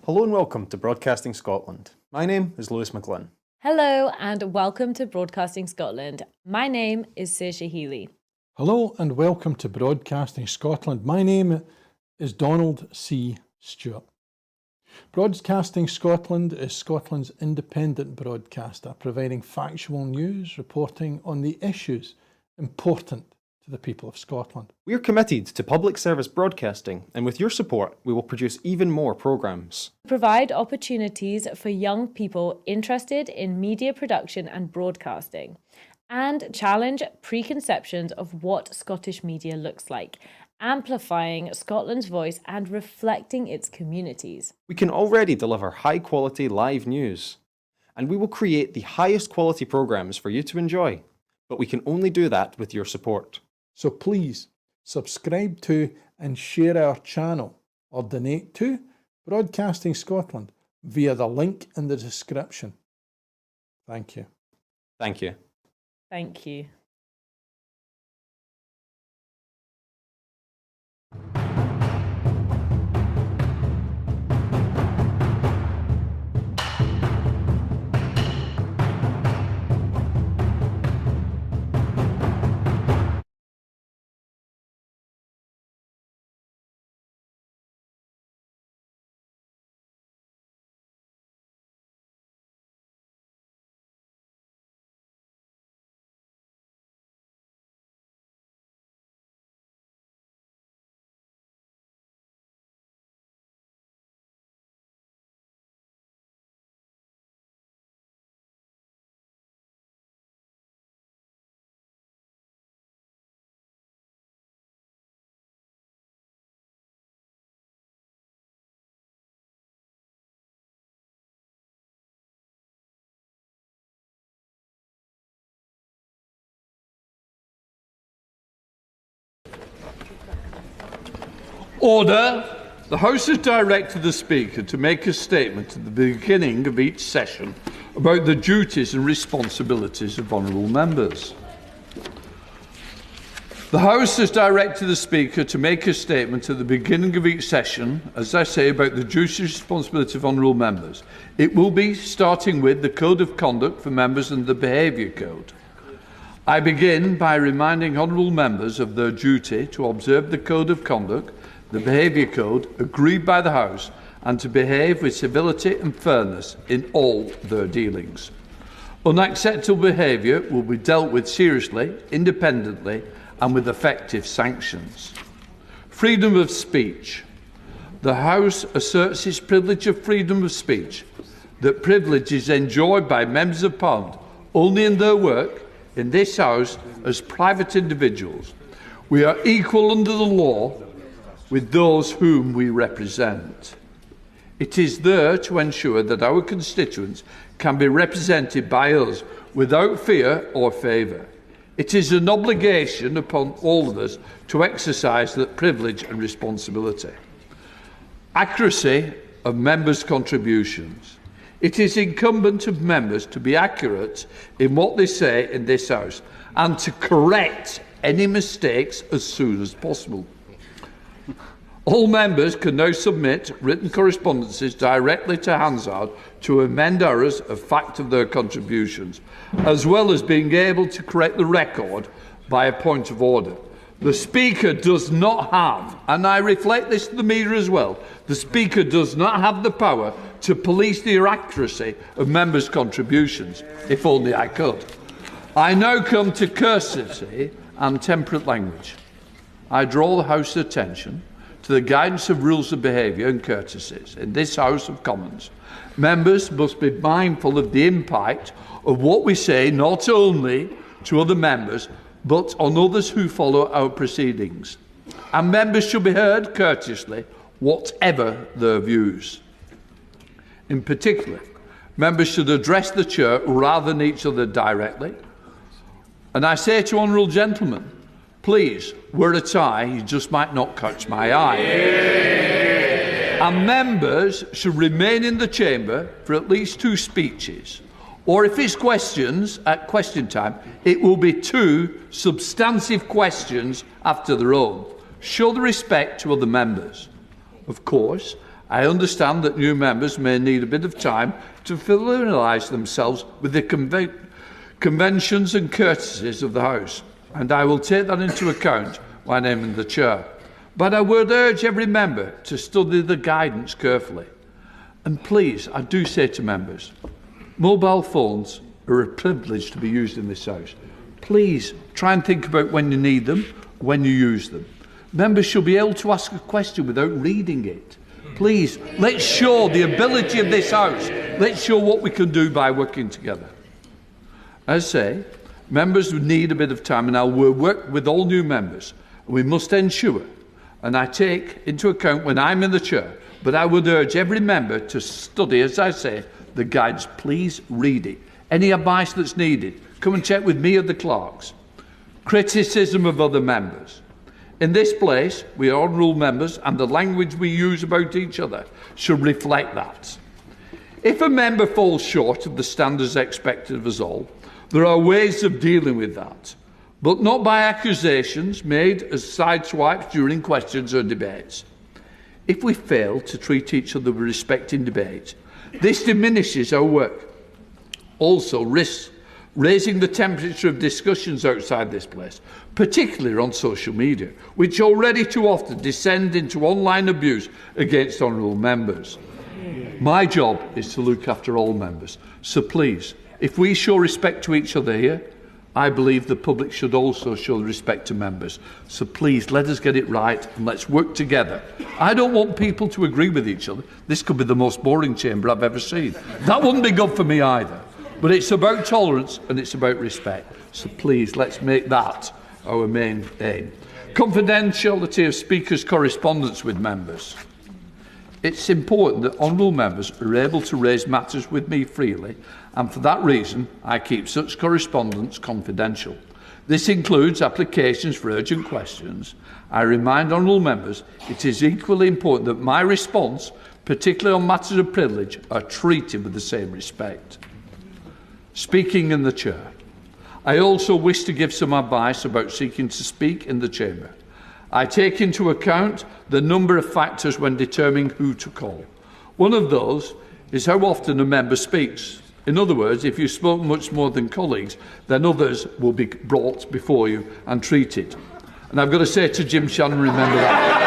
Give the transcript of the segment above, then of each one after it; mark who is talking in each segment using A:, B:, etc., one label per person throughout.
A: Hello and welcome to Broadcasting Scotland. My name is Lewis McGlynn.
B: Hello and welcome to Broadcasting Scotland. My name is Saoirse Healy.
C: Hello and welcome to Broadcasting Scotland. My name is Donald C. Stewart. Broadcasting Scotland is Scotland's independent broadcaster, providing factual news, reporting on the issues important to the people of Scotland.
A: We are committed to public service broadcasting, and with your support, we will produce even more programmes.
B: Provide opportunities for young people interested in media production and broadcasting, and challenge preconceptions of what Scottish media looks like, amplifying Scotland's voice and reflecting its communities.
A: We can already deliver high-quality live news, and we will create the highest quality programmes for you to enjoy, but we can only do that with your support.
C: So please subscribe to and share our channel or donate to Broadcasting Scotland via the link in the description. Thank you.
A: Thank you.
B: Thank you.
D: Order. The House has directed the Speaker to make a statement at the beginning of each session about the duties and responsibilities of honourable members. The House has directed the Speaker to make a statement at the beginning of each session, as I say, about the duties and responsibilities of honourable members. It will be starting with the Code of Conduct for members and the Behaviour Code. I begin by reminding honourable members of their duty to observe the Code of Conduct, the Behaviour Code, agreed by the House, and to behave with civility and fairness in all their dealings. Unacceptable behaviour will be dealt with seriously, independently, and with effective sanctions. Freedom of speech. The House asserts its privilege of freedom of speech. That privilege is enjoyed by members of Parliament only in their work in this House as private individuals. We are equal under the law with those whom we represent. It is there to ensure that our constituents can be represented by us without fear or favour. It is an obligation upon all of us to exercise that privilege and responsibility. Accuracy of members' contributions. It is incumbent on members to be accurate in what they say in this House and to correct any mistakes as soon as possible. All members can now submit written correspondences directly to Hansard to amend errors of fact of their contributions, as well as being able to correct the record by a point of order. The Speaker does not have, and I reflect this to the media as well, the Speaker does not have the power to police the accuracy of members' contributions, if only I could. I now come to courtesy and temperate language. I draw the House's attention to the guidance of rules of behaviour and courtesies in this House of Commons. Members must be mindful of the impact of what we say, not only to other members, but on others who follow our proceedings. And members should be heard courteously, whatever their views. In particular, members should address the Chair rather than each other directly. And I say to honourable gentlemen, please, wear a tie, you just might not catch my eye. And members should remain in the chamber for at least 2 speeches. Or if it's questions at question time, it will be 2 substantive questions after their own. Show the respect to other members. Of course, I understand that new members may need a bit of time to familiarise themselves with the conventions and courtesies of the House, and I will take that into account when I'm in the chair. But I would urge every member to study the guidance carefully. And please, I do say to members, mobile phones are a privilege to be used in this House. Please try and think about when you need them, when you use them. Members should be able to ask a question without reading it. Please, let's show the ability of this House. Let's show what we can do by working together. As I say, members need a bit of time, and I will work with all new members. We must ensure, and I take into account when I'm in the chair, but I would urge every member to study, as I say, the guides. Please read it. Any advice that's needed, come and check with me or the clerks. Criticism of other members. In this place, we are honourable members, and the language we use about each other should reflect that. If a member falls short of the standards expected of us all, there are ways of dealing with that, but not by accusations made as sideswipes during questions or debates. If we fail to treat each other with respect in debate, this diminishes our work. Also risks raising the temperature of discussions outside this place, particularly on social media, which already too often descend into online abuse against honourable members. My job is to look after all members, so please, if we show respect to each other here, I believe the public should also show respect to members. So please, let us get it right and let's work together. I don't want people to agree with each other. This could be the most boring chamber I've ever seen. That wouldn't be good for me either. But it's about tolerance and it's about respect. So please, let's make that our main aim. Confidentiality of speakers' correspondence with members. It's important that honourable members are able to raise matters with me freely, and for that reason, I keep such correspondence confidential. This includes applications for urgent questions. I remind honourable members it is equally important that my response, particularly on matters of privilege, are treated with the same respect. Speaking in the chair. I also wish to give some advice about seeking to speak in the chamber. I take into account the number of factors when determining who to call. One of those is how often a member speaks. In other words, if you spoke much more than colleagues, then others will be brought before you and treated. And I've got to say to Jim Shannon, remember that.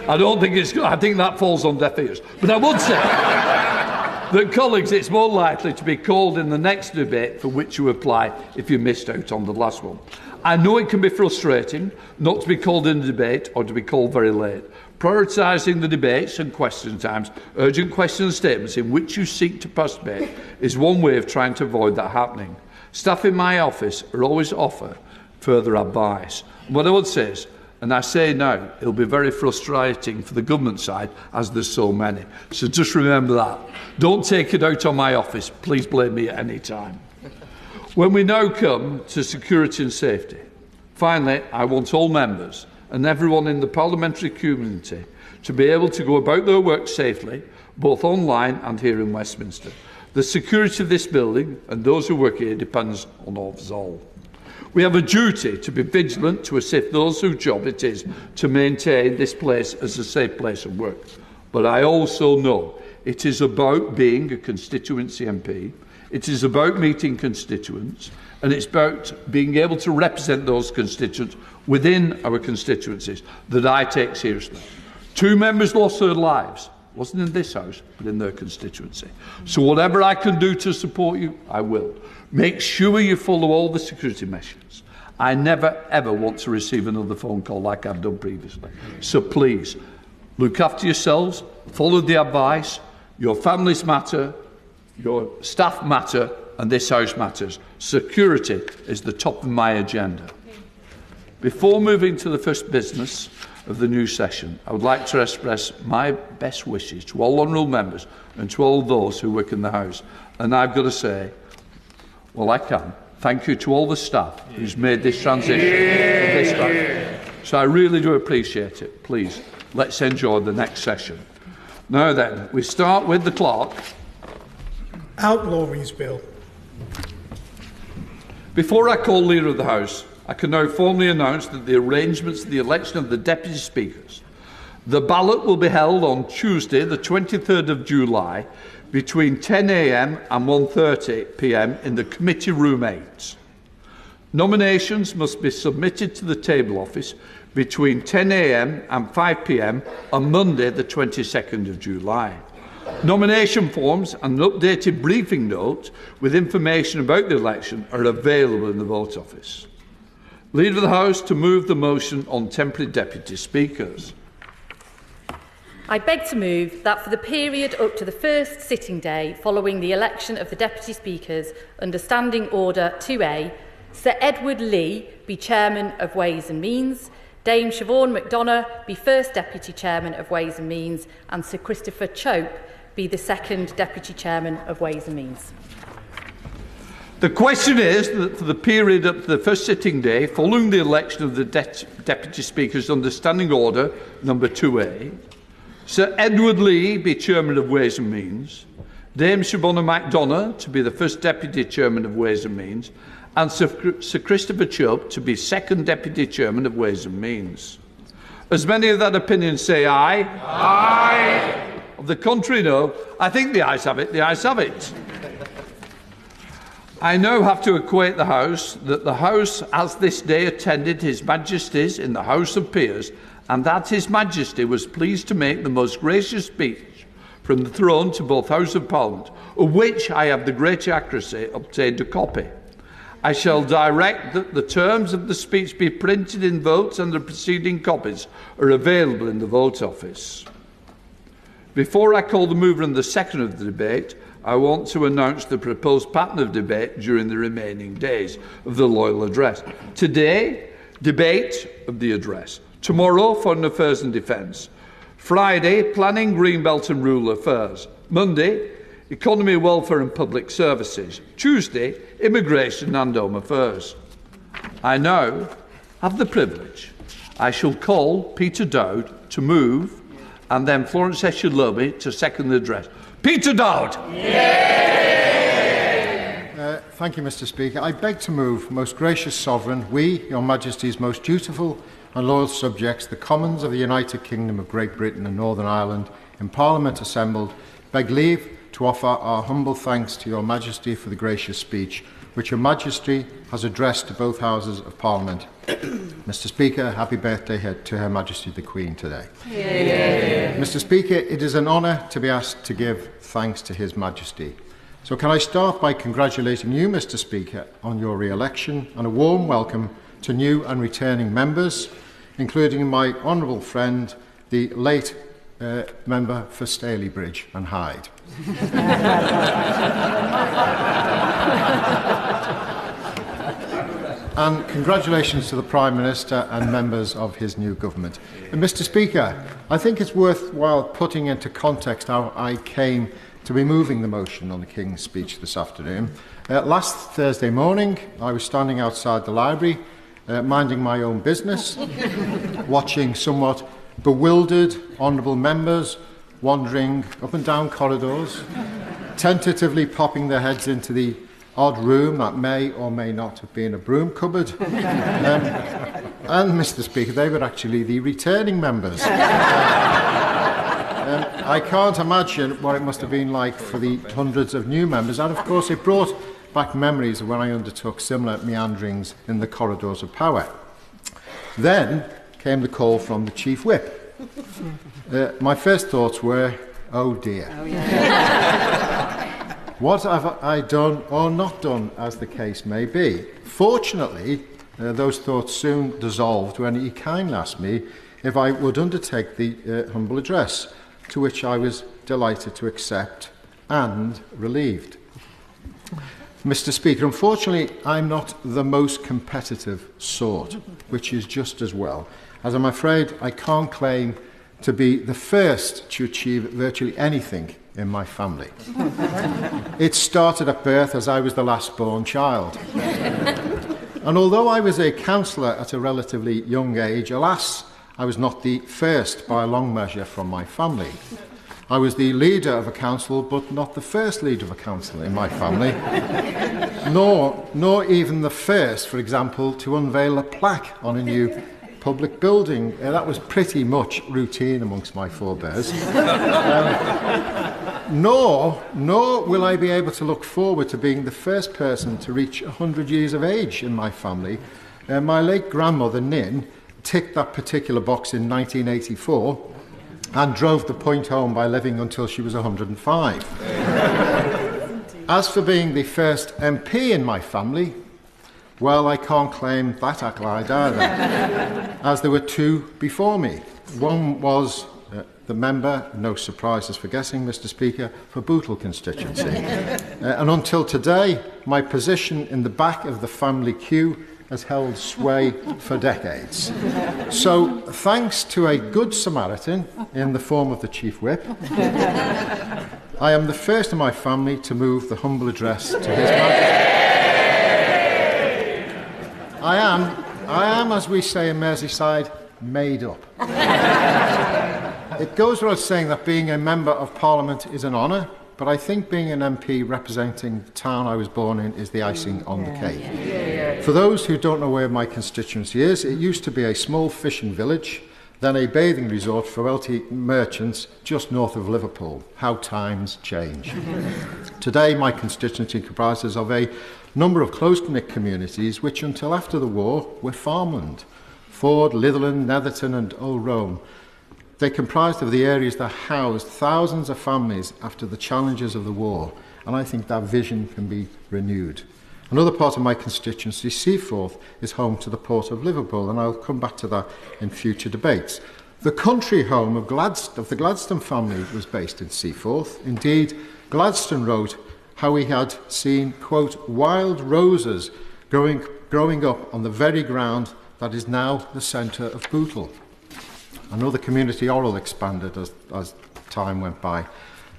D: I think that falls on deaf ears. But I would say that, colleagues, it's more likely to be called in the next debate for which you apply if you missed out on the last one. I know it can be frustrating not to be called in a debate or to be called very late. Prioritising the debates and question times, urgent question statements in which you seek to participate is one way of trying to avoid that happening. Staff in my office are always offer further advice. What I would say is, and I say now, it'll be very frustrating for the government side as there's so many. So just remember that. Don't take it out on my office. Please blame me at any time. When we now come to security and safety, finally, I want all members and everyone in the parliamentary community to be able to go about their work safely, both online and here in Westminster. The security of this building and those who work here depends on us all. We have a duty to be vigilant to assist those whose job it is to maintain this place as a safe place of work. But I also know it is about being a constituency MP, it is about meeting constituents, and it's about being able to represent those constituents within our constituencies that I take seriously. 2 members lost their lives. It wasn't in this House, but in their constituency. So whatever I can do to support you, I will. Make sure you follow all the security measures. I never, ever want to receive another phone call like I've done previously. So please, look after yourselves, follow the advice. Your families matter, your staff matter, and this House matters. Security is the top of my agenda. Before moving to the first business of the new session, I would like to express my best wishes to all honourable members and to all those who work in the House. And I've got to say, well, I can. Thank you to all the staff who's made this transition. This time. So I really do appreciate it. Please, let's enjoy the next session. Now then, we start with the clerk.
E: Outlawries Bill.
D: Before I call Leader of the House, I can now formally announce that the arrangements for the election of the Deputy Speakers. The ballot will be held on Tuesday, the 23rd of July, between 10 a.m. and 1:30 p.m. in the Committee Room 8. Nominations must be submitted to the table office between 10 a.m. and 5 p.m. on Monday, the 22nd of July. Nomination forms and an updated briefing note with information about the election are available in the vote office. Leader of the House to move the motion on temporary Deputy Speakers.
E: I beg to move that for the period up to the first sitting day following the election of the Deputy Speakers under Standing Order 2A, Sir Edward Lee be Chairman of Ways and Means, Dame Siobhan McDonough be First Deputy Chairman of Ways and Means, and Sir Christopher Chope be the Second Deputy Chairman of Ways and Means.
D: The question is that for the period up to the first sitting day following the election of the Deputy Speakers under Standing Order number 2A, Sir Edward Lee be Chairman of Ways and Means, Dame Siobhan McDonough to be the First Deputy Chairman of Ways and Means, and Sir Christopher Chope to be Second Deputy Chairman of Ways and Means. As many of that opinion say aye. Aye. Of the contrary, no. I think the ayes have it. The ayes have it. I now have to acquaint the House that the House has this day attended His Majesty's in the House of Peers, and that His Majesty was pleased to make the most gracious speech from the throne to both Houses of Parliament, of which I have the great accuracy obtained a copy. I shall direct that the terms of the speech be printed in votes, and the preceding copies are available in the vote office. Before I call the mover and the second of the debate, I want to announce the proposed pattern of debate during the remaining days of the Loyal Address. Today, debate of the address. Tomorrow, Foreign Affairs and Defence. Friday, Planning, Greenbelt and Rural Affairs. Monday, Economy, Welfare and Public Services. Tuesday, Immigration and Home Affairs. I now have the privilege. I shall call Peter Dowd to move, and then Florence Escher-Lobby to second the address. Peter Dowd.
F: Thank you, Mr. Speaker. I beg to move, most gracious Sovereign, we, Your Majesty's most dutiful and loyal subjects, the Commons of the United Kingdom of Great Britain and Northern Ireland, in Parliament assembled, beg leave to offer our humble thanks to Your Majesty for the gracious speech which Your Majesty has addressed to both Houses of Parliament. Mr. Speaker, happy birthday to Her Majesty the Queen today. Yay. Mr. Speaker, it is an honour to be asked to give thanks to His Majesty. So can I start by congratulating you, Mr. Speaker, on your re-election, and a warm welcome to new and returning members, including my honourable friend, the late member for Stalybridge and Hyde. And congratulations to the Prime Minister and members of his new government. And Mr. Speaker, I think it's worthwhile putting into context how I came to be moving the motion on the King's speech this afternoon. Last Thursday morning, I was standing outside the library, minding my own business, watching somewhat bewildered honourable members wandering up and down corridors, tentatively popping their heads into the odd room that may or may not have been a broom cupboard. And, Mr. Speaker, they were actually the returning members. I can't imagine what it must have been like for the hundreds of new members, and of course it brought back memories of when I undertook similar meanderings in the corridors of power. Then came the call from the Chief Whip. My first thoughts were, oh dear. Oh, yeah. What have I done or not done, as the case may be? Fortunately, those thoughts soon dissolved when he kindly asked me if I would undertake the humble address, to which I was delighted to accept and relieved. Mr. Speaker, unfortunately, I'm not the most competitive sort, which is just as well, as I'm afraid I can't claim to be the first to achieve virtually anything in my family. It started at birth, as I was the last born child. And although I was a councillor at a relatively young age, alas, I was not the first by a long measure from my family. I was the leader of a council, but not the first leader of a council in my family. nor even the first, for example, to unveil a plaque on a new public building. That was pretty much routine amongst my forebears. Nor will I be able to look forward to being the first person to reach 100 years of age in my family. My late grandmother, Nin, ticked that particular box in 1984 and drove the point home by living until she was 105. As for being the first MP in my family, well, I can't claim that accolade either, as there were two before me. One was the member, no surprises for guessing, Mr. Speaker, for Bootle constituency. And until today, my position in the back of the family queue has held sway for decades. So, thanks to a good Samaritan in the form of the Chief Whip, I am the first in my family to move the humble address to His Majesty. I am, as we say in Merseyside, made up. It goes without saying that being a member of Parliament is an honour, but I think being an MP representing the town I was born in is the icing on the cake. For those who don't know where my constituency is, it used to be a small fishing village, then a bathing resort for wealthy merchants just north of Liverpool. How times change. Today, my constituency comprises of a number of close-knit communities which, until after the war, were farmland. Ford, Litherland, Netherton and Old Rome. They comprised of the areas that housed thousands of families after the challenges of the war, and I think that vision can be renewed. Another part of my constituency, Seaforth, is home to the Port of Liverpool, and I'll come back to that in future debates. The country home of the Gladstone family was based in Seaforth. Indeed, Gladstone wrote how he had seen, quote, wild roses growing up on the very ground that is now the centre of Bootle. Another community, Orrell, expanded as time went by.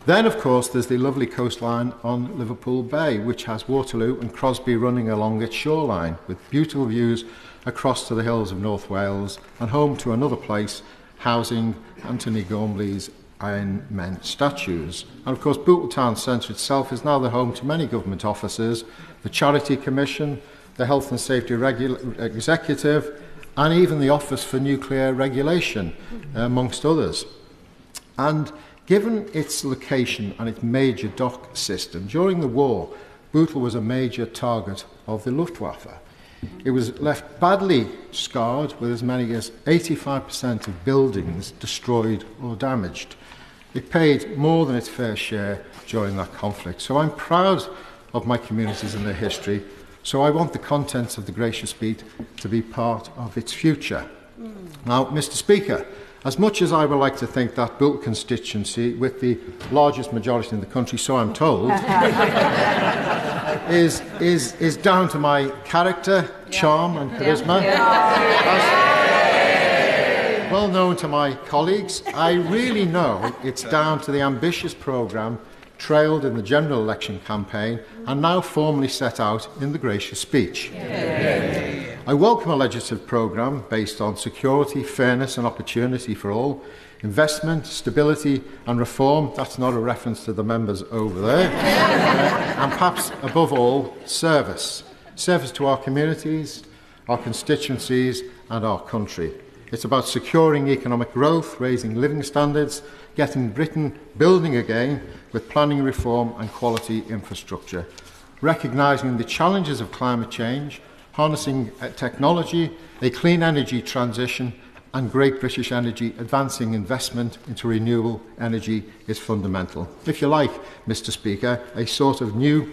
F: Then, of course, there's the lovely coastline on Liverpool Bay, which has Waterloo and Crosby running along its shoreline, with beautiful views across to the hills of North Wales, and home to another place housing Anthony Gormley's Iron Men statues. And of course, Bootle Town Centre itself is now the home to many government offices, the Charity Commission, the Health and Safety Executive, and even the Office for Nuclear Regulation, amongst others. And given its location and its major dock system, during the war, Bootle was a major target of the Luftwaffe. It was left badly scarred, with as many as 85% of buildings destroyed or damaged. It paid more than its fair share during that conflict. So I'm proud of my communities and their history. So I want the contents of the gracious speech to be part of its future. Now, Mr. Speaker, as much as I would like to think that Bootle constituency, with the largest majority in the country, so I'm told, is down to my character, charm and charisma, well known to my colleagues, I really know it's down to the ambitious programme trailed in the general election campaign and now formally set out in the gracious speech. I welcome a legislative programme based on security, fairness and opportunity for all, investment, stability and reform. That's not a reference to the members over there. And perhaps above all, service. Service to our communities, our constituencies and our country. It's about securing economic growth, raising living standards, getting Britain building again with planning reform and quality infrastructure, recognising the challenges of climate change, harnessing technology, a clean energy transition and Great British Energy advancing investment into renewable energy is fundamental. If you like, Mr. Speaker, a sort of new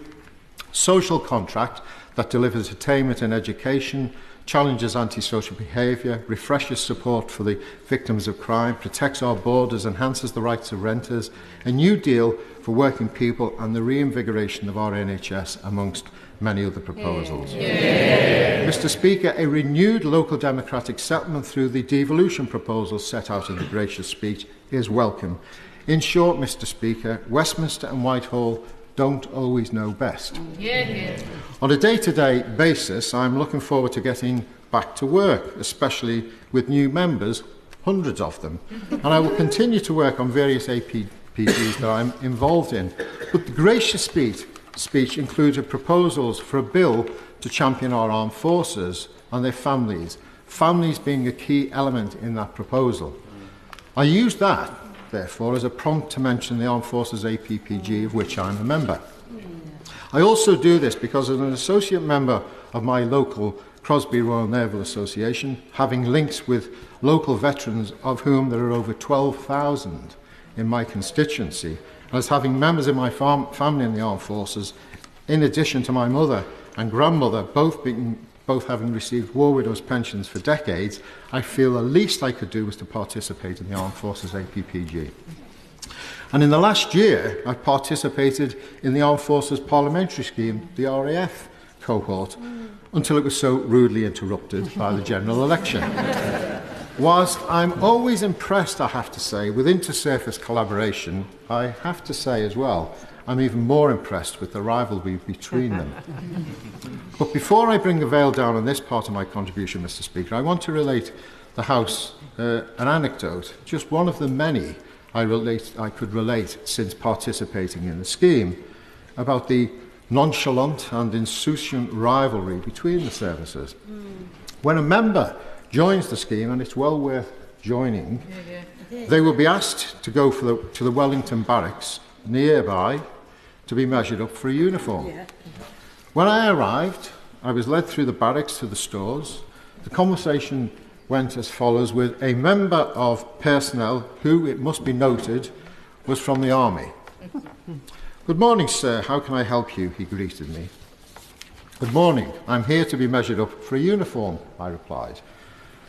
F: social contract that delivers attainment in education, challenges antisocial behaviour, refreshes support for the victims of crime, protects our borders, enhances the rights of renters, a new deal for working people and the reinvigoration of our NHS, amongst many other proposals. Mr. Speaker, a renewed local democratic settlement through the devolution proposals set out in the gracious speech is welcome. In short, Mr. Speaker, Westminster and Whitehall don't always know best. On a day-to-day basis, I'm looking forward to getting back to work, especially with new members, hundreds of them. And I will continue to work on various APPs that I'm involved in. But the gracious speech speech included proposals for a bill to champion our armed forces and their families, families being a key element in that proposal. I used that, therefore, as a prompt to mention the Armed Forces APPG, of which I'm a member. I also do this because as an associate member of my local Crosby Royal Naval Association, having links with local veterans, of whom there are over 12,000 in my constituency, and as having members of my family in the armed forces, in addition to my mother and grandmother, both having received war widows' pensions for decades, I feel the least I could do was to participate in the Armed Forces APPG. And in the last year, I participated in the Armed Forces Parliamentary Scheme, the RAF cohort, until it was so rudely interrupted by the general election. Whilst I'm always impressed, I have to say, with inter-service collaboration, I have to say as well, I'm even more impressed with the rivalry between them. But before I bring the veil down on this part of my contribution, Mr. Speaker, I want to relate the House an anecdote, just one of the many I could relate since participating in the scheme, about the nonchalant and insouciant rivalry between the services. When a member joins the scheme, and it's well worth joining, they will be asked to go to the Wellington barracks nearby to be measured up for a uniform. When I arrived, I was led through the barracks to the stores. The conversation went as follows with a member of personnel who, it must be noted, was from the army. "Good morning, sir. How can I help you?" he greeted me. "Good morning. I'm here to be measured up for a uniform," I replied.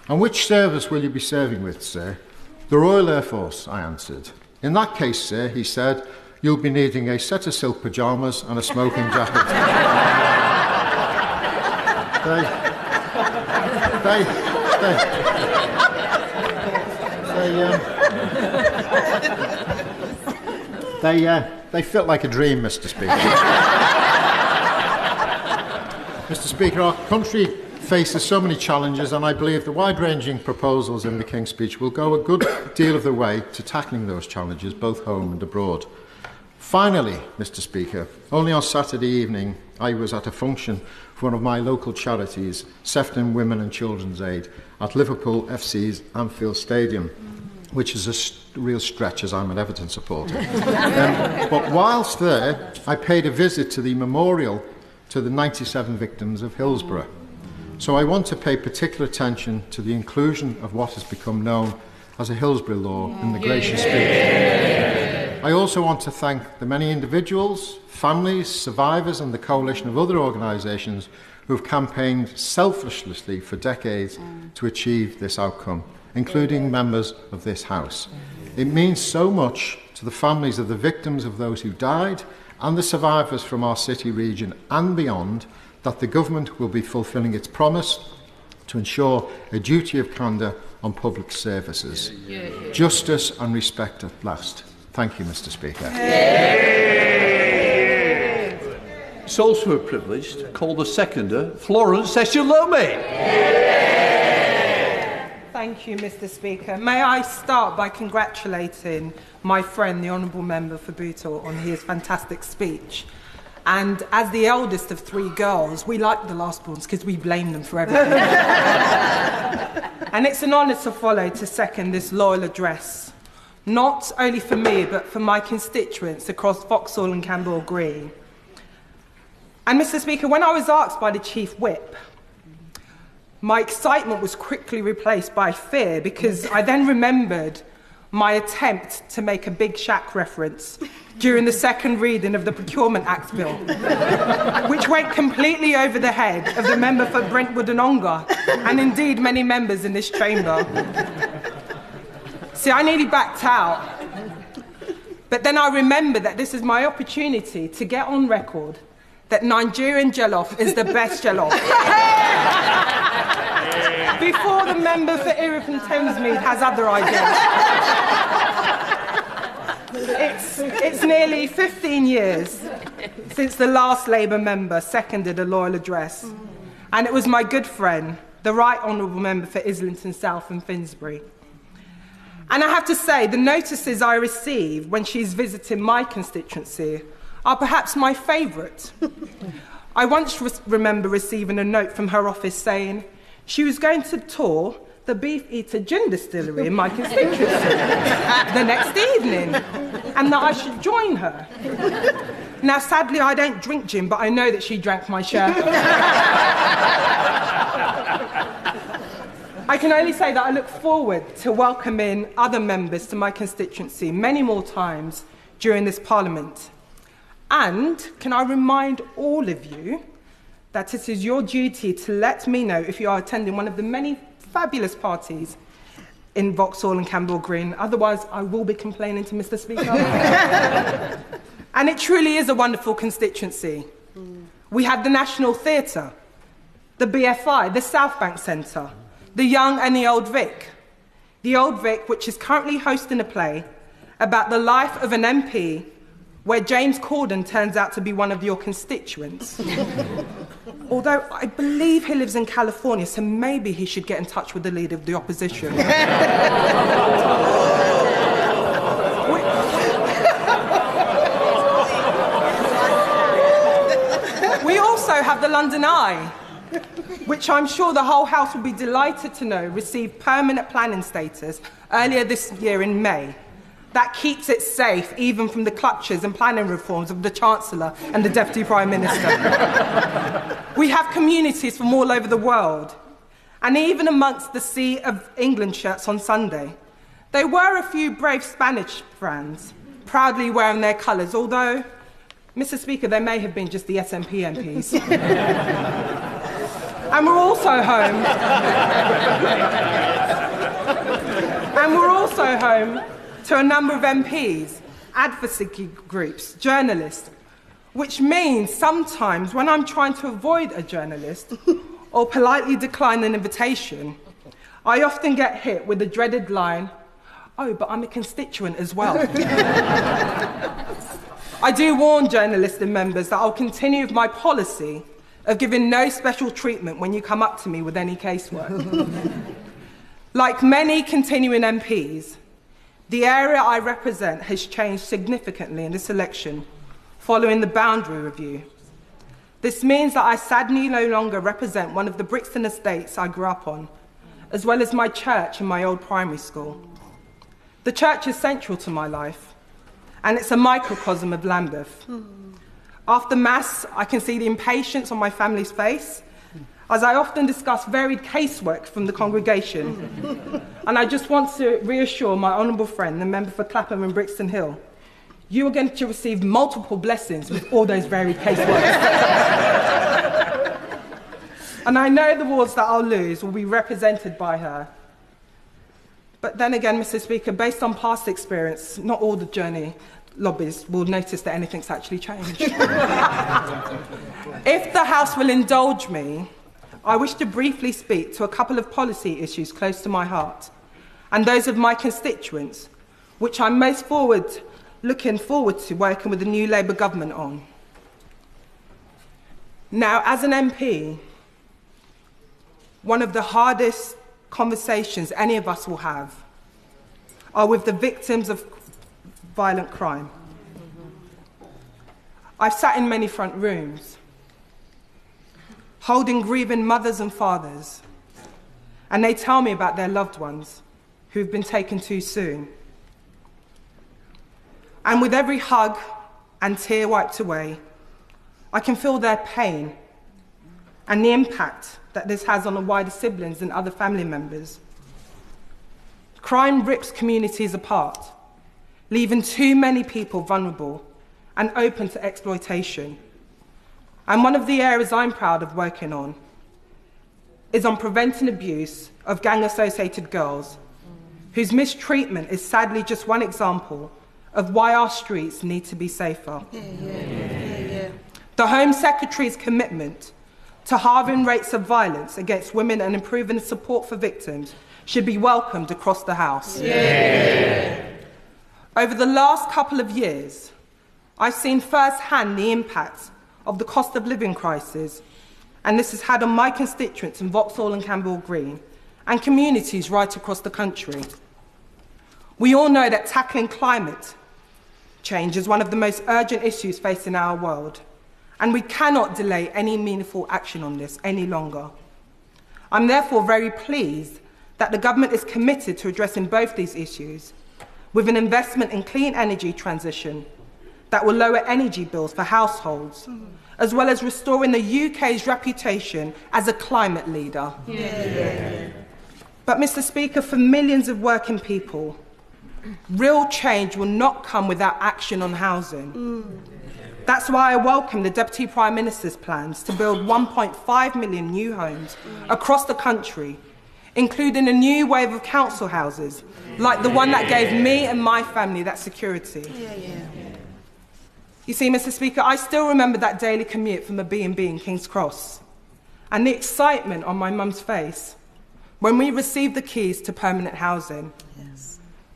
F: "And which service will you be serving with, sir?" "The Royal Air Force," I answered. "In that case, sir," he said, "you'll be needing a set of silk pyjamas and a smoking jacket." They felt like a dream, Mr. Speaker. Mr. Speaker, our country faces so many challenges, and I believe the wide-ranging proposals in the King's Speech will go a good deal of the way to tackling those challenges, both home and abroad. Finally, Mr. Speaker, only on Saturday evening I was at a function for one of my local charities, Sefton Women and Children's Aid, at Liverpool FC's Anfield Stadium, which is a real stretch as I'm an Everton supporter. But whilst there, I paid a visit to the memorial to the 97 victims of Hillsborough. So I want to pay particular attention to the inclusion of what has become known as a Hillsborough Law in the gracious speech. I also want to thank the many individuals, families, survivors and the coalition of other organisations who have campaigned selflessly for decades to achieve this outcome, including members of this House. It means so much to the families of the victims of those who died and the survivors from our city region and beyond that the government will be fulfilling its promise to ensure a duty of candour on public services. Justice and respect at last. Thank you, Mr. Speaker.
D: It's also a privilege to call the seconder, Florence Eshalome.
G: Thank you, Mr. Speaker. May I start by congratulating my friend, the Honourable Member for Bootle, on his fantastic speech. And as the eldest of three girls, we like the lastborns because we blame them for everything. And it's an honour to follow to second this loyal address, not only for me, but for my constituents across Vauxhall and Camberwell Green. And Mr. Speaker, when I was asked by the Chief Whip, my excitement was quickly replaced by fear because I then remembered my attempt to make a Big Shack reference during the second reading of the Procurement Act Bill, which went completely over the head of the member for Brentwood and Ongar, and indeed many members in this chamber. See, I nearly backed out, but then I remembered that this is my opportunity to get on record that Nigerian jollof is the best jollof. Before the member for Erith and Thamesmead has other ideas. It's nearly 15 years since the last Labour member seconded a loyal address, and it was my good friend, the Right Honourable Member for Islington South and Finsbury. And I have to say, the notices I receive when she's visiting my constituency are perhaps my favourite. I once remember receiving a note from her office saying she was going to tour the Beef Eater Gin Distillery in my constituency the next evening, and that I should join her. Now, sadly, I don't drink gin, but I know that she drank my share. I can only say that I look forward to welcoming other members to my constituency many more times during this Parliament. And can I remind all of you that it is your duty to let me know if you are attending one of the many fabulous parties in Vauxhall and Campbell Green. Otherwise, I will be complaining to Mr. Speaker. And it truly is a wonderful constituency. We have the National Theatre, the BFI, the South Bank Centre, the Young and the Old Vic. The Old Vic, which is currently hosting a play about the life of an MP where James Corden turns out to be one of your constituents. Although I believe he lives in California, so maybe he should get in touch with the leader of the opposition. We also have the London Eye, which I'm sure the whole House will be delighted to know received permanent planning status earlier this year in May. That keeps it safe, even from the clutches and planning reforms of the Chancellor and the Deputy Prime Minister. We have communities from all over the world, and even amongst the Sea of England shirts on Sunday, there were a few brave Spanish fans proudly wearing their colours, although, Mr. Speaker, they may have been just the SNP MPs. And we're also home to a number of MPs, advocacy groups, journalists, which means sometimes when I'm trying to avoid a journalist or politely decline an invitation, I often get hit with the dreaded line, "Oh, but I'm a constituent as well." I do warn journalists and members that I'll continue with my policy of giving no special treatment when you come up to me with any casework. Like many continuing MPs, the area I represent has changed significantly in this election following the boundary review. This means that I sadly no longer represent one of the Brixton estates I grew up on, as well as my church and my old primary school. The church is central to my life, and it's a microcosm of Lambeth. After Mass, I can see the impatience on my family's face, as I often discuss varied casework from the congregation. And I just want to reassure my honourable friend, the member for Clapham and Brixton Hill, you are going to receive multiple blessings with all those varied caseworks. And I know the wards that I'll lose will be represented by her. But then again, Mr. Speaker, based on past experience, not all the journey lobbyists will notice that anything's actually changed. If the House will indulge me, I wish to briefly speak to a couple of policy issues close to my heart, and those of my constituents, which I'm most looking forward to working with the new Labour government on. Now, as an MP, one of the hardest conversations any of us will have are with the victims of violent crime. I've sat in many front rooms, holding grieving mothers and fathers, and they tell me about their loved ones who've been taken too soon. And with every hug and tear wiped away, I can feel their pain and the impact that this has on the wider siblings and other family members. Crime rips communities apart, leaving too many people vulnerable and open to exploitation. And one of the areas I'm proud of working on is on preventing abuse of gang-associated girls, whose mistreatment is sadly just one example of why our streets need to be safer. The Home Secretary's commitment to halving rates of violence against women and improving support for victims should be welcomed across the House. Over the last couple of years, I've seen firsthand the impact of the cost of living crisis, and this has had on my constituents in Vauxhall and Campbell Green, and communities right across the country. We all know that tackling climate change is one of the most urgent issues facing our world, and we cannot delay any meaningful action on this any longer. I'm therefore very pleased that the government is committed to addressing both these issues with an investment in clean energy transition that will lower energy bills for households, as well as restoring the UK's reputation as a climate leader. But, Mr. Speaker, for millions of working people, real change will not come without action on housing. That's why I welcome the Deputy Prime Minister's plans to build 1.5 million new homes across the country, including a new wave of council houses, like the one that gave me and my family that security. You see, Mr. Speaker, I still remember that daily commute from a B&B in King's Cross and the excitement on my mum's face when we received the keys to permanent housing.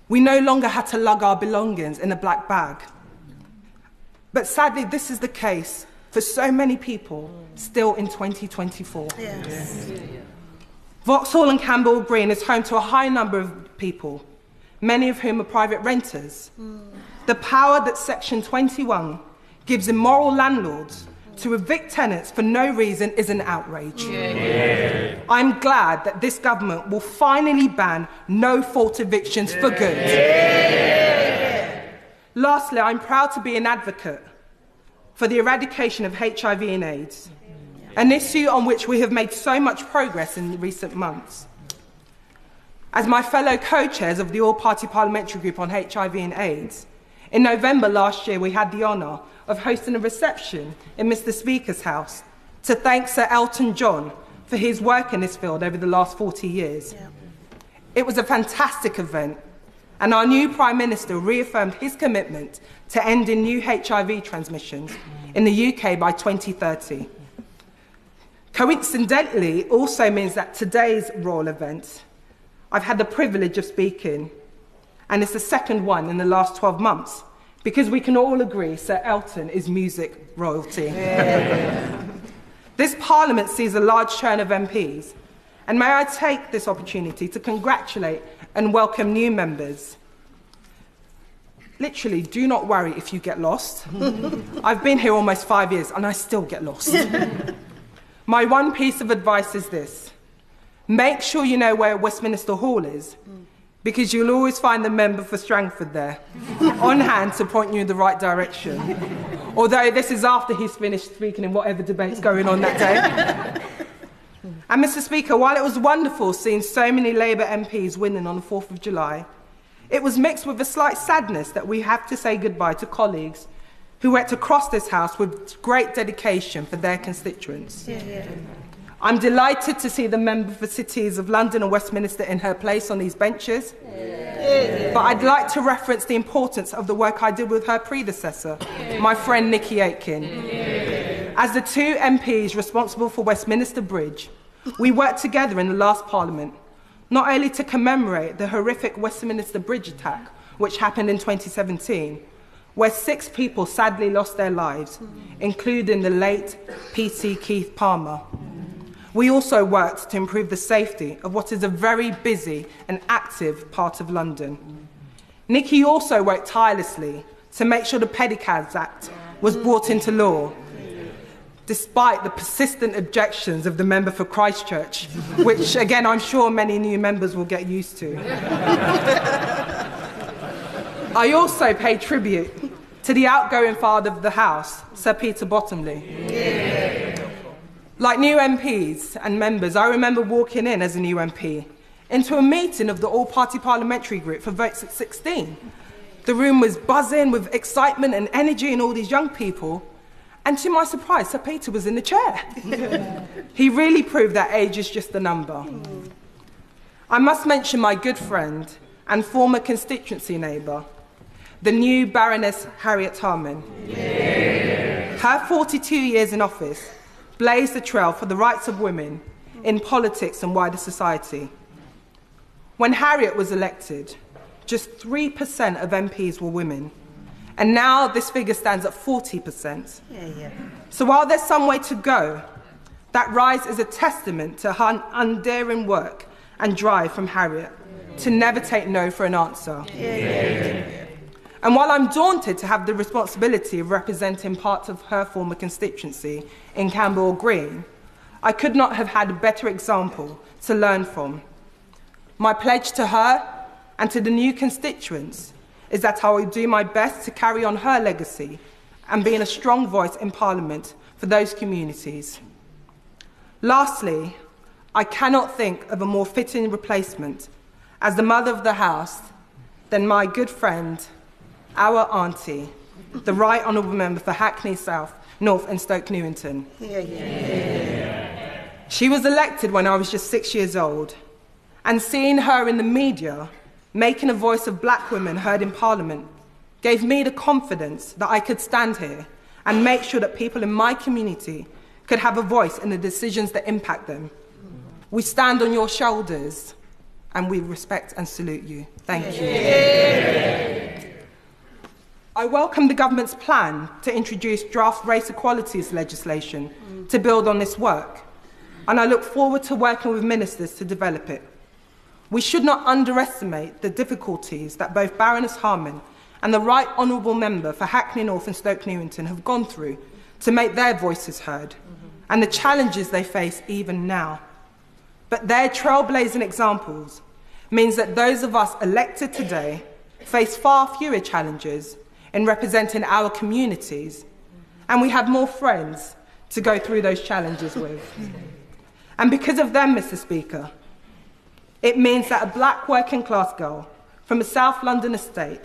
G: We no longer had to lug our belongings in a black bag. But sadly, this is the case for so many people still in 2024. Vauxhall and Campbell Green is home to a high number of people, many of whom are private renters. The power that Section 21 gives immoral landlords to evict tenants for no reason is an outrage. I'm glad that this government will finally ban no-fault evictions for good. Lastly, I'm proud to be an advocate for the eradication of HIV and AIDS, an issue on which we have made so much progress in recent months. As my fellow co-chairs of the All-Party Parliamentary Group on HIV and AIDS, in November last year we had the honour of hosting a reception in Mr. Speaker's house to thank Sir Elton John for his work in this field over the last 40 years. It was a fantastic event, and our new Prime Minister reaffirmed his commitment to ending new HIV transmissions in the UK by 2030. Coincidentally, it also means that today's royal event, I've had the privilege of speaking, and it's the second one in the last 12 months, because we can all agree Sir Elton is music royalty. This Parliament sees a large churn of MPs, and may I take this opportunity to congratulate and welcome new members. Literally, do not worry if you get lost. I've been here almost 5 years and I still get lost. My one piece of advice is this: make sure you know where Westminster Hall is, because you'll always find the member for Strangford there, on hand to point you in the right direction. Although this is after he's finished speaking in whatever debate's going on that day. And Mr. Speaker, while it was wonderful seeing so many Labour MPs winning on the 4th of July, it was mixed with a slight sadness that we have to say goodbye to colleagues who went across this House with great dedication for their constituents. I'm delighted to see the member for cities of London and Westminster in her place on these benches. But I'd like to reference the importance of the work I did with her predecessor, my friend Nikki Aitken. As the two MPs responsible for Westminster Bridge, we worked together in the last Parliament, not only to commemorate the horrific Westminster Bridge attack, which happened in 2017, where 6 people sadly lost their lives, including the late P.C. Keith Palmer. We also worked to improve the safety of what is a very busy and active part of London. Nikki also worked tirelessly to make sure the Pedicabs Act was brought into law, despite the persistent objections of the member for Christchurch, which, again, I'm sure many new members will get used to. I also pay tribute to the outgoing father of the House, Sir Peter Bottomley. Like new MPs and members, I remember walking in as a new MP into a meeting of the All-Party Parliamentary Group for votes at 16. The room was buzzing with excitement and energy and all these young people. And to my surprise, Sir Peter was in the chair. He really proved that age is just a number. I must mention my good friend and former constituency neighbour, the new Baroness Harriet Harman. Her 42 years in office blazed the trail for the rights of women in politics and wider society. When Harriet was elected, just 3% of MPs were women. And now this figure stands at 40%. So while there's some way to go, that rise is a testament to her undaring work and drive from Harriet to never take no for an answer. And while I'm daunted to have the responsibility of representing parts of her former constituency in Camberwell Green, I could not have had a better example to learn from. My pledge to her and to the new constituents is that I will do my best to carry on her legacy and being a strong voice in Parliament for those communities. Lastly, I cannot think of a more fitting replacement as the mother of the house than my good friend, our auntie, the Right Honourable Member for Hackney South, North and Stoke Newington. She was elected when I was just 6 years old, and seeing her in the media making a voice of black women heard in Parliament gave me the confidence that I could stand here and make sure that people in my community could have a voice in the decisions that impact them. We stand on your shoulders and we respect and salute you. Thank you. I welcome the government's plan to introduce draft race equalities legislation to build on this work, and I look forward to working with ministers to develop it. We should not underestimate the difficulties that both Baroness Harman and the Right Honourable Member for Hackney North and Stoke Newington have gone through to make their voices heard, and the challenges they face even now. But their trailblazing examples means that those of us elected today face far fewer challenges in representing our communities, and we have more friends to go through those challenges with. And because of them, Mr. Speaker, it means that a black working class girl from a South London estate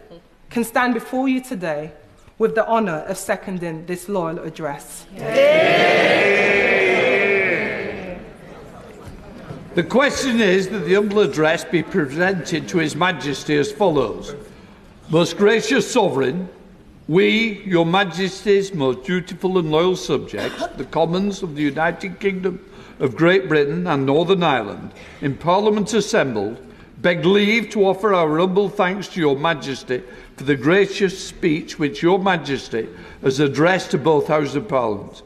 G: can stand before you today with the honour of seconding this loyal address.
D: The question is that the humble address be presented to His Majesty as follows. Most gracious Sovereign, we, Your Majesty's most dutiful and loyal subjects, the Commons of the United Kingdom of Great Britain and Northern Ireland, in Parliament assembled, beg leave to offer our humble thanks to Your Majesty for the gracious speech which Your Majesty has addressed to both Houses of Parliament.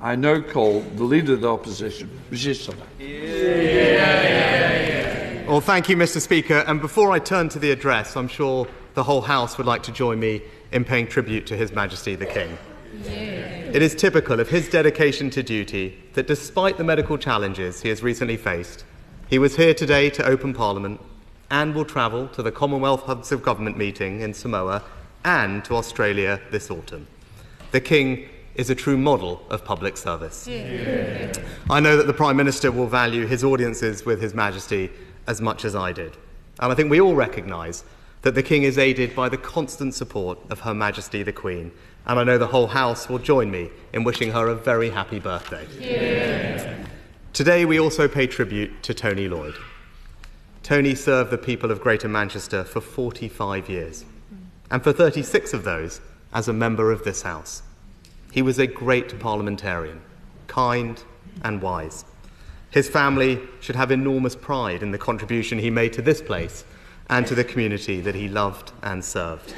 D: I now call the Leader of the Opposition, Mrs. Sutter.
H: Well, thank you, Mr. Speaker. And before I turn to the address, I'm sure the whole House would like to join me in paying tribute to His Majesty the King. It is typical of his dedication to duty that despite the medical challenges he has recently faced, he was here today to open Parliament and will travel to the Commonwealth Hubs of Government meeting in Samoa and to Australia this autumn. The King is a true model of public service. I know that the Prime Minister will value his audiences with His Majesty as much as I did. And I think we all recognise that the King is aided by the constant support of Her Majesty the Queen, and I know the whole House will join me in wishing her a very happy birthday. Today we also pay tribute to Tony Lloyd. Tony served the people of Greater Manchester for 45 years, and for 36 of those as a member of this House. He was a great parliamentarian, kind and wise. His family should have enormous pride in the contribution he made to this place and to the community that he loved and served.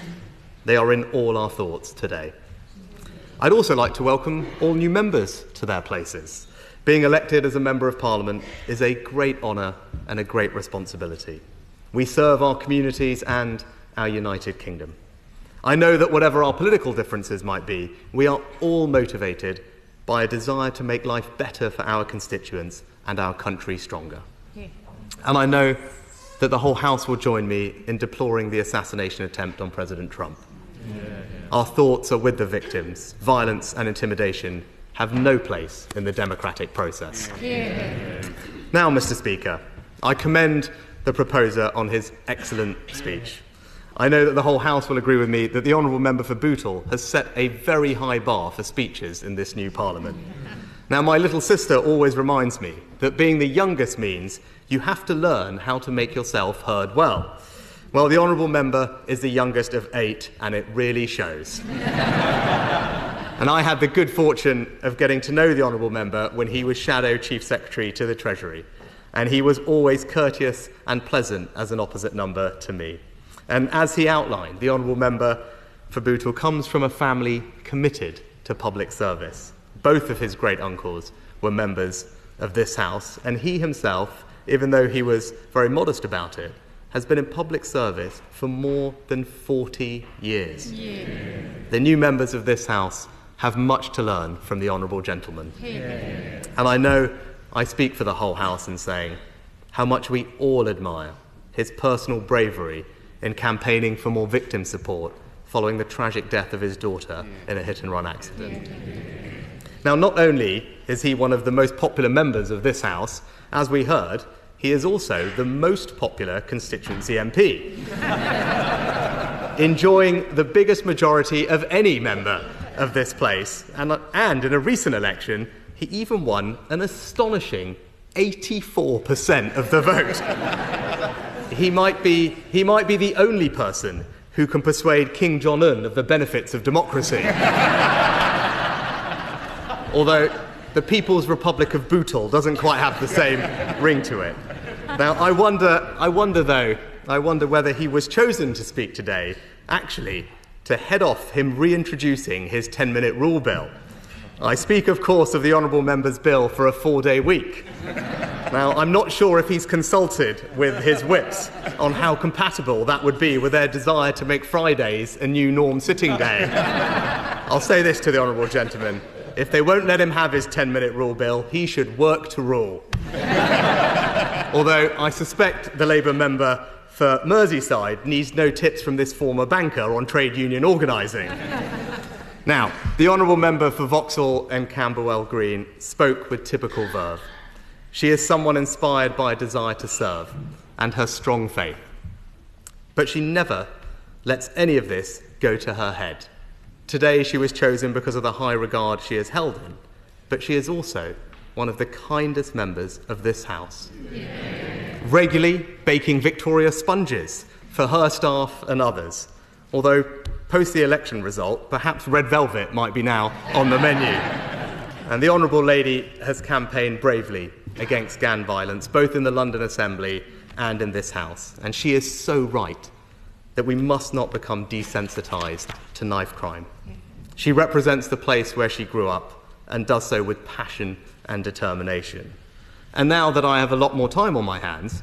H: They are in all our thoughts today. I'd also like to welcome all new members to their places. Being elected as a Member of Parliament is a great honour and a great responsibility. We serve our communities and our United Kingdom. I know that whatever our political differences might be, we are all motivated by a desire to make life better for our constituents and our country stronger. And I know that the whole House will join me in deploring the assassination attempt on President Trump. Our thoughts are with the victims. Violence and intimidation have no place in the democratic process. Now, Mr. Speaker, I commend the proposer on his excellent speech. I know that the whole House will agree with me that the Honourable Member for Bootle has set a very high bar for speeches in this new Parliament. Now, my little sister always reminds me that being the youngest means you have to learn how to make yourself heard well. Well, the Honourable Member is the youngest of 8, and it really shows. And I had the good fortune of getting to know the Honourable Member when he was Shadow Chief Secretary to the Treasury, and he was always courteous and pleasant as an opposite number to me. And as he outlined, the Honourable Member for Bootle comes from a family committed to public service. Both of his great-uncles were members of this House, and he himself, even though he was very modest about it, has been in public service for more than 40 years. Yeah. The new members of this House have much to learn from the honourable gentleman. Yeah. And I know I speak for the whole House in saying how much we all admire his personal bravery in campaigning for more victim support following the tragic death of his daughter in a hit-and-run accident. Now, not only is he one of the most popular members of this House, as we heard, he is also the most popular constituency MP, enjoying the biggest majority of any member of this place. And in a recent election, he even won an astonishing 84% of the vote. He might be the only person who can persuade King John Un of the benefits of democracy. Although the People's Republic of Bootle doesn't quite have the same ring to it. Now, I wonder whether he was chosen to speak today, actually, to head off him reintroducing his 10-minute rule bill. I speak, of course, of the honourable member's bill for a 4-day week. Now, I'm not sure if he's consulted with his whips on how compatible that would be with their desire to make Fridays a new norm sitting day. I'll say this to the honourable gentleman. If they won't let him have his 10-minute rule bill, he should work to rule. Although I suspect the Labour member for Merseyside needs no tips from this former banker on trade union organising. Now, the honourable member for Vauxhall and Camberwell Green spoke with typical verve. She is someone inspired by a desire to serve and her strong faith. But she never lets any of this go to her head. Today she was chosen because of the high regard she is held in, but she is also one of the kindest members of this House. Yeah. Regularly baking Victoria sponges for her staff and others, although post the election result, perhaps red velvet might be now on the menu. And the Honourable Lady has campaigned bravely against gang violence, both in the London Assembly and in this House. And she is so right that we must not become desensitised to knife crime. She represents the place where she grew up and does so with passion and determination. And now that I have a lot more time on my hands,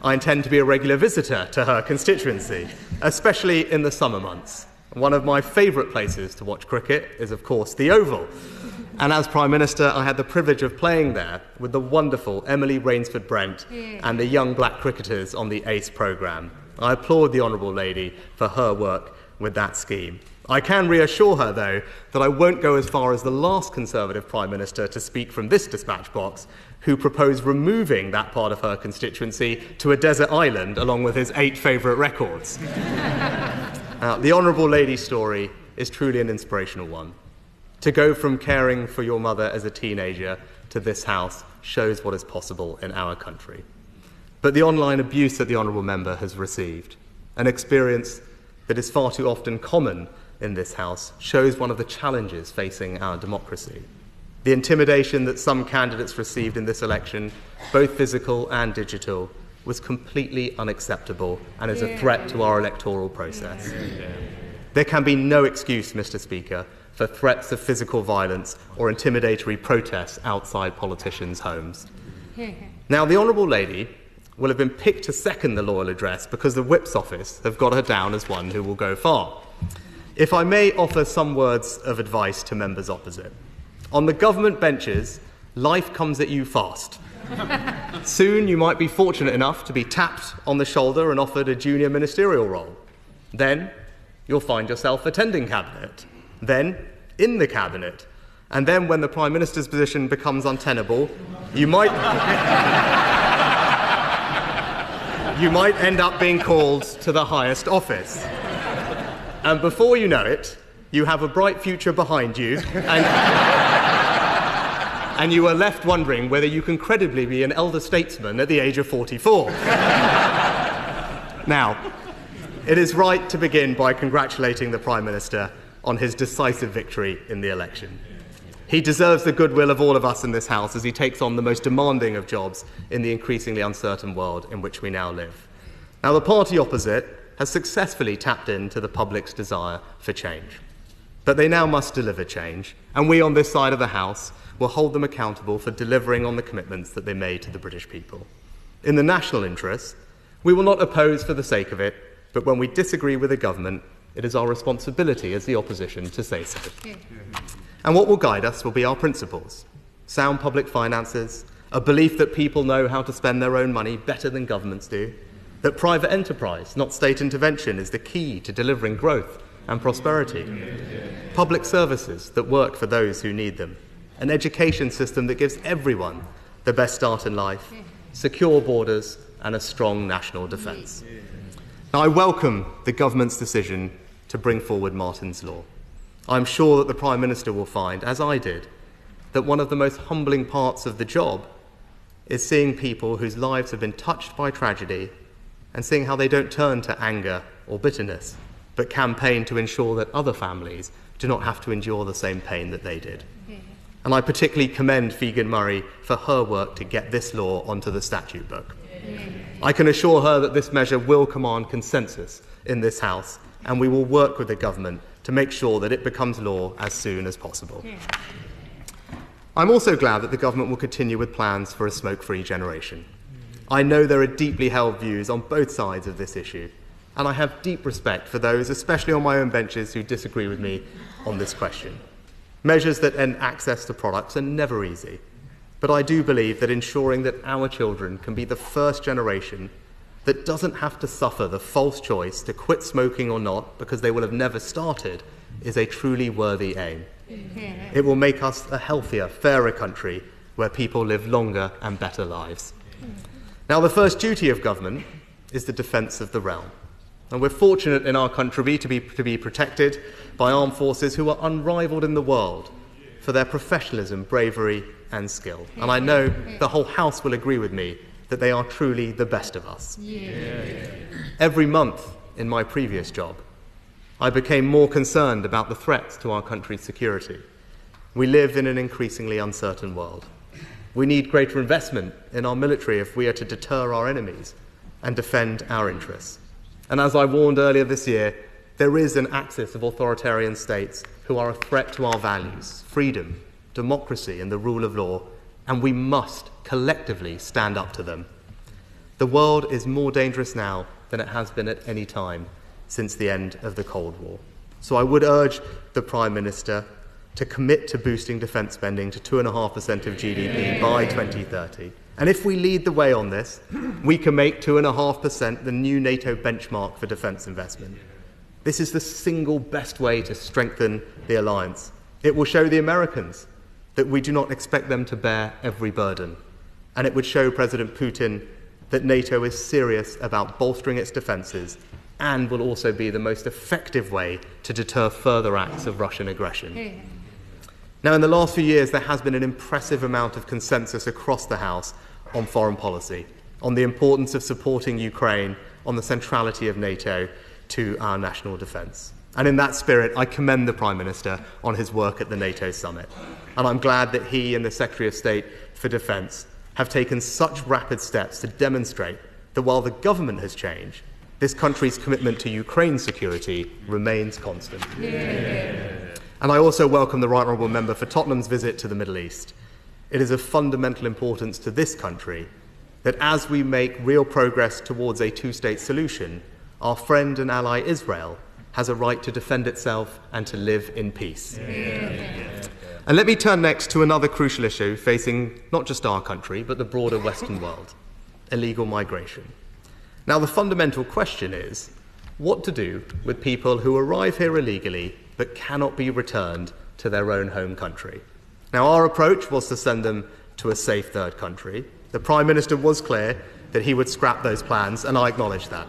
H: I intend to be a regular visitor to her constituency, especially in the summer months. One of my favourite places to watch cricket is, of course, the Oval. And as Prime Minister, I had the privilege of playing there with the wonderful Emily Rainsford-Brent and the young black cricketers on the ACE programme. I applaud the Honourable Lady for her work with that scheme. I can reassure her, though, that I won't go as far as the last Conservative Prime Minister to speak from this dispatch box, who proposed removing that part of her constituency to a desert island along with his 8 favourite records. The Honourable Lady's story is truly an inspirational one. To go from caring for your mother as a teenager to this House shows what is possible in our country. But the online abuse that the Honourable Member has received, an experience that is far too often common in this House, shows one of the challenges facing our democracy. The intimidation that some candidates received in this election, both physical and digital, was completely unacceptable and is a threat to our electoral process. There can be no excuse, Mr. Speaker, for threats of physical violence or intimidatory protests outside politicians' homes. Now, the Honourable Lady will have been picked to second the Loyal Address because the Whip's office have got her down as one who will go far. If I may offer some words of advice to members opposite. On the government benches, life comes at you fast. Soon you might be fortunate enough to be tapped on the shoulder and offered a junior ministerial role. Then you'll find yourself attending Cabinet. Then in the Cabinet. And then when the Prime Minister's position becomes untenable, you might end up being called to the highest office. And before you know it, you have a bright future behind you, and you are left wondering whether you can credibly be an elder statesman at the age of 44. Now, it is right to begin by congratulating the Prime Minister on his decisive victory in the election. He deserves the goodwill of all of us in this House as he takes on the most demanding of jobs in the increasingly uncertain world in which we now live. Now, the party opposite has successfully tapped into the public's desire for change. But they now must deliver change, and we on this side of the House will hold them accountable for delivering on the commitments that they made to the British people. In the national interest, We will not oppose for the sake of it, but when we disagree with a government, it is our responsibility as the opposition to say so. And what will guide us will be our principles: sound public finances, a belief that people know how to spend their own money better than governments do, that private enterprise, not state intervention, is the key to delivering growth and prosperity, public services that work for those who need them, an education system that gives everyone the best start in life, secure borders, and a strong national defence. Now, I welcome the government's decision to bring forward Martin's Law. I'm sure that the Prime Minister will find, as I did, that one of the most humbling parts of the job is seeing people whose lives have been touched by tragedy and seeing how they don't turn to anger or bitterness, but campaign to ensure that other families do not have to endure the same pain that they did. And I particularly commend Figen Murray for her work to get this law onto the statute book. I can assure her that this measure will command consensus in this House, and we will work with the government to make sure that it becomes law as soon as possible. I'm also glad that the government will continue with plans for a smoke-free generation. I know there are deeply held views on both sides of this issue, and I have deep respect for those, especially on my own benches, who disagree with me on this question. Measures that end access to products are never easy, but I do believe that ensuring that our children can be the first generation that doesn't have to suffer the false choice to quit smoking or not because they will have never started is a truly worthy aim. It will make us a healthier, fairer country where people live longer and better lives. Now, the first duty of government is the defence of the realm. And we're fortunate in our country to be protected by armed forces who are unrivalled in the world for their professionalism, bravery and skill. And I know the whole House will agree with me that they are truly the best of us. Every month in my previous job, I became more concerned about the threats to our country's security. We live in an increasingly uncertain world. We need greater investment in our military if we are to deter our enemies and defend our interests. And as I warned earlier this year, there is an axis of authoritarian states who are a threat to our values, freedom, democracy and the rule of law, and we must collectively stand up to them. The world is more dangerous now than it has been at any time since the end of the Cold War. So I would urge the Prime Minister to commit to boosting defence spending to 2.5% of GDP by 2030. And if we lead the way on this, we can make 2.5% the new NATO benchmark for defence investment. This is the single best way to strengthen the alliance. It will show the Americans that we do not expect them to bear every burden. And it would show President Putin that NATO is serious about bolstering its defences and will also be the most effective way to deter further acts of Russian aggression. Now, in the last few years, there has been an impressive amount of consensus across the House on foreign policy, on the importance of supporting Ukraine, on the centrality of NATO to our national defence. And in that spirit, I commend the Prime Minister on his work at the NATO summit. And I'm glad that he and the Secretary of State for Defence have taken such rapid steps to demonstrate that while the government has changed, this country's commitment to Ukraine's security remains constant. And I also welcome the Right Honourable Member for Tottenham's visit to the Middle East. It is of fundamental importance to this country that as we make real progress towards a two-state solution, our friend and ally Israel has a right to defend itself and to live in peace. And let me turn next to another crucial issue facing not just our country, but the broader Western world: illegal migration. Now, the fundamental question is what to do with people who arrive here illegally but cannot be returned to their own home country. Now, our approach was to send them to a safe third country. The Prime Minister was clear that he would scrap those plans, and I acknowledge that.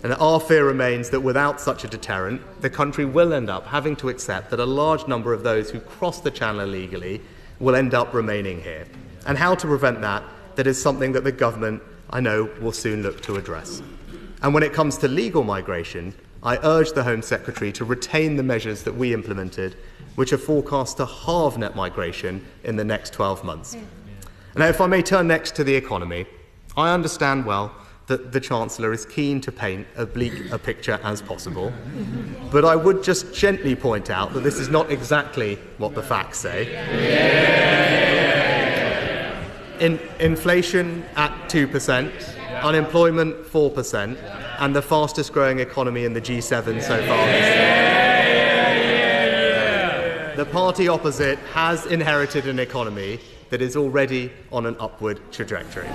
H: And our fear remains that without such a deterrent, the country will end up having to accept that a large number of those who cross the channel illegally will end up remaining here. And how to prevent that is something that the government, I know, will soon look to address. And when it comes to legal migration, I urge the Home Secretary to retain the measures that we implemented, which are forecast to halve net migration in the next 12 months. Now, if I may turn next to the economy, I understand well that the Chancellor is keen to paint as bleak a picture as possible, but I would just gently point out that this is not exactly what the facts say. Inflation at 2%, unemployment 4%, and the fastest growing economy in the G7 so far this year. The party opposite has inherited an economy that is already on an upward trajectory.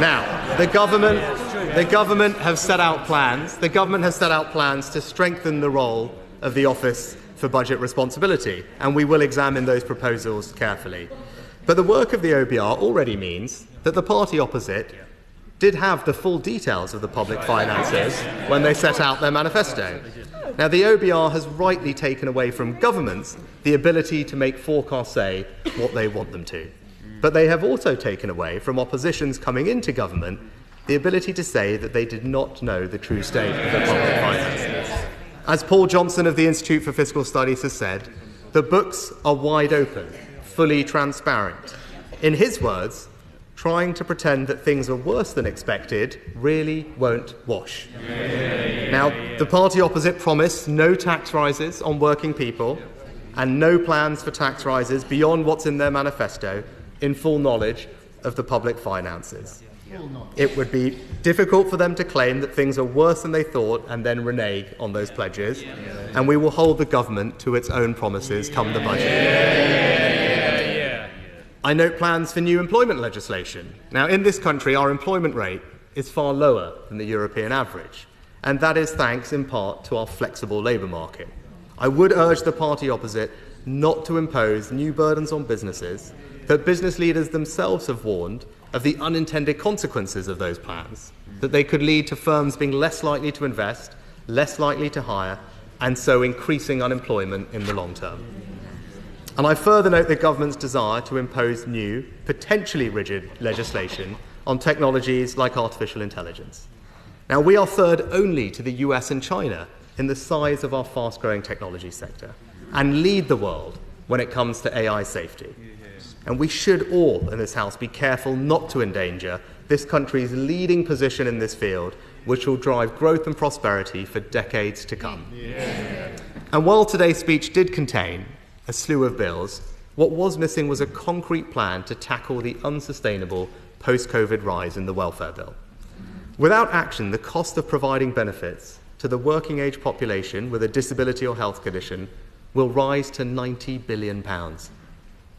H: Now, the government have set out plans. The government has set out plans to strengthen the role of the Office for Budget Responsibility, and we will examine those proposals carefully. But the work of the OBR already means that the party opposite did have the full details of the public finances when they set out their manifesto. Now, the OBR has rightly taken away from governments the ability to make forecasts say what they want them to. But they have also taken away from oppositions coming into government the ability to say that they did not know the true state of the public finances. As Paul Johnson of the Institute for Fiscal Studies has said, the books are wide open, fully transparent. In his words, trying to pretend that things are worse than expected really won't wash. Now, the party opposite promised no tax rises on working people and no plans for tax rises beyond what's in their manifesto, in full knowledge of the public finances. It would be difficult for them to claim that things are worse than they thought and then renege on those pledges, and we will hold the government to its own promises come the budget. I note plans for new employment legislation. Now, in this country, our employment rate is far lower than the European average, and that is thanks in part to our flexible labour market. I would urge the party opposite not to impose new burdens on businesses, that business leaders themselves have warned of the unintended consequences of those plans, that they could lead to firms being less likely to invest, less likely to hire, and so increasing unemployment in the long term. And I further note the government's desire to impose new, potentially rigid legislation on technologies like artificial intelligence. Now, we are third only to the US and China in the size of our fast-growing technology sector and lead the world when it comes to AI safety. And we should all in this House be careful not to endanger this country's leading position in this field, which will drive growth and prosperity for decades to come. And while today's speech did contain a slew of bills, what was missing was a concrete plan to tackle the unsustainable post-COVID rise in the welfare bill. Without action, the cost of providing benefits to the working-age population with a disability or health condition will rise to £90 billion,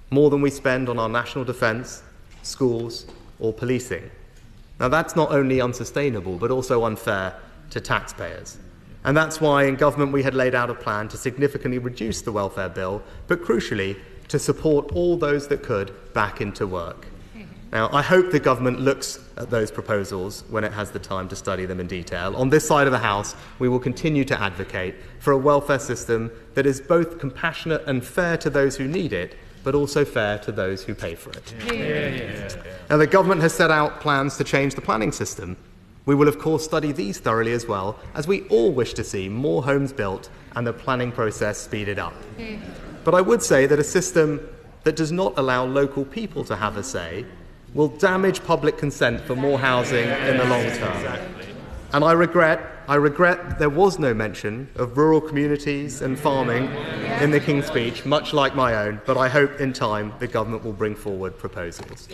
H: more than we spend on our national defence, schools, or policing. Now, that's not only unsustainable, but also unfair to taxpayers. And that's why in government we had laid out a plan to significantly reduce the welfare bill, but crucially, to support all those that could back into work. Now, I hope the government looks at those proposals when it has the time to study them in detail. On this side of the House, we will continue to advocate for a welfare system that is both compassionate and fair to those who need it, but also fair to those who pay for it. Now, the government has set out plans to change the planning system. We will, of course, study these thoroughly as well, as we all wish to see more homes built and the planning process speeded up. But I would say that a system that does not allow local people to have a say will damage public consent for more housing in the long term. And I regret there was no mention of rural communities and farming in the King's speech, much like my own, but I hope in time the government will bring forward proposals.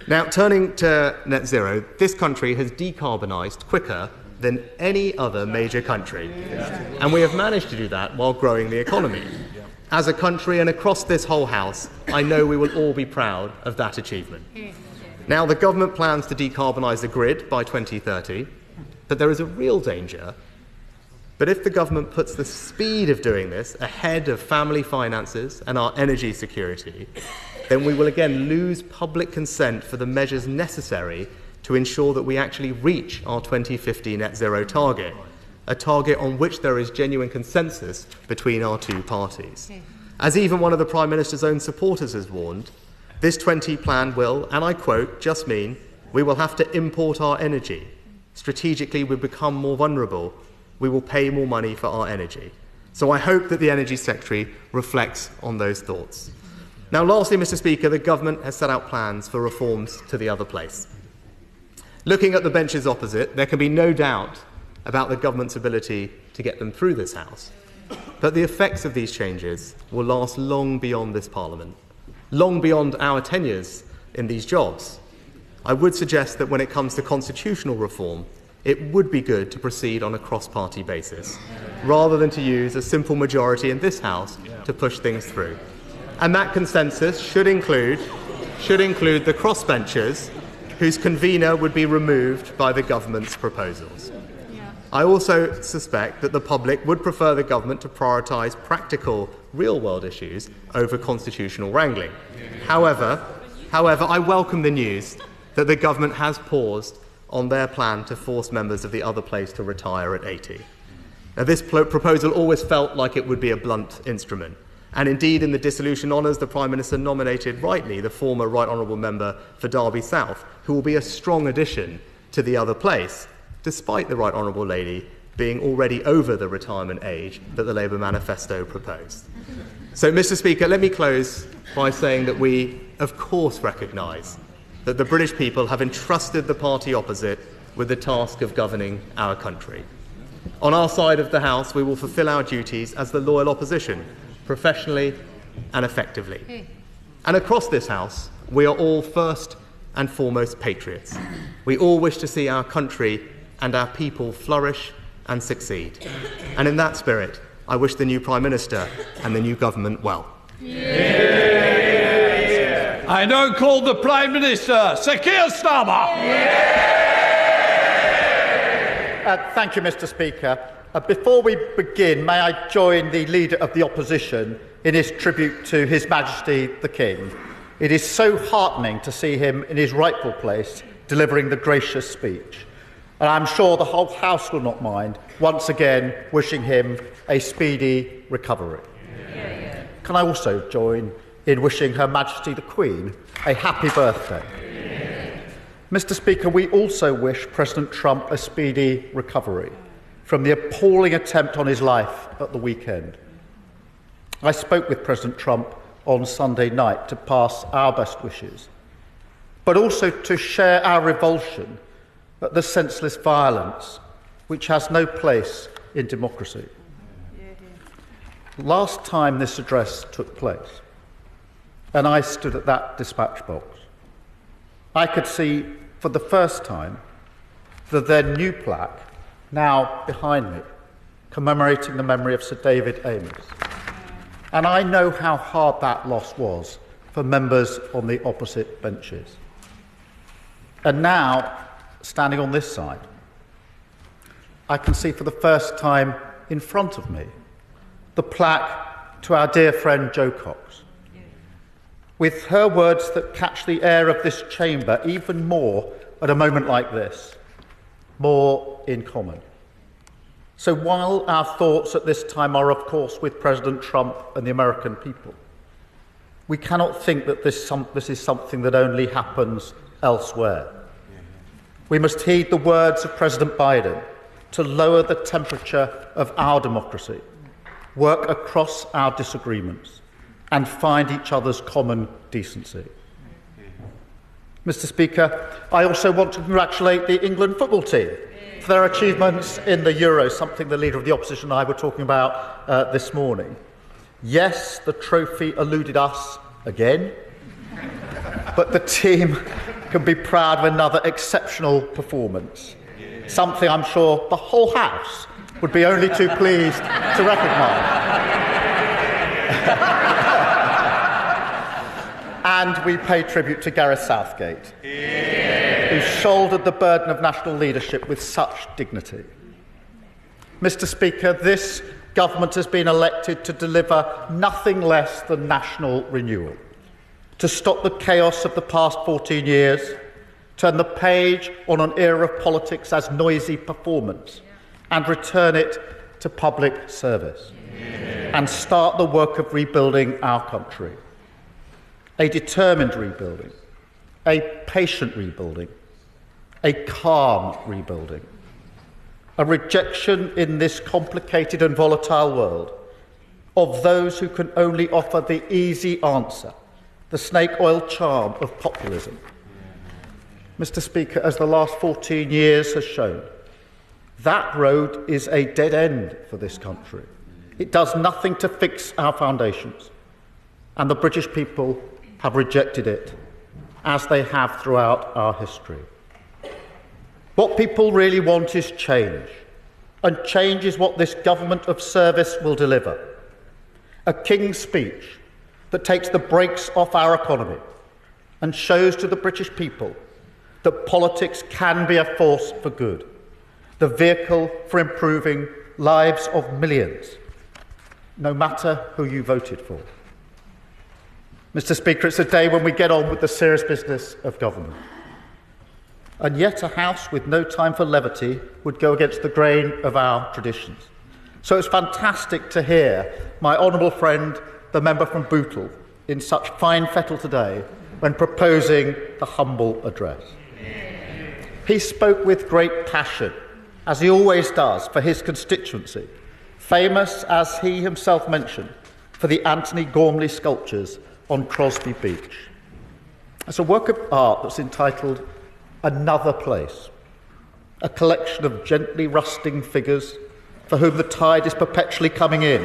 H: Now, turning to net zero, this country has decarbonised quicker than any other major country. And we have managed to do that while growing the economy. As a country and across this whole House, I know we will all be proud of that achievement. Now, the government plans to decarbonise the grid by 2030, but there is a real danger. But if the government puts the speed of doing this ahead of family finances and our energy security, then we will again lose public consent for the measures necessary to ensure that we actually reach our 2050 net zero target, a target on which there is genuine consensus between our two parties. As even one of the Prime Minister's own supporters has warned, this 20 plan will, and I quote, just mean we will have to import our energy. Strategically, we become more vulnerable. We will pay more money for our energy. So I hope that the Energy Secretary reflects on those thoughts. Now, lastly, Mr. Speaker, the government has set out plans for reforms to the other place. Looking at the benches opposite, there can be no doubt about the government's ability to get them through this House. But the effects of these changes will last long beyond this Parliament, long beyond our tenures in these jobs. I would suggest that when it comes to constitutional reform, it would be good to proceed on a cross-party basis, rather than to use a simple majority in this House to push things through. And that consensus should include the crossbenchers whose convener would be removed by the government's proposals. I also suspect that the public would prefer the government to prioritise practical, real-world issues over constitutional wrangling. However, I welcome the news that the government has paused on their plan to force members of the other place to retire at 80. Now, this proposal always felt like it would be a blunt instrument. And indeed, in the dissolution honours, the Prime Minister nominated rightly the former Right Honourable Member for Derby South, who will be a strong addition to the other place, despite the Right Honourable Lady being already over the retirement age that the Labour manifesto proposed. So, Mr. Speaker, let me close by saying that we, of course, recognise that the British people have entrusted the party opposite with the task of governing our country. On our side of the House, we will fulfil our duties as the loyal opposition, professionally and effectively. And across this House, we are all first and foremost patriots. We all wish to see our country and our people flourish and succeed. And in that spirit, I wish the new Prime Minister and the new government well.
D: I now call the Prime Minister, Sir Keir Starmer.
I: Thank you, Mr. Speaker. Before we begin, may I join the Leader of the Opposition in his tribute to His Majesty the King. It is so heartening to see him in his rightful place, delivering the gracious speech. And I'm sure the whole House will not mind, once again, wishing him a speedy recovery. Can I also join in wishing Her Majesty the Queen a happy birthday? Mr. Speaker, we also wish President Trump a speedy recovery from the appalling attempt on his life at the weekend. I spoke with President Trump on Sunday night to pass our best wishes, but also to share our revulsion at the senseless violence which has no place in democracy. Last time this address took place, and I stood at that dispatch box, I could see for the first time the then new plaque, now behind me, commemorating the memory of Sir David Amess. And I know how hard that loss was for members on the opposite benches. And now, standing on this side, I can see for the first time in front of me the plaque to our dear friend Jo Cox, with her words that catch the air of this chamber even more at a moment like this, more in common. So while our thoughts at this time are, of course, with President Trump and the American people, we cannot think that this is something that only happens elsewhere. We must heed the words of President Biden to lower the temperature of our democracy, work across our disagreements, and find each other's common decency. Mr. Speaker, I also want to congratulate the England football team for their achievements in the Euros, something the Leader of the Opposition and I were talking about this morning. Yes, the trophy eluded us again, but the team can be proud of another exceptional performance, something I'm sure the whole House would be only too pleased to recognise. And we pay tribute to Gareth Southgate, who shouldered the burden of national leadership with such dignity. Mr. Speaker, this government has been elected to deliver nothing less than national renewal, to stop the chaos of the past 14 years, turn the page on an era of politics as noisy performance, and return it to public service, and start the work of rebuilding our country. A determined rebuilding, a patient rebuilding, a calm rebuilding, a rejection in this complicated and volatile world of those who can only offer the easy answer, the snake oil charm of populism. Mr. Speaker, as the last 14 years has shown, that road is a dead end for this country. It does nothing to fix our foundations, and the British people have rejected it as they have throughout our history. What people really want is change, and change is what this government of service will deliver. A King's Speech that takes the brakes off our economy and shows to the British people that politics can be a force for good, the vehicle for improving lives of millions, no matter who you voted for. Mr. Speaker, it's a day when we get on with the serious business of government. And yet a House with no time for levity would go against the grain of our traditions. So it's fantastic to hear my honourable friend, the member from Bootle, in such fine fettle today when proposing the humble address. He spoke with great passion, as he always does, for his constituency, famous, as he himself mentioned, for the Anthony Gormley sculptures on Crosby Beach. It's a work of art that's entitled Another Place, a collection of gently rusting figures for whom the tide is perpetually coming in.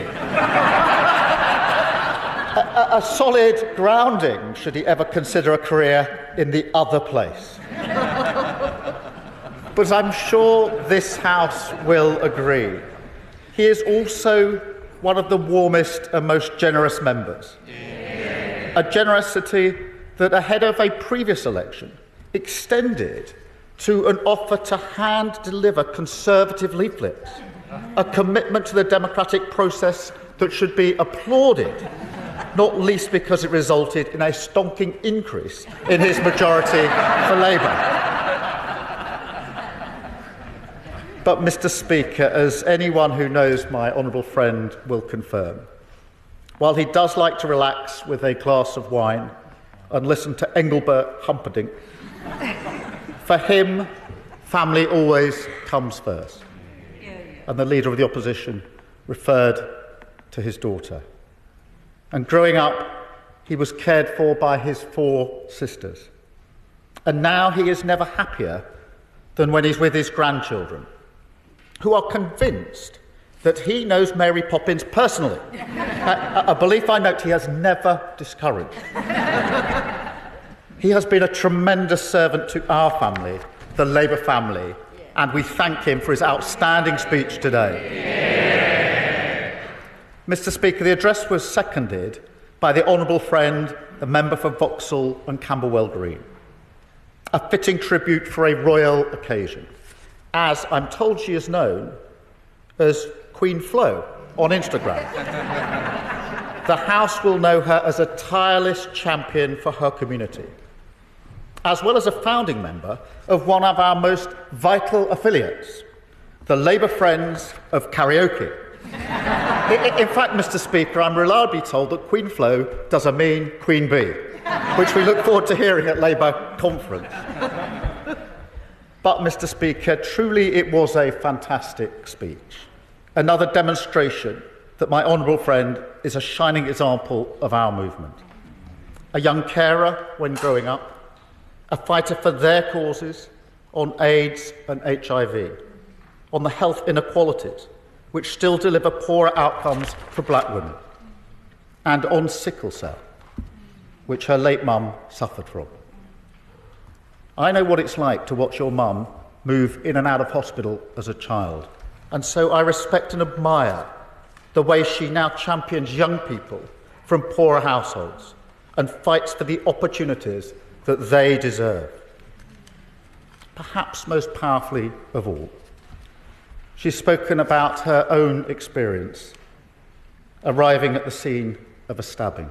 I: A solid grounding should he ever consider a career in the other place. But I'm sure this House will agree. He is also one of the warmest and most generous members. A generosity that, ahead of a previous election, extended to an offer to hand-deliver Conservative leaflets, a commitment to the democratic process that should be applauded, not least because it resulted in a stonking increase in his majority for Labour. But, Mr. Speaker, as anyone who knows my honourable friend will confirm, while he does like to relax with a glass of wine and listen to Engelbert Humperdinck, for him, family always comes first. And the Leader of the Opposition referred to his daughter. And growing up, he was cared for by his 4 sisters. And now he is never happier than when he's with his grandchildren, who are convinced that he knows Mary Poppins personally, a belief I note he has never discouraged. He has been a tremendous servant to our family, the Labour family, and we thank him for his outstanding speech today. Mr. Speaker, the address was seconded by the honourable friend, the member for Vauxhall and Camberwell Green. A fitting tribute for a royal occasion, as I'm told she is known as Queen Flo on Instagram. The House will know her as a tireless champion for her community, as well as a founding member of one of our most vital affiliates, the Labour Friends of Karaoke. In fact, Mr. Speaker, I'm reliably told that Queen Flo doesn't mean Queen Bee, which we look forward to hearing at Labour conference. But, Mr. Speaker, truly it was a fantastic speech. Another demonstration that my honourable friend is a shining example of our movement. A young carer when growing up, a fighter for their causes on AIDS and HIV, on the health inequalities which still deliver poorer outcomes for black women, and on sickle cell, which her late mum suffered from. I know what it's like to watch your mum move in and out of hospital as a child, and so I respect and admire the way she now champions young people from poorer households and fights for the opportunities that they deserve. Perhaps most powerfully of all, she's spoken about her own experience arriving at the scene of a stabbing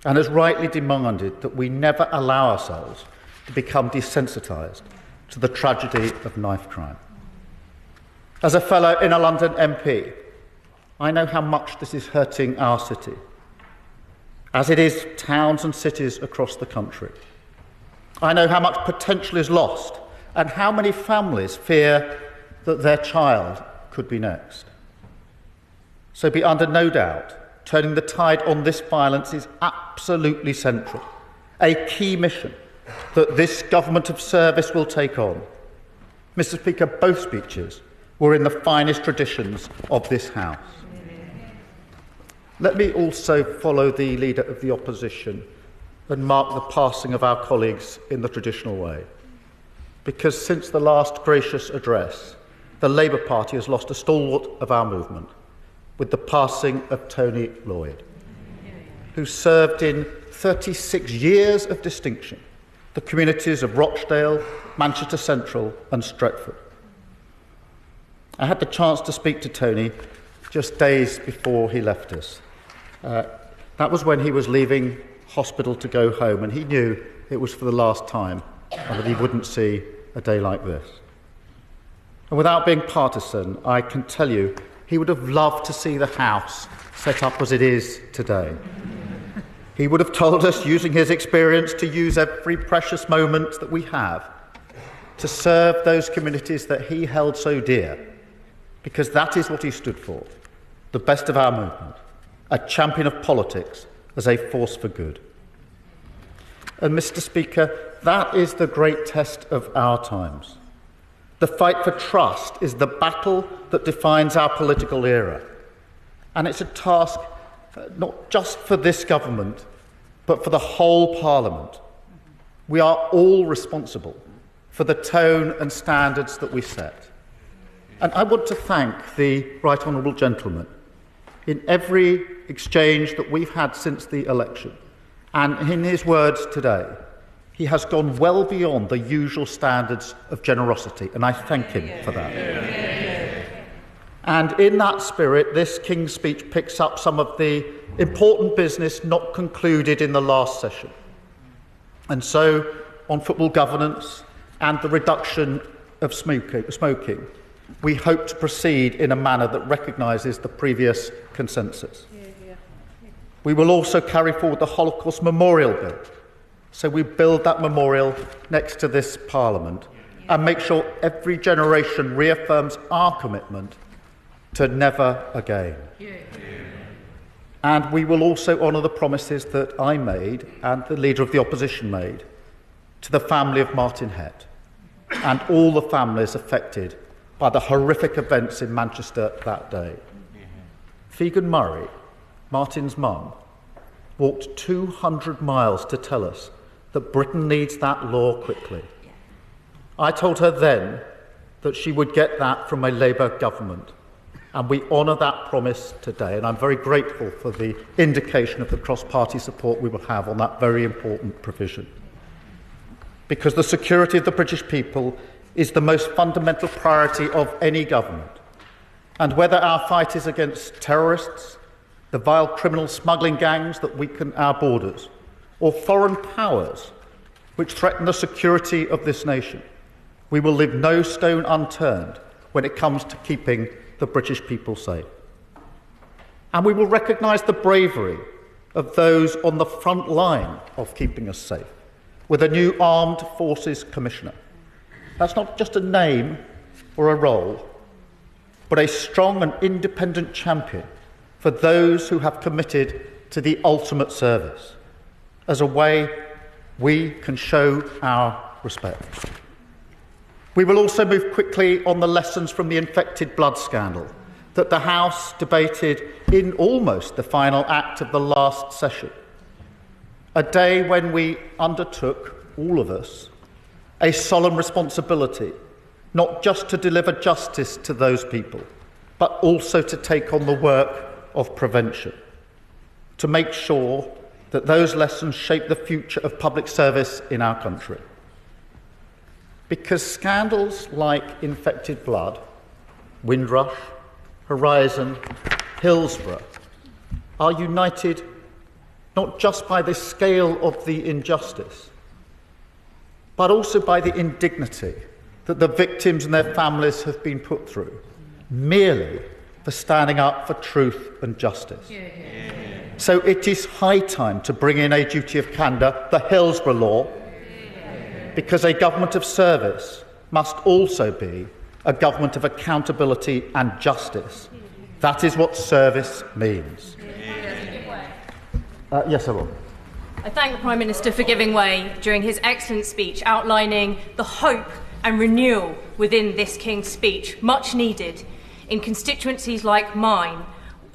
I: and has rightly demanded that we never allow ourselves to become desensitised to the tragedy of knife crime. As a fellow inner London MP, I know how much this is hurting our city, as it is towns and cities across the country. I know how much potential is lost and how many families fear that their child could be next. So be under no doubt, turning the tide on this violence is absolutely central, a key mission that this government of service will take on. Mr. Speaker, both speeches were in the finest traditions of this House. Let me also follow the Leader of the Opposition and mark the passing of our colleagues in the traditional way. Because since the last gracious address, the Labour Party has lost a stalwart of our movement with the passing of Tony Lloyd, who served in 36 years of distinction the communities of Rochdale, Manchester Central and Stretford. I had the chance to speak to Tony just days before he left us. That was when he was leaving hospital to go home, and he knew it was for the last time and that he wouldn't see a day like this. And without being partisan, I can tell you he would have loved to see the House set up as it is today. He would have told us, using his experience, to use every precious moment that we have to serve those communities that he held so dear, because that is what he stood for, the best of our movement, a champion of politics as a force for good. And, Mr. Speaker, that is the great test of our times. The fight for trust is the battle that defines our political era. And it's a task not just for this government, but for the whole Parliament. We are all responsible for the tone and standards that we set. And I want to thank the Right Honourable Gentleman in every exchange that we've had since the election. And in his words today, he has gone well beyond the usual standards of generosity, and I thank him for that. And in that spirit, this King's Speech picks up some of the important business not concluded in the last session. And so, on football governance and the reduction of smoking, we hope to proceed in a manner that recognises the previous consensus. We will also carry forward the Holocaust Memorial Bill. So we build that memorial next to this Parliament and make sure every generation reaffirms our commitment to never again. And we will also honour the promises that I made and the Leader of the Opposition made to the family of Martin Hett and all the families affected by the horrific events in Manchester that day. Figan Murray, Martin's mum, walked 200 miles to tell us that Britain needs that law quickly. I told her then that she would get that from a Labour government, and we honour that promise today, and I'm very grateful for the indication of the cross-party support we will have on that very important provision. Because the security of the British people is the most fundamental priority of any government. And whether our fight is against terrorists, the vile criminal smuggling gangs that weaken our borders, or foreign powers which threaten the security of this nation, we will leave no stone unturned when it comes to keeping the British people safe. And we will recognise the bravery of those on the front line of keeping us safe, with a new Armed Forces Commissioner. That's not just a name or a role, but a strong and independent champion for those who have committed to the ultimate service, as a way we can show our respect. We will also move quickly on the lessons from the infected blood scandal that the House debated in almost the final act of the last session, a day when we undertook, all of us, a solemn responsibility, not just to deliver justice to those people, but also to take on the work of prevention, to make sure that those lessons shape the future of public service in our country. Because scandals like infected blood, Windrush, Horizon, Hillsborough are united not just by the scale of the injustice, but also by the indignity that the victims and their families have been put through, merely for standing up for truth and justice. So it is high time to bring in a duty of candour, the Hillsborough Law, because a government of service must also be a government of accountability and justice. That is what service means. Yes, I will.
J: I thank the Prime Minister for giving way during his excellent speech, outlining the hope and renewal within this King's Speech, much needed in constituencies like mine,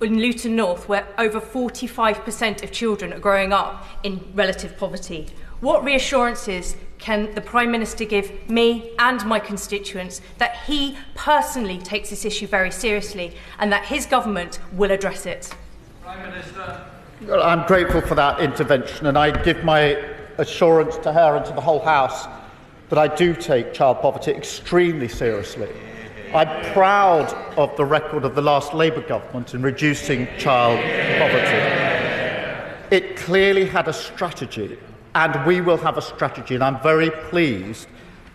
J: in Luton North, where over 45% of children are growing up in relative poverty. What reassurances can the Prime Minister give me and my constituents that he personally takes this issue very seriously and that his government will address it?
D: Prime Minister.
I: Well, I'm grateful for that intervention, and I give my assurance to her and to the whole House that I do take child poverty extremely seriously. I'm proud of the record of the last Labour government in reducing child poverty. It clearly had a strategy, and we will have a strategy, and I'm very pleased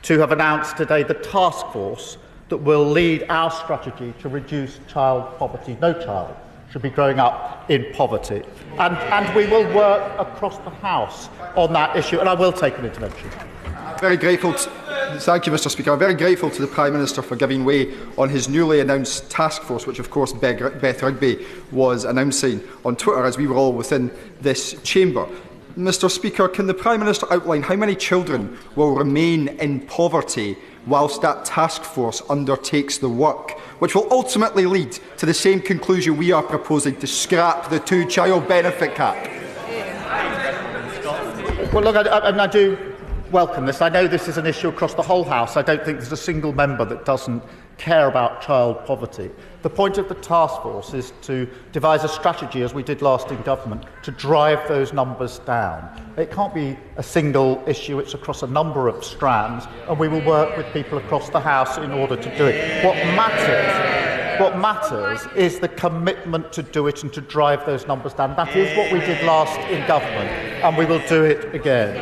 I: to have announced today the task force that will lead our strategy to reduce child poverty. No child should be growing up in poverty. And we will work across the House on that issue, and I will take an intervention.
K: Very grateful. Thank you, Mr. Speaker. I'm very grateful to the Prime Minister for giving way on his newly announced task force, which of course Beth Rigby was announcing on Twitter as we were all within this chamber. Mr. Speaker, can the Prime Minister outline how many children will remain in poverty whilst that task force undertakes the work, which will ultimately lead to the same conclusion we are proposing, to scrap the two-child benefit cap?
I: Well, look, I do welcome this. I know this is an issue across the whole House. I don't think there's a single member that doesn't care about child poverty. The point of the task force is to devise a strategy, as we did last in government, to drive those numbers down. It can't be a single issue, it's across a number of strands, and we will work with people across the House in order to do it. What matters is the commitment to do it and to drive those numbers down. That is what we did last in government, and we will do it again.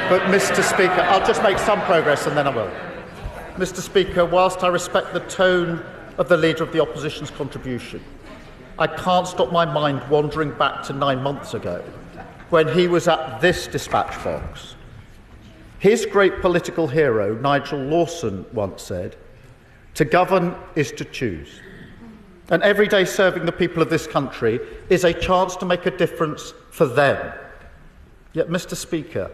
I: But, Mr. Speaker, I'll just make some progress and then I will. Mr. Speaker, whilst I respect the tone of the Leader of the Opposition's contribution, I can't stop my mind wandering back to 9 months ago when he was at this dispatch box. His great political hero, Nigel Lawson, once said, "To govern is to choose." And every day serving the people of this country is a chance to make a difference for them. Yet, Mr. Speaker,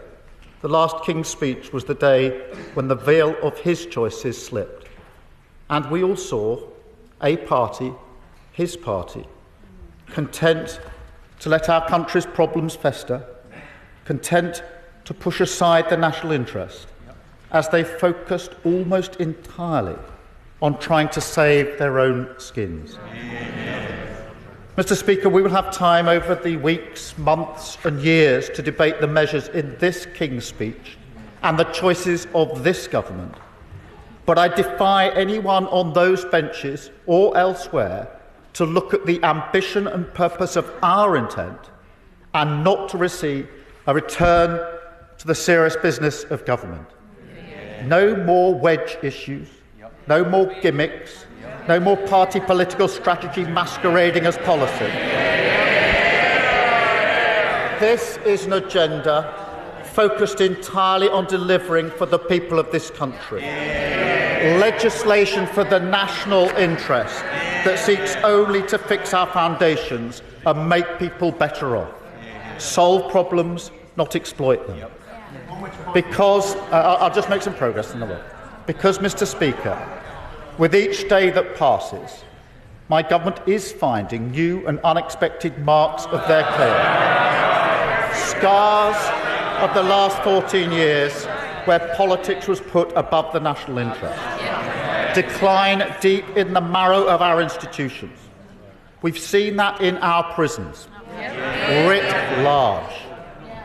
I: the last King's speech was the day when the veil of his choices slipped. And we all saw a party, his party, content to let our country's problems fester, content to push aside the national interest, as they focused almost entirely on trying to save their own skins. Mr. Speaker, we will have time over the weeks, months and years to debate the measures in this King's speech and the choices of this government. But I defy anyone on those benches or elsewhere to look at the ambition and purpose of our intent and not to receive a return to the serious business of government. No more wedge issues, no more gimmicks, no more party political strategy masquerading as policy. This is an agenda focused entirely on delivering for the people of this country. Legislation for the national interest that seeks only to fix our foundations and make people better off. Solve problems, not exploit them. Because, I'll just make some progress in the way. Because, Mr. Speaker, with each day that passes, my government is finding new and unexpected marks of their claim. Scars of the last 14 years where politics was put above the national interest. Decline deep in the marrow of our institutions. We've seen that in our prisons, writ large.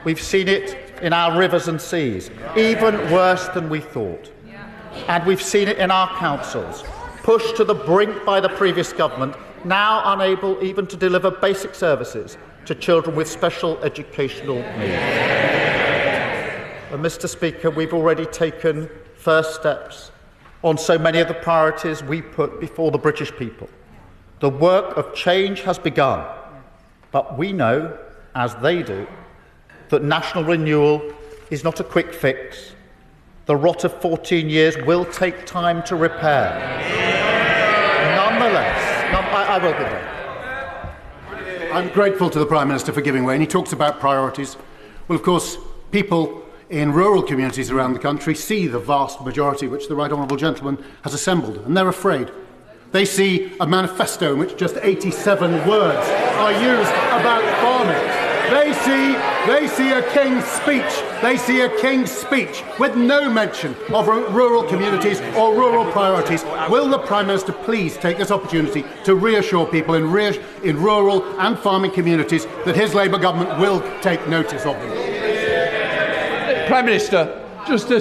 I: We've seen it in our rivers and seas, even worse than we thought. And we've seen it in our councils, pushed to the brink by the previous government, now unable even to deliver basic services to children with special educational needs. And, Mr. Speaker, we've already taken first steps on so many of the priorities we put before the British people. The work of change has begun, but we know, as they do, that national renewal is not a quick fix. The rot of 14 years will take time to repair. Nonetheless, I will give way.
L: I'm grateful to the Prime Minister for giving way, and he talks about priorities. Well, of course, people in rural communities around the country see the vast majority which the Right Honourable Gentleman has assembled, and they're afraid. They see a manifesto in which just 87 words are used about farming. They see a king's speech. They see a king's speech with no mention of rural communities or rural priorities. Will the Prime Minister please take this opportunity to reassure people in rural and farming communities that his Labour government will take notice of them?
D: Prime Minister, just to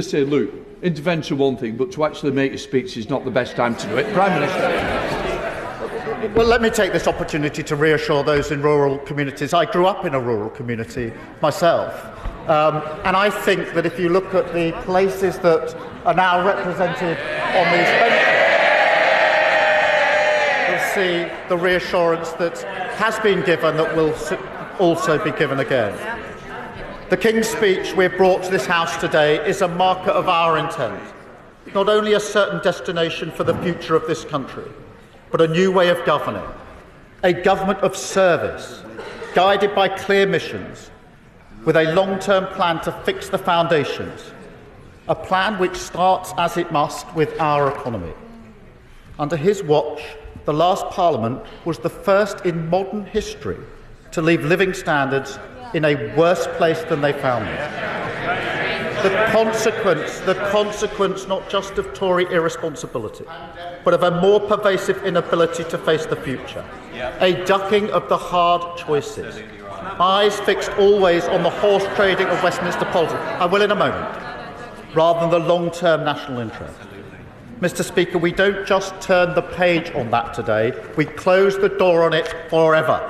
D: say, look, intervention one thing, but to actually make a speech is not the best time to do it. Prime Minister.
I: Well, let me take this opportunity to reassure those in rural communities. I grew up in a rural community myself, and I think that if you look at the places that are now represented on these benches, you'll see the reassurance that has been given that will also be given again. The King's speech we've brought to this House today is a marker of our intent, not only a certain destination for the future of this country, but a new way of governing, a government of service, guided by clear missions, with a long-term plan to fix the foundations, a plan which starts, as it must, with our economy. Under his watch, the last Parliament was the first in modern history to leave living standards in a worse place than they found them. The consequence not just of Tory irresponsibility, but of a more pervasive inability to face the future, a ducking of the hard choices, eyes fixed always on the horse trading of Westminster politics, I will in a moment, rather than the long-term national interest. Mr. Speaker, we don't just turn the page on that today, we close the door on it forever.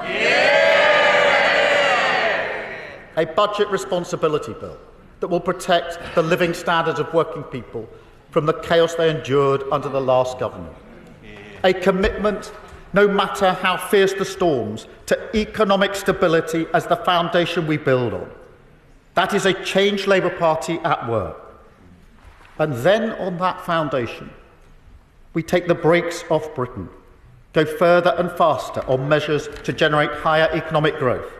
I: A budget responsibility bill that will protect the living standards of working people from the chaos they endured under the last government. A commitment, no matter how fierce the storms, to economic stability as the foundation we build on. That is a changed Labour Party at work. And then on that foundation, we take the brakes off Britain, go further and faster on measures to generate higher economic growth.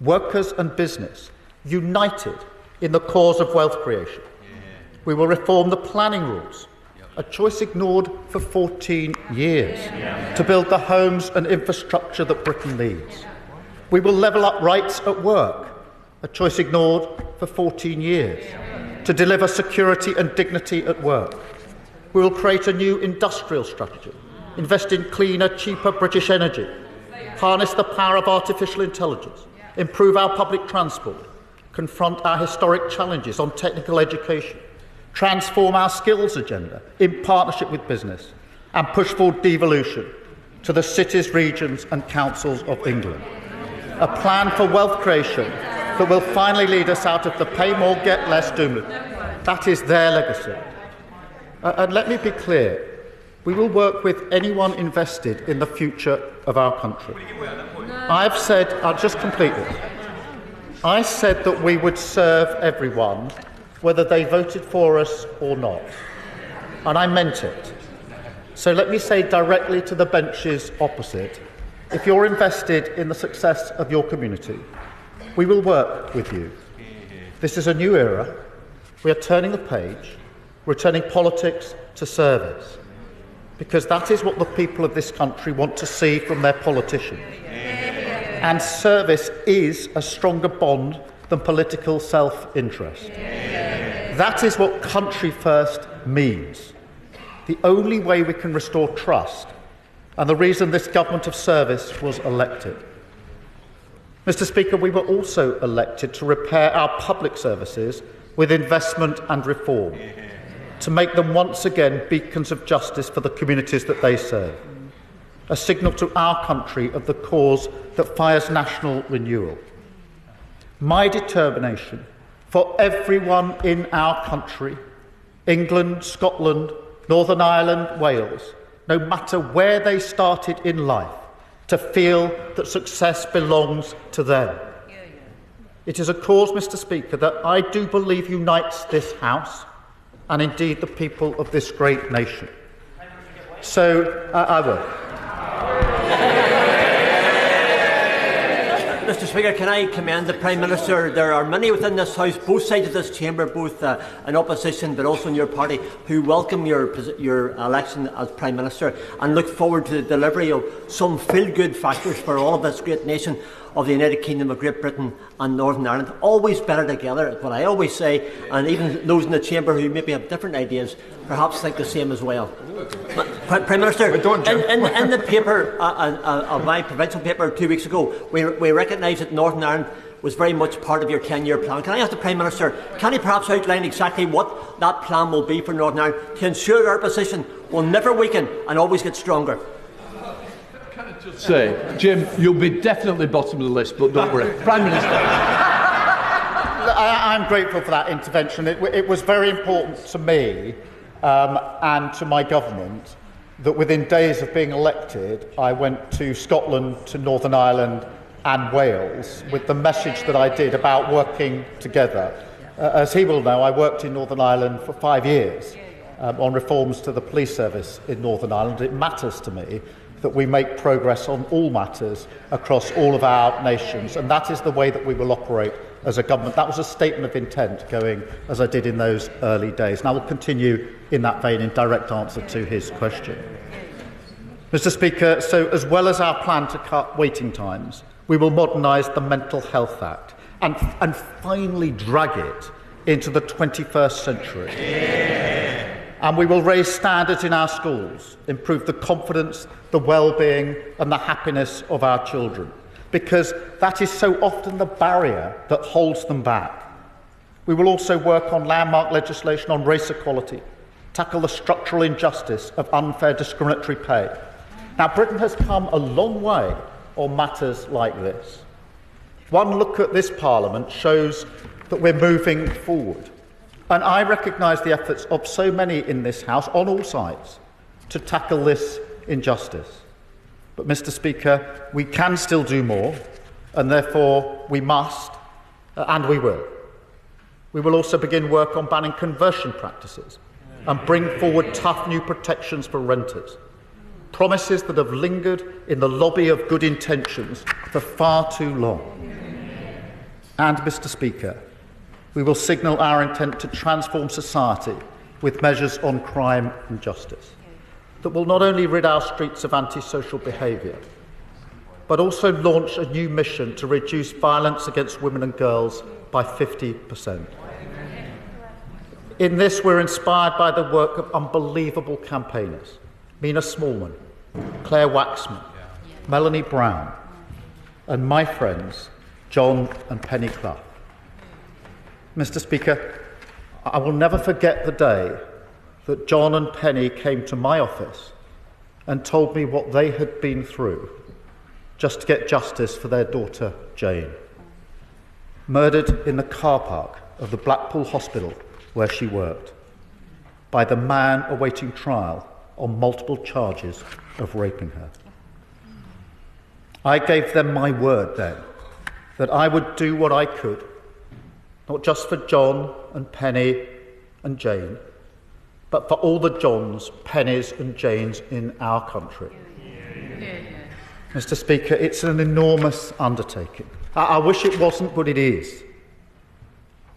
I: Workers and business united in the cause of wealth creation. We will reform the planning rules, a choice ignored for 14 years, to build the homes and infrastructure that Britain needs. We will level up rights at work, a choice ignored for 14 years, to deliver security and dignity at work. We will create a new industrial strategy, invest in cleaner, cheaper British energy, harness the power of artificial intelligence, improve our public transport, confront our historic challenges on technical education, transform our skills agenda in partnership with business, and push forward devolution to the cities, regions and councils of England. A plan for wealth creation that will finally lead us out of the pay more, get less doom loop. That is their legacy. And let me be clear, we will work with anyone invested in the future of our country. I've said, I'll just complete this. I said that we would serve everyone, whether they voted for us or not. And I meant it. So let me say directly to the benches opposite, if you're invested in the success of your community, we will work with you. This is a new era. We are turning the page. We're turning politics to service. Because that is what the people of this country want to see from their politicians. And service is a stronger bond than political self-interest. That is what country first means. The only way we can restore trust, and the reason this government of service was elected. Mr. Speaker, we were also elected to repair our public services with investment and reform, to make them once again beacons of justice for the communities that they serve. A signal to our country of the cause that fires national renewal. My determination for everyone in our country, England, Scotland, Northern Ireland, Wales, no matter where they started in life, to feel that success belongs to them. It is a cause, Mr. Speaker, that I do believe unites this House and indeed the people of this great nation. So I will.
M: Mr. Speaker, can I commend the Prime Minister? There are many within this House, both sides of this chamber, both in opposition but also in your party, who welcome your election as Prime Minister and look forward to the delivery of some feel-good factors for all of this great nation of the United Kingdom of Great Britain and Northern Ireland. Always better together, is what I always say, and even those in the chamber who maybe have different ideas perhaps think the same as well. Prime Minister, in the paper, of my provincial paper 2 weeks ago, we recognised that Northern Ireland was very much part of your 10-year plan. Can I ask the Prime Minister, can he perhaps outline exactly what that plan will be for Northern Ireland to ensure that our position will never weaken and always get stronger?
D: Say, Jim, you'll be definitely bottom of the list, but don't worry. Prime Minister.
I: I'm grateful for that intervention. It was very important to me and to my government that within days of being elected, I went to Scotland, to Northern Ireland and Wales with the message that I did about working together. As he will know, I worked in Northern Ireland for 5 years on reforms to the police service in Northern Ireland. It matters to me that we make progress on all matters across all of our nations, and that is the way that we will operate as a government. That was a statement of intent going as I did in those early days, and I will continue in that vein in direct answer to his question. Mr. Speaker, so as well as our plan to cut waiting times, we will modernise the Mental Health Act and finally drag it into the 21st century. And we will raise standards in our schools, improve the confidence, the well-being and the happiness of our children, because that is so often the barrier that holds them back. We will also work on landmark legislation on race equality, tackle the structural injustice of unfair discriminatory pay. Now, Britain has come a long way on matters like this. One look at this Parliament shows that we're moving forward. And I recognise the efforts of so many in this House, on all sides, to tackle this injustice. But, Mr. Speaker, we can still do more, and therefore we must, and we will. We will also begin work on banning conversion practices and bring forward tough new protections for renters. Promises that have lingered in the lobby of good intentions for far too long. And, Mr. Speaker, we will signal our intent to transform society with measures on crime and justice that will not only rid our streets of antisocial behaviour, but also launch a new mission to reduce violence against women and girls by 50%. In this, we're inspired by the work of unbelievable campaigners: Mina Smallman, Claire Waxman, Melanie Brown, and my friends John and Penny Clough. Mr. Speaker, I will never forget the day that John and Penny came to my office and told me what they had been through just to get justice for their daughter Jane, murdered in the car park of the Blackpool Hospital where she worked by the man awaiting trial on multiple charges of raping her. I gave them my word then that I would do what I could, not just for John and Penny and Jane, but for all the Johns, Pennies and Janes in our country. Mr. Speaker, it's an enormous undertaking. I wish it wasn't, but it is.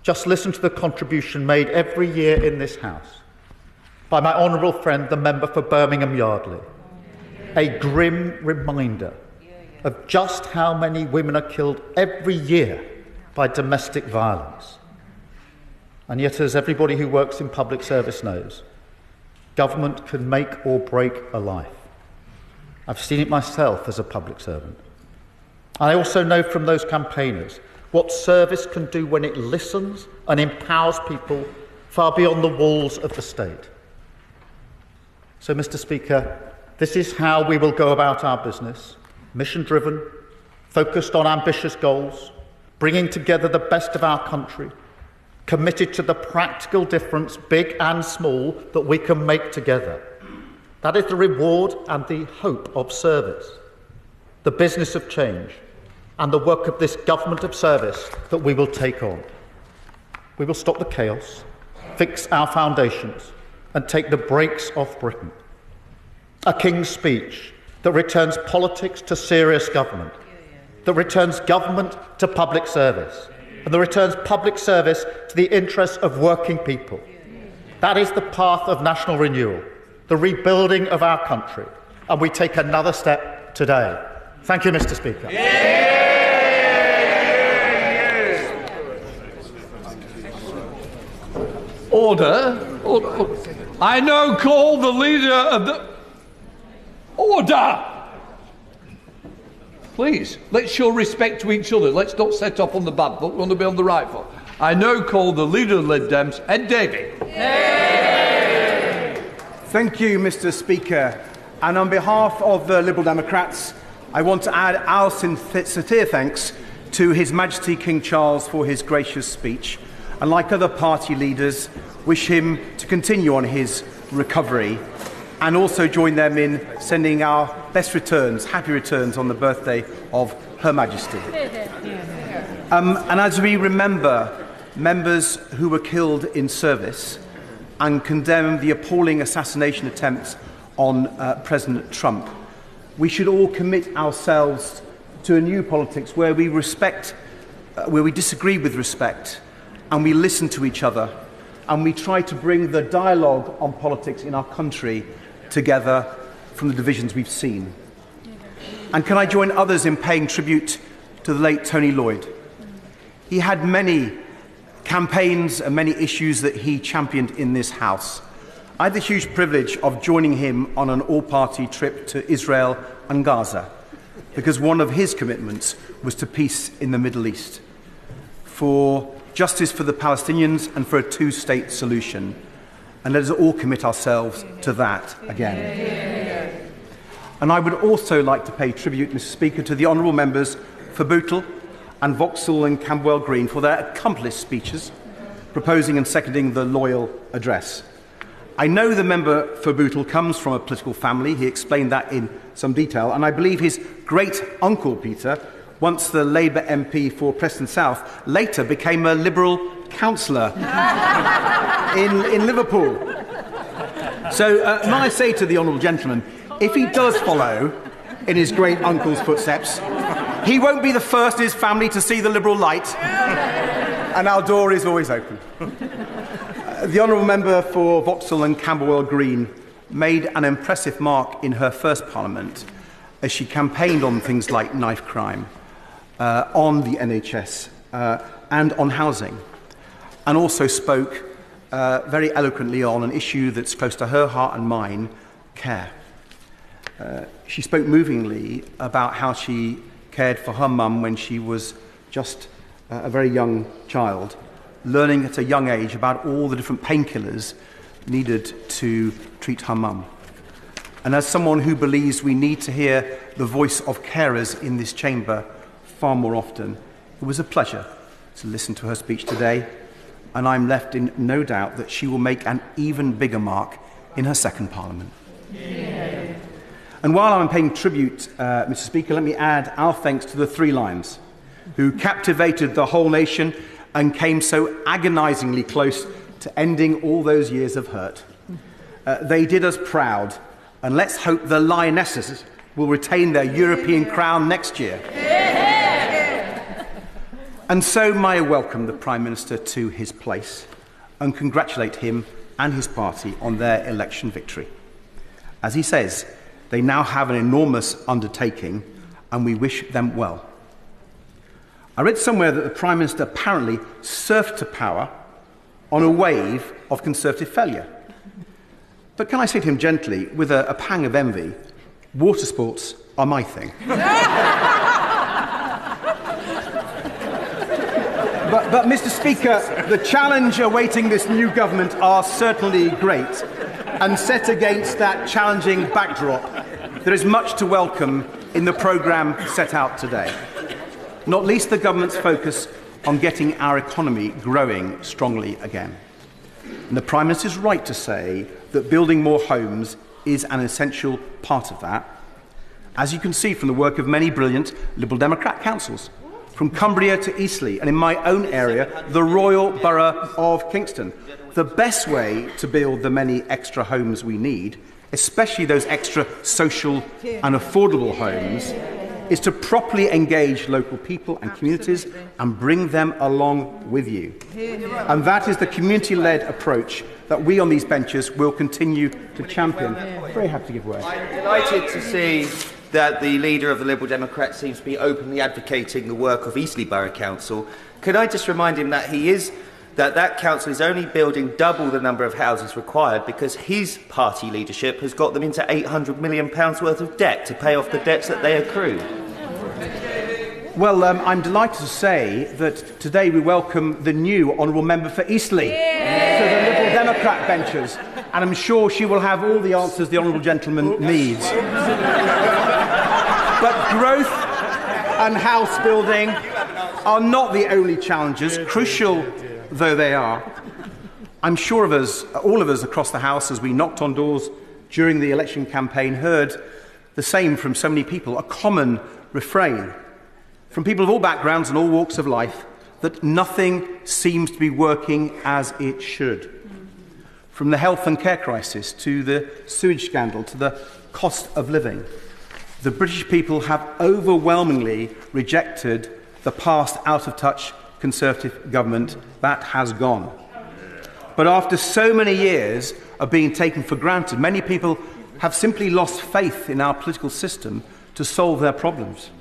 I: Just listen to the contribution made every year in this House by my honourable friend, the member for Birmingham Yardley. A grim reminder of just how many women are killed every year by domestic violence. And yet, as everybody who works in public service knows, government can make or break a life. I've seen it myself as a public servant. I also know from those campaigners what service can do when it listens and empowers people far beyond the walls of the state. So, Mr. Speaker, this is how we will go about our business: mission-driven, focused on ambitious goals, bringing together the best of our country, committed to the practical difference, big and small, that we can make together. That is the reward and the hope of service, the business of change, and the work of this government of service that we will take on. We will stop the chaos, fix our foundations, and take the brakes off Britain. A King's Speech that returns politics to serious government, that returns government to public service and that returns public service to the interests of working people. That is the path of national renewal, the rebuilding of our country, and we take another step today. Thank you, Mr. Speaker.
D: Order. I now call the leader of the... Order! Please, let's show respect to each other. Let's not set up on the bad foot. We want to be on the right foot. I now call the leader of the Lib Dems, Ed Davey.
N: Thank you, Mr. Speaker. And on behalf of the Liberal Democrats, I want to add our sincere thanks to His Majesty King Charles for his gracious speech, and like other party leaders, wish him to continue on his recovery, and also join them in sending our best returns, happy returns on the birthday of Her Majesty. And as we remember members who were killed in service and condemn the appalling assassination attempts on President Trump, we should all commit ourselves to a new politics where we respect, where we disagree with respect, and we listen to each other, and we try to bring the dialogue on politics in our country together from the divisions we've seen. And can I join others in paying tribute to the late Tony Lloyd? He had many campaigns and many issues that he championed in this House. I had the huge privilege of joining him on an all-party trip to Israel and Gaza, because one of his commitments was to peace in the Middle East, for justice for the Palestinians and for a two-state solution. And let us all commit ourselves to that again. And I would also like to pay tribute, Mr. Speaker, to the honourable members for Bootle and Vauxhall and Camberwell Green for their accomplished speeches, proposing and seconding the loyal address. I know the member for Bootle comes from a political family. He explained that in some detail, and I believe his great-uncle Peter, once the Labour MP for Preston South, later became a Liberal councillor in Liverpool. So may I say to the honourable gentleman, if he does follow in his great-uncle's footsteps, he won't be the first in his family to see the Liberal light, and our door is always open. The honourable member for Vauxhall and Camberwell Green made an impressive mark in her first Parliament as she campaigned on things like knife crime, on the NHS and on housing, and also spoke very eloquently on an issue that's close to her heart and mine, care. She spoke movingly about how she cared for her mum when she was just a very young child, learning at a young age about all the different painkillers needed to treat her mum. And as someone who believes we need to hear the voice of carers in this chamber far more often, it was a pleasure to listen to her speech today, and I'm left in no doubt that she will make an even bigger mark in her second Parliament. Yeah. And while I'm paying tribute, Mr. Speaker, let me add our thanks to the Three Lions, who captivated the whole nation and came so agonisingly close to ending all those years of hurt. They did us proud, and let's hope the Lionesses will retain their European crown next year. And so may I welcome the Prime Minister to his place and congratulate him and his party on their election victory. As he says, they now have an enormous undertaking, and we wish them well. I read somewhere that the Prime Minister apparently surfed to power on a wave of Conservative failure. But can I say to him gently, with a pang of envy, water sports are my thing. But Mr. Speaker, the challenge awaiting this new government are certainly great, and set against that challenging backdrop, there is much to welcome in the programme set out today. Not least the government's focus on getting our economy growing strongly again. And the Prime Minister is right to say that building more homes is an essential part of that, as you can see from the work of many brilliant Liberal Democrat councils, from Cumbria to Eastleigh, and in my own area, the Royal Borough of Kingston. The best way to build the many extra homes we need, especially those extra social and affordable homes, is to properly engage local people and communities and bring them along with you. And that is the community-led approach that we on these benches will continue to champion. Very happy to give way.
O: I'm delighted to see that the leader of the Liberal Democrats seems to be openly advocating the work of Eastleigh Borough Council. Could I just remind him that that council is only building double the number of houses required because his party leadership has got them into £800 million worth of debt to pay off the debts that they accrue?
N: Well, I'm delighted to say that today we welcome the new Honourable Member for Eastleigh to the Liberal Democrat benches, and I'm sure she will have all the answers the Honourable Gentleman needs. But growth and house building are not the only challenges, crucial though they are. I'm sure all of us across the House, as we knocked on doors during the election campaign, heard the same from so many people, a common refrain from people of all backgrounds and all walks of life, that nothing seems to be working as it should. From the health and care crisis to the sewage scandal to the cost of living, the British people have overwhelmingly rejected the past out-of-touch Conservative government that has gone. But after so many years of being taken for granted, many people have simply lost faith in our political system to solve their problems.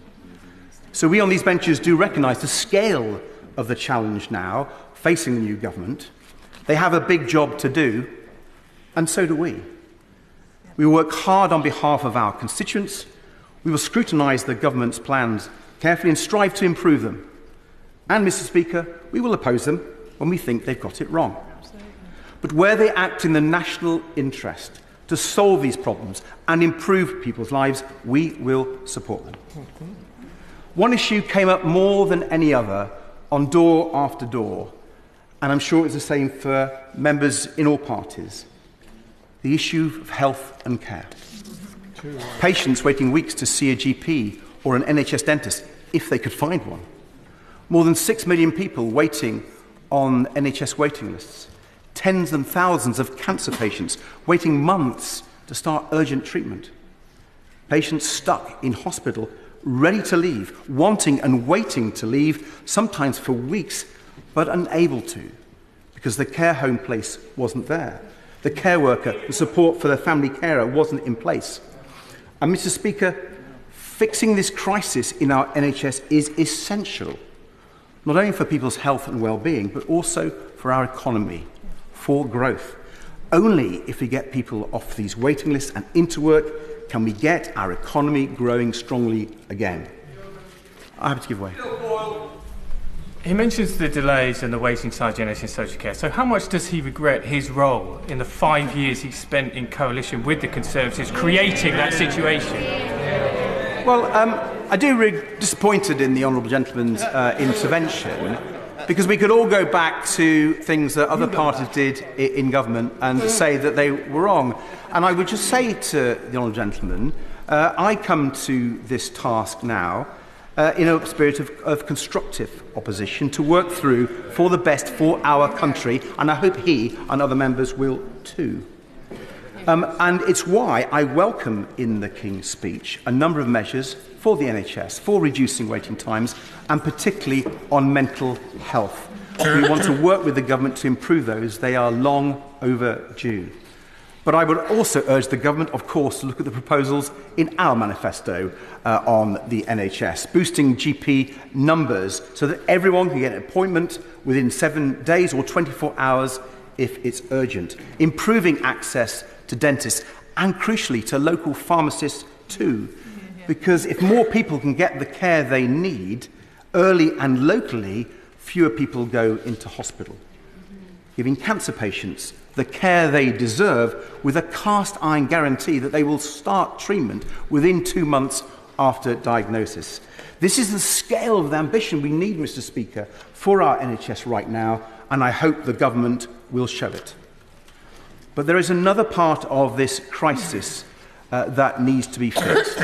N: So we on these benches do recognise the scale of the challenge now facing the new government. They have a big job to do, and so do we. We will work hard on behalf of our constituents. We will scrutinise the government's plans carefully and strive to improve them. And, Mr. Speaker, we will oppose them when we think they've got it wrong. But where they act in the national interest to solve these problems and improve people's lives, we will support them. One issue came up more than any other on door after door, and I'm sure it's the same for members in all parties: the issue of health and care. Patients waiting weeks to see a GP or an NHS dentist, if they could find one. More than 6 million people waiting on NHS waiting lists. Tens and thousands of cancer patients waiting months to start urgent treatment. Patients stuck in hospital, ready to leave, wanting and waiting to leave, sometimes for weeks, but unable to, because the care home place wasn't there. The care worker, the support for the family carer wasn't in place. And, Mr. Speaker, fixing this crisis in our NHS is essential, not only for people's health and well-being, but also for our economy, for growth. Only if we get people off these waiting lists and into work can we get our economy growing strongly again. I have to give way.
P: He mentions the delays and the waiting times in NHS social care. So how much does he regret his role in the 5 years he spent in coalition with the Conservatives creating that situation?
N: Well, I do disappointed in the Honourable Gentleman's intervention, because we could all go back to things that other parties did in government and say that they were wrong. And I would just say to the Honourable Gentleman, I come to this task now in a spirit of constructive opposition to work through for the best for our country, and I hope he and other members will too. And it's why I welcome in the King's speech a number of measures for the NHS, for reducing waiting times, and particularly on mental health. We want to work with the government to improve those. They are long overdue. But I would also urge the government, of course, to look at the proposals in our manifesto on the NHS, boosting GP numbers so that everyone can get an appointment within 7 days or 24 hours if it's urgent, improving access to dentists and, crucially, to local pharmacists too. Because if more people can get the care they need early and locally, fewer people go into hospital. Giving cancer patients the care they deserve with a cast-iron guarantee that they will start treatment within 2 months after diagnosis. This is the scale of the ambition we need, Mr. Speaker, for our NHS right now, and I hope the government will show it. But there is another part of this crisis that needs to be fixed,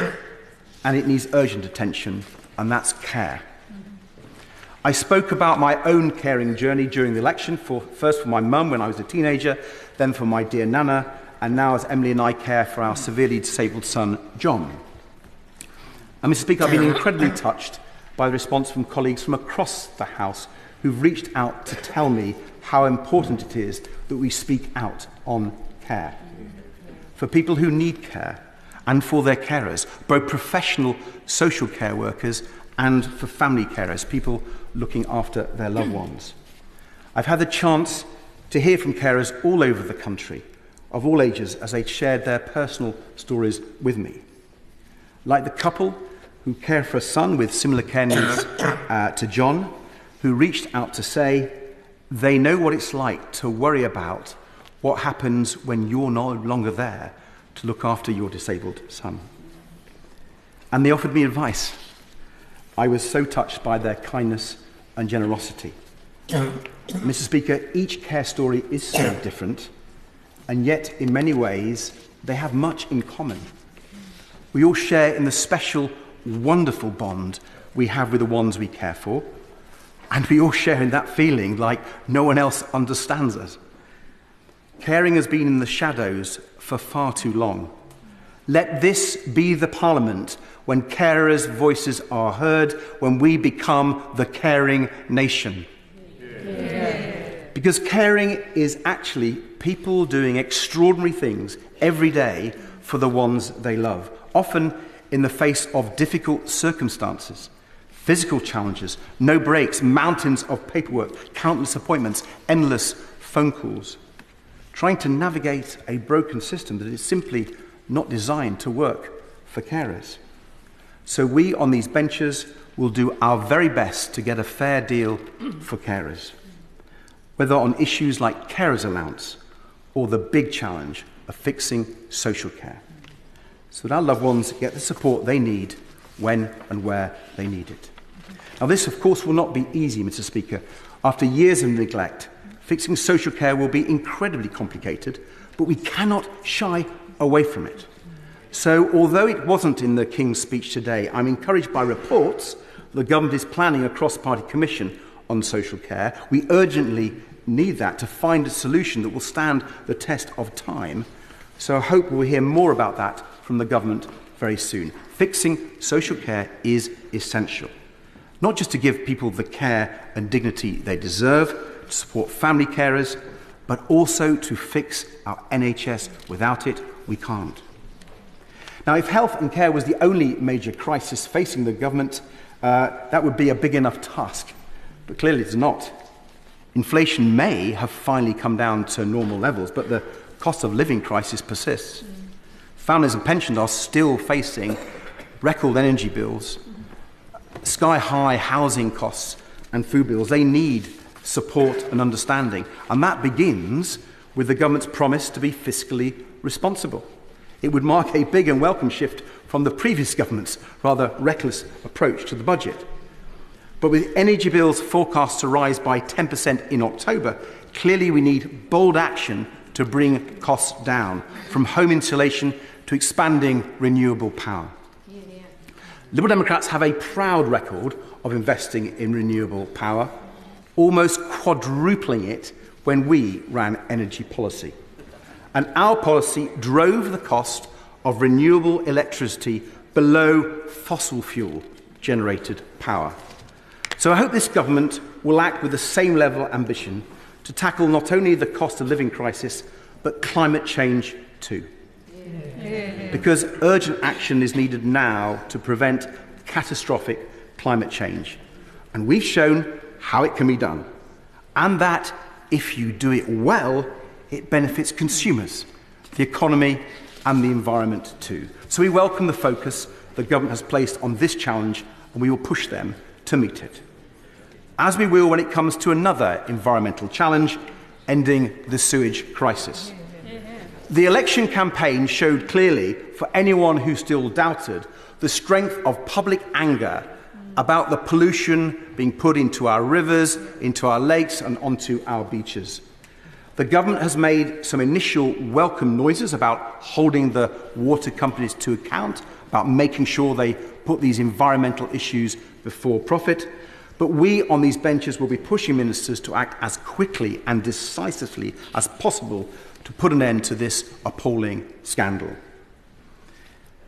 N: and it needs urgent attention, and that's care. I spoke about my own caring journey during the election, first for my mum when I was a teenager, then for my dear Nana, and now as Emily and I care for our severely disabled son, John. And Mr. Speaker, I've been incredibly touched by the response from colleagues from across the House who've reached out to tell me how important it is that we speak out on care. For people who need care and for their carers, both professional social care workers and for family carers, people looking after their loved ones. I've had the chance to hear from carers all over the country, of all ages, as they shared their personal stories with me. Like the couple who care for a son with similar care needs to John, who reached out to say they know what it's like to worry about what happens when you're no longer there to look after your disabled son. And they offered me advice. I was so touched by their kindness and generosity. Mr. Speaker, each care story is so different, and yet in many ways they have much in common. We all share in the special, wonderful bond we have with the ones we care for, and we all share in that feeling like no one else understands us. Caring has been in the shadows for far too long. Let this be the Parliament when carers' voices are heard, when we become the caring nation. Because caring is actually people doing extraordinary things every day for the ones they love, often in the face of difficult circumstances, physical challenges, no breaks, mountains of paperwork, countless appointments, endless phone calls, trying to navigate a broken system that is simply not designed to work for carers. So we on these benches will do our very best to get a fair deal for carers, whether on issues like carers allowance or the big challenge of fixing social care, so that our loved ones get the support they need when and where they need it. Now this, of course, will not be easy, Mr. Speaker. After years of neglect, fixing social care will be incredibly complicated, but we cannot shy away from it. So, although it wasn't in the King's speech today, I'm encouraged by reports the government is planning a cross-party commission on social care. We urgently need that to find a solution that will stand the test of time. So I hope we'll hear more about that from the government very soon. Fixing social care is essential, not just to give people the care and dignity they deserve, to support family carers, but also to fix our NHS. Without it, we can't. Now, if health and care was the only major crisis facing the government, that would be a big enough task. But clearly it's not. Inflation may have finally come down to normal levels, but the cost of living crisis persists. Families and pensioners are still facing record energy bills, sky-high housing costs and food bills. They need support and understanding. And that begins with the government's promise to be fiscally responsible. It would mark a big and welcome shift from the previous government's rather reckless approach to the budget. But with energy bills forecast to rise by 10% in October, clearly we need bold action to bring costs down, from home insulation to expanding renewable power. Liberal Democrats have a proud record of investing in renewable power, almost quadrupling it when we ran energy policy. And our policy drove the cost of renewable electricity below fossil fuel generated power. So I hope this government will act with the same level of ambition to tackle not only the cost of living crisis, but climate change too. Because urgent action is needed now to prevent catastrophic climate change. And we've shown how it can be done. And that, if you do it well, it benefits consumers, the economy and the environment too. So we welcome the focus the government has placed on this challenge, and we will push them to meet it. As we will when it comes to another environmental challenge, ending the sewage crisis. The election campaign showed clearly, for anyone who still doubted, the strength of public anger about the pollution being put into our rivers, into our lakes and onto our beaches. The government has made some initial welcome noises about holding the water companies to account, about making sure they put these environmental issues before profit. But we on these benches will be pushing ministers to act as quickly and decisively as possible to put an end to this appalling scandal.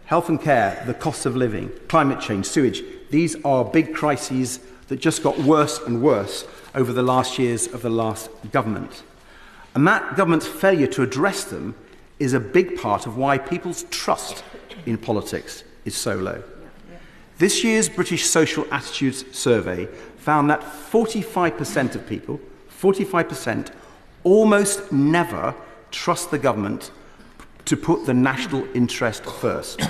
N: health and care, the cost of living, climate change, sewage. These are big crises that just got worse and worse over the last years of the last government. And that government's failure to address them is a big part of why people's trust in politics is so low. This year's British Social Attitudes Survey found that 45% of people, 45%, almost never trust the government to put the national interest first,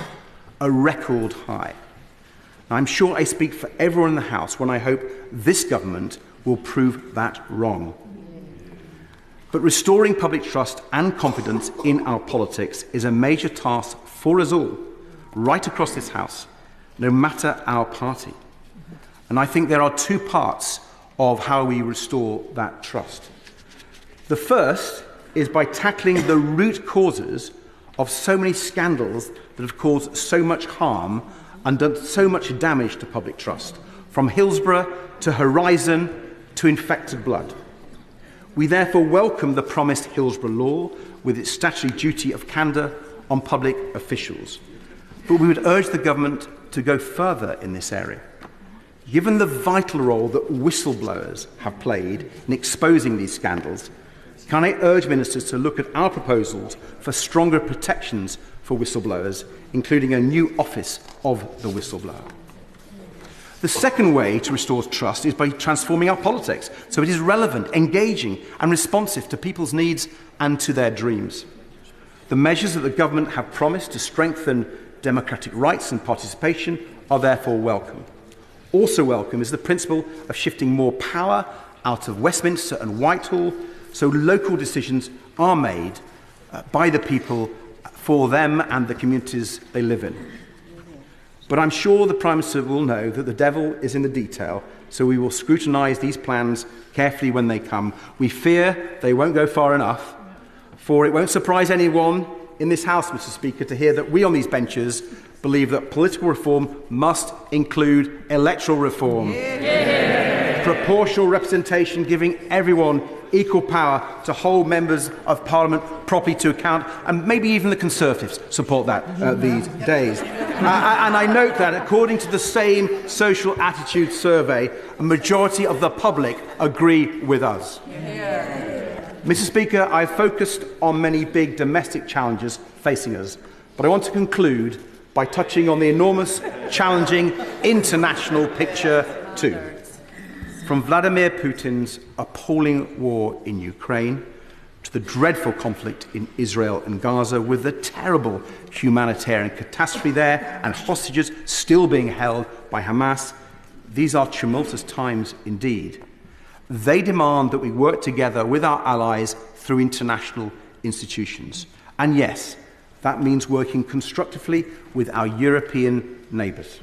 N: a record high. Now, I'm sure I speak for everyone in the House when I hope this government will prove that wrong. But restoring public trust and confidence in our politics is a major task for us all, right across this House, no matter our party. And I think there are two parts of how we restore that trust. The first is by tackling the root causes of so many scandals that have caused so much harm and done so much damage to public trust, from Hillsborough to Horizon to infected blood. We therefore welcome the promised Hillsborough law with its statutory duty of candour on public officials. But we would urge the government to go further in this area. Given the vital role that whistleblowers have played in exposing these scandals, can I urge ministers to look at our proposals for stronger protections for whistleblowers, including a new office of the whistleblower? The second way to restore trust is by transforming our politics so it is relevant, engaging and responsive to people's needs and to their dreams. The measures that the government have promised to strengthen democratic rights and participation are therefore welcome. Also welcome is the principle of shifting more power out of Westminster and Whitehall so local decisions are made by the people for them and the communities they live in. But I'm sure the Prime Minister will know that the devil is in the detail, so we will scrutinise these plans carefully when they come. We fear they won't go far enough, for it won't surprise anyone in this House, Mr. Speaker, to hear that we on these benches believe that political reform must include electoral reform. Proportional representation, giving everyone equal power to hold members of Parliament properly to account, and maybe even the Conservatives support that these days. And I note that according to the same social attitude survey, a majority of the public agree with us. Mr. Speaker, I've focused on many big domestic challenges facing us, but I want to conclude by touching on the enormous, challenging international picture too. From Vladimir Putin's appalling war in Ukraine to the dreadful conflict in Israel and Gaza, with the terrible humanitarian catastrophe there and hostages still being held by Hamas, these are tumultuous times indeed. They demand that we work together with our allies through international institutions. And yes, that means working constructively with our European neighbours.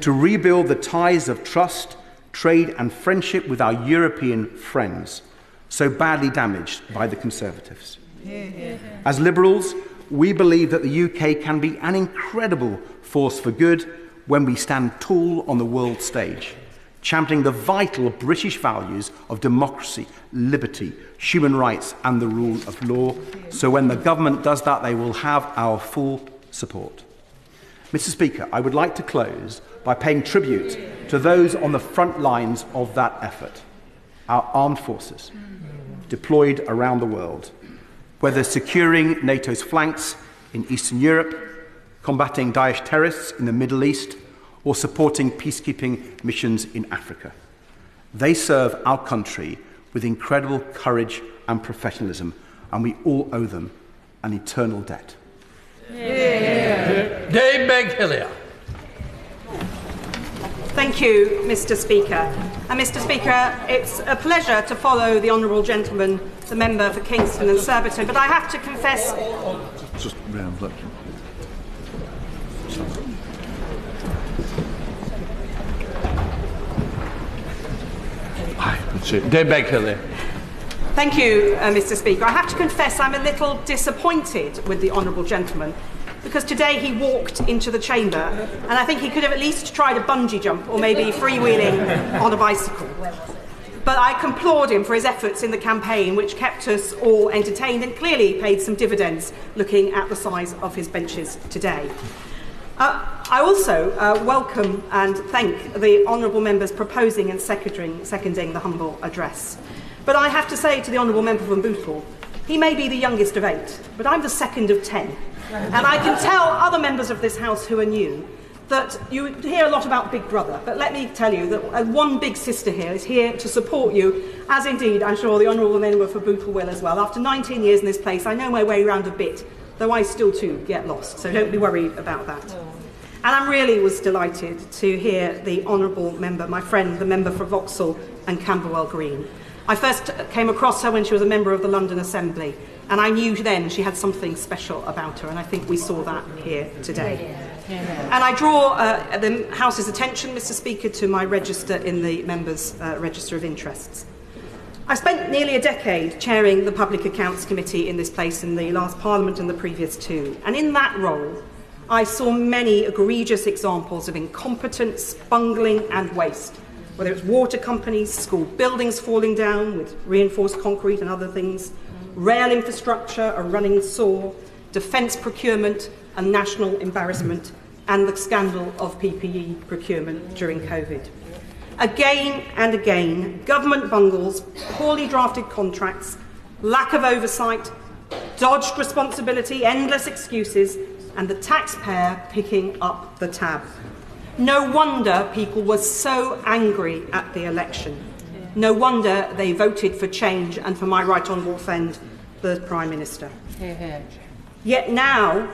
N: To rebuild the ties of trust, trade and friendship with our European friends, so badly damaged by the Conservatives. As Liberals, we believe that the UK can be an incredible force for good when we stand tall on the world stage, championing the vital British values of democracy, liberty, human rights and the rule of law. So when the government does that, they will have our full support. Mr. Speaker, I would like to close by paying tribute to those on the front lines of that effort, our armed forces deployed around the world, whether securing NATO's flanks in Eastern Europe, combating Daesh terrorists in the Middle East, or supporting peacekeeping missions in Africa. They serve our country with incredible courage and professionalism, and we all owe them an eternal debt.
Q: Dave Begg-Hillier.
R: Thank you, Mr. Speaker. And Mr. Speaker, it's a pleasure to follow the honourable gentleman, the member for Kingston and Surbiton, but I have to confess...
Q: Just round, look. Dave Begg-Hillier.
R: Thank you, Mr. Speaker. I have to confess I'm a little disappointed with the honourable gentleman, because today he walked into the chamber and I think he could have at least tried a bungee jump or maybe freewheeling on a bicycle. But I applaud him for his efforts in the campaign, which kept us all entertained and clearly paid some dividends looking at the size of his benches today. I also welcome and thank the honourable members proposing and seconding the humble address. But I have to say to the honourable member from Bootle, he may be the youngest of 8, but I'm the second of 10. And I can tell other members of this House who are new that you hear a lot about Big Brother, but let me tell you that one big sister here is here to support you, as indeed I'm sure the honourable member for Bootle will as well. After 19 years in this place, I know my way around a bit, though I still too get lost, so don't be worried about that. And I really was delighted to hear the honourable member, my friend, the member for Vauxhall and Camberwell Green. I first came across her when she was a member of the London Assembly, and I knew then she had something special about her, and I think we saw that here today. And I draw the House's attention, Mr. Speaker, to my register in the Members' Register of Interests. I spent nearly a decade chairing the Public Accounts Committee in this place in the last Parliament and the previous 2, and in that role I saw many egregious examples of incompetence, bungling and waste, whether it's water companies, school buildings falling down with reinforced concrete and other things, rail infrastructure, a running sore, defence procurement and national embarrassment, and the scandal of PPE procurement during COVID. Again and again, government bungles, poorly drafted contracts, lack of oversight, dodged responsibility, endless excuses, and the taxpayer picking up the tab. No wonder people were so angry at the election. No wonder they voted for change and for my right honourable friend, the Prime Minister. Yet now,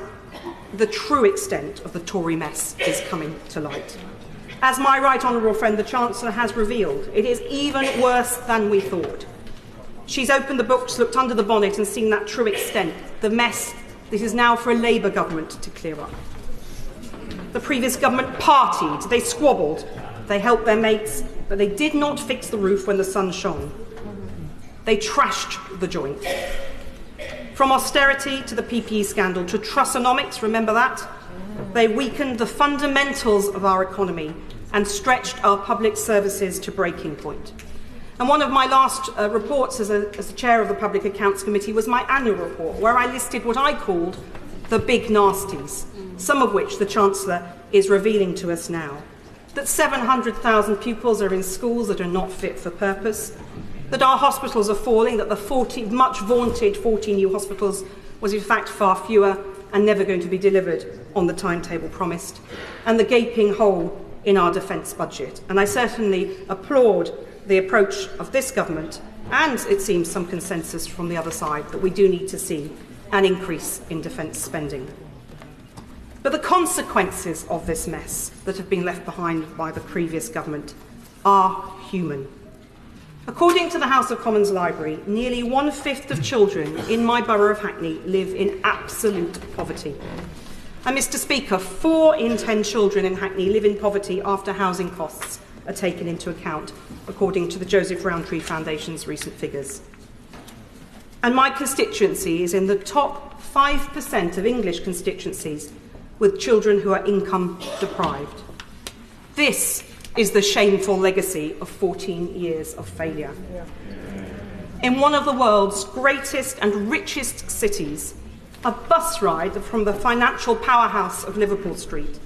R: the true extent of the Tory mess is coming to light. As my right honourable friend, the Chancellor, has revealed, it is even worse than we thought. She's opened the books, looked under the bonnet and seen that true extent, the mess. This is now for a Labour government to clear up. The previous government partied, they squabbled, they helped their mates, but they did not fix the roof when the sun shone. They trashed the joint. From austerity to the PPE scandal to Trussonomics, remember that? They weakened the fundamentals of our economy and stretched our public services to breaking point. And one of my last reports as a chair of the Public Accounts Committee was my annual report, where I listed what I called the big nasties, some of which the Chancellor is revealing to us now. That 700,000 pupils are in schools that are not fit for purpose, that our hospitals are falling, that the much vaunted 40 new hospitals was in fact far fewer and never going to be delivered on the timetable promised, and the gaping hole in our defence budget. And I certainly applaud the approach of this government, and it seems some consensus from the other side, that we do need to see an increase in defence spending. But the consequences of this mess that have been left behind by the previous government are human. According to the House of Commons Library, nearly 1/5 of children in my borough of Hackney live in absolute poverty. And Mr. Speaker, 4 in 10 children in Hackney live in poverty after housing costs are taken into account, according to the Joseph Rowntree Foundation's recent figures. And my constituency is in the top 5% of English constituencies with children who are income deprived. This is the shameful legacy of 14 years of failure. In one of the world's greatest and richest cities, a bus ride from the financial powerhouse of Liverpool Street,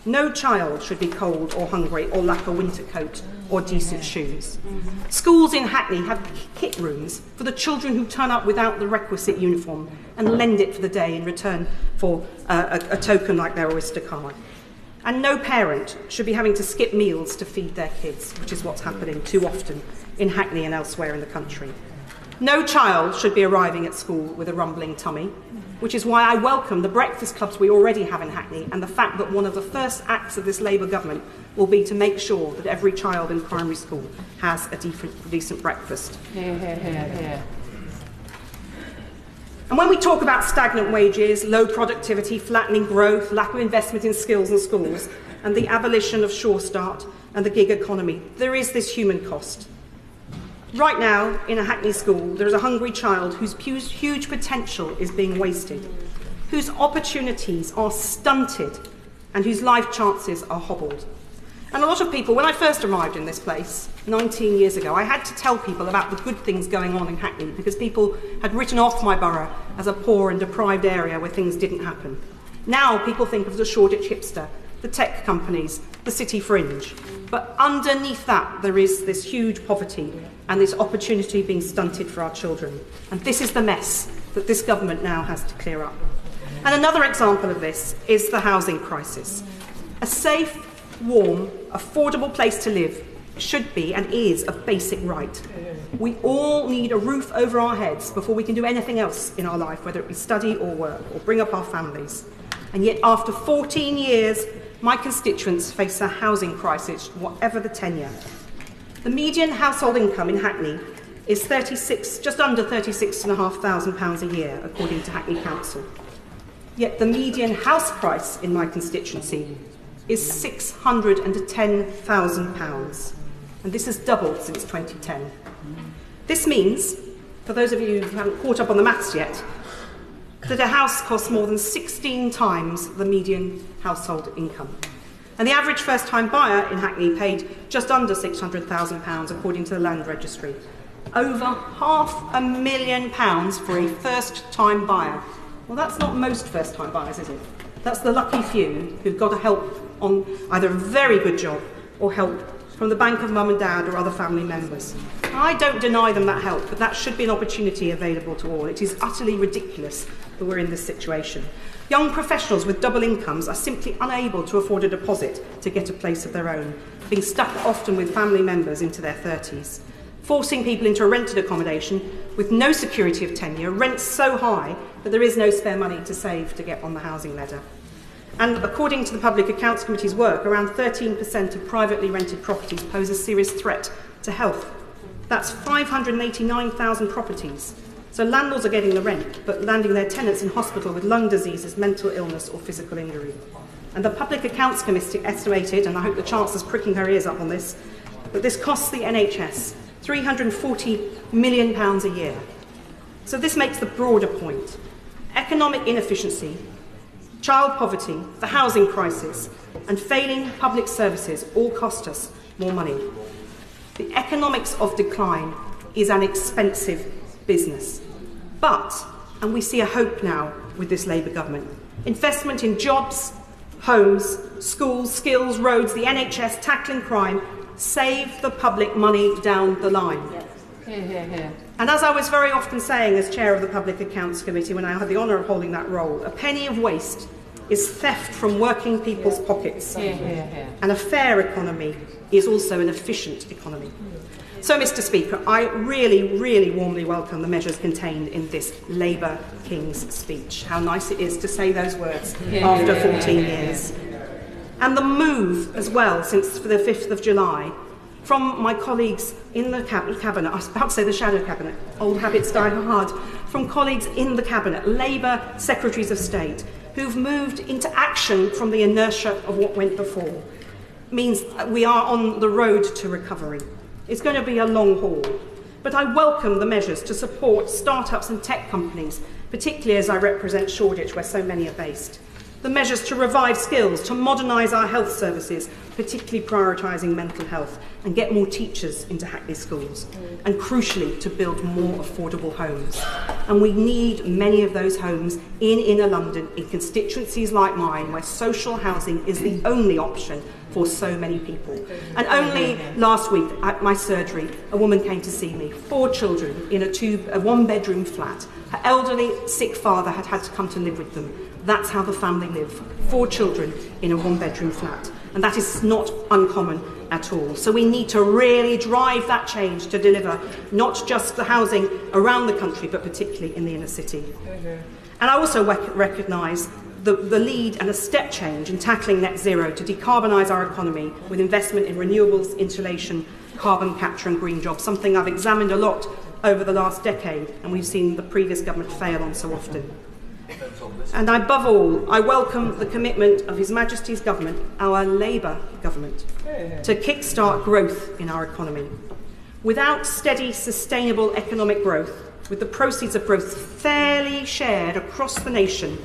R: no child should be cold or hungry or lack a winter coat or decent shoes. Schools in Hackney have kit rooms for the children who turn up without the requisite uniform and lend it for the day in return for a token like their Oyster card. And no parent should be having to skip meals to feed their kids, which is what's happening too often in Hackney and elsewhere in the country. No child should be arriving at school with a rumbling tummy, which is why I welcome the breakfast clubs we already have in Hackney and the fact that one of the first acts of this Labour government will be to make sure that every child in primary school has a decent breakfast. And when we talk about stagnant wages, low productivity, flattening growth, lack of investment in skills and schools, and the abolition of Sure Start and the gig economy, there is this human cost. Right now, in a Hackney school, there is a hungry child whose huge potential is being wasted, whose opportunities are stunted, and whose life chances are hobbled. And a lot of people, when I first arrived in this place 19 years ago, I had to tell people about the good things going on in Hackney because people had written off my borough as a poor and deprived area where things didn't happen. Now people think of the Shoreditch hipster, the tech companies, the city fringe. But underneath that, there is this huge poverty and this opportunity being stunted for our children. And this is the mess that this government now has to clear up. And another example of this is the housing crisis. A safe, warm, affordable place to live should be and is a basic right. We all need a roof over our heads before we can do anything else in our life, whether it be study or work or bring up our families. And yet after 14 years, my constituents face a housing crisis, whatever the tenure. The median household income in Hackney is just under £36,500 a year, according to Hackney Council. Yet the median house price in my constituency is £610,000. And this has doubled since 2010. This means, for those of you who haven't caught up on the maths yet, that a house costs more than 16 times the median household income. And the average first-time buyer in Hackney paid just under £600,000, according to the Land Registry. Over £500,000 for a first-time buyer. Well, that's not most first-time buyers, is it? That's the lucky few who've got help on either a very good job or help from the bank of mum and dad or other family members. I don't deny them that help, but that should be an opportunity available to all. It is utterly ridiculous that we're in this situation. Young professionals with double incomes are simply unable to afford a deposit to get a place of their own, being stuck often with family members into their 30s. Forcing people into a rented accommodation with no security of tenure, rents so high that there is no spare money to save to get on the housing ladder. And according to the Public Accounts Committee's work, around 13% of privately rented properties pose a serious threat to health. That's 589,000 properties. So landlords are getting the rent, but landing their tenants in hospital with lung diseases, mental illness or physical injury. And the Public Accounts Committee estimated, and I hope the Chancellor's pricking her ears up on this, that this costs the NHS £340 million a year. So this makes the broader point. Economic inefficiency, child poverty, the housing crisis, and failing public services all cost us more money. The economics of decline is an expensive business. But, and we see a hope now with this Labour government, investment in jobs, homes, schools, skills, roads, the NHS, tackling crime, save the public money down the line. And as I was very often saying as chair of the Public Accounts Committee when I had the honour of holding that role, a penny of waste is theft from working people's pockets. And a fair economy is also an efficient economy. So, Mr. Speaker, I really, really warmly welcome the measures contained in this Labour King's speech. How nice it is to say those words after 14 years. And the move as well, since the 5th of July, from my colleagues in the Cabinet, I was about to say the shadow Cabinet, old habits die hard, from colleagues in the Cabinet, Labour Secretaries of State, who've moved into action from the inertia of what went before, means we are on the road to recovery. It's going to be a long haul. But I welcome the measures to support start-ups and tech companies, particularly as I represent Shoreditch, where so many are based. The measures to revive skills, to modernise our health services, particularly prioritising mental health, and get more teachers into Hackney schools, and crucially to build more affordable homes. And we need many of those homes in inner London, in constituencies like mine, where social housing is the only option for so many people. And only last week at my surgery, a woman came to see me, 4 children in a one-bedroom flat. Her elderly, sick father had had to come to live with them. That's how the family live, 4 children in a one-bedroom flat. And that is not uncommon at all. So we need to really drive that change to deliver not just the housing around the country, but particularly in the inner city. And I also recognise the lead and a step change in tackling net zero to decarbonise our economy with investment in renewables, insulation, carbon capture and green jobs, something I've examined a lot over the last decade, and we've seen the previous government fail on so often. And above all, I welcome the commitment of His Majesty's government, our Labour government, to kickstart growth in our economy. Without steady, sustainable economic growth, with the proceeds of growth fairly shared across the nation,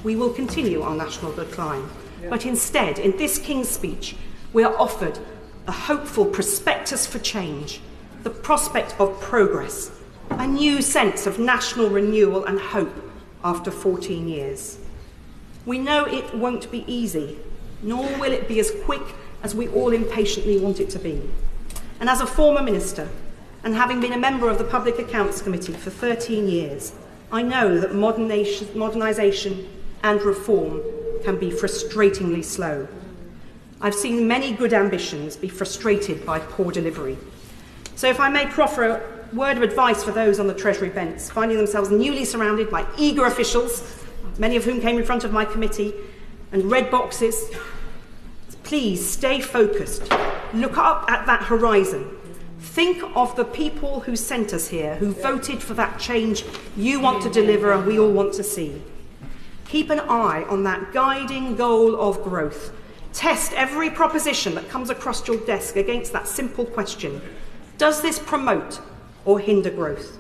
R: we will continue our national decline. But instead, in this King's speech, we are offered a hopeful prospectus for change, the prospect of progress, a new sense of national renewal and hope after 14 years. We know it won't be easy, nor will it be as quick as we all impatiently want it to be. And as a former minister, and having been a member of the Public Accounts Committee for 13 years, I know that modernisation and reform can be frustratingly slow. I've seen many good ambitions be frustrated by poor delivery. So if I may proffer a word of advice for those on the Treasury bench, finding themselves newly surrounded by eager officials, many of whom came in front of my committee, and red boxes, please stay focused. Look up at that horizon. Think of the people who sent us here, who voted for that change you want to deliver and we all want to see. Keep an eye on that guiding goal of growth. Test every proposition that comes across your desk against that simple question: does this promote or hinder growth?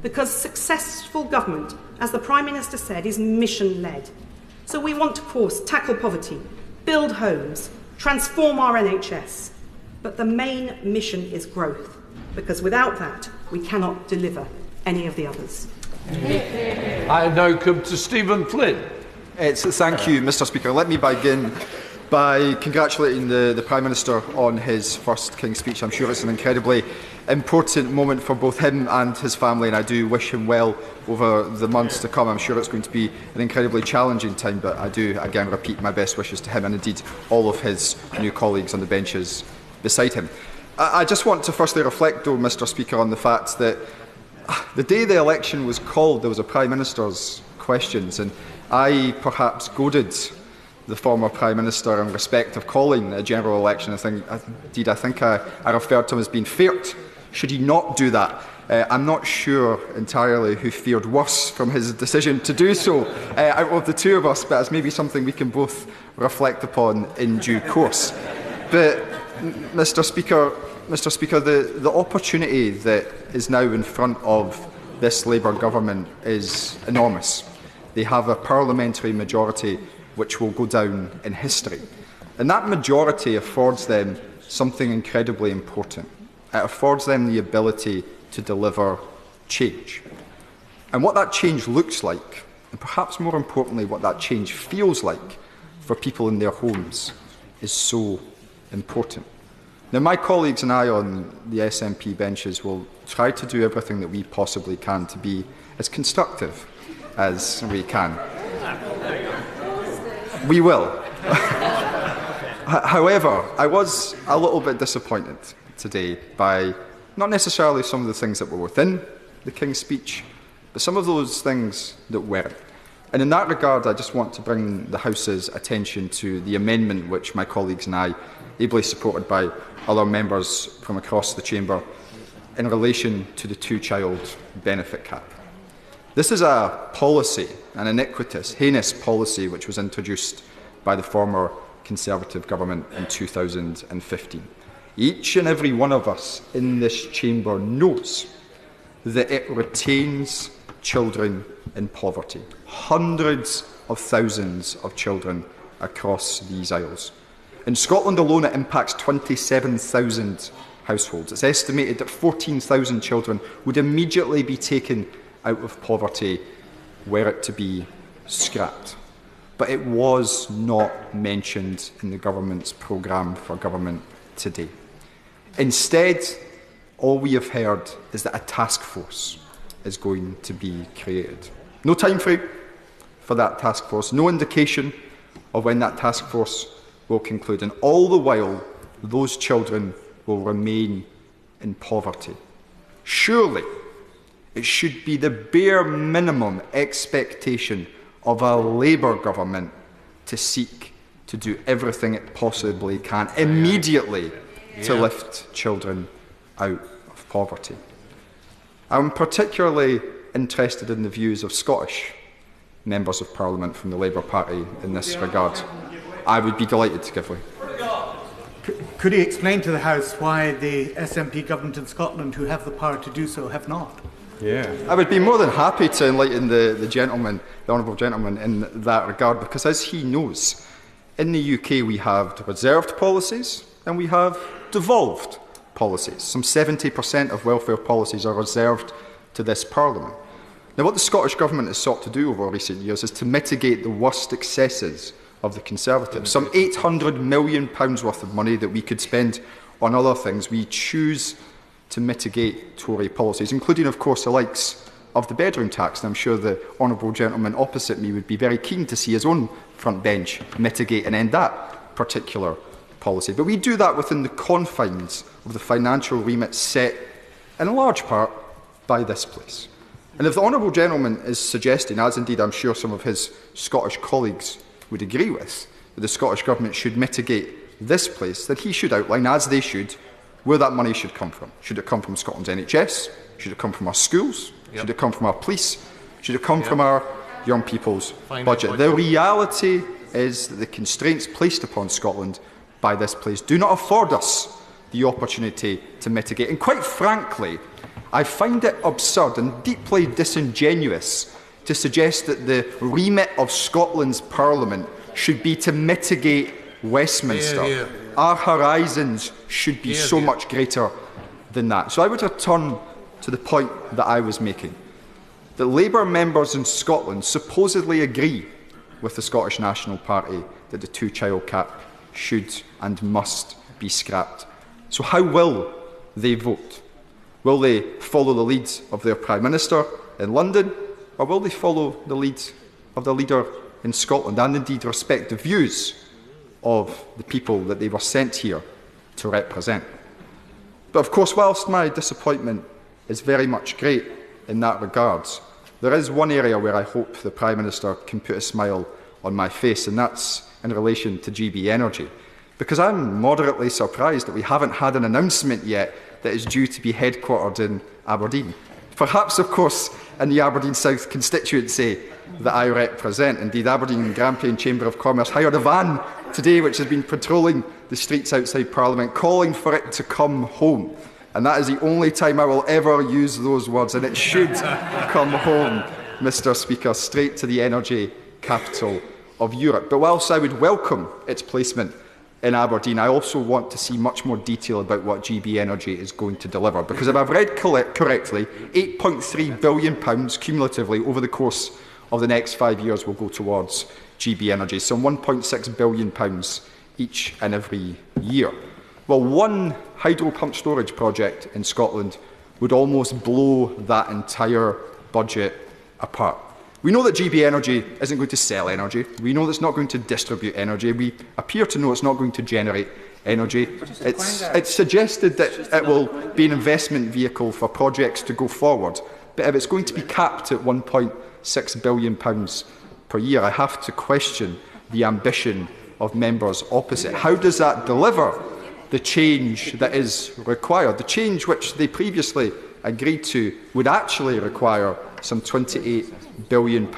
R: Because successful government, as the Prime Minister said, is mission-led. So we want to, of course, tackle poverty, build homes, transform our NHS. But the main mission is growth, because without that, we cannot deliver any of the others.
D: I now come to Stephen Flynn.
K: Thank you, Mr. Speaker. Let me begin by congratulating the Prime Minister on his first King's Speech. I'm sure it's an incredibly important moment for both him and his family, and I do wish him well over the months to come. I'm sure it's going to be an incredibly challenging time, but I do again repeat my best wishes to him and indeed all of his new colleagues on the benches beside him. I just want to firstly reflect, though, Mr. Speaker, on the fact that the day the election was called, there was a Prime Minister's questions, and I perhaps goaded the former Prime Minister in respect of calling a general election. I think I referred to him as being feared. Should he not do that? I'm not sure entirely who fared worse from his decision to do so out of the two of us, but it's maybe something we can both reflect upon in due course. But, Mr. Speaker, the opportunity that is now in front of this Labour government is enormous. They have a parliamentary majority which will go down in history. And that majority affords them something incredibly important. It affords them the ability to deliver change. And what that change looks like, and perhaps more importantly, what that change feels like for people in their homes, is so important. Now, my colleagues and I on the SNP benches will try to do everything that we possibly can to be as constructive as we can. We will. However, I was a little bit disappointed today by not necessarily some of the things that were within the King's Speech, but some of those things that weren't. And in that regard, I just want to bring the House's attention to the amendment which my colleagues and I, ably supported by other members from across the chamber, in relation to the two-child benefit cap. This is a policy, an iniquitous, heinous policy, which was introduced by the former Conservative government in 2015. Each and every one of us in this chamber knows that it retains children in poverty. Hundreds of thousands of children across these isles. In Scotland alone, it impacts 27,000 households. It's estimated that 14,000 children would immediately be taken out of poverty were it to be scrapped. But it was not mentioned in the government's programme for government today. Instead, all we have heard is that a task force is going to be created. No time frame for that task force, no indication of when that task force will conclude, and all the while those children will remain in poverty. Surely it should be the bare minimum expectation of a Labour government to seek to do everything it possibly can immediately to lift children out of poverty. I'm particularly interested in the views of Scottish members of Parliament from the Labour Party in this regard. I would be delighted to give way.
S: Could he explain to the House why the SNP government in Scotland, who have the power to do so, have not?
K: I would be more than happy to enlighten the honourable gentleman in that regard, because as he knows, in the UK we have reserved policies and we have devolved policies. Some 70% of welfare policies are reserved to this Parliament. Now, what the Scottish Government has sought to do over recent years is to mitigate the worst excesses of the Conservatives. Some £800 million worth of money that we could spend on other things, we choose to mitigate Tory policies, including, of course, the likes of the bedroom tax. And I'm sure the honourable gentleman opposite me would be very keen to see his own front bench mitigate and end that particular policy. But we do that within the confines of the financial remit set, in large part, by this place. And if the honourable gentleman is suggesting, as indeed I'm sure some of his Scottish colleagues would agree with, that the Scottish Government should mitigate this place, then he should outline, as they should, where that money should come from. Should it come from Scotland's NHS? Should it come from our schools? Should it come from our police? Should it come from our young people's budget? The reality is that the constraints placed upon Scotland by this place do not afford us the opportunity to mitigate. And quite frankly, I find it absurd and deeply disingenuous to suggest that the remit of Scotland's Parliament should be to mitigate Westminster. Our horizons should be so much greater than that. So I would return to the point that I was making, that Labour members in Scotland supposedly agree with the Scottish National Party that the two-child cap should and must be scrapped. So how will they vote? Will they follow the lead of their Prime Minister in London, or will they follow the lead of the leader in Scotland and indeed respect the views of the people that they were sent here to represent? But of course, whilst my disappointment is very much great in that regard, there is one area where I hope the Prime Minister can put a smile on my face, and that's in relation to GB Energy. Because I'm moderately surprised that we haven't had an announcement yet that is due to be headquartered in Aberdeen. Perhaps, of course, in the Aberdeen South constituency that I represent. Indeed, Aberdeen and Grampian Chamber of Commerce hired a van today which has been patrolling the streets outside Parliament, calling for it to come home. And that is the only time I will ever use those words, and it should come home, Mr. Speaker, straight to the energy capital of Europe. But whilst I would welcome its placement in Aberdeen, I also want to see much more detail about what GB Energy is going to deliver. Because if I've read correctly, £8.3 billion cumulatively over the course of the next 5 years will go towards GB Energy, some £1.6 billion each and every year. Well, one hydro pump storage project in Scotland would almost blow that entire budget apart. We know that GB Energy isn't going to sell energy. We know that it's not going to distribute energy. We appear to know it's not going to generate energy. It's suggested that it will be an investment vehicle for projects to go forward. But if it's going to be capped at £1.6 billion per year, I have to question the ambition of members opposite. How does that deliver the change that is required? The change which they previously agreed to would actually require some £28 billion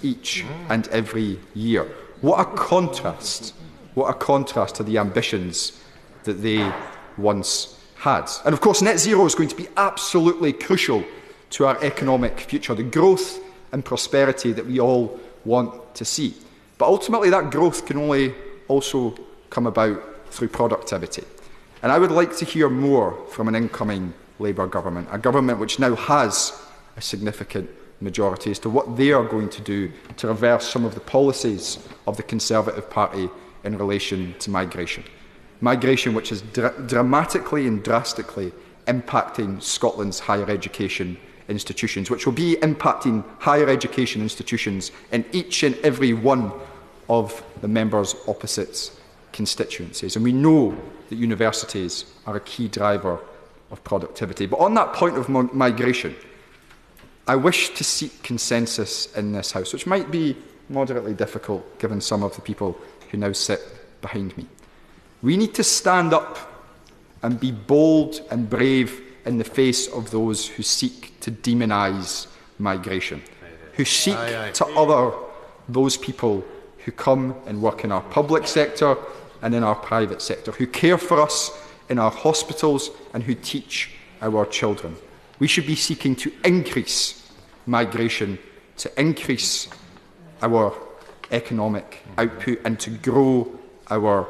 K: each and every year. What a contrast! What a contrast to the ambitions that they once had. And of course, net zero is going to be absolutely crucial to our economic future, the growth and prosperity that we all want to see. But ultimately, that growth can only also come about through productivity. And I would like to hear more from an incoming Labour government, a government which now has a significant majority, as to what they are going to do to reverse some of the policies of the Conservative Party in relation to migration. Migration which is dramatically and drastically impacting Scotland's higher education institutions, which will be impacting higher education institutions in each and every one of the members' opposite constituencies. And we know that universities are a key driver of productivity. But on that point of migration, I wish to seek consensus in this House, which might be moderately difficult given some of the people who now sit behind me. We need to stand up and be bold and brave in the face of those who seek to demonise migration, who seek to other those people who come and work in our public sector and in our private sector, who care for us in our hospitals and who teach our children. We should be seeking to increase migration, to increase our economic output and to grow our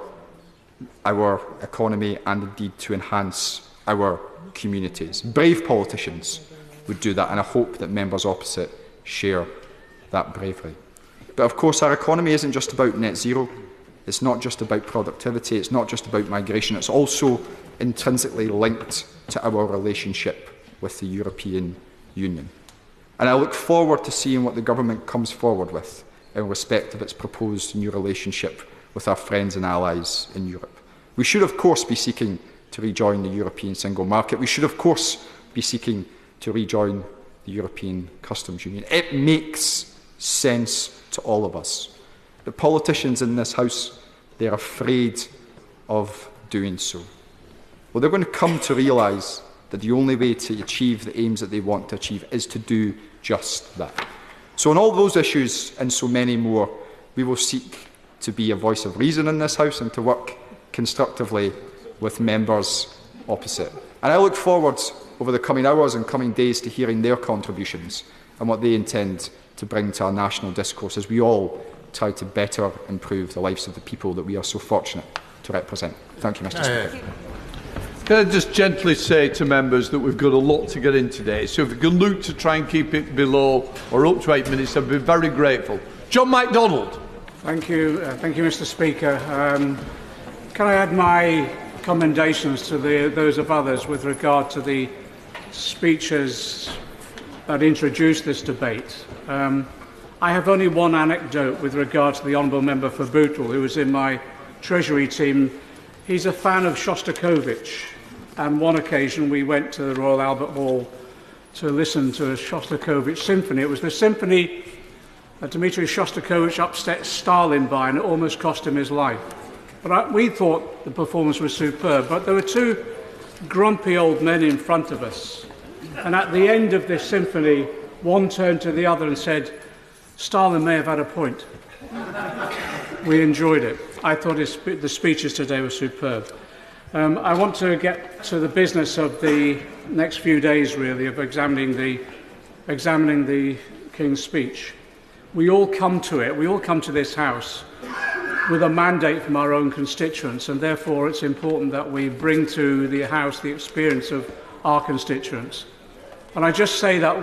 K: economy and indeed to enhance our communities. Brave politicians would do that, and I hope that members opposite share that bravery. But of course, our economy isn't just about net zero. It's not just about productivity. It's not just about migration. It's also intrinsically linked to our relationship with the European Union. And I look forward to seeing what the government comes forward with in respect of its proposed new relationship with our friends and allies in Europe. We should, of course, be seeking to rejoin the European single market. We should, of course, be seeking to rejoin the European Customs Union. It makes sense to all of us. The politicians in this House, they're afraid of doing so. Well, they're going to come to realise that the only way to achieve the aims that they want to achieve is to do just that. So on all those issues and so many more, we will seek to be a voice of reason in this House and to work constructively with members opposite. And I look forward over the coming hours and coming days to hearing their contributions and what they intend to bring to our national discourse as we all try to better improve the lives of the people that we are so fortunate to represent. Thank you, Mr. Speaker.
D: Can I just gently say to members that we've got a lot to get in today, so if we can look to try and keep it below or up to 8 minutes, I'd be very grateful. John MacDonald.
T: Thank you, Mr. Speaker. Can I add my commendations to those of others with regard to the speeches that introduced this debate? I have only one anecdote with regard to the Honourable Member for Bootle, who was in my Treasury team. He's a fan of Shostakovich, and one occasion we went to the Royal Albert Hall to listen to a Shostakovich symphony. It was the symphony that Dmitry Shostakovich upset Stalin by, and it almost cost him his life. But we thought the performance was superb, but there were two grumpy old men in front of us, and at the end of this symphony, one turned to the other and said, "Stalin may have had a point." We enjoyed it. I thought the speeches today were superb. I want to get to the business of the next few days, really, of examining the King's speech. We all come to it. We all come to this House with a mandate from our own constituents, and therefore it's important that we bring to the House the experience of our constituents. And I just say that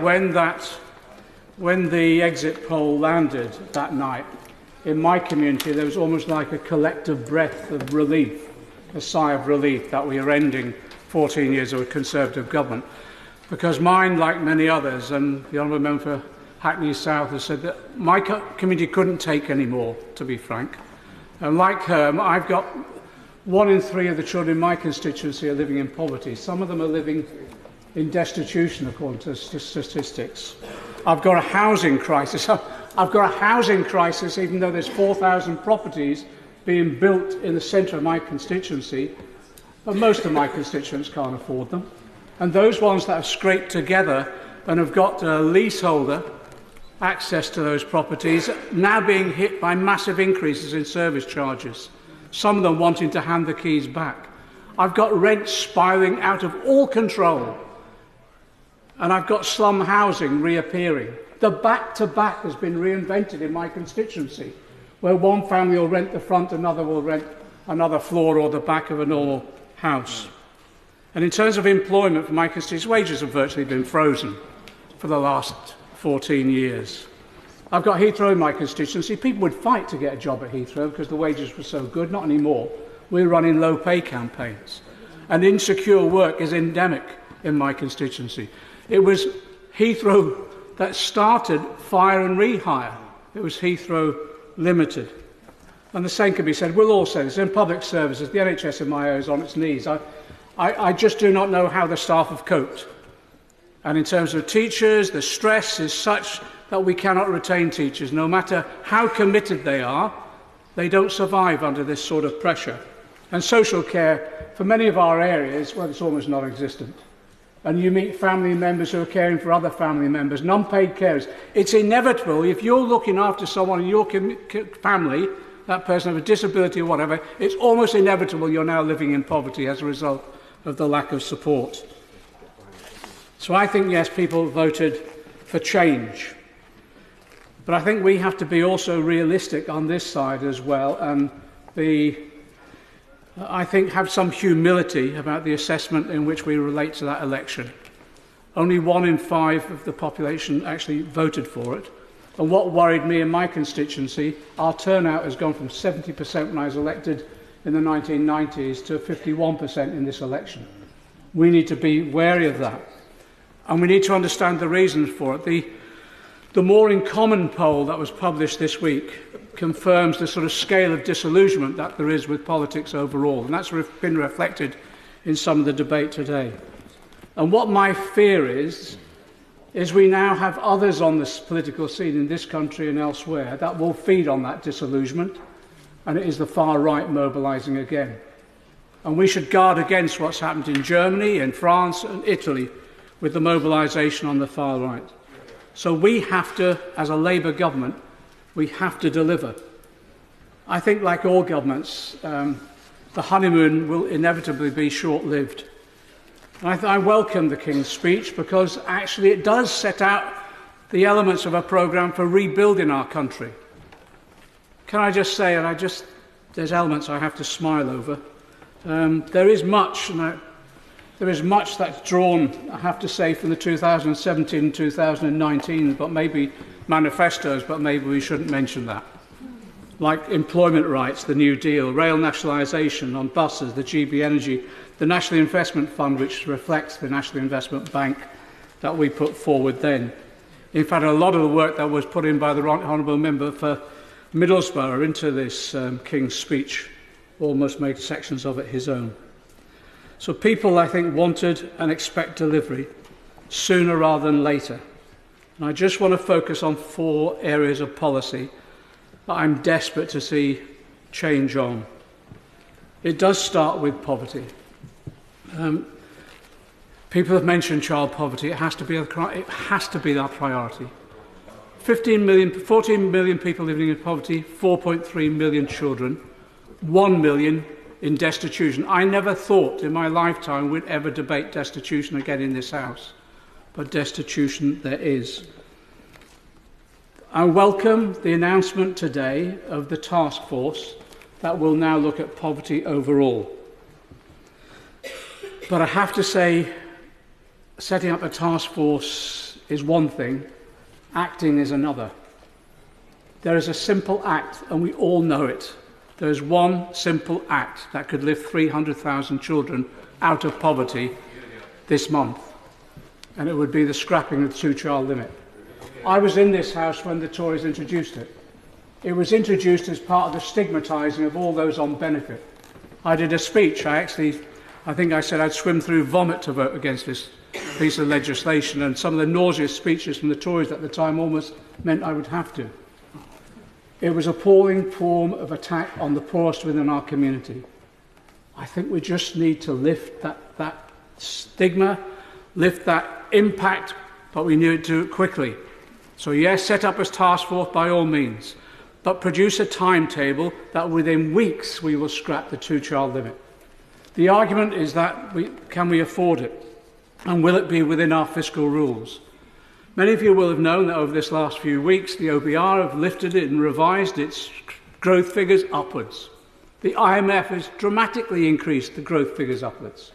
T: when the exit poll landed that night, in my community, there was almost like a collective breath of relief, a sigh of relief that we are ending 14 years of a Conservative government. Because mine, like many others, and the Honourable Member for Hackney South has said that my community couldn't take any more, to be frank. And like her, I've got 1 in 3 of the children in my constituency are living in poverty. Some of them are living in destitution, according to statistics. I've got a housing crisis. I've got a housing crisis, even though there's 4,000 properties being built in the centre of my constituency, but most of my constituents can't afford them. And those ones that have scraped together and have got a leaseholder access to those properties now being hit by massive increases in service charges, some of them wanting to hand the keys back. I've got rents spiralling out of all control, and I've got slum housing reappearing. The back-to-back has been reinvented in my constituency, where one family will rent the front, another will rent another floor or the back of a normal house. And in terms of employment for my constituency, wages have virtually been frozen for the last 14 years. I've got Heathrow in my constituency. People would fight to get a job at Heathrow because the wages were so good. Not anymore. We're running low-pay campaigns. And insecure work is endemic in my constituency. It was Heathrow that started fire and rehire. It was Heathrow Limited. And the same can be said, we'll all say this, in public services, the NHS in my area is on its knees. I just do not know how the staff have coped. And in terms of teachers, the stress is such that we cannot retain teachers. No matter how committed they are, they don't survive under this sort of pressure. And social care, for many of our areas, well, it's almost non-existent. And you meet family members who are caring for other family members, non-paid carers. It's inevitable, if you're looking after someone in your family, that person has a disability or whatever, it's almost inevitable you're now living in poverty as a result of the lack of support. So I think, yes, people voted for change. But I think we have to be also realistic on this side as well, and I think have some humility about the assessment in which we relate to that election. Only 1 in 5 of the population actually voted for it. And what worried me in my constituency, our turnout has gone from 70% when I was elected in the 1990s to 51% in this election. We need to be wary of that. And we need to understand the reasons for it. The More in Common poll that was published this week confirms the sort of scale of disillusionment that there is with politics overall. And that's been reflected in some of the debate today. And what my fear is we now have others on this political scene in this country and elsewhere that will feed on that disillusionment, and it is the far right mobilising again. And we should guard against what's happened in Germany, in France and Italy with the mobilisation on the far right. So we have to, as a Labour government, we have to deliver. I think, like all governments, the honeymoon will inevitably be short-lived. I welcome the King's speech because actually it does set out the elements of a programme for rebuilding our country. Can I just say, there's elements I have to smile over. There is much that's drawn, I have to say, from the 2017 and 2019, but maybe manifestos, but maybe we shouldn't mention that. Like employment rights, the New Deal, rail nationalisation on buses, the GB Energy, the National Investment Fund, which reflects the National Investment Bank that we put forward then. In fact, a lot of the work that was put in by the Honourable Member for Middlesbrough into this King's speech almost made sections of it his own. So people, I think, wanted and expect delivery sooner rather than later. And I just want to focus on 4 areas of policy that I'm desperate to see change on. It does start with poverty. People have mentioned child poverty. It has to be our priority. 14 million people living in poverty, 4.3 million children, 1 million in destitution. I never thought in my lifetime we'd ever debate destitution again in this House, but destitution there is. I welcome the announcement today of the task force that will now look at poverty overall. But I have to say, setting up a task force is one thing, acting is another. There is a simple act, and we all know it. There is one simple act that could lift 300,000 children out of poverty this month, and it would be the scrapping of the 2-child limit. I was in this House when the Tories introduced it. It was introduced as part of the stigmatising of all those on benefit. I did a speech. I think I said I'd swim through vomit to vote against this piece of legislation, and some of the nauseous speeches from the Tories at the time almost meant I would have to. It was an appalling form of attack on the poorest within our community. I think we just need to lift that stigma, lift that impact, but we need to do it quickly. So yes, set up as task force by all means, but produce a timetable that within weeks we will scrap the 2-child limit. The argument is that can we afford it? And will it be within our fiscal rules? Many of you will have known that over this last few weeks, the OBR have lifted it and revised its growth figures upwards. The IMF has dramatically increased the growth figures upwards.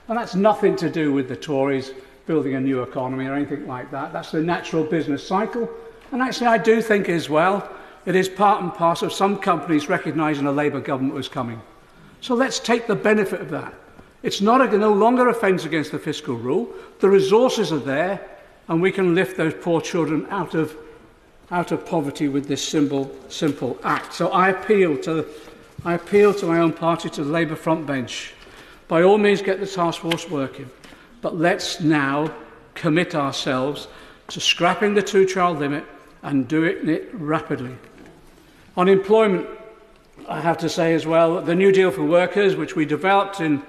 T: And that's nothing to do with the Tories building a new economy or anything like that. That's the natural business cycle. And actually, I do think as well, it is part and parcel of some companies recognising a Labour government was coming. So let's take the benefit of that. It's no longer offence against the fiscal rule. The resources are there, and we can lift those poor children out of poverty with this simple act. So I appeal to my own party, to the Labour front bench. By all means, get the task force working, but let's now commit ourselves to scrapping the 2-child limit and doing it rapidly. On employment, I have to say as well, the New Deal for Workers, which we developed when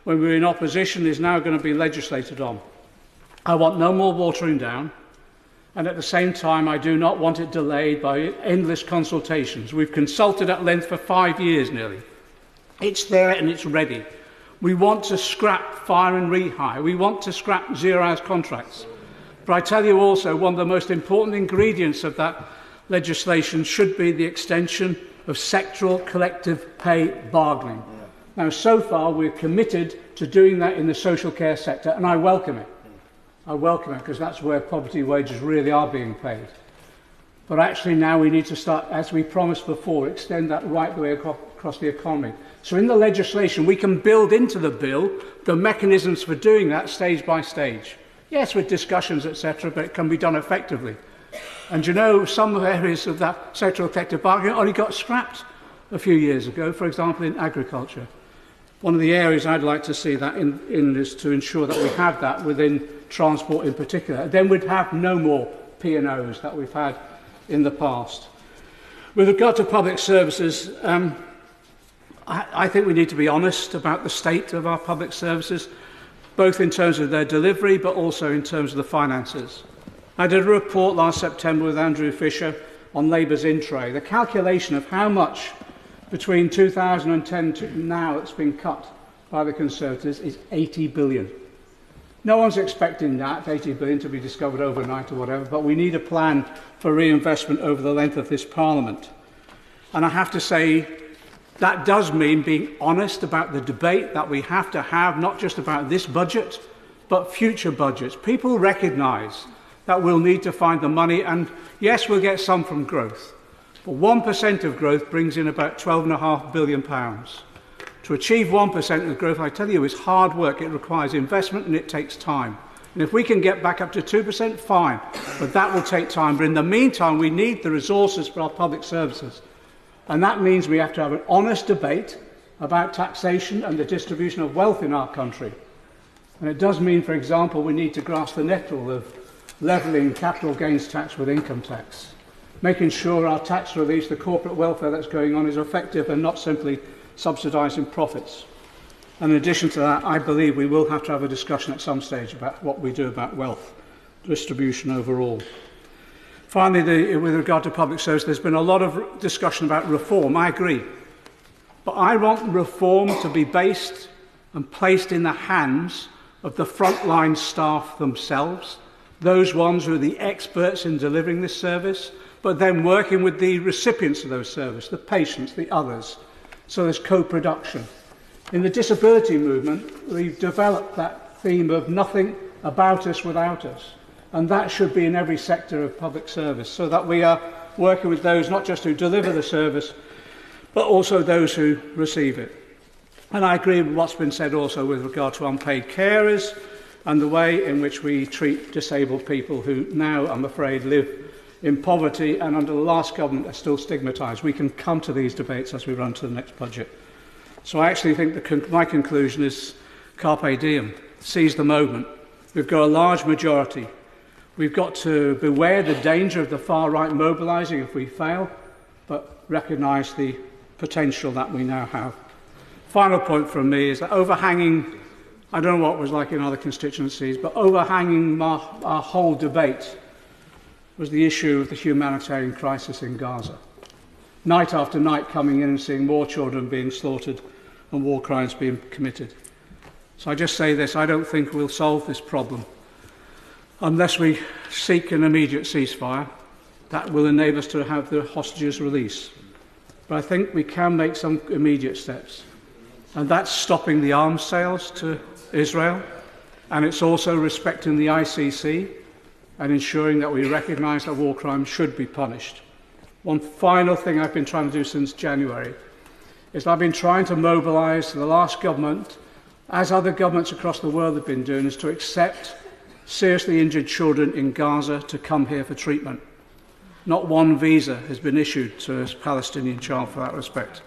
T: we were in opposition, is now going to be legislated on. I want no more watering down, and at the same time, I do not want it delayed by endless consultations. We've consulted at length for 5 years nearly. It's there and it's ready. We want to scrap fire and rehire. We want to scrap zero-hours contracts. But I tell you also, one of the most important ingredients of that legislation should be the extension of sectoral collective pay bargaining. Now, so far, we're committed to doing that in the social care sector, and I welcome it. I welcome it because that's where poverty wages really are being paid. But actually now we need to start, as we promised before, extend that right the way across the economy. So in the legislation, we can build into the bill the mechanisms for doing that stage by stage. Yes, with discussions, etc., but it can be done effectively. And you know, some areas of that sectoral collective bargaining only got scrapped a few years ago, for example, in agriculture. One of the areas I'd like to see that in is to ensure that we have that within transport in particular. Then we'd have no more P&Os that we've had in the past. With regard to public services, I think we need to be honest about the state of our public services, both in terms of their delivery, but also in terms of the finances. I did a report last September with Andrew Fisher on Labour's in-tray. The calculation of how much between 2010 to now that's been cut by the Conservatives is 80 billion. No one's expecting that 80 billion to be discovered overnight or whatever, but we need a plan for reinvestment over the length of this Parliament. And I have to say, that does mean being honest about the debate that we have to have, not just about this budget, but future budgets. People recognise that we'll need to find the money, and yes, we'll get some from growth. But 1% of growth brings in about £12.5 billion. To achieve 1% of growth, I tell you, is hard work. It requires investment and it takes time. And if we can get back up to 2%, fine. But that will take time. But in the meantime, we need the resources for our public services. And that means we have to have an honest debate about taxation and the distribution of wealth in our country. And it does mean, for example, we need to grasp the nettle of levelling capital gains tax with income tax, making sure our tax relief, the corporate welfare that's going on, is effective and not simply subsidising profits. And in addition to that, I believe we will have to have a discussion at some stage about what we do about wealth distribution overall. Finally, with regard to public service, there's been a lot of discussion about reform. I agree. But I want reform to be based and placed in the hands of the frontline staff themselves, those ones who are the experts in delivering this service, but then working with the recipients of those services, the patients, the others. So there's co-production. In the disability movement, we've developed that theme of nothing about us without us. And that should be in every sector of public service, so that we are working with those not just who deliver the service, but also those who receive it. And I agree with what's been said also with regard to unpaid carers and the way in which we treat disabled people who now, I'm afraid, live in poverty and under the last government are still stigmatised. We can come to these debates as we run to the next budget. So I actually think my conclusion is carpe diem, seize the moment. We've got a large majority. We've got to beware the danger of the far right mobilising if we fail, but recognise the potential that we now have. Final point from me is that overhanging, I don't know what it was like in other constituencies, but overhanging our whole debate was the issue of the humanitarian crisis in Gaza. Night after night coming in and seeing more children being slaughtered and war crimes being committed. So I just say this, I don't think we'll solve this problem unless we seek an immediate ceasefire. That will enable us to have the hostages released. But I think we can make some immediate steps. And that's stopping the arms sales to Israel. And it's also respecting the ICC and ensuring that we recognise that war crimes should be punished. One final thing I've been trying to do since January is I've been trying to mobilise the last government, as other governments across the world have been doing, is to accept seriously injured children in Gaza to come here for treatment. Not one visa has been issued to a Palestinian child for that respect.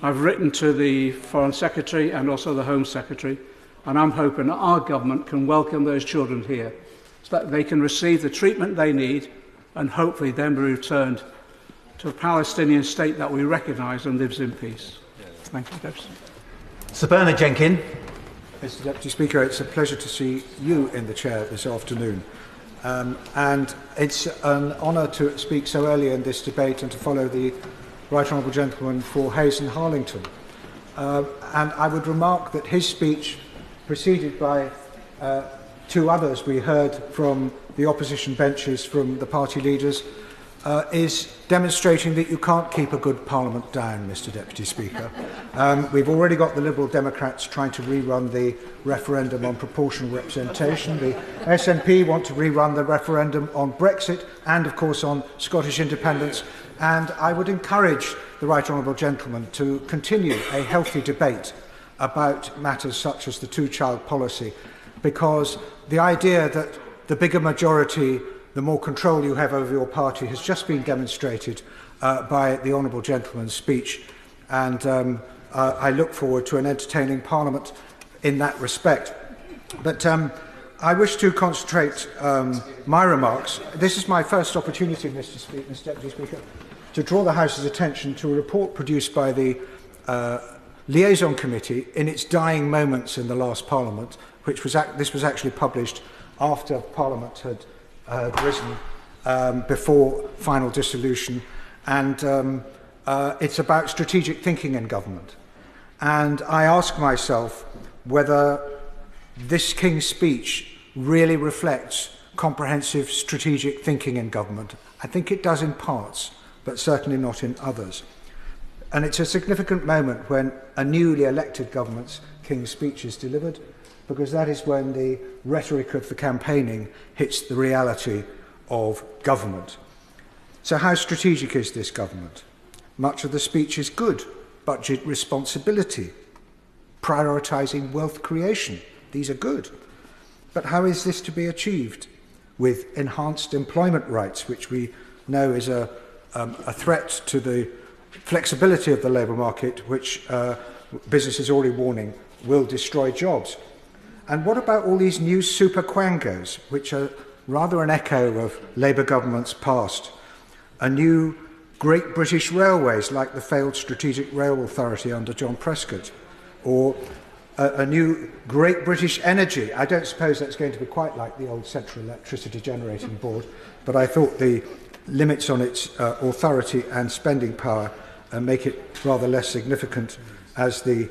T: I've written to the Foreign Secretary and also the Home Secretary, and I'm hoping that our government can welcome those children here so that they can receive the treatment they need and hopefully then be returned to a Palestinian state that we recognise and lives in peace. Thank you, Deputy.
U: Sir Bernard Jenkin.
V: Mr Deputy Speaker, it's a pleasure to see you in the chair this afternoon. And it's an honour to speak so early in this debate and to follow the Right Honourable Gentleman for Hayes and Harlington. And I would remark that his speech, preceded by two others we heard from the opposition benches from the party leaders, is demonstrating that you can't keep a good Parliament down, Mr Deputy Speaker. We've already got the Liberal Democrats trying to rerun the referendum on proportional representation. The SNP want to rerun the referendum on Brexit and, of course, on Scottish independence. And I would encourage the Right Honourable Gentleman to continue a healthy debate about matters such as the two-child policy, because the idea that the bigger majority, the more control you have over your party, has just been demonstrated by the Honourable Gentleman's speech, and I look forward to an entertaining Parliament in that respect. But I wish to concentrate my remarks. This is my first opportunity, Mr Deputy Speaker, to draw the House's attention to a report produced by the Liaison Committee in its dying moments in the last Parliament, this was actually published after Parliament had risen before final dissolution, and it's about strategic thinking in government. And I ask myself whether this King's speech really reflects comprehensive strategic thinking in government. I think it does in parts, but certainly not in others. And it's a significant moment when a newly elected government's King's speech is delivered, because that is when the rhetoric of the campaigning hits the reality of government. So how strategic is this government? Much of the speech is good. Budget responsibility, prioritising wealth creation. These are good. But how is this to be achieved? With enhanced employment rights, which we know is a threat to the flexibility of the labour market, which business is already warning will destroy jobs. And what about all these new super quangos, which are rather an echo of Labour governments past? A new Great British Railways, like the failed Strategic Rail Authority under John Prescott, or a new Great British Energy. I don't suppose that's going to be quite like the old Central Electricity Generating Board, but I thought the limits on its authority and spending power make it rather less significant, as the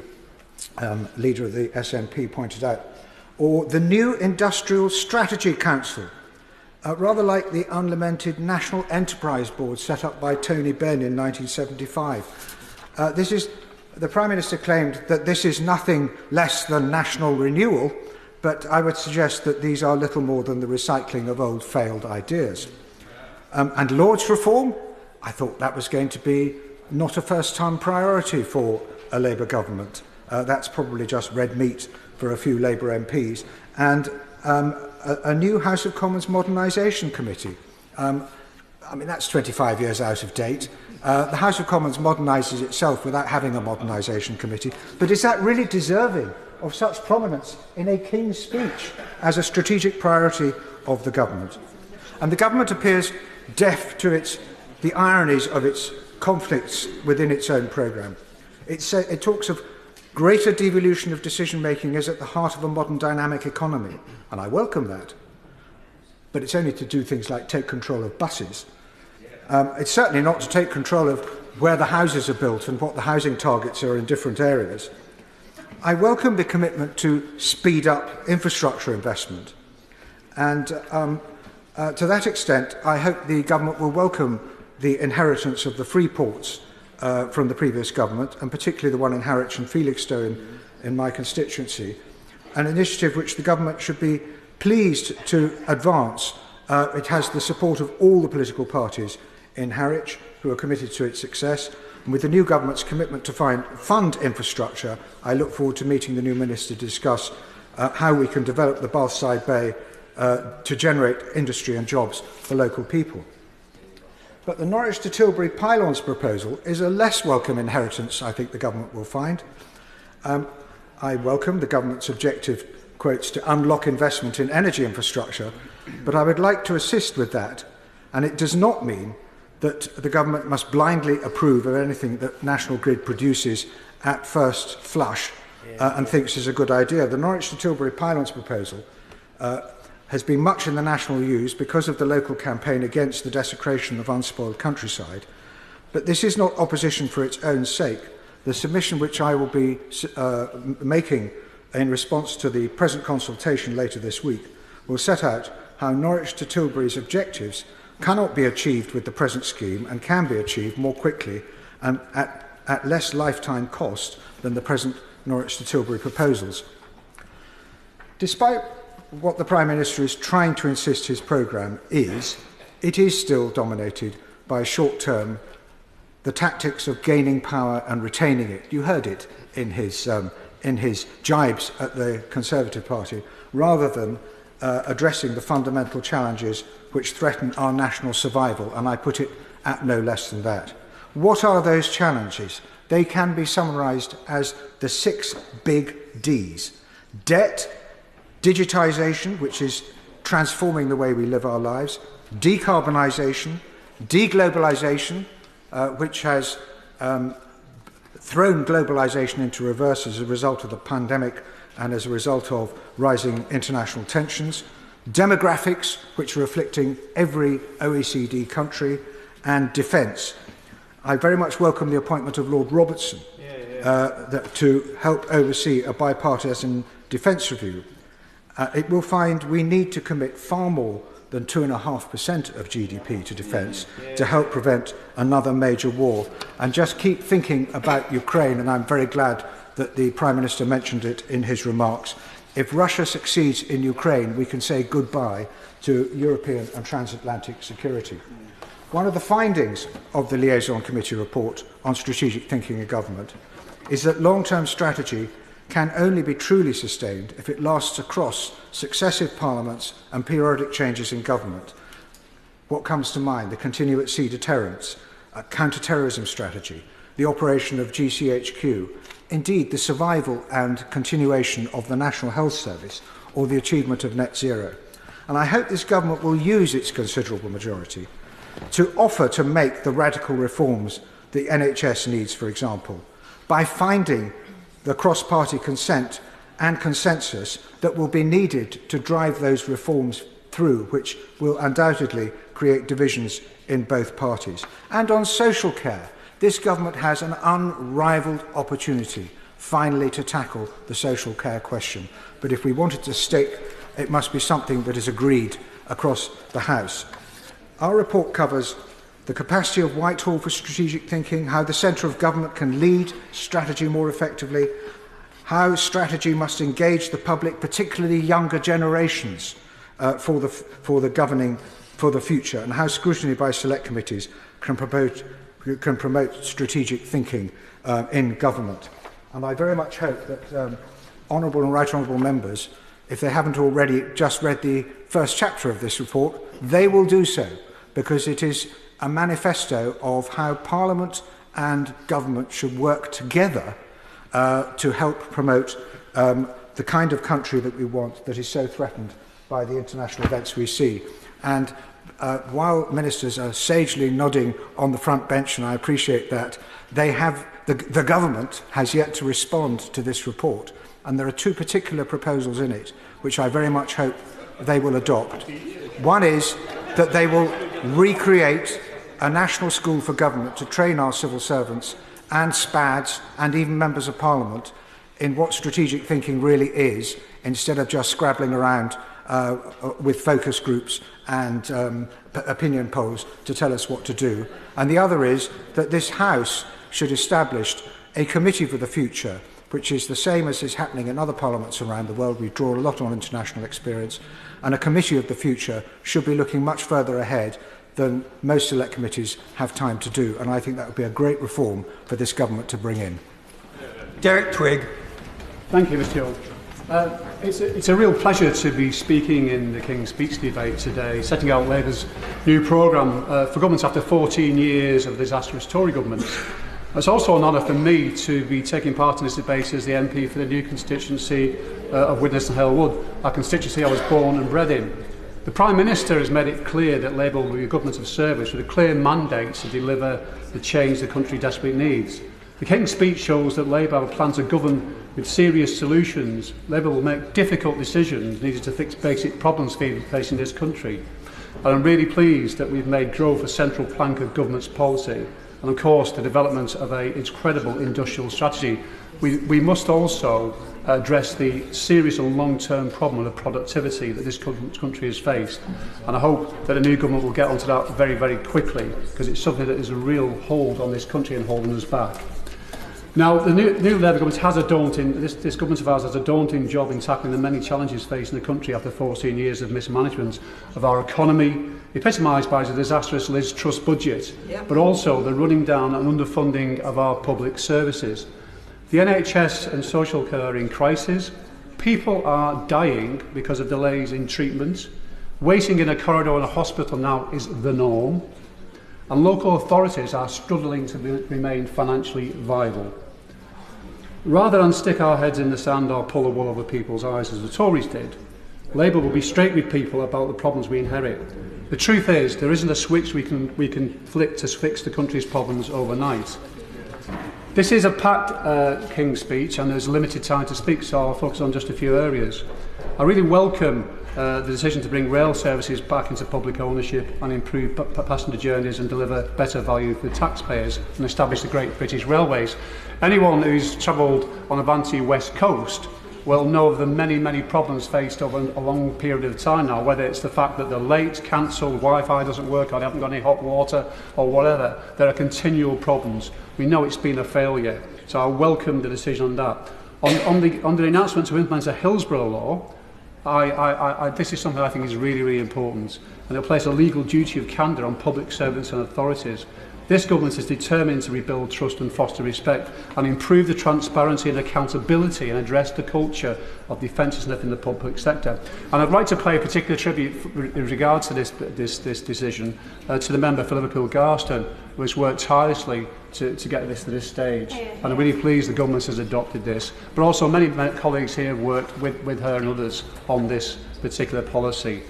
V: leader of the SNP pointed out. Or the new Industrial Strategy Council, rather like the unlamented National Enterprise Board set up by Tony Benn in 1975. The Prime Minister claimed that this is nothing less than national renewal, but I would suggest that these are little more than the recycling of old failed ideas. And Lords reform, I thought that was going to be not a first-time priority for a Labour government. That's probably just red meat for a few Labour MPs. And a new House of Commons Modernisation Committee. I mean, that's 25 years out of date. The House of Commons modernises itself without having a modernisation committee. But is that really deserving of such prominence in a King's speech as a strategic priority of the government? And the government appears deaf to the ironies of its conflicts within its own programme. It talks of greater devolution of decision-making is at the heart of a modern dynamic economy, and I welcome that. But it's only to do things like take control of buses. It's certainly not to take control of where the houses are built and what the housing targets are in different areas. I welcome the commitment to speed up infrastructure investment. And to that extent, I hope the government will welcome the inheritance of the free ports from the previous government, and particularly the one in Harwich and Felixstowe in my constituency, an initiative which the government should be pleased to advance. It has the support of all the political parties in Harwich who are committed to its success, and with the new government's commitment to fund infrastructure, I look forward to meeting the new minister to discuss how we can develop the Bathside Bay to generate industry and jobs for local people. But the Norwich to Tilbury pylons proposal is a less welcome inheritance, I think the government will find. I welcome the government's objective, quotes, to unlock investment in energy infrastructure, but I would like to assist with that, and it does not mean that the government must blindly approve of anything that National Grid produces at first flush and thinks is a good idea. The Norwich to Tilbury pylons proposal has been much in the national use because of the local campaign against the desecration of unspoiled countryside. But this is not opposition for its own sake. The submission which I will be making in response to the present consultation later this week will set out how Norwich to Tilbury's objectives cannot be achieved with the present scheme and can be achieved more quickly and at less lifetime cost than the present Norwich to Tilbury proposals. Despite what the Prime Minister is trying to insist his programme is, it is still dominated by short-term, the tactics of gaining power and retaining it. You heard it in his jibes at the Conservative Party, rather than addressing the fundamental challenges which threaten our national survival, and I put it at no less than that. What are those challenges? They can be summarised as the 6 big Ds. Debt, digitisation, which is transforming the way we live our lives, decarbonisation, deglobalisation, which has thrown globalisation into reverse as a result of the pandemic and as a result of rising international tensions, demographics, which are afflicting every OECD country, and defence. I very much welcome the appointment of Lord Robertson to help oversee a bipartisan defence review. It will find we need to commit far more than 2.5% of GDP to defence to help prevent another major war. And just keep thinking about Ukraine, and I'm very glad that the Prime Minister mentioned it in his remarks. If Russia succeeds in Ukraine, we can say goodbye to European and transatlantic security. One of the findings of the Liaison Committee report on strategic thinking in government is that long-term strategy can only be truly sustained if it lasts across successive parliaments and periodic changes in government. What comes to mind? The continued at sea deterrence, a counter-terrorism strategy, the operation of GCHQ, indeed the survival and continuation of the National Health Service, or the achievement of net zero. And I hope this government will use its considerable majority to offer to make the radical reforms the NHS needs, for example, by finding the cross-party consent and consensus that will be needed to drive those reforms through, which will undoubtedly create divisions in both parties. And on social care, this government has an unrivalled opportunity finally to tackle the social care question. But if we want it to stick, it must be something that is agreed across the House. Our report covers the capacity of Whitehall for strategic thinking, how the centre of government can lead strategy more effectively, how strategy must engage the public, particularly younger generations, for the governing for the future, and how scrutiny by select committees can promote strategic thinking in government. And I very much hope that honourable and right honourable members, if they haven't already just read the first chapter of this report, they will do so, because it is a manifesto of how Parliament and government should work together to help promote the kind of country that we want, that is so threatened by the international events we see. And while ministers are sagely nodding on the front bench, and I appreciate that, they have the government has yet to respond to this report, and there are 2 particular proposals in it which I very much hope they will adopt. One is that they will recreate a national school for government to train our civil servants and SPADs and even members of Parliament in what strategic thinking really is, instead of just scrabbling around with focus groups and opinion polls to tell us what to do. And the other is that this House should establish a committee for the future, which is the same as is happening in other parliaments around the world. We draw a lot on international experience, and a committee of the future should be looking much further ahead than most select committees have time to do, and I think that would be a great reform for this government to bring in.
A: Derek Twigg.
C: Thank you, Mr. Hill. It's a real pleasure to be speaking in the King's Speech debate today, setting out Labour's new programme for government after 14 years of disastrous Tory governments. It's also an honour for me to be taking part in this debate as the MP for the new constituency of Widnes and Hale Wood, a constituency I was born and bred in. The Prime Minister has made it clear that Labour will be a government of service with a clear mandate to deliver the change the country desperately needs. The King's Speech shows that Labour have a plan to govern with serious solutions. Labour will make difficult decisions needed to fix basic problems facing this country. And I'm really pleased that we've made growth a central plank of government's policy. and of course the development of an incredible industrial strategy. We must also address the serious and long-term problem of productivity that this country has faced, and I hope that the new government will get onto that very, very quickly, because it's something that is a real hold on this country and holding us back. Now, the new Labour government has this government of ours has a daunting job in tackling the many challenges facing the country after 14 years of mismanagement of our economy, epitomised by the disastrous Liz Truss budget, but also the running down and underfunding of our public services. The NHS and social care are in crisis. People are dying because of delays in treatment. Waiting in a corridor in a hospital now is the norm. And local authorities are struggling to remain financially viable. Rather than stick our heads in the sand or pull the wool over people's eyes as the Tories did, Labour will be straight with people about the problems we inherit. The truth is, there isn't a switch we can flick to fix the country's problems overnight. This is a packed King's speech, and there's limited time to speak, so I'll focus on just a few areas. I really welcome the decision to bring rail services back into public ownership and improve passenger journeys and deliver better value for taxpayers and establish the Great British Railways. Anyone who's travelled on Avanti West Coast will know of the many, many problems faced over a long period of time now, whether it's the fact that they're late, cancelled, Wi-Fi doesn't work, or they haven't got any hot water, or whatever. There are continual problems. We know it's been a failure, so I welcome the decision on that. On the announcement to implement a Hillsborough law, this is something I think is really, really important, and it'll place a legal duty of candour on public servants and authorities. This government is determined to rebuild trust and foster respect and improve the transparency and accountability and address the culture of defensiveness in the public sector. And I'd like to pay a particular tribute in regards to this decision to the member for Liverpool Garston, who has worked tirelessly to get this to this stage. And I'm really pleased the government has adopted this. But also many colleagues here have worked with her and others on this particular policy.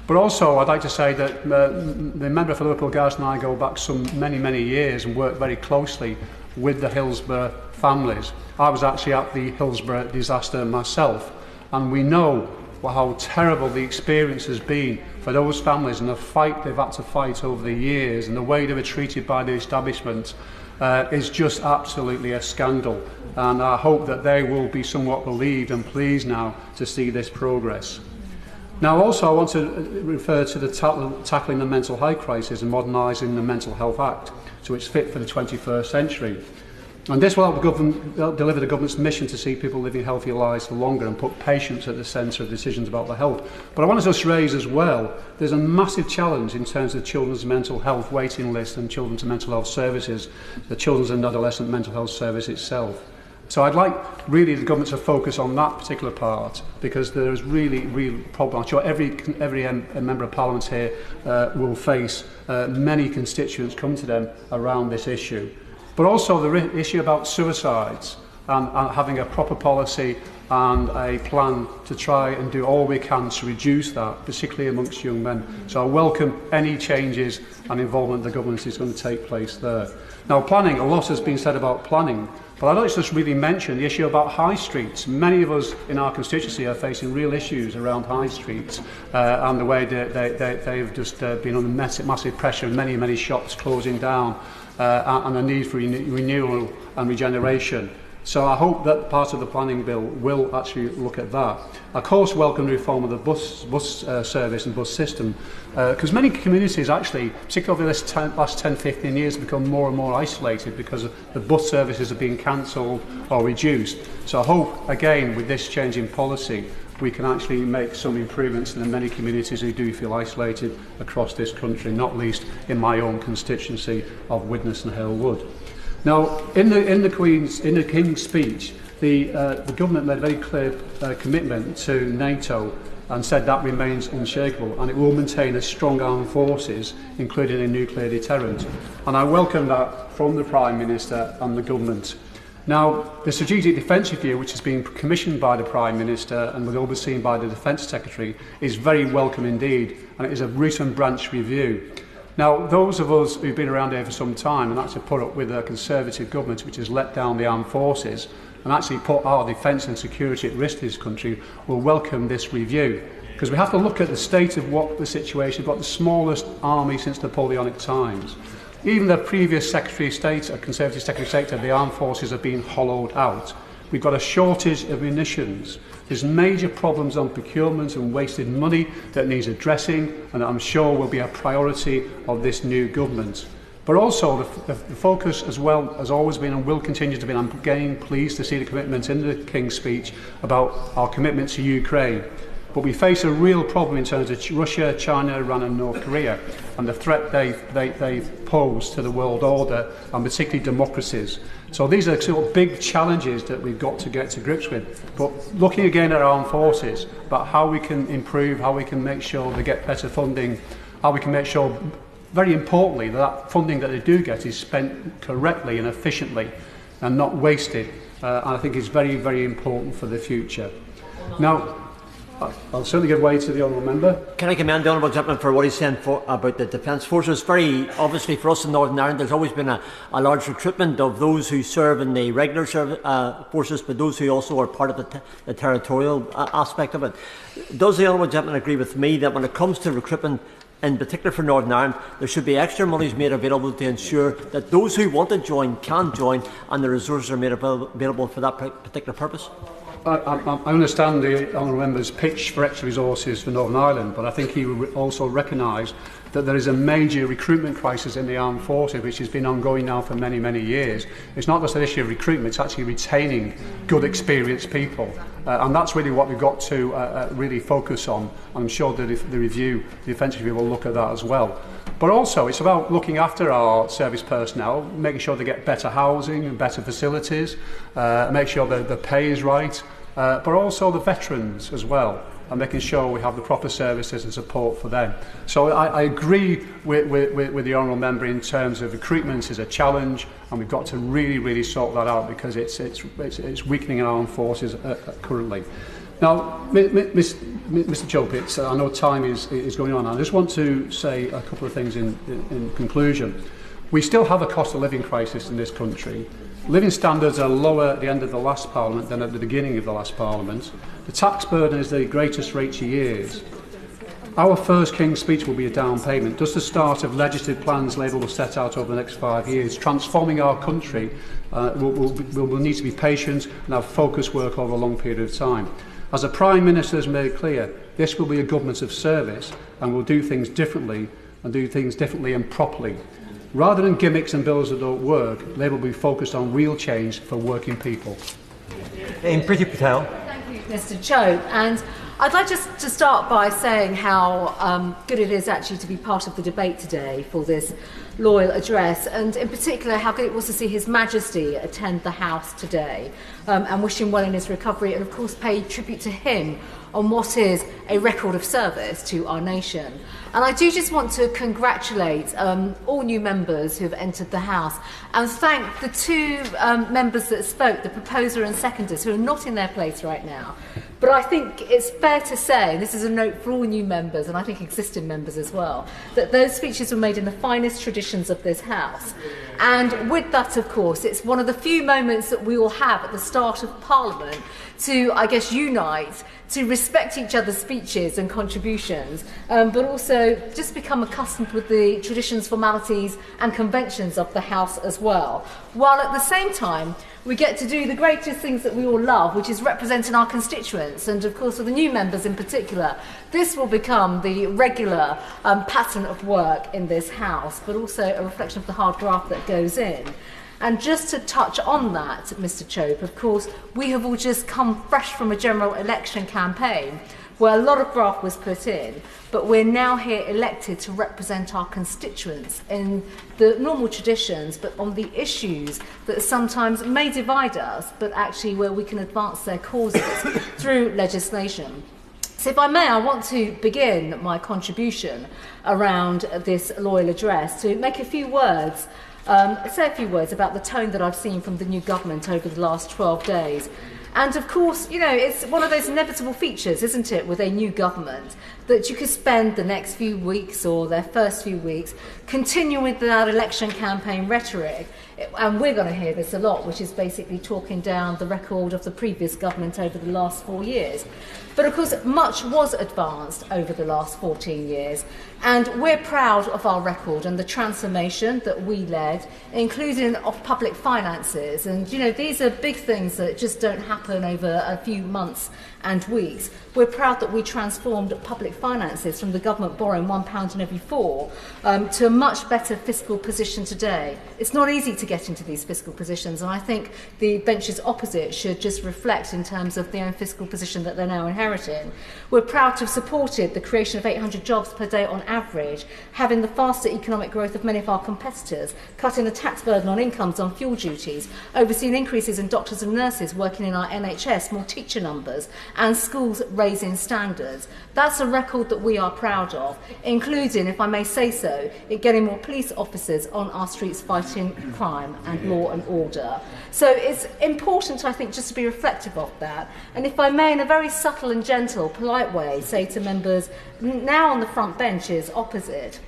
C: But also, I'd like to say that the member for Liverpool Garston and I go back some many years and work very closely with the Hillsborough families. I was actually at the Hillsborough disaster myself, and we know how terrible the experience has been for those families and the fight they've had to fight over the years and the way they were treated by the establishment is just absolutely a scandal. And I hope that they will be somewhat relieved and pleased now to see this progress. Now, also, I want to refer to the tackling the mental health crisis and modernising the Mental Health Act so it's fit for the 21st century. And this will help deliver the government's mission to see people living healthier lives for longer and put patients at the centre of decisions about their health. But I want to just raise as well, there's a massive challenge in terms of children's mental health waiting list and children's mental health services, the Children's and Adolescent Mental Health Service itself. So I'd like really the government to focus on that particular part, because there is really problem. I'm sure every member of Parliament here will face many constituents come to them around this issue. But also the issue about suicides and having a proper policy and a plan to try and do all we can to reduce that, particularly amongst young men. So I welcome any changes and involvement the government is going to take place there. Now, planning, a lot has been said about planning, but I'd like to just really mention the issue about high streets. Many of us in our constituency are facing real issues around high streets and the way they've just been under massive pressure, many shops closing down and a need for renewal and regeneration. So I hope that part of the planning bill will actually look at that. I of course welcome the reform of the bus service and bus system, because many communities actually, particularly over the last 10-15 years, have become more and more isolated because the bus services are being cancelled or reduced. So I hope, again, with this change in policy, we can actually make some improvements in the many communities who do feel isolated across this country, not least in my own constituency of Widnes and Hale Wood. Now, in the King's speech, the government made a very clear commitment to NATO and said that remains unshakable, and it will maintain a strong armed forces, including a nuclear deterrent. And I welcome that from the Prime Minister and the government. Now, the Strategic Defence Review, which has been commissioned by the Prime Minister and was overseen by the Defence Secretary, is very welcome indeed, and it is a root and branch review. Now, those of us who've been around here for some time and actually put up with a Conservative government which has let down the armed forces and actually put our defence and security at risk in this country will welcome this review. Because we have to look at the state of what the situation, we've got the smallest army since Napoleonic times. Even the previous Secretary of State, a Conservative Secretary of State of the Armed Forces, have been hollowed out. We've got a shortage of munitions. There's major problems on procurement and wasted money that needs addressing, and I'm sure will be a priority of this new government. But also the focus as well has always been and will continue to be, and I'm again pleased to see the commitment in the King's speech about our commitment to Ukraine. But we face a real problem in terms of Russia, China, Iran and North Korea and the threat they pose to the world order and particularly democracies. So these are sort of big challenges that we've got to get to grips with. But looking again at our armed forces, about how we can improve, how we can make sure they get better funding, how we can make sure, very importantly, that funding that they do get is spent correctly and efficiently and not wasted. And I think it's very, very important for the future. Now, I'll certainly give way to the Honourable Member.
M: Can I commend the Honourable Gentleman for what he's saying about the Defence Forces? Very obviously for us in Northern Ireland, there's always been a large recruitment of those who serve in the regular forces, but those who also are part of the territorial aspect of it. Does the Honourable Gentleman agree with me that when it comes to recruitment, in particular for Northern Ireland, there should be extra monies made available to ensure that those who want to join can join and the resources are made available for that particular purpose?
C: I understand the Honourable Member's pitch for extra resources for Northern Ireland, but I think he will also recognise that there is a major recruitment crisis in the armed forces which has been ongoing now for many, many years. It's not just an issue of recruitment, it's actually retaining good, experienced people. And that's really what we've got to really focus on. I'm sure that if the Defence Review will look at that as well. But also, it's about looking after our service personnel, making sure they get better housing and better facilities, make sure that the pay is right, but also the veterans as well, and making sure we have the proper services and support for them. So I agree with the Honourable Member in terms of recruitment is a challenge, and we've got to really, really sort that out because it's weakening our armed forces currently. Now, Mr. Chopitz, I know time is going on. I just want to say a couple of things in conclusion. We still have a cost of living crisis in this country. Living standards are lower at the end of the last Parliament than at the beginning of the last Parliament. The tax burden is the greatest for 80 years. Our first King's speech will be a down payment, just the start of legislative plans Labour will set out over the next 5 years. Transforming our country will need to be patient and have focused work over a long period of time. As the Prime Minister has made clear, this will be a government of service and will do things differently and properly. Rather than gimmicks and bills that don't work, Labour will be focused on real change for working people.
B: Priti Patel.
E: Thank you, Mr. Chope. And I'd like just to start by saying how good it is actually to be part of the debate today for this loyal address, and in particular how good it was to see His Majesty attend the House today and wish him well in his recovery, and of course pay tribute to him on what is a record of service to our nation. And I do just want to congratulate all new members who have entered the House and thank the two members that spoke, the proposer and seconders, who are not in their place right now. But I think it's fair to say, and this is a note for all new members, and I think existing members as well, that those speeches were made in the finest traditions of this House. And with that, of course, it's one of the few moments that we will have at the start of Parliament to, I guess, unite, to respect each other's speeches and contributions, but also just become accustomed with the traditions, formalities and conventions of the House as well. While at the same time, we get to do the greatest things that we all love, which is representing our constituents. And of course, for the new members in particular, this will become the regular pattern of work in this House, but also a reflection of the hard graft that goes in. And just to touch on that, Mr. Chope, of course, we have all just come fresh from a general election campaign where a lot of graft was put in, but we're now here elected to represent our constituents in the normal traditions, but on the issues that sometimes may divide us, but actually where we can advance their causes through legislation. So if I may, I want to begin my contribution around this loyal address to make a few words say a few words about the tone that I've seen from the new government over the last 12 days. And of course, you know, it's one of those inevitable features, isn't it, with a new government, that you could spend the next few weeks or their first few weeks continuing with that election campaign rhetoric and we're going to hear this a lot, which is basically talking down the record of the previous government over the last 4 years. But of course, much was advanced over the last 14 years, and we're proud of our record and the transformation that we led, including of public finances. And, you know, these are big things that just don't happen over a few months and weeks. We're proud that we transformed public finances from the government borrowing £1 in every 4 to a much better fiscal position today. It's not easy to get into these fiscal positions, and I think the benches opposite should just reflect in terms of their own fiscal position that they're now inheriting. We're proud to have supported the creation of 800 jobs per day on average, having the faster economic growth of many of our competitors, cutting the tax burden on incomes on fuel duties, overseeing increases in doctors and nurses working in our NHS, more teacher numbers, and schools raising standards. That's a record that we are proud of, including, if I may say so, in getting more police officers on our streets fighting crime and law and order. So it's important, I think, just to be reflective of that. And if I may, in a very subtle and gentle, polite way, say to members now on the front benches opposite,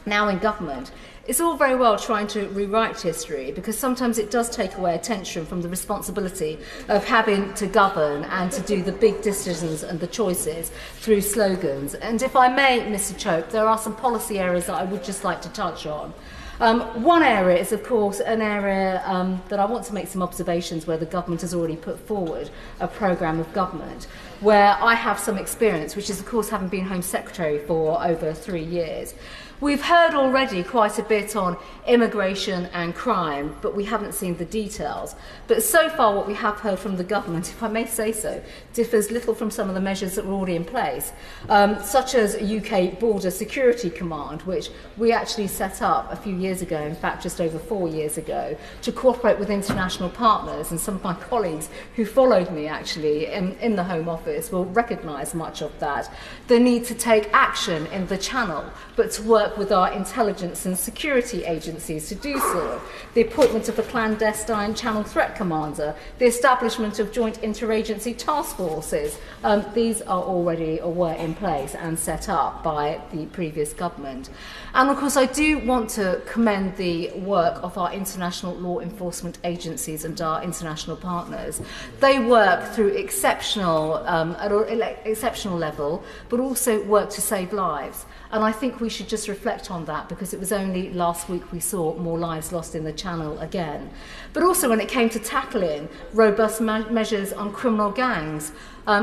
E: now in government, it's all very well trying to rewrite history, because sometimes it does take away attention from the responsibility of having to govern and to do the big decisions and the choices through slogans. And if I may, Mr. Chope, there are some policy areas that I would just like to touch on. One area is, of course, an area that I want to make some observations where the government has already put forward a programme of government, where I have some experience, which is, of course, having been Home Secretary for over 3 years. We've heard already quite a bit on immigration and crime, but we haven't seen the details. But so far what we have heard from the government, if I may say so, differs little from some of the measures that were already in place, such as a UK Border Security Command, which we actually set up a few years ago, in fact just over 4 years ago, to cooperate with international partners. And some of my colleagues who followed me actually in the Home Office will recognise much of that. The need to take action in the Channel, but to work with our intelligence and security agencies to do so. The appointment of a clandestine Channel Threat Commander, the establishment of joint interagency task forces. These are already or were in place and set up by the previous government. And of course I do want to commend the work of our international law enforcement agencies and our international partners. They work through exceptional, at an exceptional level, but also work to save lives. And I think we should just reflect on that, because it was only last week we saw more lives lost in the Channel again. But also when it came to tackling robust measures on criminal gangs,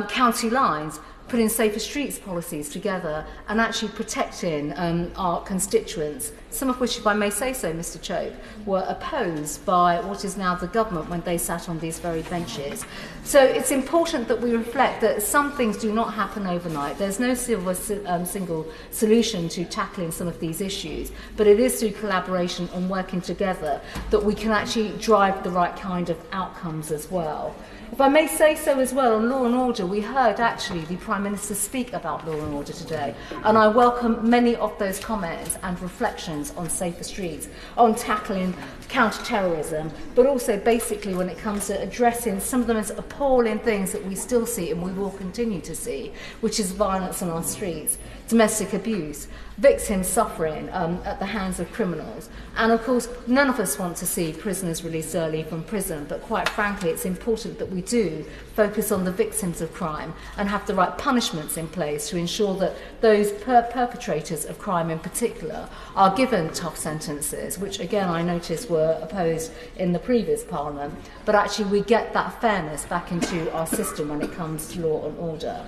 E: county lines, putting safer streets policies together and actually protecting our constituents, some of which, if I may say so, Mr. Chope, were opposed by what is now the government when they sat on these very benches. So it's important that we reflect that some things do not happen overnight. There's no single solution to tackling some of these issues, but it is through collaboration and working together that we can actually drive the right kind of outcomes as well. If I may say so as well, on law and order, we heard actually the Prime Minister speak about law and order today, and I welcome many of those comments and reflections on safer streets, on tackling counter-terrorism, but also basically when it comes to addressing some of the most appalling things that we still see and we will continue to see, which is violence on our streets, domestic abuse, victims suffering at the hands of criminals. And of course, none of us want to see prisoners released early from prison, but quite frankly, it's important that we do focus on the victims of crime and have the right punishments in place to ensure that those perpetrators of crime in particular are given tough sentences, which again I noticed were opposed in the previous Parliament, but actually we get that fairness back into our system when it comes to law and order.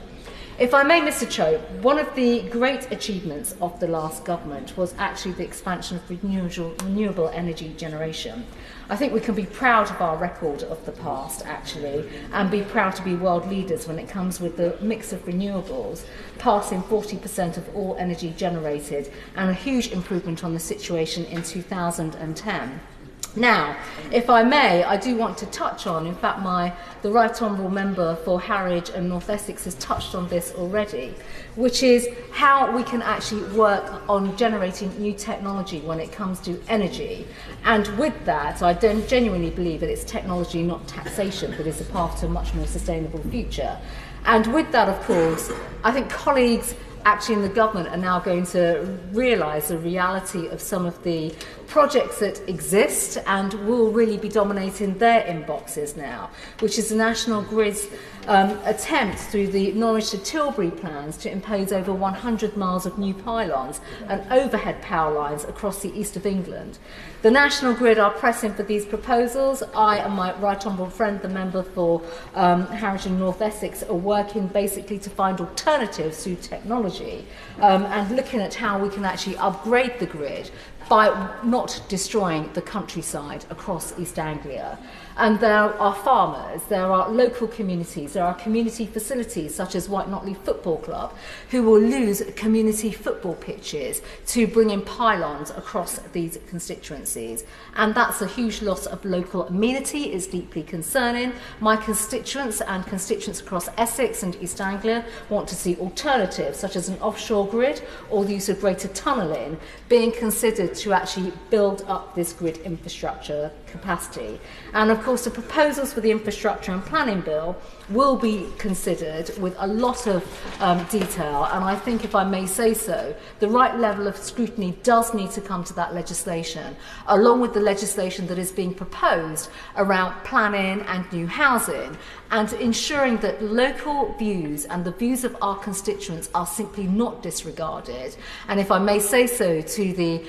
E: If I may, Mr. Chope, one of the great achievements of the last government was actually the expansion of renewable energy generation. I think we can be proud of our record of the past, actually, and be proud to be world leaders when it comes with the mix of renewables, passing 40% of all energy generated, and a huge improvement on the situation in 2010. Now, if I may, I do want to touch on, in fact, the Right Honourable Member for Harwich and North Essex has touched on this already, which is how we can actually work on generating new technology when it comes to energy. And with that, I genuinely believe that it's technology, not taxation, that is a path to a much more sustainable future. And with that, of course, I think colleagues actually in the government are now going to realise the reality of some of the projects that exist and will really be dominating their inboxes now, which is the National Grid's attempt through the Norwich to Tilbury plans to impose over 100 miles of new pylons and overhead power lines across the east of England. The National Grid are pressing for these proposals. I and my right honourable friend, the member for Harrington North Essex, are working basically to find alternatives through technology and looking at how we can actually upgrade the grid by not destroying the countryside across East Anglia. And there are farmers, there are local communities, there are community facilities such as White Notley Football Club who will lose community football pitches to bring in pylons across these constituencies. And that's a huge loss of local amenity, is deeply concerning. My constituents and constituents across Essex and East Anglia want to see alternatives such as an offshore grid or the use of greater tunnelling being considered to actually build up this grid infrastructure capacity. And of course, the proposals for the Infrastructure and Planning Bill will be considered with a lot of detail, and I think, if I may say so, the right level of scrutiny does need to come to that legislation, along with the legislation that is being proposed around planning and new housing, and ensuring that local views and the views of our constituents are simply not disregarded. And if I may say so to the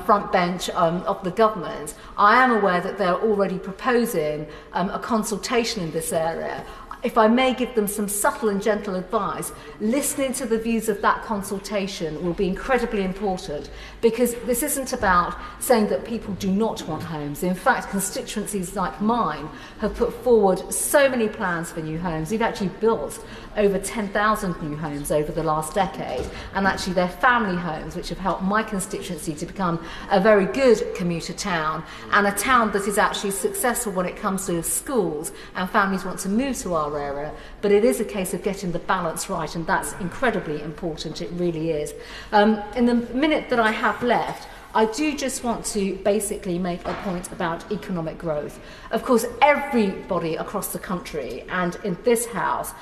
E: front bench of the government, I am aware that they're already proposing a consultation in this area. If I may give them some subtle and gentle advice, listening to the views of that consultation will be incredibly important, because this isn't about saying that people do not want homes. In fact, constituencies like mine have put forward so many plans for new homes. We've actually built over 10,000 new homes over the last decade, and actually they're family homes which have helped my constituency to become a very good commuter town, and a town that is actually successful when it comes to schools and families want to move to our area. But it is a case of getting the balance right, and that's incredibly important. It really is. In the minute that I have left, I do just want to basically make a point about economic growth. Of course, everybody across the country and in this House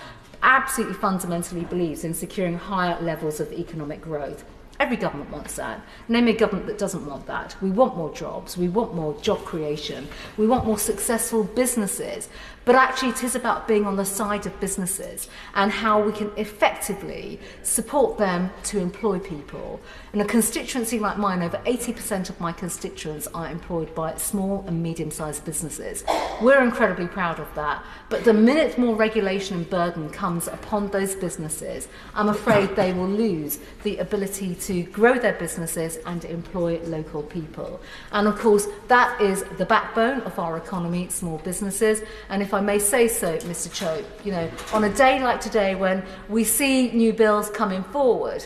E: absolutely fundamentally believes in securing higher levels of economic growth. Every government wants that. Name a government that doesn't want that. We want more jobs. We want more job creation. We want more successful businesses. But actually, it is about being on the side of businesses and how we can effectively support them to employ people. In a constituency like mine, over 80% of my constituents are employed by small and medium-sized businesses. We're incredibly proud of that. But the minute more regulation and burden comes upon those businesses, I'm afraid they will lose the ability to grow their businesses and employ local people. And of course, that is the backbone of our economy, small businesses. And if I may say so, Mr. Chope, on a day like today when we see new bills coming forward,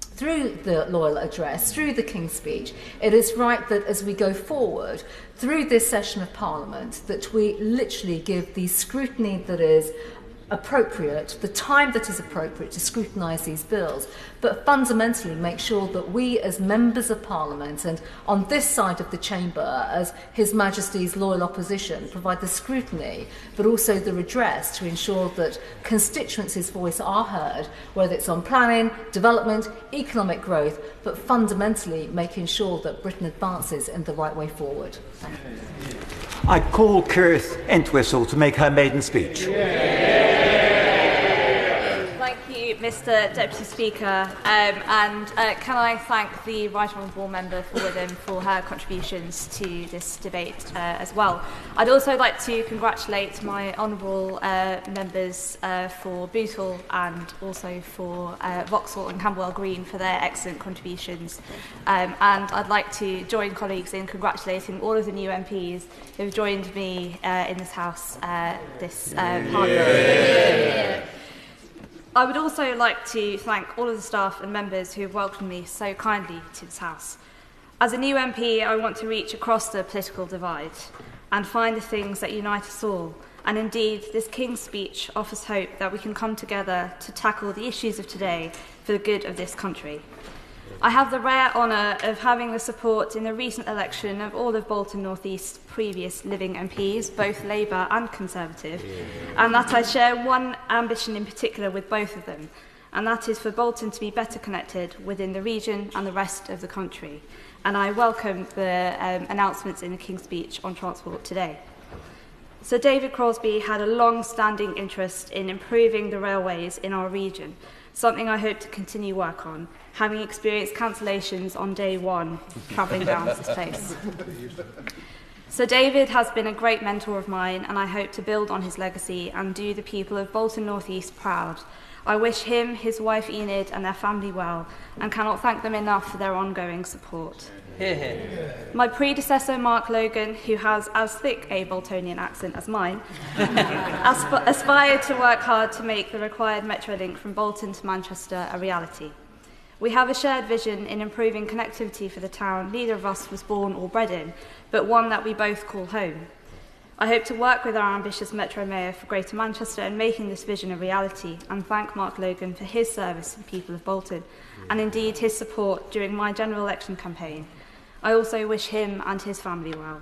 E: through the Loyal Address, through the King's Speech, it is right that as we go forward through this session of Parliament, that we literally give the scrutiny that is appropriate, the time that is appropriate to scrutinise these bills, but fundamentally make sure that we as members of Parliament and on this side of the chamber as His Majesty's loyal opposition provide the scrutiny but also the redress to ensure that constituencies' voice are heard, whether it's on planning, development, economic growth, but fundamentally making sure that Britain advances in the right way forward. Thank you.
B: I call Kirth Entwistle to make her maiden speech.
F: Thank you, Mr. Deputy Speaker, and can I thank the Right Honourable Member for Witham for her contributions to this debate as well. I'd also like to congratulate my honourable members for Bootle and also for Vauxhall and Camberwell Green for their excellent contributions. And I'd like to join colleagues in congratulating all of the new MPs who have joined me in this House this Parliament. I would also like to thank all of the staff and members who have welcomed me so kindly to this House. As a new MP, I want to reach across the political divide and find the things that unite us all. And indeed, this King's Speech offers hope that we can come together to tackle the issues of today for the good of this country. I have the rare honour of having the support in the recent election of all of Bolton North East's previous living MPs, both Labour and Conservative, and that I share one ambition in particular with both of them, and that is for Bolton to be better connected within the region and the rest of the country. And I welcome the announcements in the King's Speech on transport today. Sir David Crosby had a long-standing interest in improving the railways in our region, something I hope to continue work on, having experienced cancellations on day one travelling down this place. Sir David has been a great mentor of mine, and I hope to build on his legacy and do the people of Bolton North East proud. I wish him, his wife Enid and their family well, and cannot thank them enough for their ongoing support. My predecessor, Mark Logan, who has as thick a Boltonian accent as mine, aspired to work hard to make the required metro link from Bolton to Manchester a reality. We have a shared vision in improving connectivity for the town neither of us was born or bred in, but one that we both call home. I hope to work with our ambitious Metro Mayor for Greater Manchester in making this vision a reality, and thank Mark Logan for his service to the people of Bolton, and indeed his support during my general election campaign. I also wish him and his family well.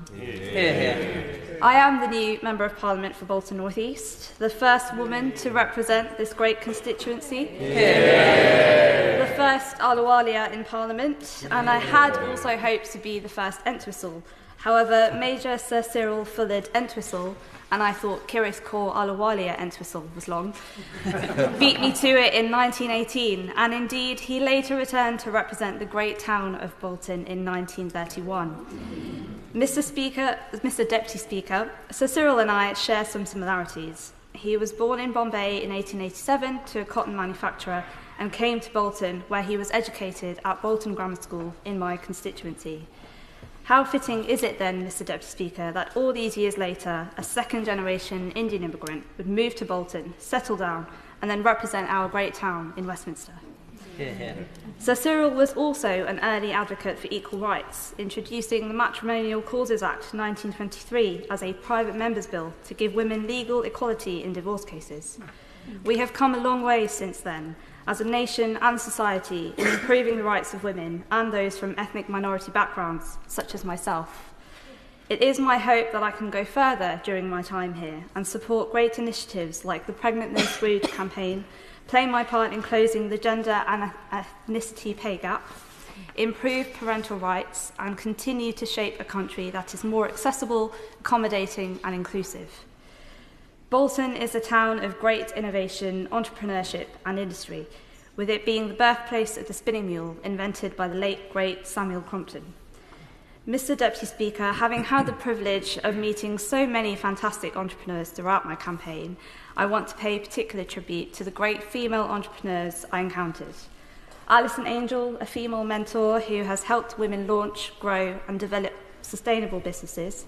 F: I am the new Member of Parliament for Bolton North East, the first woman to represent this great constituency, the first Ahluwalia in Parliament, and I had also hoped to be the first Entwistle. However, Major Sir Cyril Fullard Entwistle, and I thought Kirith Kaur Ahluwalia Entwistle was long, beat me to it in 1918, and indeed he later returned to represent the great town of Bolton in 1931. Mr. Deputy Speaker, Sir Cyril and I share some similarities. He was born in Bombay in 1887 to a cotton manufacturer and came to Bolton, where he was educated at Bolton Grammar School in my constituency. How fitting is it then, Mr. Deputy Speaker, that all these years later, a second-generation Indian immigrant would move to Bolton, settle down, and then represent our great town in Westminster? Sir Cyril was also an early advocate for equal rights, introducing the Matrimonial Causes Act 1923 as a private member's bill to give women legal equality in divorce cases. We have come a long way since then, as a nation and society, in improving the rights of women and those from ethnic minority backgrounds, such as myself. It is my hope that I can go further during my time here and support great initiatives like the Pregnant No Scrooge campaign, play my part in closing the gender and ethnicity pay gap, improve parental rights, and continue to shape a country that is more accessible, accommodating, and inclusive. Bolton is a town of great innovation, entrepreneurship and industry, with it being the birthplace of the spinning mule invented by the late, great Samuel Crompton. Mr. Deputy Speaker, having had the privilege of meeting so many fantastic entrepreneurs throughout my campaign, I want to pay particular tribute to the great female entrepreneurs I encountered. Alison Angel, a female mentor who has helped women launch, grow and develop sustainable businesses,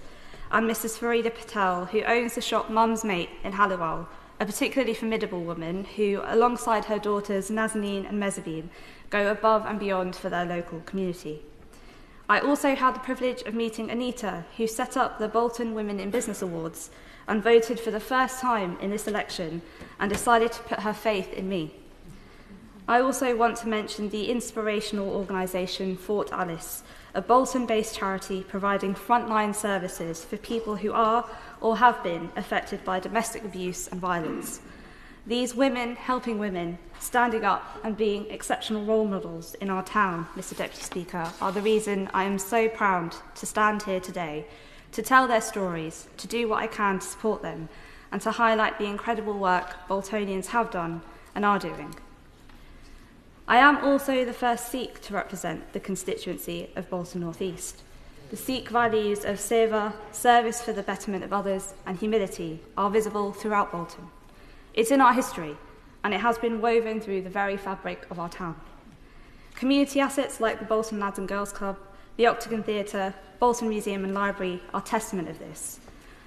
F: and Mrs. Farida Patel, who owns the shop Mum's Mate in Halliwell, a particularly formidable woman who, alongside her daughters Nazanin and Mezzabine, go above and beyond for their local community. I also had the privilege of meeting Anita, who set up the Bolton Women in Business Awards and voted for the first time in this election and decided to put her faith in me. I also want to mention the inspirational organisation Fort Alice, a Bolton-based charity providing frontline services for people who are or have been affected by domestic abuse and violence. These women helping women, standing up and being exceptional role models in our town, Mr. Deputy Speaker, are the reason I am so proud to stand here today, to tell their stories, to do what I can to support them, and to highlight the incredible work Boltonians have done and are doing. I am also the first Sikh to represent the constituency of Bolton North East. The Sikh values of seva, service for the betterment of others, and humility are visible throughout Bolton. It's in our history, and it has been woven through the very fabric of our town. Community assets like the Bolton Lads and Girls Club, the Octagon Theatre, Bolton Museum and Library are testament of this.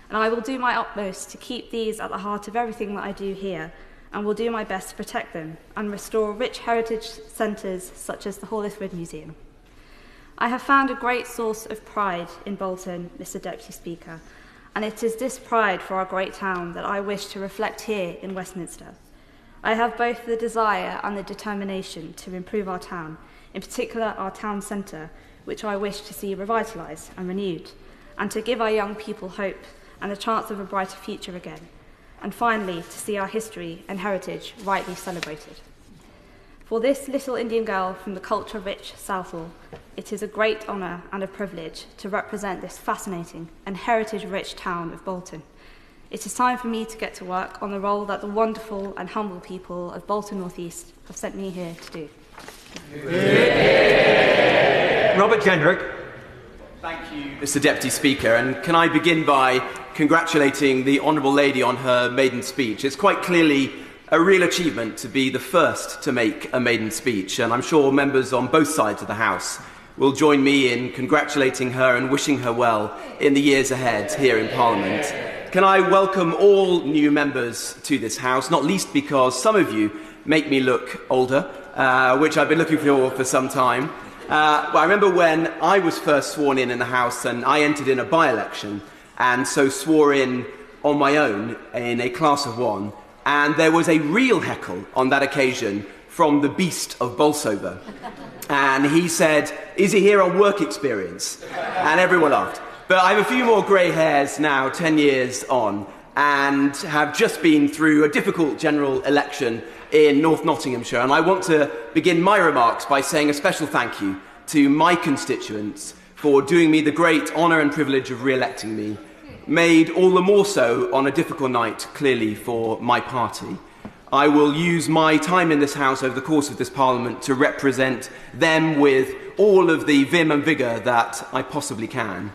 F: And I will do my utmost to keep these at the heart of everything that I do here, and will do my best to protect them and restore rich heritage centres such as the Hallithwood Museum. I have found a great source of pride in Bolton, Mr. Deputy Speaker, and it is this pride for our great town that I wish to reflect here in Westminster. I have both the desire and the determination to improve our town, in particular our town centre, which I wish to see revitalised and renewed, and to give our young people hope and a chance of a brighter future again, and finally to see our history and heritage rightly celebrated. For this little Indian girl from the culture-rich Southall, it is a great honour and a privilege to represent this fascinating and heritage-rich town of Bolton. It is time for me to get to work on the role that the wonderful and humble people of Bolton North East have sent me here to do.
A: Robert Kendrick.
G: Thank you, Mr. Deputy Speaker, and can I begin by congratulating the Honourable Lady on her maiden speech. It's quite clearly a real achievement to be the first to make a maiden speech, and I'm sure members on both sides of the House will join me in congratulating her and wishing her well in the years ahead here in Parliament. Can I welcome all new members to this House, not least because some of you make me look older, which I've been looking for some time. I remember when I was first sworn in the House and I entered in a by-election and so swore in on my own in a class of one, and there was a real heckle on that occasion from the beast of Bolsover. And he said, "Is he here on work experience?" And everyone laughed. But I have a few more grey hairs now, 10 years on, and have just been through a difficult general election in North Nottinghamshire. And I want to begin my remarks by saying a special thank you to my constituents for doing me the great honour and privilege of re-electing me, made all the more so on a difficult night, clearly, for my party. I will use my time in this House over the course of this Parliament to represent them with all of the vim and vigour that I possibly can.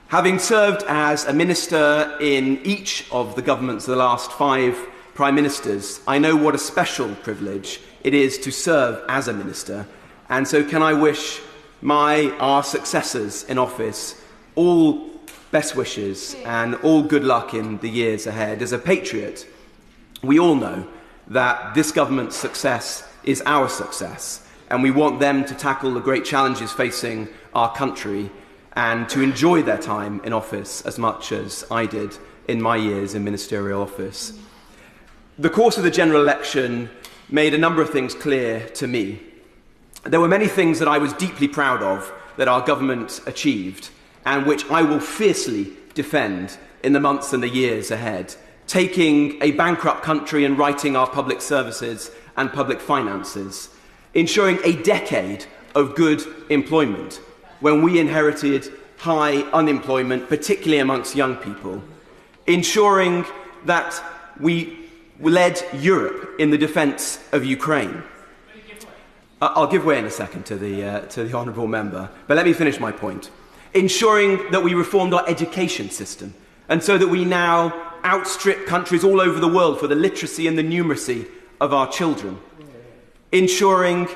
G: Having served as a minister in each of the governments of the last 5 Prime Ministers, I know what a special privilege it is to serve as a minister, and so can I wish our successors in office all best wishes and all good luck in the years ahead. As a patriot, we all know that this government's success is our success, and we want them to tackle the great challenges facing our country and to enjoy their time in office as much as I did in my years in ministerial office. The course of the general election made a number of things clear to me. There were many things that I was deeply proud of that our government achieved, and which I will fiercely defend in the months and the years ahead, taking a bankrupt country and righting our public services and public finances, ensuring a decade of good employment when we inherited high unemployment, particularly amongst young people, ensuring that we led Europe in the defence of Ukraine. I'll give way in a second to the honourable member, but let me finish my point. Ensuring that we reformed our education system, and so that we now outstrip countries all over the world for the literacy and the numeracy of our children. Ensuring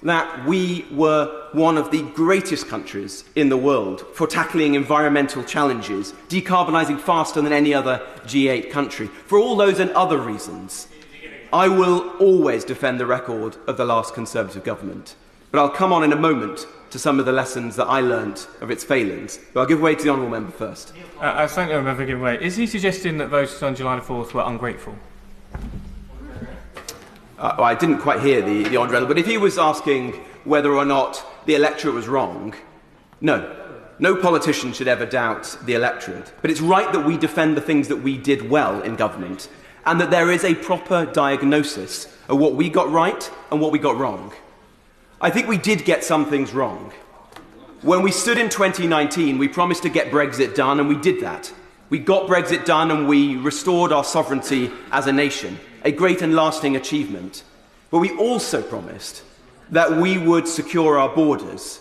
G: that we were one of the greatest countries in the world for tackling environmental challenges, decarbonising faster than any other G8 country. For all those and other reasons, I will always defend the record of the last Conservative government. But I'll come on in a moment to some of the lessons that I learnt of its failings. But I'll give way to the honourable member first.
P: I thank the honourable member for giving way. Is he suggesting that voters on July the 4th were ungrateful?
G: I didn't quite hear the honourable, but if he was asking whether or not the electorate was wrong, no. No politician should ever doubt the electorate. But it's right that we defend the things that we did well in government, and that there is a proper diagnosis of what we got right and what we got wrong. I think we did get some things wrong. When we stood in 2019, we promised to get Brexit done, and we did that. We got Brexit done, and we restored our sovereignty as a nation, a great and lasting achievement. But we also promised that we would secure our borders,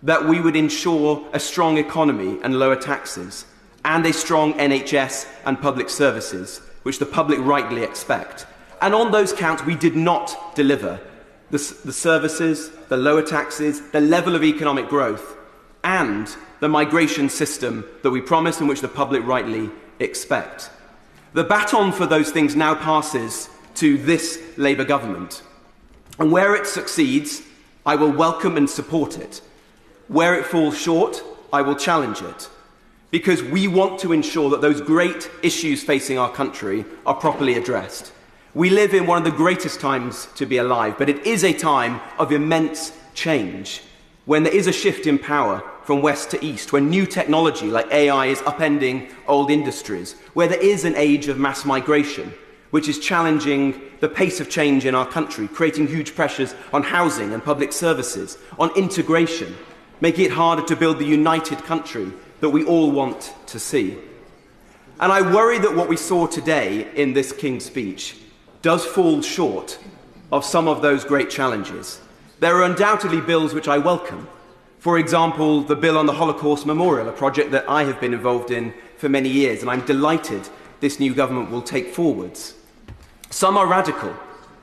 G: that we would ensure a strong economy and lower taxes, and a strong NHS and public services, which the public rightly expect. And on those counts, we did not deliver the services, the lower taxes, the level of economic growth, and the migration system that we promised and which the public rightly expect. The baton for those things now passes to this Labour government. And where it succeeds, I will welcome and support it. Where it falls short, I will challenge it. Because we want to ensure that those great issues facing our country are properly addressed. We live in one of the greatest times to be alive, but it is a time of immense change, when there is a shift in power from west to east, when new technology like AI is upending old industries, where there is an age of mass migration, which is challenging the pace of change in our country, creating huge pressures on housing and public services, on integration, making it harder to build the united country that we all want to see. And I worry that what we saw today in this King's speech does fall short of some of those great challenges. There are undoubtedly bills which I welcome. For example, the bill on the Holocaust Memorial, a project that I have been involved in for many years, and I'm delighted this new government will take forwards. Some are radical,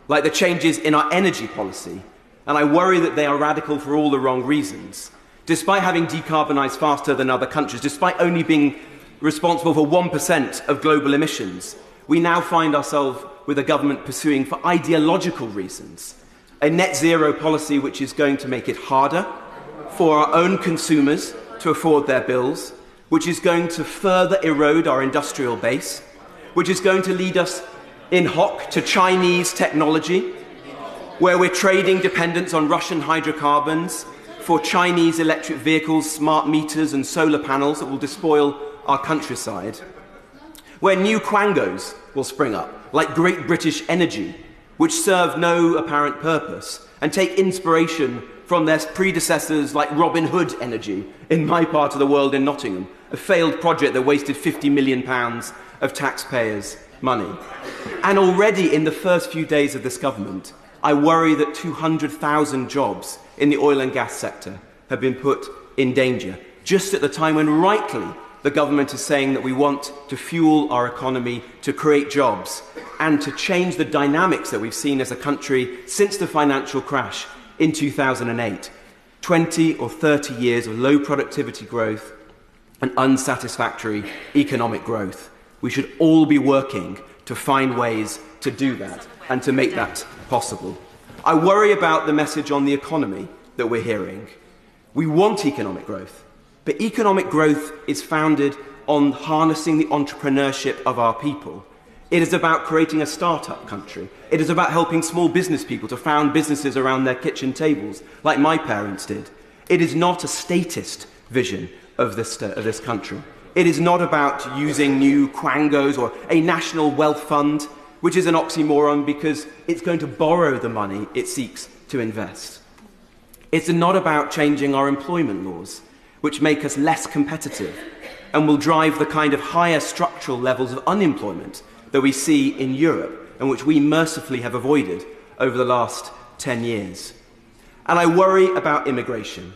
G: like the changes in our energy policy, and I worry that they are radical for all the wrong reasons. Despite having decarbonised faster than other countries, despite only being responsible for 1% of global emissions, we now find ourselves with a government pursuing, for ideological reasons, a net zero policy which is going to make it harder for our own consumers to afford their bills, which is going to further erode our industrial base, which is going to lead us in hock to Chinese technology, where we're trading dependence on Russian hydrocarbons for Chinese electric vehicles, smart meters and solar panels that will despoil our countryside, where new quangos will spring up, like Great British Energy, which serve no apparent purpose and take inspiration from their predecessors like Robin Hood Energy in my part of the world in Nottingham, a failed project that wasted £50 million of taxpayers' money. And already in the first few days of this government, I worry that 200,000 jobs in the oil and gas sector have been put in danger, just at the time when rightly the government is saying that we want to fuel our economy, to create jobs, and to change the dynamics that we've seen as a country since the financial crash in 2008. 20 or 30 years of low productivity growth and unsatisfactory economic growth. We should all be working to find ways to do that and to make that possible. I worry about the message on the economy that we're hearing. We want economic growth, but economic growth is founded on harnessing the entrepreneurship of our people. It is about creating a start-up country. It is about helping small business people to found businesses around their kitchen tables, like my parents did. It is not a statist vision of this country. It is not about using new quangos or a national wealth fund, which is an oxymoron because it's going to borrow the money it seeks to invest. It's not about changing our employment laws, which make us less competitive and will drive the kind of higher structural levels of unemployment that we see in Europe and which we mercifully have avoided over the last 10 years. And I worry about immigration,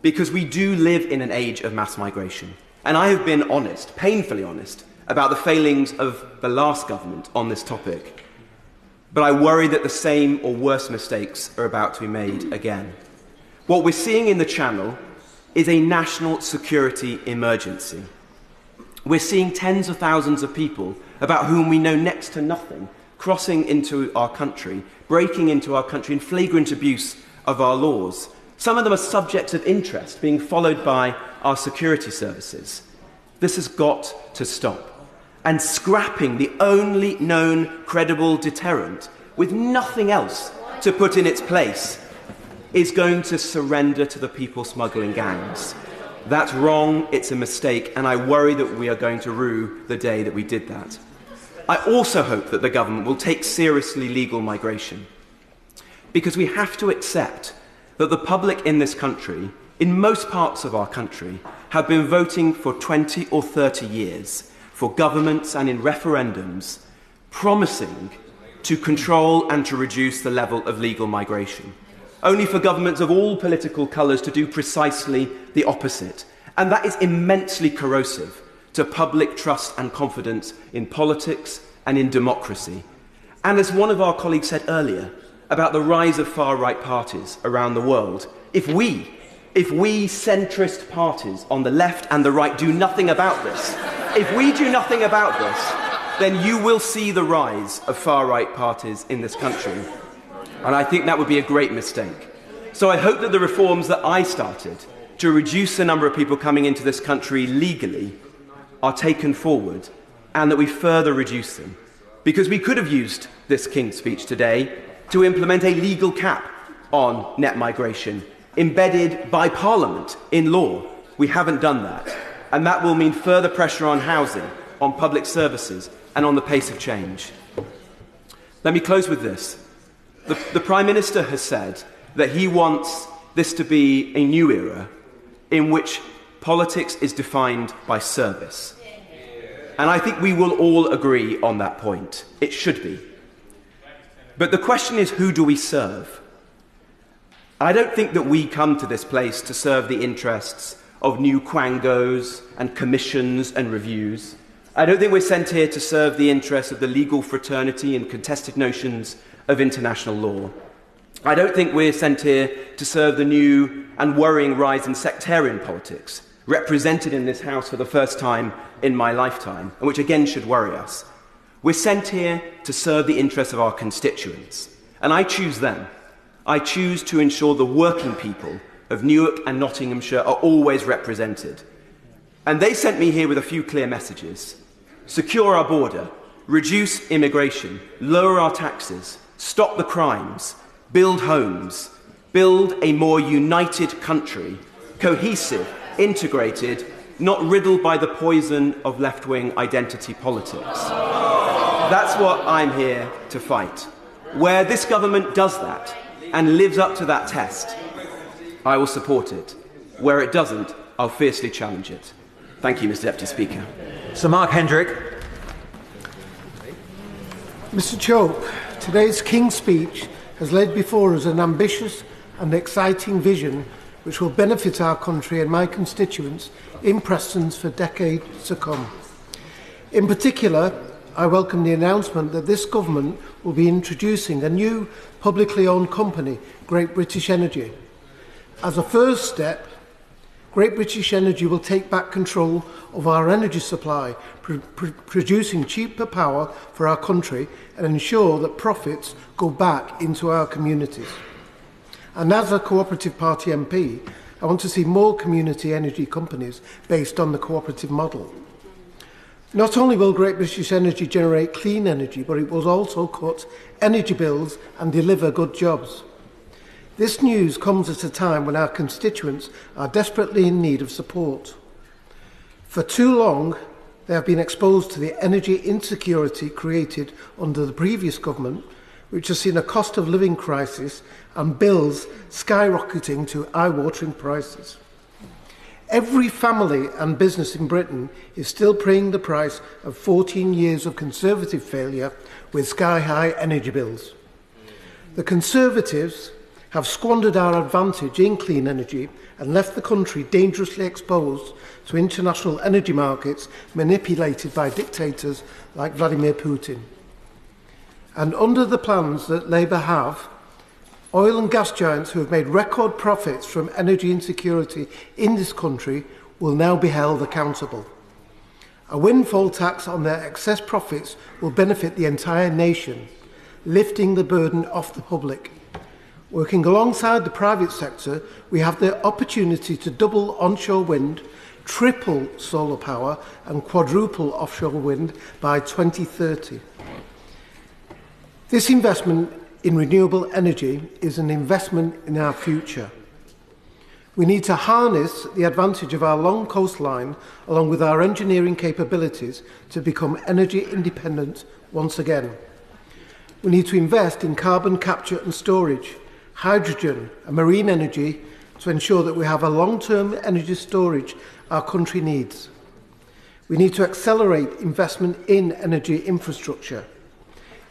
G: because we do live in an age of mass migration. And I have been honest, painfully honest, about the failings of the last government on this topic. But I worry that the same or worse mistakes are about to be made again. What we're seeing in the Channel is a national security emergency. We're seeing tens of thousands of people about whom we know next to nothing crossing into our country, breaking into our country in flagrant abuse of our laws. Some of them are subjects of interest being followed by our security services. This has got to stop. And scrapping the only known credible deterrent with nothing else to put in its place is going to surrender to the people smuggling gangs. That's wrong, it's a mistake, and I worry that we are going to rue the day that we did that. I also hope that the government will take seriously legal migration, because we have to accept that the public in this country, in most parts of our country, have been voting for 20 or 30 years for governments and in referendums promising to control and to reduce the level of legal migration, only for governments of all political colours to do precisely the opposite. And that is immensely corrosive to public trust and confidence in politics and in democracy. And as one of our colleagues said earlier about the rise of far-right parties around the world, if we centrist parties on the left and the right do nothing about this, if we do nothing about this, then you will see the rise of far-right parties in this country. And I think that would be a great mistake. So I hope that the reforms that I started to reduce the number of people coming into this country legally are taken forward, and that we further reduce them. Because we could have used this King's speech today to implement a legal cap on net migration, embedded by Parliament in law. We haven't done that. And that will mean further pressure on housing, on public services and on the pace of change. Let me close with this. The Prime Minister has said that he wants this to be a new era in which politics is defined by service. And I think we will all agree on that point. It should be. But the question is, who do we serve? I don't think that we come to this place to serve the interests of new quangos and commissions and reviews. I don't think we're sent here to serve the interests of the legal fraternity and contested notions of international law. I don't think we're sent here to serve the new and worrying rise in sectarian politics, represented in this House for the first time in my lifetime, and which again should worry us. We're sent here to serve the interests of our constituents, and I choose them. I choose to ensure the working people of Newark and Nottinghamshire are always represented. And they sent me here with a few clear messages. Secure our border, reduce immigration, lower our taxes, stop the crimes, build homes, build a more united country, cohesive, integrated, not riddled by the poison of left-wing identity politics. That's what I'm here to fight. Where this government does that and lives up to that test, I will support it. Where it doesn't, I'll fiercely challenge it. Thank you, Mr. Deputy Speaker.
A: Sir Mark Hendrick.
H: Mr. Chope, today's King's speech has laid before us an ambitious and exciting vision which will benefit our country and my constituents in Preston for decades to come. In particular, I welcome the announcement that this government will be introducing a new publicly owned company, Great British Energy. As a first step, Great British Energy will take back control of our energy supply, producing cheaper power for our country and ensure that profits go back into our communities. And as a Cooperative Party MP, I want to see more community energy companies based on the cooperative model. Not only will Great British Energy generate clean energy, but it will also cut energy bills and deliver good jobs. This news comes at a time when our constituents are desperately in need of support. For too long, they have been exposed to the energy insecurity created under the previous government, which has seen a cost of living crisis and bills skyrocketing to eye-watering prices. Every family and business in Britain is still paying the price of 14 years of Conservative failure with sky-high energy bills. The Conservatives have squandered our advantage in clean energy and left the country dangerously exposed to international energy markets manipulated by dictators like Vladimir Putin. And under the plans that Labour have, oil and gas giants who have made record profits from energy insecurity in this country will now be held accountable. A windfall tax on their excess profits will benefit the entire nation, lifting the burden off the public. Working alongside the private sector, we have the opportunity to double onshore wind, triple solar power and quadruple offshore wind by 2030. This investment in renewable energy is an investment in our future. We need to harness the advantage of our long coastline along with our engineering capabilities to become energy independent once again. We need to invest in carbon capture and storage, hydrogen and marine energy to ensure that we have a long-term energy storage our country needs. We need to accelerate investment in energy infrastructure.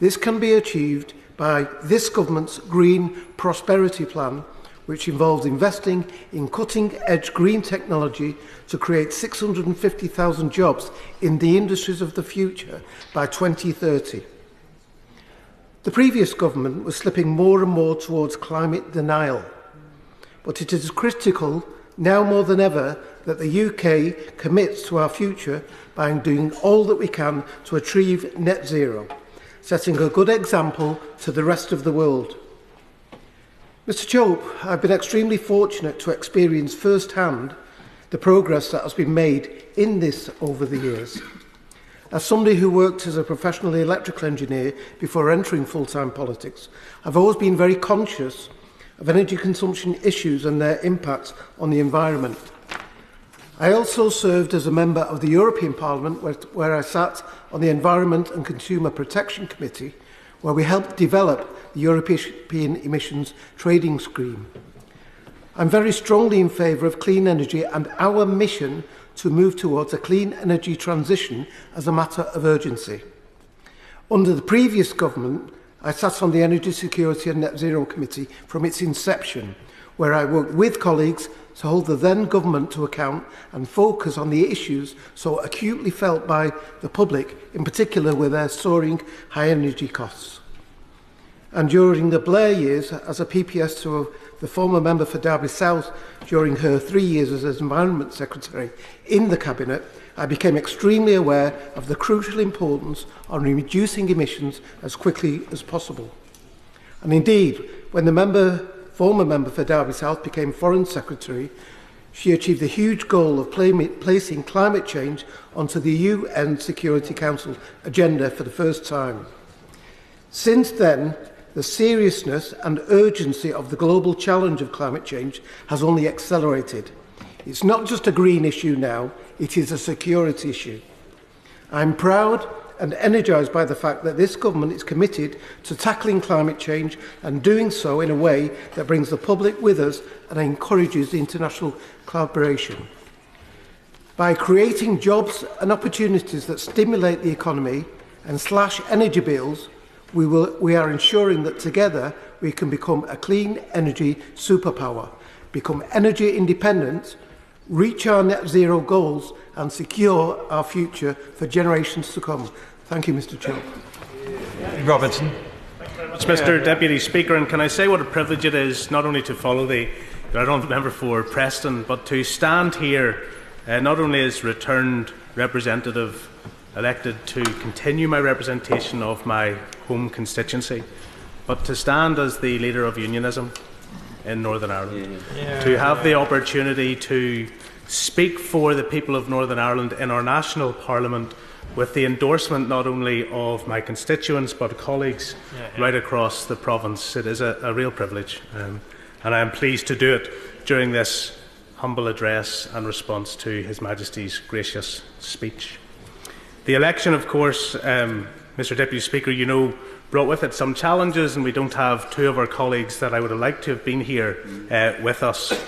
H: This can be achieved by this government's Green Prosperity Plan, which involves investing in cutting-edge green technology to create 650,000 jobs in the industries of the future by 2030. The previous government was slipping more and more towards climate denial, but it is critical now more than ever that the UK commits to our future by doing all that we can to achieve net zero, setting a good example to the rest of the world. Mr. Chope, I've been extremely fortunate to experience firsthand the progress that has been made in this over the years. As somebody who worked as a professional electrical engineer before entering full-time politics, I've always been very conscious of energy consumption issues and their impacts on the environment. I also served as a member of the European Parliament, where I sat on the Environment and Consumer Protection Committee, where we helped develop the European Emissions Trading Scheme. I'm very strongly in favour of clean energy and our mission to move towards a clean energy transition as a matter of urgency. Under the previous government, I sat on the Energy Security and Net Zero Committee from its inception, where I worked with colleagues to hold the then government to account and focus on the issues so acutely felt by the public, in particular with their soaring high energy costs. And during the Blair years, as a PPS to the former member for Derby South during her 3 years as Environment Secretary in the Cabinet, I became extremely aware of the crucial importance on reducing emissions as quickly as possible. And indeed, when the former member for Derby South became Foreign Secretary, she achieved the huge goal of placing climate change onto the UN Security Council agenda for the first time. Since then, the seriousness and urgency of the global challenge of climate change has only accelerated. It's not just a green issue now, it is a security issue. I'm proud and energised by the fact that this government is committed to tackling climate change and doing so in a way that brings the public with us and encourages international collaboration. By creating jobs and opportunities that stimulate the economy and slash energy bills, we are ensuring that together we can become a clean energy superpower, become energy independent, reach our net zero goals and secure our future for generations to come. Thank you, Mr. Chair.
A: Robertson.
J: Mr. Deputy Speaker, and can I say what a privilege it is not only to follow the Honourable Member for Preston, but to stand here not only as returned representative elected to continue my representation of my home constituency, but to stand as the leader of unionism in Northern Ireland, to have the opportunity to speak for the people of Northern Ireland in our national parliament with the endorsement not only of my constituents but colleagues right across the province. It is a real privilege, and I am pleased to do it during this humble address and response to His Majesty's gracious speech. The election, of course, Mr. Deputy Speaker, you know, brought with it some challenges, and we don't have two of our colleagues that I would have liked to have been here with us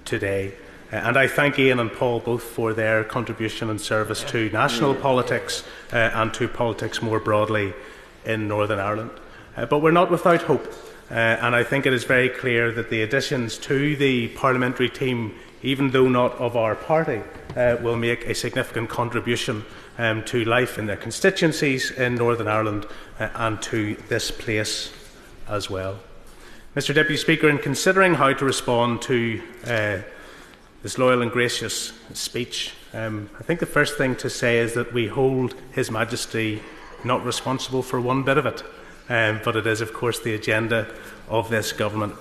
J: today. And I thank Ian and Paul both for their contribution and service to national politics and to politics more broadly in Northern Ireland. But we're not without hope, and I think it is very clear that the additions to the parliamentary team, even though not of our party, will make a significant contribution to life in their constituencies in Northern Ireland and to this place as well. Mr. Deputy Speaker, in considering how to respond to this loyal and gracious speech, I think the first thing to say is that we hold His Majesty not responsible for one bit of it, but it is, of course, the agenda of this government.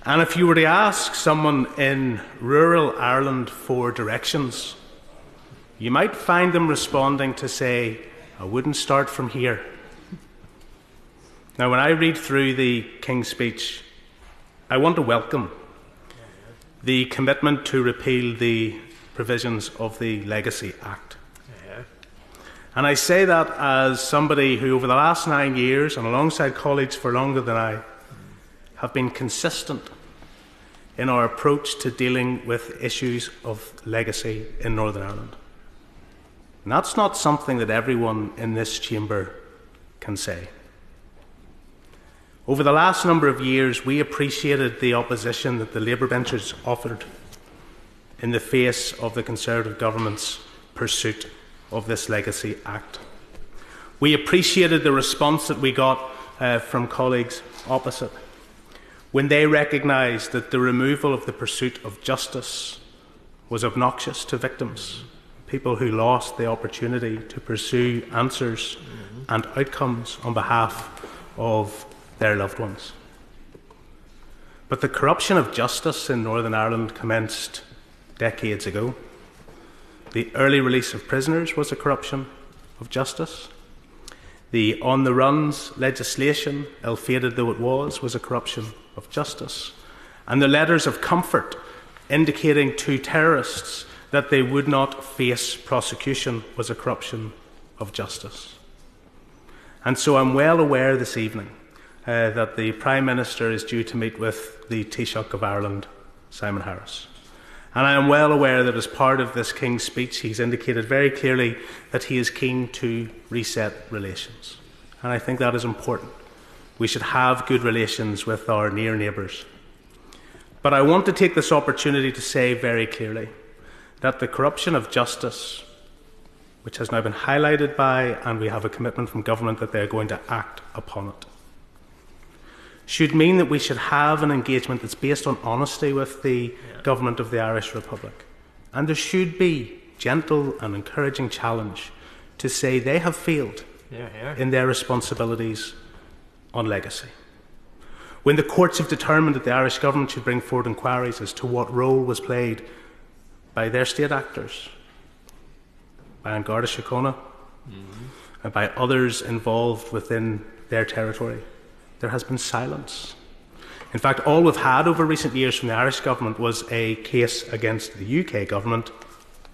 J: And if you were to ask someone in rural Ireland for directions, you might find them responding to say, I wouldn't start from here. Now, when I read through the King's Speech, I want to welcome the commitment to repeal the provisions of the Legacy Act. And I say that as somebody who, over the last 9 years, and alongside colleagues for longer than I, have been consistent in our approach to dealing with issues of legacy in Northern Ireland. And that's not something that everyone in this chamber can say. Over the last number of years, we appreciated the opposition that the Labour benches offered in the face of the Conservative government's pursuit of this Legacy Act. We appreciated the response that we got from colleagues opposite when they recognised that the removal of the pursuit of justice was obnoxious to victims, people who lost the opportunity to pursue answers and outcomes on behalf of their loved ones. But the corruption of justice in Northern Ireland commenced decades ago. The early release of prisoners was a corruption of justice. The on-the-runs legislation, ill-fated though it was a corruption of justice. And the letters of comfort indicating to terrorists that they would not face prosecution was a corruption of justice. And so I'm well aware this evening that the Prime Minister is due to meet with the Taoiseach of Ireland, Simon Harris. And I am well aware that as part of this King's speech, he's indicated very clearly that he is keen to reset relations. And I think that is important. We should have good relations with our near neighbours. But I want to take this opportunity to say very clearly that the corruption of justice, which has now been highlighted by, and we have a commitment from government that they are going to act upon it, should mean that we should have an engagement that's based on honesty with the government of the Irish Republic. And there should be gentle and encouraging challenge to say they have failed in their responsibilities on legacy. When the courts have determined that the Irish government should bring forward inquiries as to what role was played by their state actors, by An Garda Síochána, and by others involved within their territory, there has been silence. In fact, all we've had over recent years from the Irish government was a case against the UK government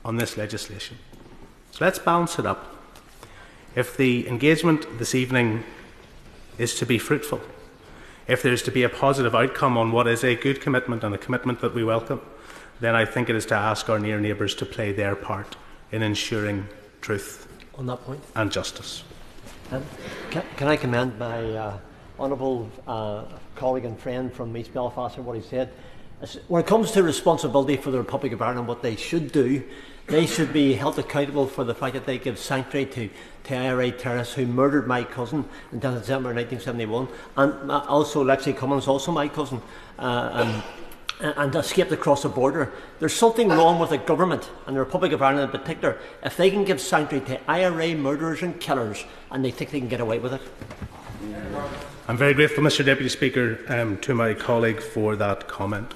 J: on this legislation. So let's balance it up. If the engagement this evening is to be fruitful, if there's to be a positive outcome on what is a good commitment and a commitment that we welcome, then I think it is to ask our near neighbours to play their part in ensuring truth
M: on that point
J: and justice.
M: Can I commend my honourable colleague and friend from East Belfast and what he said? When it comes to responsibility for the Republic of Ireland, what they should do, they should be held accountable for the fact that they give sanctuary to IRA terrorists who murdered my cousin in December 1971, and also Lexi Cummins, also my cousin, and escaped across the border. There's something wrong with the government and the Republic of Ireland in particular if they can give sanctuary to IRA murderers and killers and they think they can get away with it.
J: I'm very grateful, Mr Deputy Speaker, to my colleague for that comment.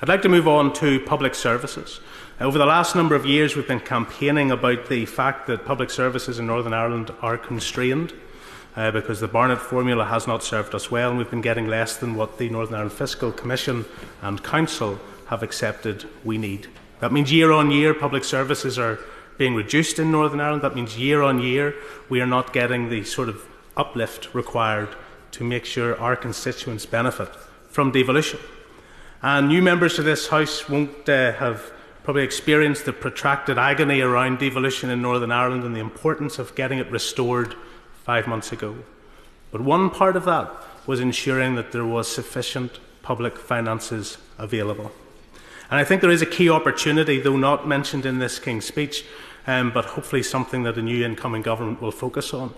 J: I'd like to move on to public services. Over the last number of years, we've been campaigning about the fact that public services in Northern Ireland are constrained because the Barnett formula has not served us well, and we've been getting less than what the Northern Ireland Fiscal Commission and Council have accepted we need. That means year on year public services are being reduced in Northern Ireland. That means year on year we are not getting the sort of uplift required to make sure our constituents benefit from devolution. And new members of this House won't have probably experienced the protracted agony around devolution in Northern Ireland and the importance of getting it restored 5 months ago. But one part of that was ensuring that there was sufficient public finances available. And I think there is a key opportunity, though not mentioned in this King's speech, but hopefully something that a new incoming government will focus on,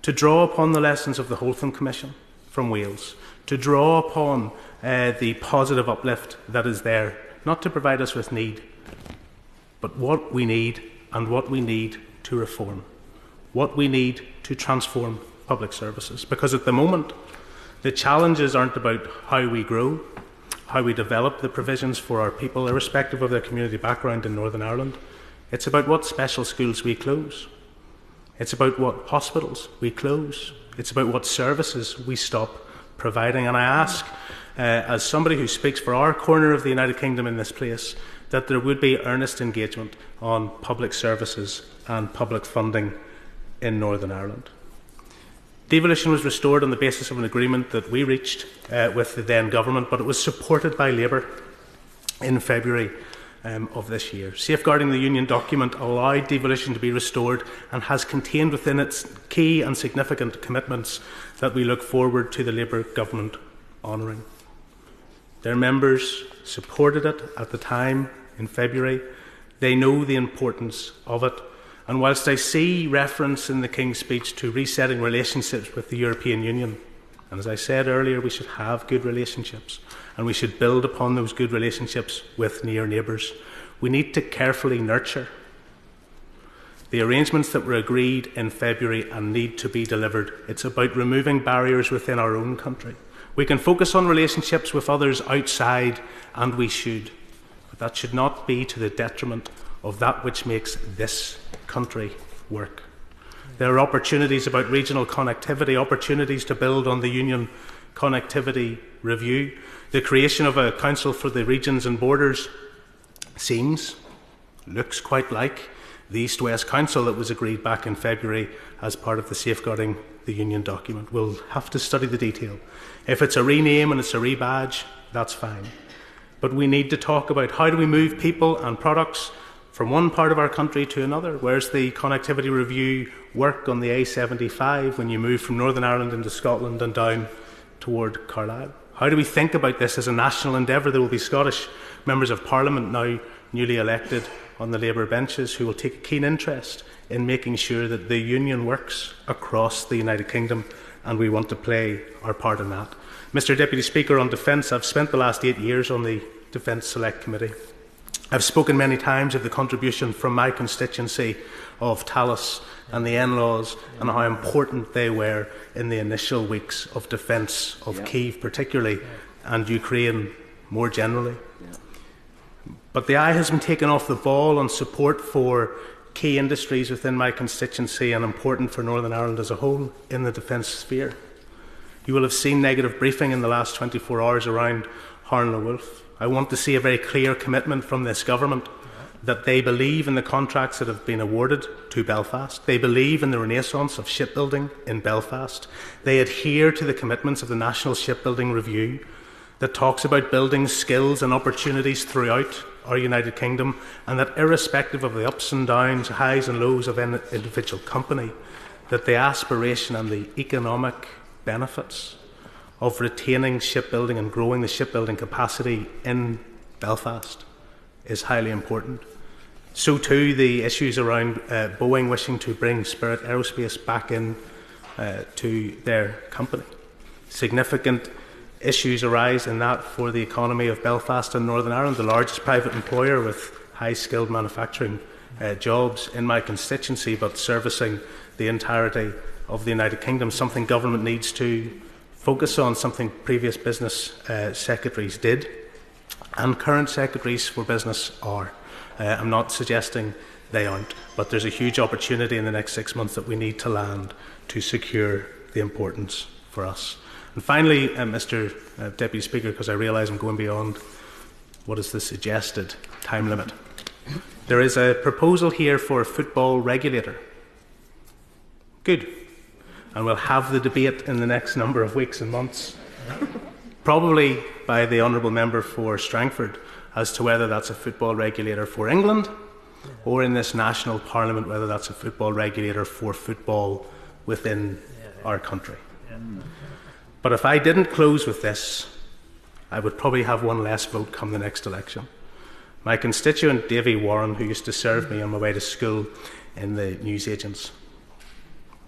J: to draw upon the lessons of the Holtham Commission from Wales, to draw upon the positive uplift that is there, not to provide us with need, but what we need and what we need to reform, what we need to transform public services. Because at the moment, the challenges aren't about how we grow, how we develop the provisions for our people, irrespective of their community background in Northern Ireland. It's about what special schools we close. It's about what hospitals we close. It's about what services we stop providing. And I ask, as somebody who speaks for our corner of the United Kingdom in this place, that there would be earnest engagement on public services and public funding in Northern Ireland. Devolution was restored on the basis of an agreement that we reached with the then government, but it was supported by Labour in February of this year. Safeguarding the Union document allowed devolution to be restored and has contained within its key and significant commitments that we look forward to the Labour government honouring. Their members supported it at the time in February. They know the importance of it. And whilst I see reference in the King's speech to resetting relationships with the European Union, and as I said earlier, we should have good relationships and we should build upon those good relationships with near neighbours, we need to carefully nurture the arrangements that were agreed in February and need to be delivered. It's about removing barriers within our own country. We can focus on relationships with others outside, and we should. But that should not be to the detriment of that which makes this country work. There are opportunities about regional connectivity, opportunities to build on the Union Connectivity Review. The creation of a Council for the Regions and Borders seems looks quite like the East-West Council that was agreed back in February as part of the Safeguarding the Union document. We'll have to study the detail. If it's a rename and it's a rebadge, that's fine. But we need to talk about how do we move people and products from one part of our country to another. Where's the connectivity review work on the A75 when you move from Northern Ireland into Scotland and down toward Carlisle? How do we think about this as a national endeavour? There will be Scottish members of Parliament now newly elected on the Labour benches who will take a keen interest in making sure that the Union works across the United Kingdom, and we want to play our part in that. Mr Deputy Speaker, on defence, I've spent the last 8 years on the Defence Select Committee. I've spoken many times of the contribution from my constituency of Talis and the in-laws and how important they were in the initial weeks of defence of Kyiv particularly and Ukraine more generally. But the eye has been taken off the ball on support for key industries within my constituency and important for Northern Ireland as a whole in the defence sphere. You will have seen negative briefing in the last 24 hours around Harnla Wolf. I want to see a very clear commitment from this government that they believe in the contracts that have been awarded to Belfast. They believe in the renaissance of shipbuilding in Belfast. They adhere to the commitments of the National Shipbuilding Review that talks about building skills and opportunities throughout our United Kingdom, and that irrespective of the ups and downs, highs and lows of any individual company, that the aspiration and the economic benefits of retaining shipbuilding and growing the shipbuilding capacity in Belfast is highly important. So too the issues around Boeing wishing to bring Spirit Aerospace back in to their company. Significant issues arise in that for the economy of Belfast and Northern Ireland, the largest private employer with high-skilled manufacturing jobs in my constituency, but servicing the entirety of the United Kingdom, something government needs to focus on, something previous business secretaries did, and current secretaries for business are. I'm not suggesting they aren't, but there's a huge opportunity in the next 6 months that we need to land to secure the importance for us. And finally, Mr Deputy Speaker, because I realise I'm going beyond what is the suggested time limit, there is a proposal here for a football regulator. Good. And we'll have the debate in the next number of weeks and months, probably by the Honourable Member for Strangford, as to whether that's a football regulator for England or in this national parliament, whether that's a football regulator for football within our country. But if I didn't close with this, I would probably have one less vote come the next election. My constituent, Davy Warren, who used to serve me on my way to school in the newsagents,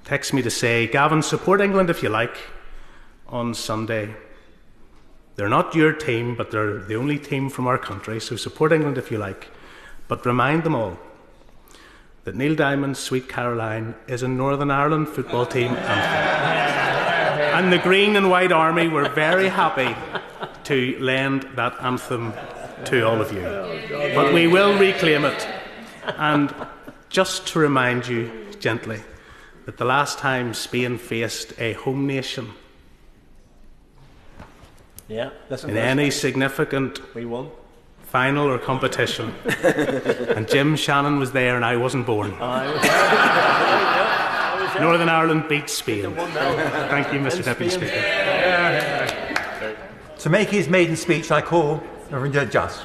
J: texts me to say, Gavin, support England if you like on Sunday. They're not your team, but they're the only team from our country, so support England if you like. But remind them all that Neil Diamond's Sweet Caroline is a Northern Ireland football team anthem. And the Green and White Army were very happy to lend that anthem to all of you. But we will reclaim it. And just to remind you gently that the last time Spain faced a home nation in any significant final or competition, and Jim Shannon was there and I wasn't born. Northern Ireland beat Spain. Thank you, Mr Deputy Speaker.
U: To make his maiden speech, I call Reverend Just.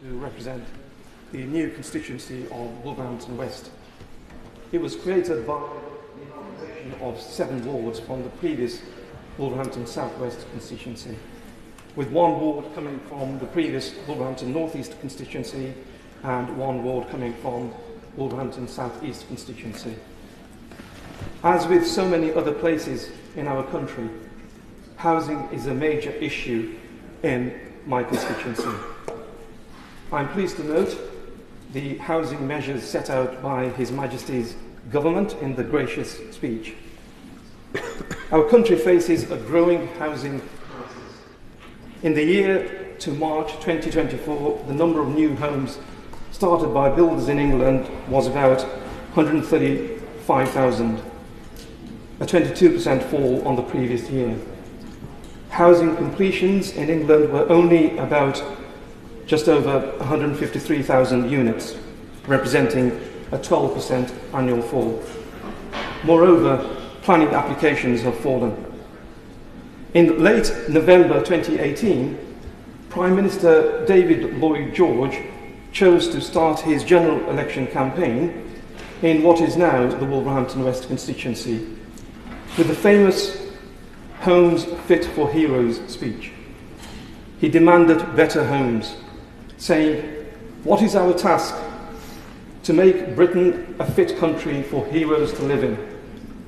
I: To represent the new constituency of Wolverhampton West. It was created by the incorporation of 7 wards from the previous Wolverhampton South West constituency, with 1 ward coming from the previous Wolverhampton North East constituency and 1 ward coming from Wolverhampton South East constituency. As with so many other places in our country, housing is a major issue in my constituency. I'm pleased to note the housing measures set out by His Majesty's government in the gracious speech. Our country faces a growing housing crisis. In the year to March 2024, the number of new homes started by builders in England was about 135,000, a 22% fall on the previous year. housing completions in England were only about just over 153,000 units, representing a 12% annual fall. Moreover, planning applications have fallen. In late November 2018, Prime Minister David Lloyd George chose to start his general election campaign in what is now the Wolverhampton West constituency, with the famous Homes Fit for Heroes speech. He demanded better homes, saying, "What is our task? To make Britain a fit country for heroes to live in."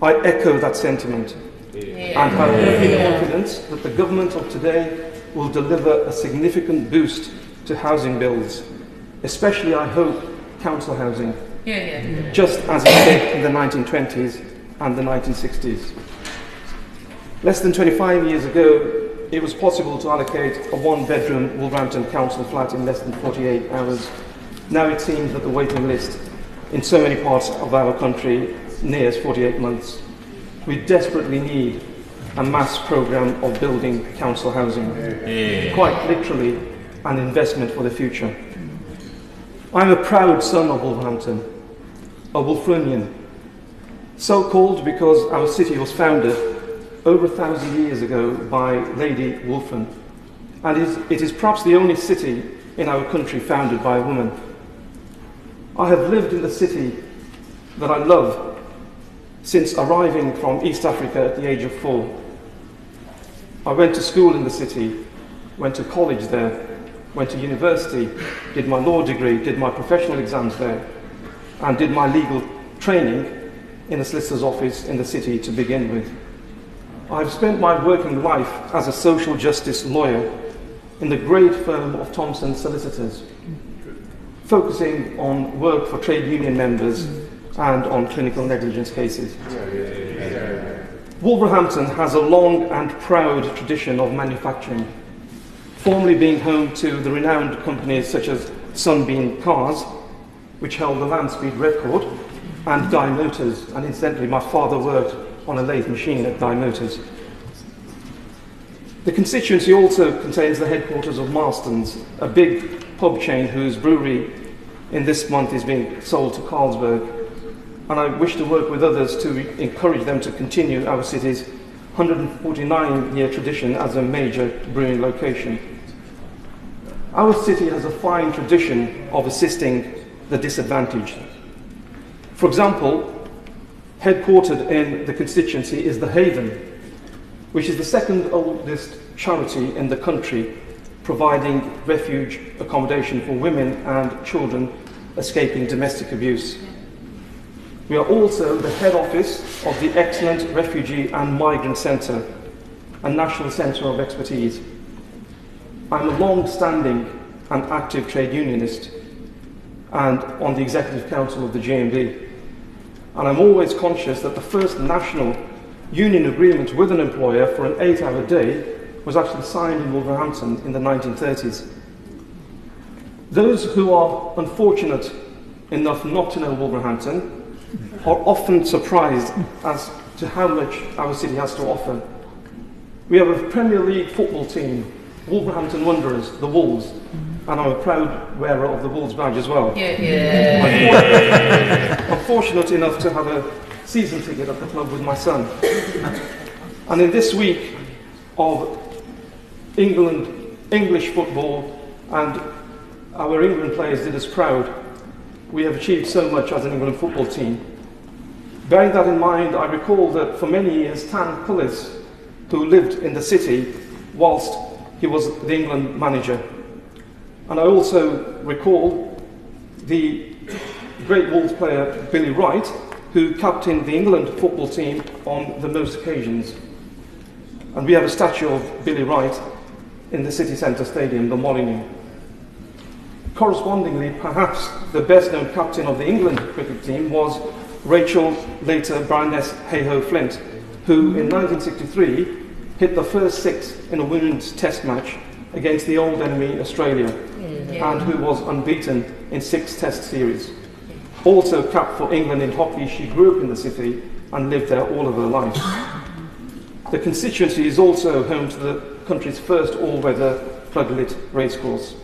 I: I echo that sentiment and have every confidence that the government of today will deliver a significant boost to housing bills, especially, I hope, council housing, just as it did in the 1920s and the 1960s. Less than 25 years ago, it was possible to allocate a one-bedroom Wolverhampton council flat in less than 48 hours. Now it seems that the waiting list in so many parts of our country nears 48 months. We desperately need a mass programme of building council housing, quite literally an investment for the future. I'm a proud son of Wolverhampton, a Wolfronian, so called because our city was founded over 1,000 years ago by Lady Wolfram, and it is perhaps the only city in our country founded by a woman. I have lived in the city that I love since arriving from East Africa at the age of 4. I went to school in the city, went to college there, went to university, did my law degree, did my professional exams there, and did my legal training in a solicitor's office in the city to begin with. I've spent my working life as a social justice lawyer in the great firm of Thompson Solicitors, focusing on work for trade union members and on clinical negligence cases. Wolverhampton has a long and proud tradition of manufacturing, formerly being home to the renowned companies such as Sunbeam Cars, which held the land speed record, and Dye Motors, and incidentally my father worked on a lathe machine at Dye Motors. The constituency also contains the headquarters of Marston's, a big pub chain whose brewery in this month is being sold to Carlsberg, and I wish to work with others to encourage them to continue our city's 149-year tradition as a major brewing location. Our city has a fine tradition of assisting the disadvantaged. For example, headquartered in the constituency is the Haven, which is the second oldest charity in the country, providing refuge accommodation for women and children escaping domestic abuse. We are also the head office of the excellent Refugee and Migrant Centre, a national centre of expertise. I'm a long-standing and active trade unionist and on the Executive Council of the GMB. And I'm always conscious that the first national union agreement with an employer for an 8-hour day was actually signed in Wolverhampton in the 1930s. Those who are unfortunate enough not to know Wolverhampton are often surprised as to how much our city has to offer. We have a Premier League football team, Wolverhampton Wanderers, the Wolves, and I'm a proud wearer of the Wolves badge as well. I'm fortunate enough to have a season ticket at the club with my son. And in this week of English football, and our England players did us proud, we have achieved so much as an England football team. Bearing that in mind, I recall that for many years Tan Pullis, who lived in the city whilst he was the England manager. And I also recall the great Wolves player Billy Wright, who captained the England football team on the most occasions. And we have a statue of Billy Wright in the city centre stadium, the Molyneux. Correspondingly, perhaps the best-known captain of the England cricket team was Rachel, later Baroness Hayhoe Flint, who in 1963 hit the first six in a women's test match against the old enemy Australia, and who was unbeaten in 6 test series. Also capped for England in hockey, she grew up in the city and lived there all of her life. The constituency is also home to the country's first all-weather floodlit racecourse.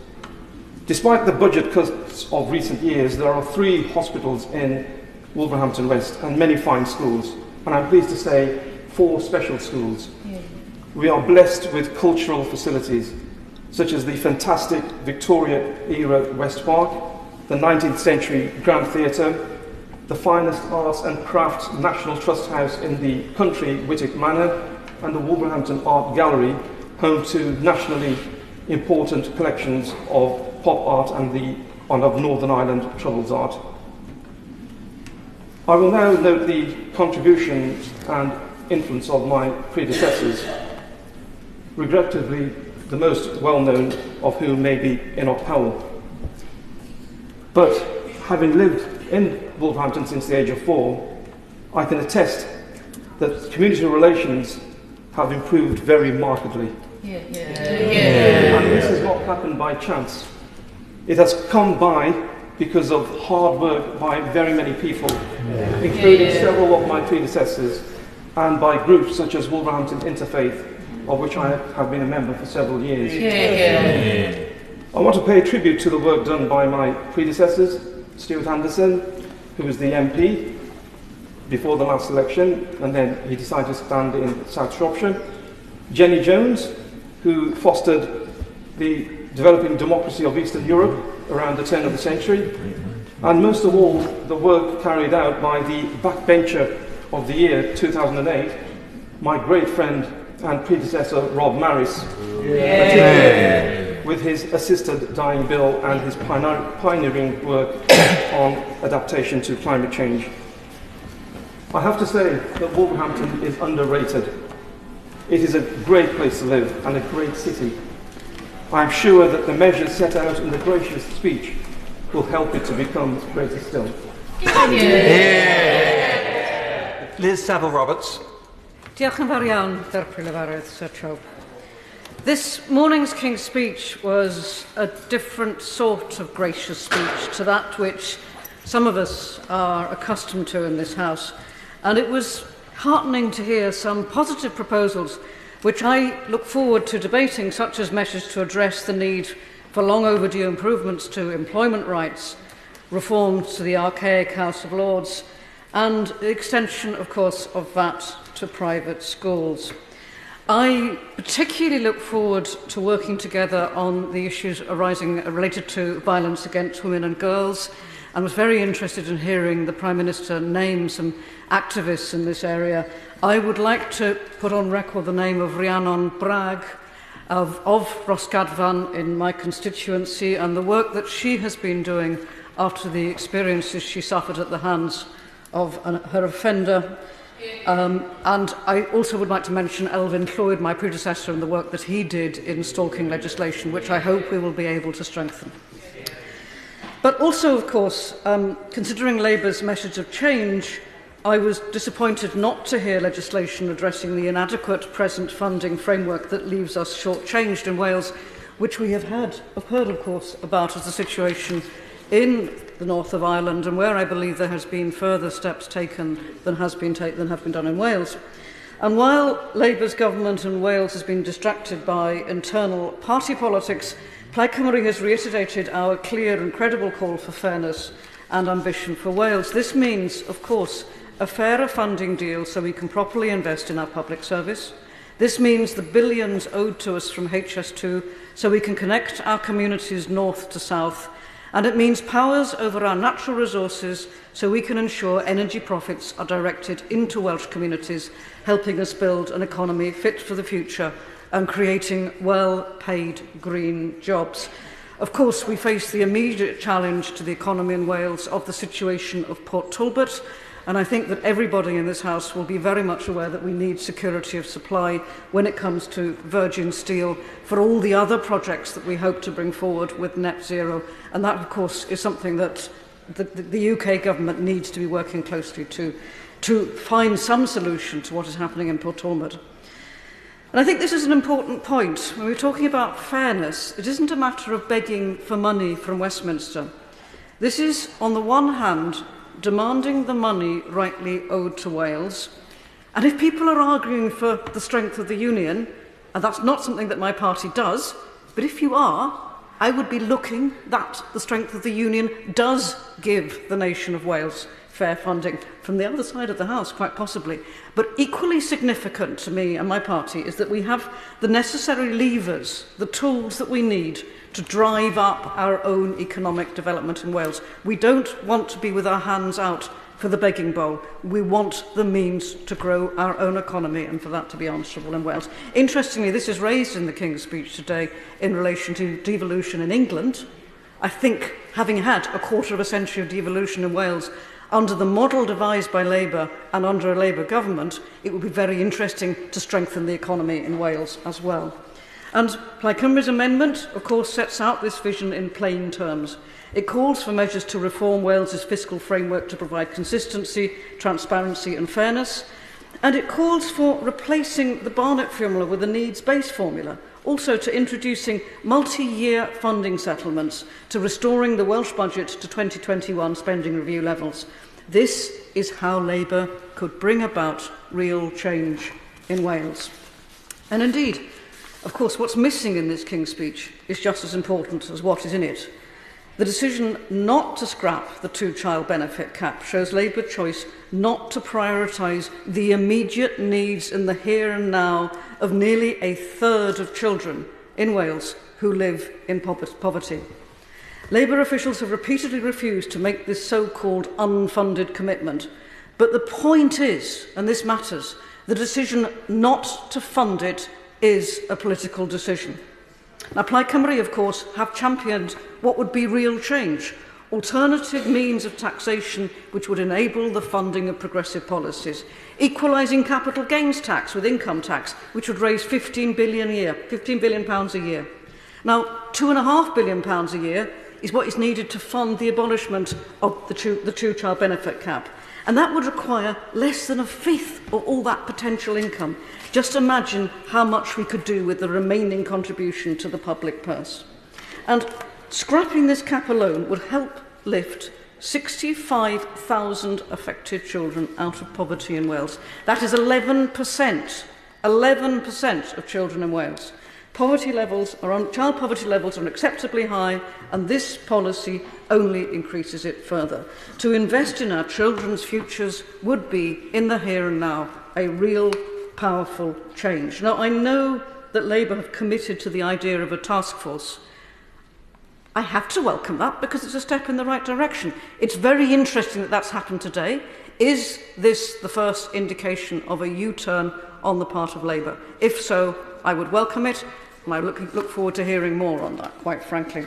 I: Despite the budget cuts of recent years, there are 3 hospitals in Wolverhampton West and many fine schools, and I'm pleased to say 4 special schools. We are blessed with cultural facilities, such as the fantastic Victoria-era West Park, the 19th century Grand Theatre, the finest arts and crafts National Trust House in the country, Whitwick Manor, and the Wolverhampton Art Gallery, home to nationally important collections of pop art and of Northern Ireland Troubles art. I will now note the contributions and influence of my predecessors, regrettably the most well-known of whom may be Enoch Powell. But having lived in Wolverhampton since the age of 4, I can attest that community relations have improved very markedly. And this has not happened by chance. It has come by because of hard work by very many people, including several of my predecessors, and by groups such as Wolverhampton Interfaith, of which I have been a member for several years. I want to pay tribute to the work done by my predecessors, Stuart Anderson, who was the MP before the last election, and then he decided to stand in South Shropshire. Jenny Jones, who fostered the developing democracy of Eastern Europe around the turn of the century, and most of all, the work carried out by the backbencher of the year 2008, my great friend and predecessor Rob Maris, with his assisted dying bill and his pioneering work on adaptation to climate change. I have to say that Wolverhampton is underrated. It is a great place to live and a great city. I am sure that the measures set out in the gracious speech will help it to become greater still.
U: Liz Saville-Roberts.
L: Diolch yn fawr iawn, Darpar Lefarydd, Sir Chope. This morning's King's speech was a different sort of gracious speech to that which some of us are accustomed to in this House, and it was heartening to hear some positive proposals which I look forward to debating, such as measures to address the need for long overdue improvements to employment rights, reforms to the archaic House of Lords, and the extension, of course, of VAT to private schools. I particularly look forward to working together on the issues related to violence against women and girls, and was very interested in hearing the Prime Minister name some activists in this area. I would like to put on record the name of Rhiannon Bragg of Rosgadvan in my constituency, and the work that she has been doing after the experiences she suffered at the hands of her offender. And I also would like to mention Elvin Clwyd, my predecessor, and the work that he did in stalking legislation, which I hope we will be able to strengthen. But also, of course, considering Labour's message of change, I was disappointed not to hear legislation addressing the inadequate present funding framework that leaves us shortchanged in Wales, which we have heard, of course, about as the situation in the north of Ireland, and where I believe there has been further steps taken than have been done in Wales. And while Labour's government in Wales has been distracted by internal party politics, Plaid Cymru has reiterated our clear and credible call for fairness and ambition for Wales. This means, of course, a fairer funding deal so we can properly invest in our public service. This means the billions owed to us from HS2 so we can connect our communities north to south. And it means powers over our natural resources so we can ensure energy profits are directed into Welsh communities, helping us build an economy fit for the future and creating well-paid green jobs. Of course, we face the immediate challenge to the economy in Wales of the situation of Port Talbot, and I think that everybody in this House will be very much aware that we need security of supply when it comes to virgin steel for all the other projects that we hope to bring forward with net zero. And that, of course, is something that the UK government needs to be working closely to find some solution to what is happening in Port Talbot. And I think this is an important point. When we're talking about fairness, it isn't a matter of begging for money from Westminster. This is, on the one hand, demanding the money rightly owed to Wales, And if people are arguing for the strength of the Union, and that's not something that my party does, but if you are, I would be looking that the strength of the Union does give the nation of Wales fair funding from the other side of the House, quite possibly. But equally significant to me and my party is that we have the necessary levers, the tools that we need to drive up our own economic development in Wales. We don't want to be with our hands out for the begging bowl. We want the means to grow our own economy and for that to be answerable in Wales. Interestingly, this is raised in the King's speech today in relation to devolution in England. I think, having had a quarter of a century of devolution in Wales, under the model devised by Labour and under a Labour government, it would be very interesting to strengthen the economy in Wales as well. And Plaid Cymru's amendment, of course, sets out this vision in plain terms. It calls for measures to reform Wales's fiscal framework to provide consistency, transparency and fairness. And it calls for replacing the Barnett formula with a needs-based formula, also to introducing multi-year funding settlements, to restoring the Welsh budget to 2021 spending review levels. This is how Labour could bring about real change in Wales. And indeed, of course, what's missing in this King's speech is just as important as what is in it. The decision not to scrap the two-child benefit cap shows Labour choice not to prioritise the immediate needs in the here and now of nearly a third of children in Wales who live in poverty. Labour officials have repeatedly refused to make this so-called unfunded commitment. But the point is, and this matters, the decision not to fund it is a political decision. Now, Plaid Cymru, of course, have championed what would be real change, alternative means of taxation which would enable the funding of progressive policies, equalising capital gains tax with income tax, which would raise £15 billion a year. Now, £2.5 billion a year is what is needed to fund the abolishment of the two-child benefit cap. And that would require less than a fifth of all that potential income. Just imagine how much we could do with the remaining contribution to the public purse. And scrapping this cap alone would help lift 65,000 affected children out of poverty in Wales. That is 11% of children in Wales. Child poverty levels are unacceptably high, and this policy only increases it further. To invest in our children's futures would be, in the here and now, a real powerful change. Now, I know that Labour have committed to the idea of a task force. I have to welcome that because it's a step in the right direction. It's very interesting that that's happened today. Is this the first indication of a U-turn on the part of Labour? If so, I would welcome it, and I look forward to hearing more on that, quite frankly.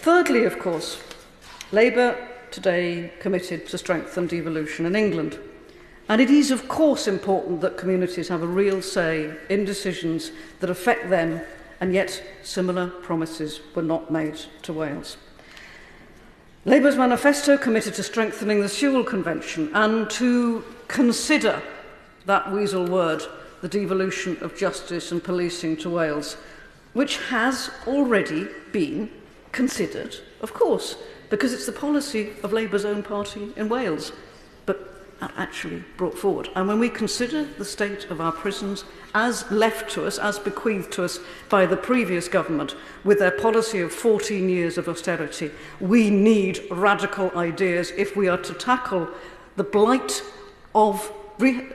L: Thirdly, of course, Labour today committed to strengthen devolution in England. And it is, of course, important that communities have a real say in decisions that affect them, and yet similar promises were not made to Wales. Labour's manifesto committed to strengthening the Sewell Convention and to consider that weasel word, the devolution of justice and policing to Wales, which has already been considered, of course, because it's the policy of Labour's own party in Wales, but actually brought forward. And when we consider the state of our prisons as left to us, as bequeathed to us by the previous government with their policy of 14 years of austerity, we need radical ideas if we are to tackle the blight of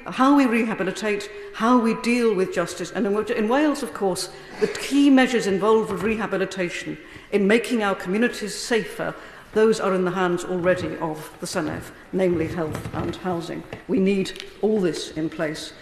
L: how we rehabilitate, how we deal with justice. And in Wales, of course, the key measures involved with rehabilitation in making our communities safer, those are in the hands already of the Senedd, namely health and housing. We need all this in place.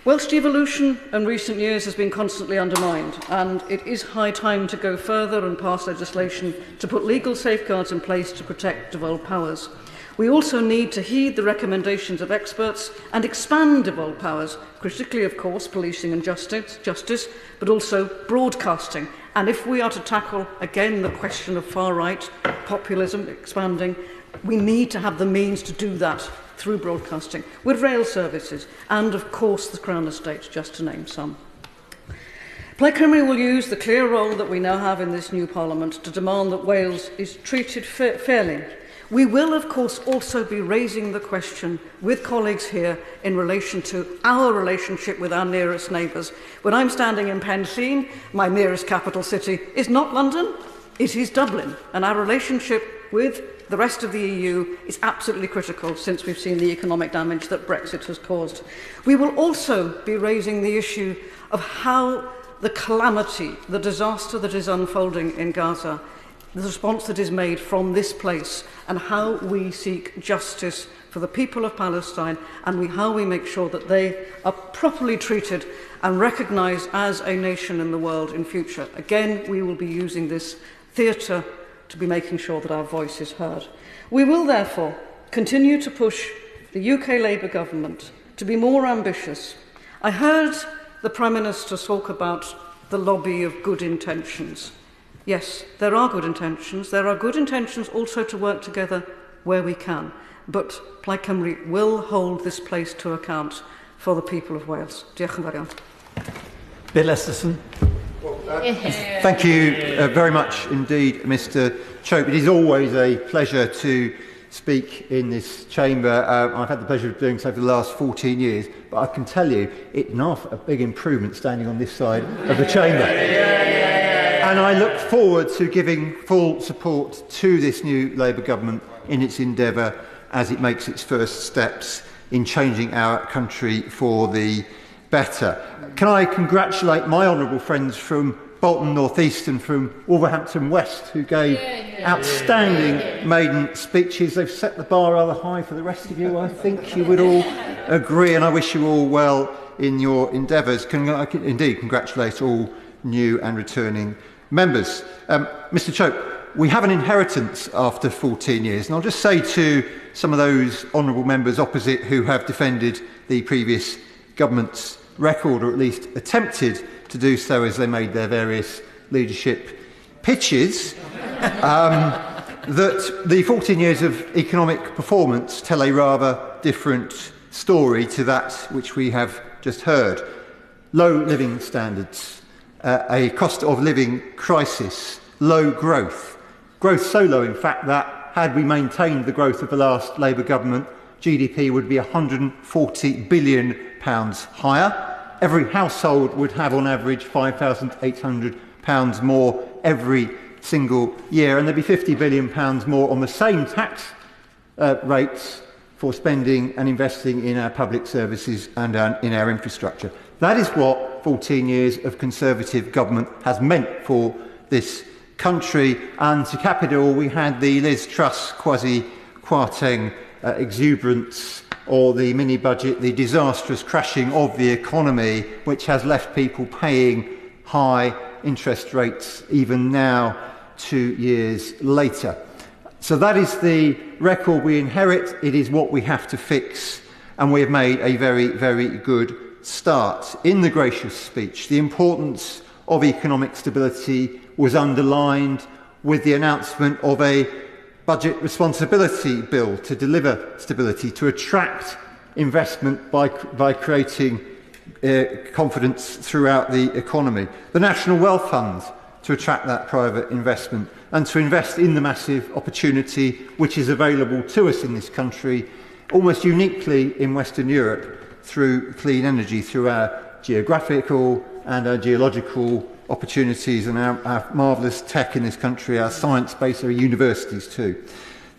L: Welsh devolution in recent years has been constantly undermined, and it is high time to go further and pass legislation to put legal safeguards in place to protect devolved powers. We also need to heed the recommendations of experts and expand devolved powers, critically, of course, policing and justice, but also broadcasting. And if we are to tackle, again, the question of far-right populism expanding, we need to have the means to do that through broadcasting, with rail services, and, of course, the Crown Estate, just to name some. Plaid Cymru will use the clear role that we now have in this new Parliament to demand that Wales is treated fairly. We will, of course, also be raising the question with colleagues here in relation to our relationship with our nearest neighbours. When I'm standing in Penllyn, my nearest capital city is not London, it is Dublin. And our relationship with the rest of the EU is absolutely critical since we've seen the economic damage that Brexit has caused. We will also be raising the issue of how the calamity, the disaster that is unfolding in Gaza, the response that is made from this place, and how we seek justice for the people of Palestine, and how we make sure that they are properly treated and recognised as a nation in the world in future. Again, we will be using this theatre to be making sure that our voice is heard. We will therefore continue to push the UK Labour government to be more ambitious. I heard the Prime Minister talk about the lobby of good intentions. Yes, there are good intentions. There are good intentions also to work together where we can. But Plaid Cymru will hold this place to account for the people of Wales. Diolch yn fawr iawn.
B: Bill Esterson. Thank you very much indeed, Mr. Chope. It is always a pleasure to speak in this chamber. I've had the pleasure of doing so for the last 14 years, but I can tell you it's not a big improvement standing on this side of the chamber. And I look forward to giving full support to this new Labour government in its endeavour as it makes its first steps in changing our country for the better. Can I congratulate my honourable friends from Bolton North East and from Wolverhampton West who gave outstanding maiden speeches. They've set the bar rather high for the rest of you, I think you would all agree, and I wish you all well in your endeavours. I can indeed congratulate all new and returning members. Mr. Chope, we have an inheritance after 14 years, and I'll just say to some of those honourable members opposite who have defended the previous government's record, or at least attempted to do so as they made their various leadership pitches, that the 14 years of economic performance tell a rather different story to that which we have just heard. Low living standards, a cost of living crisis, low growth. Growth so low, in fact, that had we maintained the growth of the last Labour government, GDP would be £140 billion higher. Every household would have, on average, £5,800 more every single year, and there'd be £50 billion more on the same tax rates for spending and investing in our public services and in our infrastructure. That is what 14 years of Conservative government has meant for this country, and to cap it all, we had the Liz Truss quasi-Kwarteng exuberance, or the mini-budget, the disastrous crashing of the economy, which has left people paying high interest rates even now, 2 years later. So that is the record we inherit. It is what we have to fix, and we have made a very, very good start. In the gracious speech, the importance of economic stability was underlined with the announcement of a budget responsibility bill to deliver stability, to attract investment by creating confidence throughout the economy. The National Wealth Fund to attract that private investment and to invest in the massive opportunity which is available to us in this country, almost uniquely in Western Europe, through clean energy, through our geographical and our geological opportunities and our marvellous tech in this country, our science base, our universities too.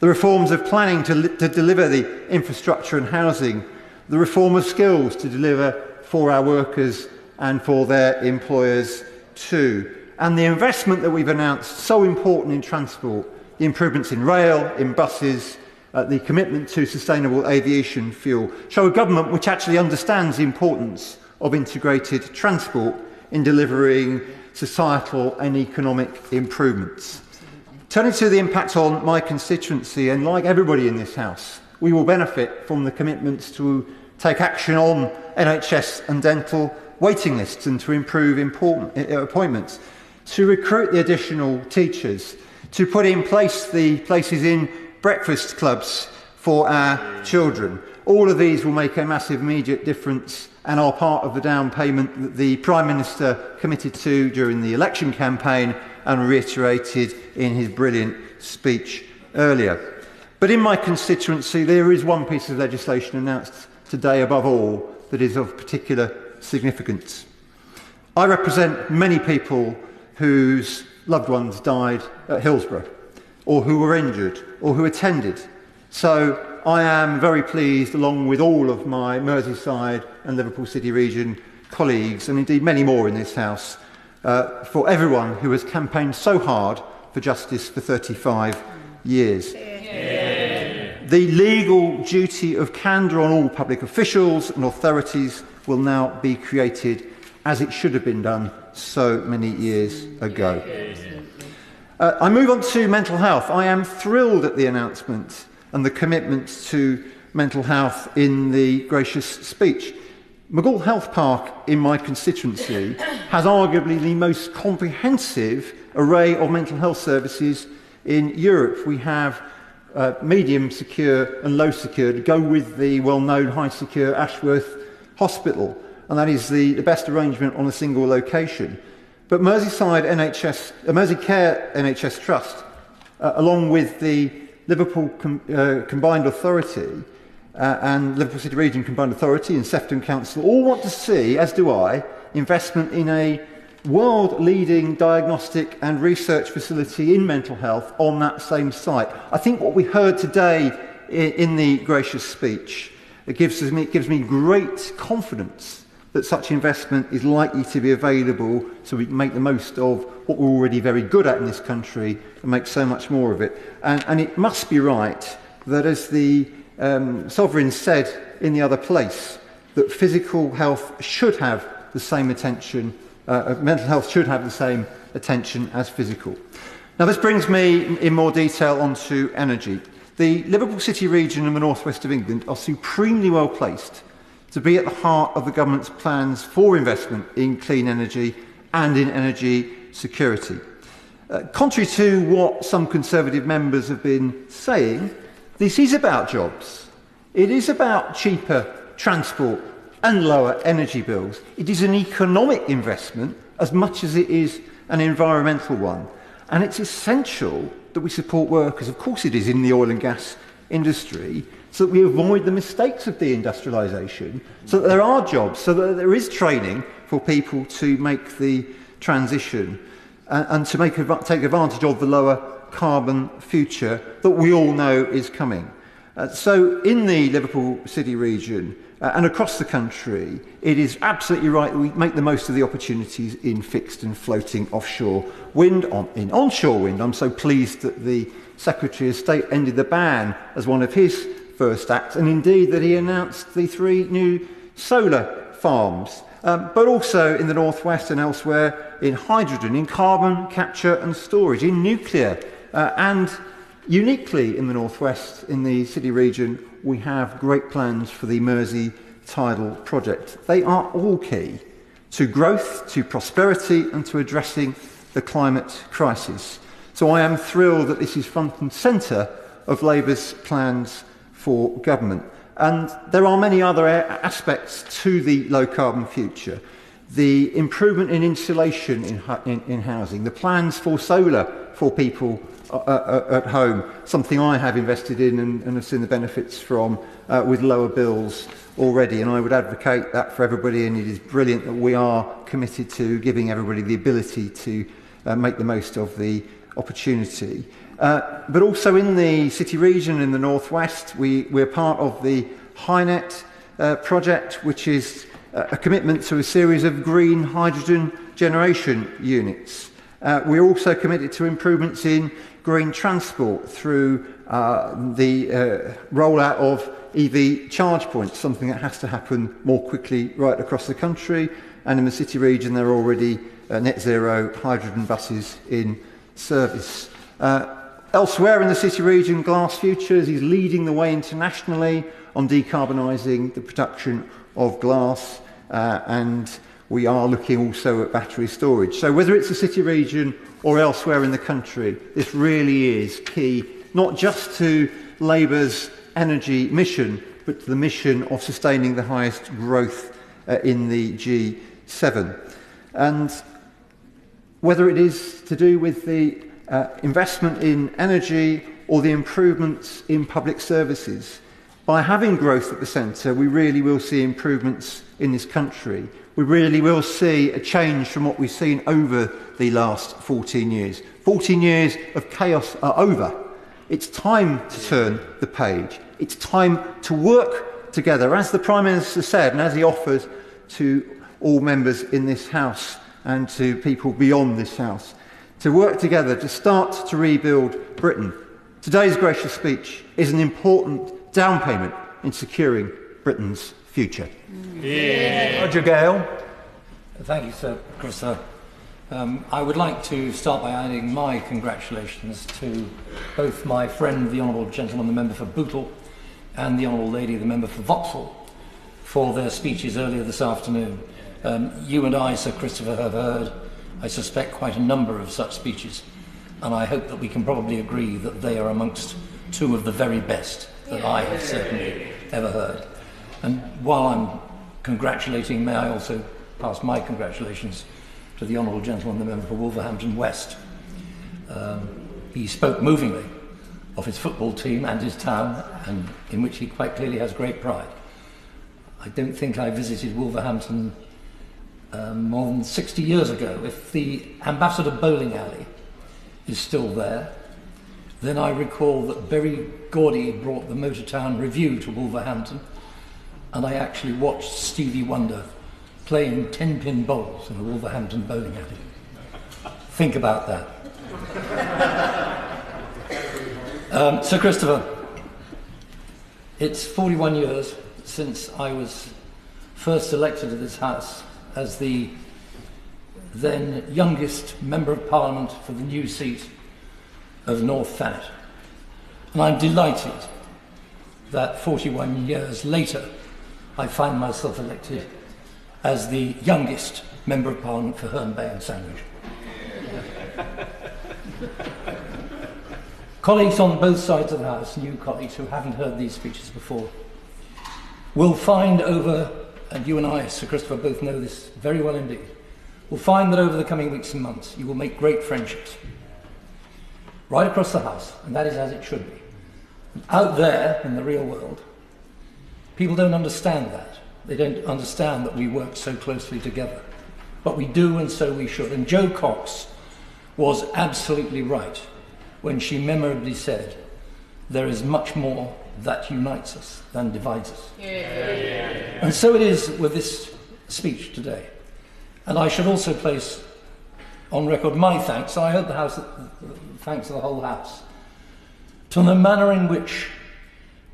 B: The reforms of planning to deliver the infrastructure and housing, the reform of skills to deliver for our workers and for their employers too. And the investment that we've announced, so important in transport, the improvements in rail, in buses, the commitment to sustainable aviation fuel, show a government which actually understands the importance of integrated transport in delivering societal and economic improvements. Turning to the impact on my constituency, and like everybody in this House, we will benefit from the commitments to take action on NHS and dental waiting lists and to improve appointments, to recruit the additional teachers, to put in place the places in breakfast clubs for our children. All of these will make a massive immediate difference and are part of the down payment that the Prime Minister committed to during the election campaign and reiterated in his brilliant speech earlier. But in my constituency, there is one piece of legislation announced today above all that is of particular significance. I represent many people whose loved ones died at Hillsborough, or who were injured, or who attended. So I am very pleased, along with all of my Merseyside and Liverpool City region colleagues, and indeed many more in this House, for everyone who has campaigned so hard for justice for 35 years. The legal duty of candour on all public officials and authorities will now be created as it should have been done so many years ago. I move on to mental health. I am thrilled at the announcement and the commitment to mental health in the gracious speech. Maghull Health Park in my constituency has arguably the most comprehensive array of mental health services in Europe. We have medium secure and low secure to go with the well-known high secure Ashworth Hospital, and that is the best arrangement on a single location. But Merseyside Merseycare NHS Trust, along with the Liverpool Combined Authority and Liverpool City Region Combined Authority and Sefton Council, all want to see, as do I, investment in a world-leading diagnostic and research facility in mental health on that same site. I think what we heard today in the gracious speech, it gives me great confidence that such investment is likely to be available so we can make the most of what we're already very good at in this country and make so much more of it. And it must be right that, as the Sovereign said in the other place, that physical health should have the same attention, mental health should have the same attention as physical. Now, this brings me in more detail onto energy. The Liverpool City region and the northwest of England are supremely well placed to be at the heart of the government's plans for investment in clean energy and in energy security. Contrary to what some Conservative members have been saying, this is about jobs. It is about cheaper transport and lower energy bills. It is an economic investment as much as it is an environmental one. And it's essential that we support workers, of course it is, in the oil and gas industry, so that we avoid the mistakes of deindustrialisation, so that there are jobs, so that there is training for people to make the transition and to take advantage of the lower carbon future that we all know is coming. So in the Liverpool City region and across the country, it is absolutely right that we make the most of the opportunities in fixed and floating offshore wind. In onshore wind, I'm so pleased that the Secretary of State ended the ban as one of his first acts, and indeed that he announced the 3 new solar farms, but also in the northwest and elsewhere in hydrogen, in carbon capture and storage, in nuclear, and uniquely in the northwest, in the city region, we have great plans for the Mersey Tidal project. They are all key to growth, to prosperity, and to addressing the climate crisis. So I am thrilled that this is front and centre of Labour's plans for government. And there are many other aspects to the low-carbon future. The improvement in insulation in housing, the plans for solar for people at home, something I have invested in and have seen the benefits from with lower bills already, and I would advocate that for everybody, and it is brilliant that we are committed to giving everybody the ability to make the most of the opportunity. But also in the city region in the northwest, we're part of the HyNet project, which is a commitment to a series of green hydrogen generation units. We're also committed to improvements in green transport through the rollout of EV charge points, something that has to happen more quickly right across the country. And in the city region, there are already net zero hydrogen buses in service. Elsewhere in the city region, Glass Futures is leading the way internationally on decarbonising the production of glass, and we are looking also at battery storage. So whether it's the city region or elsewhere in the country, this really is key, not just to Labour's energy mission, but to the mission of sustaining the highest growth in the G7. And whether it is to do with the investment in energy or the improvements in public services. By having growth at the centre, we really will see improvements in this country. We really will see a change from what we've seen over the last 14 years. 14 years of chaos are over. It's time to turn the page. It's time to work together, as the Prime Minister said, and as he offers to all members in this House and to people beyond this House, to work together to start to rebuild Britain. Today's gracious speech is an important down payment in securing Britain's future.
A: Roger Gale.
N: Thank you, Sir Christopher. I would like to start by adding my congratulations to both my friend, the Honourable Gentleman, the member for Bootle, and the Honourable Lady, the member for Vauxhall, for their speeches earlier this afternoon. You and I, Sir Christopher, have heard, I suspect, quite a number of such speeches, and I hope that we can probably agree that they are amongst two of the very best that I have certainly ever heard. And while I'm congratulating, may I also pass my congratulations to the Honourable Gentleman, the member for Wolverhampton West. He spoke movingly of his football team and his town, and in which he quite clearly has great pride. I don't think I visited Wolverhampton more than 60 years ago. If the Ambassador Bowling Alley is still there, then I recall that Berry Gordy brought the Motortown Review to Wolverhampton, and I actually watched Stevie Wonder playing 10-pin bowls in a Wolverhampton bowling alley. Think about that. Sir Christopher, it's 41 years since I was first elected to this House as the then youngest Member of Parliament for the new seat of North Thanet. And I'm delighted that 41 years later I find myself elected as the youngest Member of Parliament for Herne Bay and Sandwich. Colleagues on both sides of the House, new colleagues who haven't heard these speeches before, will find over, and you and I, Sir Christopher, both know this very well indeed, will find that over the coming weeks and months you will make great friendships right across the House, and that is as it should be. Out there in the real world, people don't understand that. They don't understand that we work so closely together. But we do, and so we should. And Jo Cox was absolutely right when she memorably said, there is much more that unites us than divides us. And so it is with this speech today. And I should also place on record my thanks, and I hope the House, thanks to the whole House, to the manner in which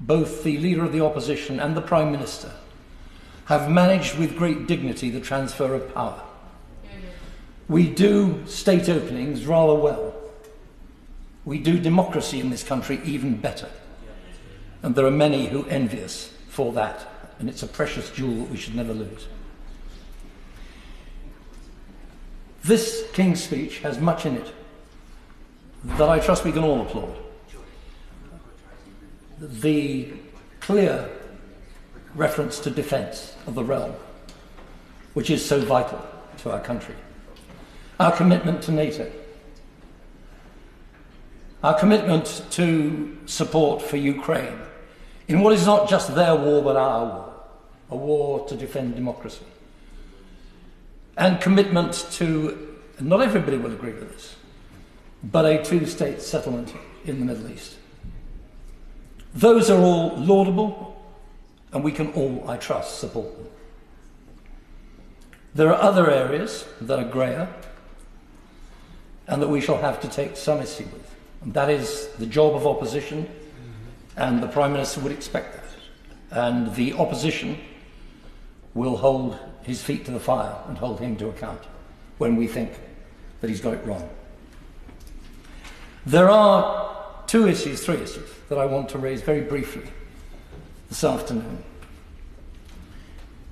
N: both the Leader of the Opposition and the Prime Minister have managed with great dignity the transfer of power. We do state openings rather well. We do democracy in this country even better. And there are many who envy us for that, and it's a precious jewel that we should never lose. This King's speech has much in it that I trust we can all applaud. The clear reference to defence of the realm, which is so vital to our country. Our commitment to NATO. Our commitment to support for Ukraine in what is not just their war but our war, a war to defend democracy. And commitment to, and not everybody will agree with this, but a two-state settlement in the Middle East. Those are all laudable, and we can all, I trust, support them. There are other areas that are greyer and that we shall have to take some issue with. And that is the job of opposition, and the Prime Minister would expect that. And the opposition will hold his feet to the fire and hold him to account when we think that he's got it wrong. There are three issues that I want to raise very briefly this afternoon.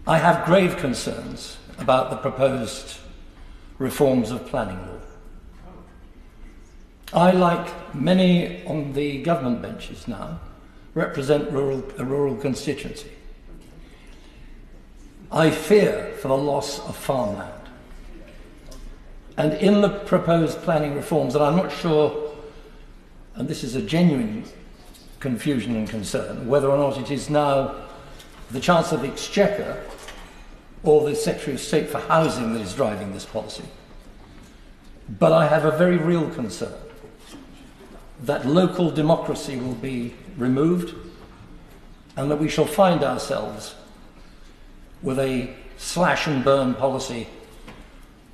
N: I have grave concerns about the proposed reforms of planning law. I, like many on the government benches now, represent a rural constituency. I fear for the loss of farmland. And in the proposed planning reforms, and I'm not sure and this is a genuine confusion and concern, whether or not it is now the Chancellor of the Exchequer or the Secretary of State for Housing that is driving this policy. But I have a very real concern that local democracy will be removed and that we shall find ourselves with a slash and burn policy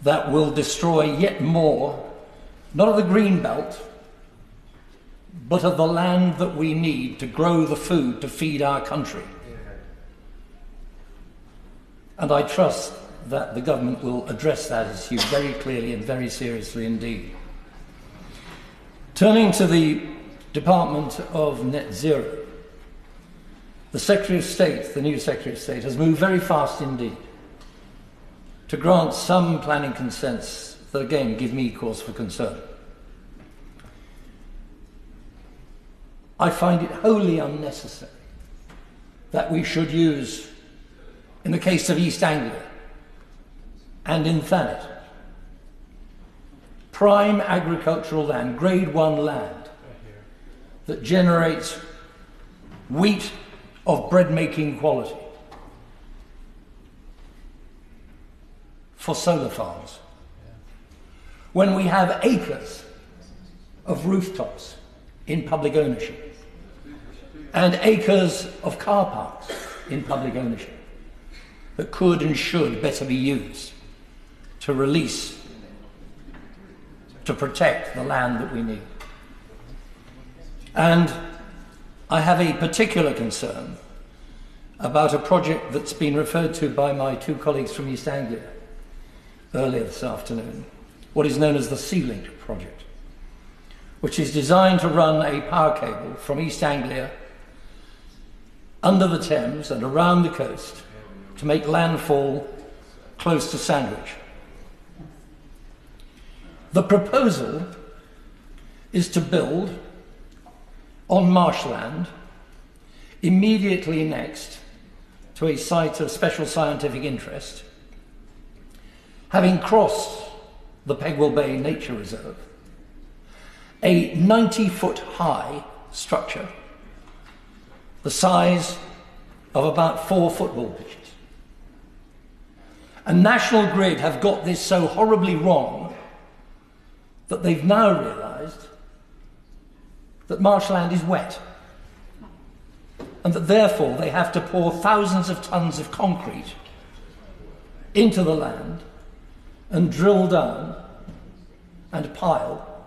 N: that will destroy yet more, not of the green belt, but of the land that we need to grow the food to feed our country. And I trust that the government will address that issue very clearly and very seriously indeed. Turning to the Department of Net Zero, the Secretary of State, the new Secretary of State, has moved very fast indeed to grant some planning consents that again give me cause for concern. I find it wholly unnecessary that we should use, in the case of East Anglia and in Thanet, prime agricultural land, grade 1 land, that generates wheat of bread-making quality for solar farms, when we have acres of rooftops in public ownership and acres of car parks in public ownership that could and should better be used to release, to protect the land that we need. And I have a particular concern about a project that's been referred to by my two colleagues from East Anglia earlier this afternoon, what is known as the Sea Link project, which is designed to run a power cable from East Anglia under the Thames and around the coast to make landfall close to Sandwich. The proposal is to build on marshland immediately next to a site of special scientific interest, having crossed the Pegwell Bay Nature Reserve, a 90-foot high structure the size of about 4 football pitches. And National Grid have got this so horribly wrong that they've now realised that marshland is wet and that therefore they have to pour thousands of tons of concrete into the land and drill down and pile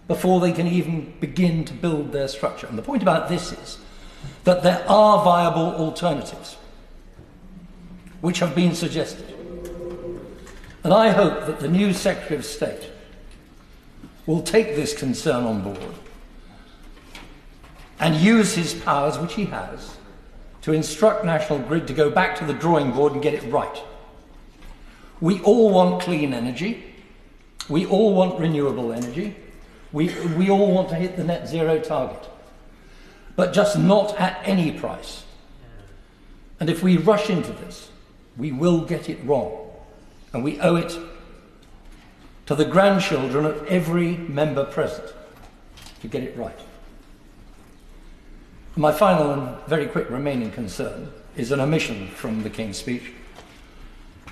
N: before they can even begin to build their structure. And the point about this is that there are viable alternatives which have been suggested. And I hope that the new Secretary of State will take this concern on board and use his powers, which he has, to instruct National Grid to go back to the drawing board and get it right. We all want clean energy. We all want renewable energy. We all want to hit the net zero target, but just not at any price. And if we rush into this, we will get it wrong. And we owe it to the grandchildren of every member present to get it right. My final and very quick remaining concern is an omission from the King's speech.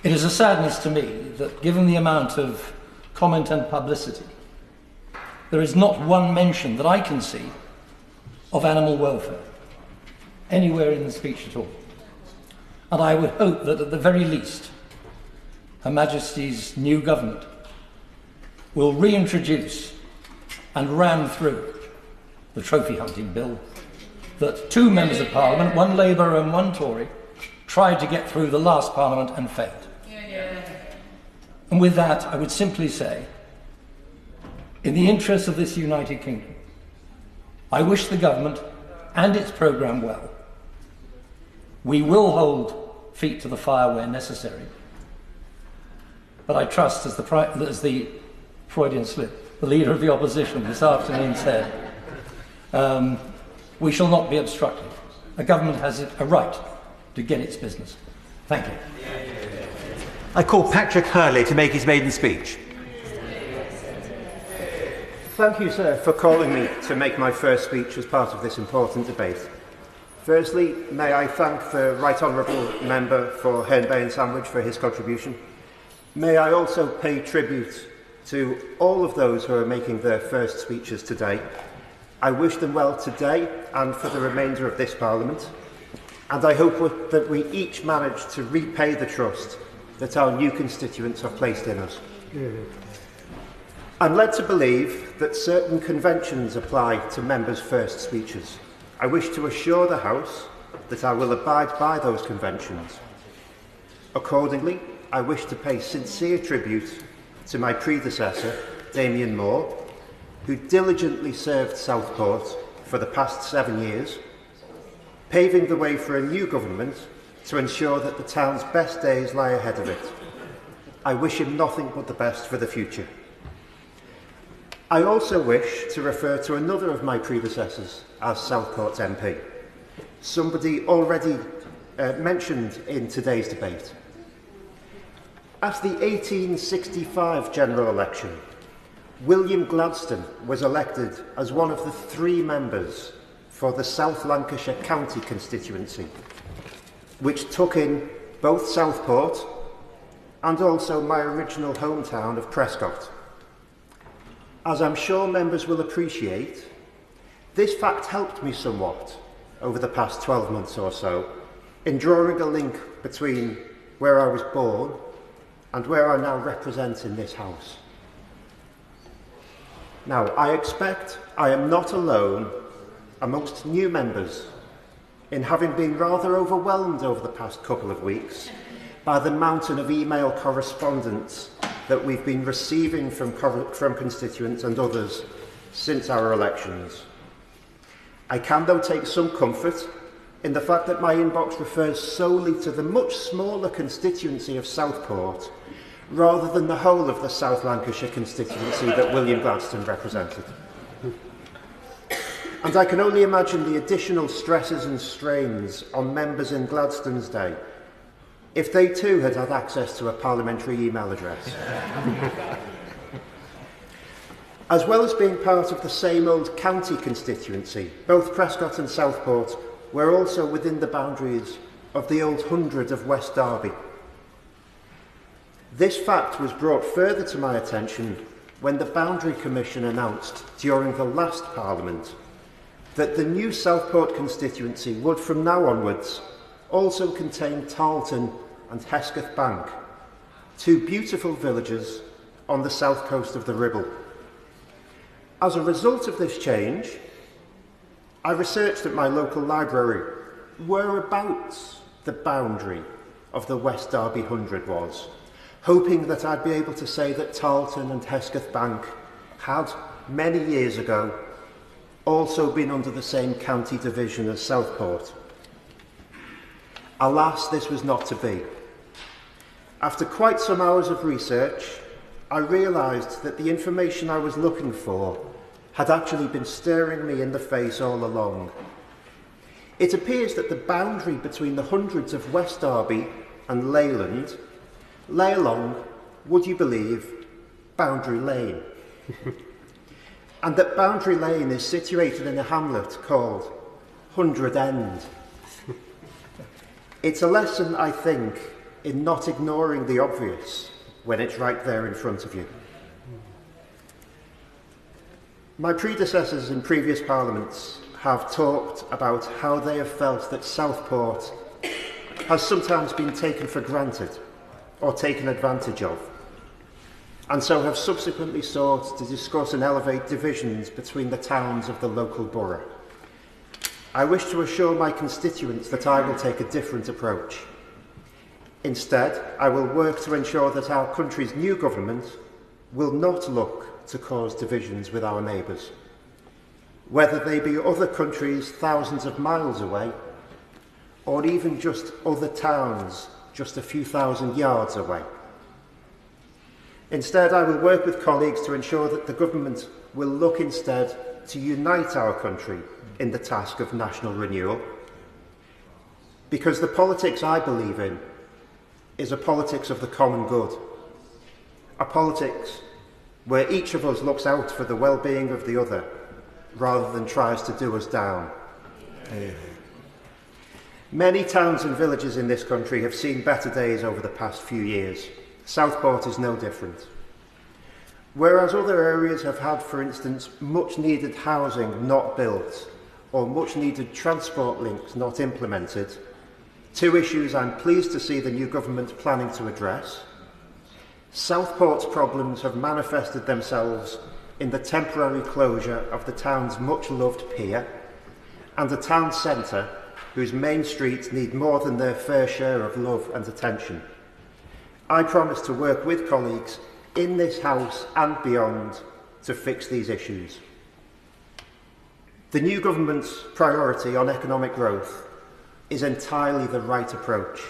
N: It is a sadness to me that, given the amount of comment and publicity, there is not one mention that I can see of animal welfare anywhere in the speech at all. And I would hope that at the very least, Her Majesty's new government will reintroduce and ram through the trophy hunting bill that 2 members of Parliament, one Labour and one Tory, tried to get through the last Parliament and failed. And with that, I would simply say, in the interests of this United Kingdom, I wish the government and its programme well. We will hold feet to the fire where necessary. But I trust, as the Freudian slip, the Leader of the Opposition this afternoon said, we shall not be obstructed. A government has a right to get its business. Thank you.
A: I call Patrick Hurley to make his maiden speech.
O: Thank you, sir, for calling me to make my first speech as part of this important debate. Firstly, may I thank the Right Honourable Member for Herne Bay and Sandwich for his contribution. May I also pay tribute to all of those who are making their first speeches today. I wish them well today and for the remainder of this Parliament, and I hope that we each manage to repay the trust that our new constituents have placed in us. I'm led to believe that certain conventions apply to members' first speeches. I wish to assure the House that I will abide by those conventions. Accordingly, I wish to pay sincere tribute to my predecessor, Damien Moore, who diligently served Southport for the past 7 years, paving the way for a new government to ensure that the town's best days lie ahead of it. I wish him nothing but the best for the future. I also wish to refer to another of my predecessors as Southport's MP, somebody already mentioned in today's debate. At the 1865 general election, William Gladstone was elected as one of the 3 members for the South Lancashire County constituency, which took in both Southport and also my original hometown of Prescott. As I'm sure members will appreciate, this fact helped me somewhat over the past 12 months or so in drawing a link between where I was born and where I now represent in this House. Now, I expect I am not alone amongst new members in having been rather overwhelmed over the past couple of weeks by the mountain of email correspondence that we've been receiving from constituents and others since our elections. I can, though, take some comfort in the fact that my inbox refers solely to the much smaller constituency of Southport, rather than the whole of the South Lancashire constituency that William Gladstone represented. And I can only imagine the additional stresses and strains on members in Gladstone's day if they too had had access to a parliamentary email address. As well as being part of the same old county constituency, both Prescott and Southport were also within the boundaries of the old 100 of West Derby. This fact was brought further to my attention when the Boundary Commission announced during the last Parliament that the new Southport constituency would from now onwards also contain Tarleton and Hesketh Bank, 2 beautiful villages on the south coast of the Ribble. As a result of this change, I researched at my local library whereabouts the boundary of the West Derby 100 was, hoping that I'd be able to say that Tarleton and Hesketh Bank had, many years ago, also been under the same county division as Southport. Alas, this was not to be. After quite some hours of research, I realised that the information I was looking for had actually been staring me in the face all along. It appears that the boundary between the hundreds of West Derby and Leyland lay along, would you believe, Boundary Lane. And that Boundary Lane is situated in a hamlet called 100 End. It's a lesson, I think, in not ignoring the obvious when it's right there in front of you. My predecessors in previous parliaments have talked about how they have felt that Southport has sometimes been taken for granted or taken advantage of, and so have subsequently sought to discuss and elevate divisions between the towns of the local borough. I wish to assure my constituents that I will take a different approach. Instead, I will work to ensure that our country's new government will not look to cause divisions with our neighbours, whether they be other countries thousands of miles away, or even just other towns just a few thousand yards away. Instead, I will work with colleagues to ensure that the government will look instead to unite our country in the task of national renewal, because the politics I believe in is a politics of the common good, a politics where each of us looks out for the well-being of the other rather than tries to do us down. Many towns and villages in this country have seen better days over the past few years. Southport is no different. Whereas other areas have had, for instance, much-needed housing not built or much-needed transport links not implemented, two issues I'm pleased to see the new government planning to address. Southport's problems have manifested themselves in the temporary closure of the town's much-loved pier and a town centre whose main streets need more than their fair share of love and attention. I promise to work with colleagues in this House and beyond to fix these issues. The new government's priority on economic growth is entirely the right approach.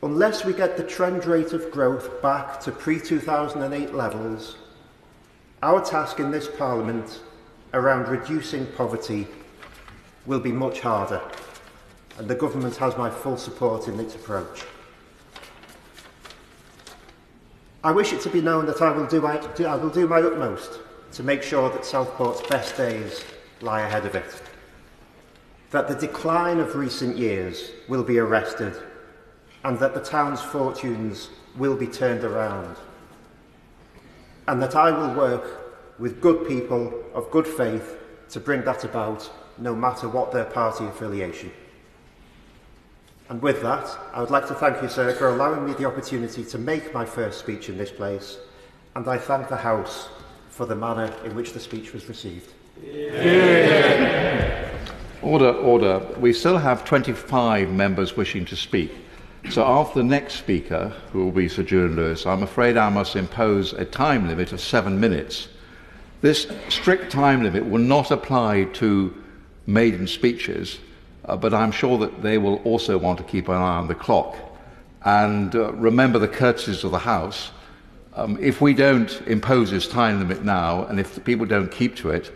O: Unless we get the trend rate of growth back to pre-2008 levels, our task in this Parliament around reducing poverty will be much harder, and the government has my full support in its approach. I wish it to be known that I will do my utmost to make sure that Southport's best days lie ahead of it, that the decline of recent years will be arrested, and that the town's fortunes will be turned around, and that I will work with good people of good faith to bring that about, no matter what their party affiliation. And with that, I would like to thank you, sir, for allowing me the opportunity to make my first speech in this place, and I thank the House for the manner in which the speech was received.
D: Order, order. We still have 25 members wishing to speak. So after the next speaker, who will be Sir Julian Lewis, I'm afraid I must impose a time limit of 7 minutes. This strict time limit will not apply to maiden speeches, but I'm sure that they will also want to keep an eye on the clock. And remember the courtesies of the House. If we don't impose this time limit now, and if the people don't keep to it,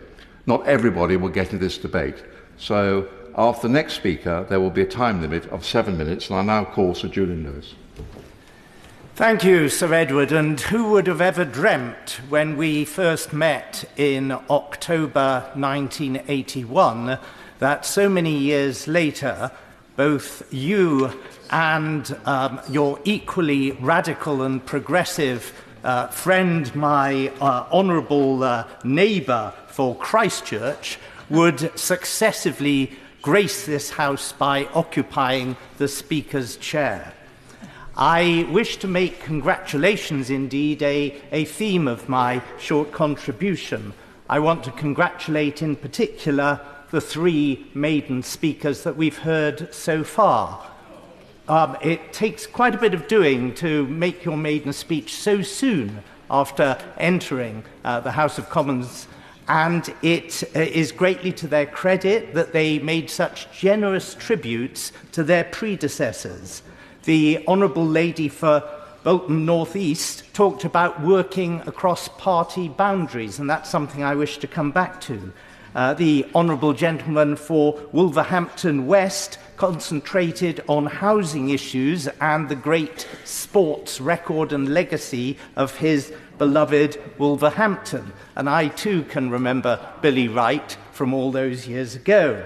D: not everybody will get in this debate. So after the next speaker, there will be a time limit of 7 minutes, and I now call Sir Julian Lewis.
Q: Thank you, Sir Edward. And who would have ever dreamt when we first met in October 1981 that so many years later, both you and your equally radical and progressive friend, my honourable neighbour for Christchurch, would successively grace this House by occupying the Speaker's chair. I wish to make congratulations indeed a theme of my short contribution. I want to congratulate in particular the three maiden speakers that we've heard so far. It takes quite a bit of doing to make your maiden speech so soon after entering the House of Commons, and it is greatly to their credit that they made such generous tributes to their predecessors. The Honourable Lady for Bolton North East talked about working across party boundaries, and that's something I wish to come back to. The Honourable Gentleman for Wolverhampton West concentrated on housing issues and the great sports record and legacy of his beloved Wolverhampton. And I too can remember Billy Wright from all those years ago.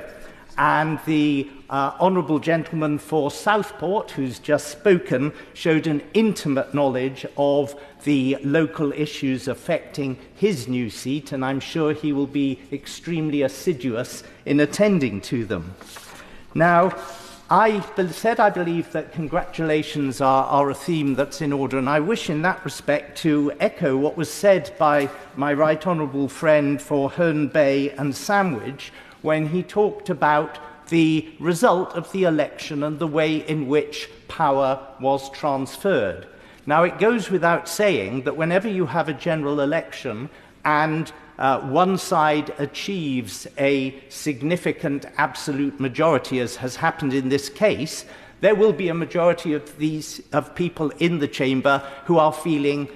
Q: And the Honourable Gentleman for Southport, who's just spoken, showed an intimate knowledge of the local issues affecting his new seat, and I'm sure he will be extremely assiduous in attending to them. Now, I believe that congratulations are a theme that's in order, and I wish in that respect to echo what was said by my right honourable friend for Herne Bay and Sandwich when he talked about the result of the election and the way in which power was transferred. Now, it goes without saying that whenever you have a general election and one side achieves a significant absolute majority, as has happened in this case, there will be a majority of people in the chamber who are feeling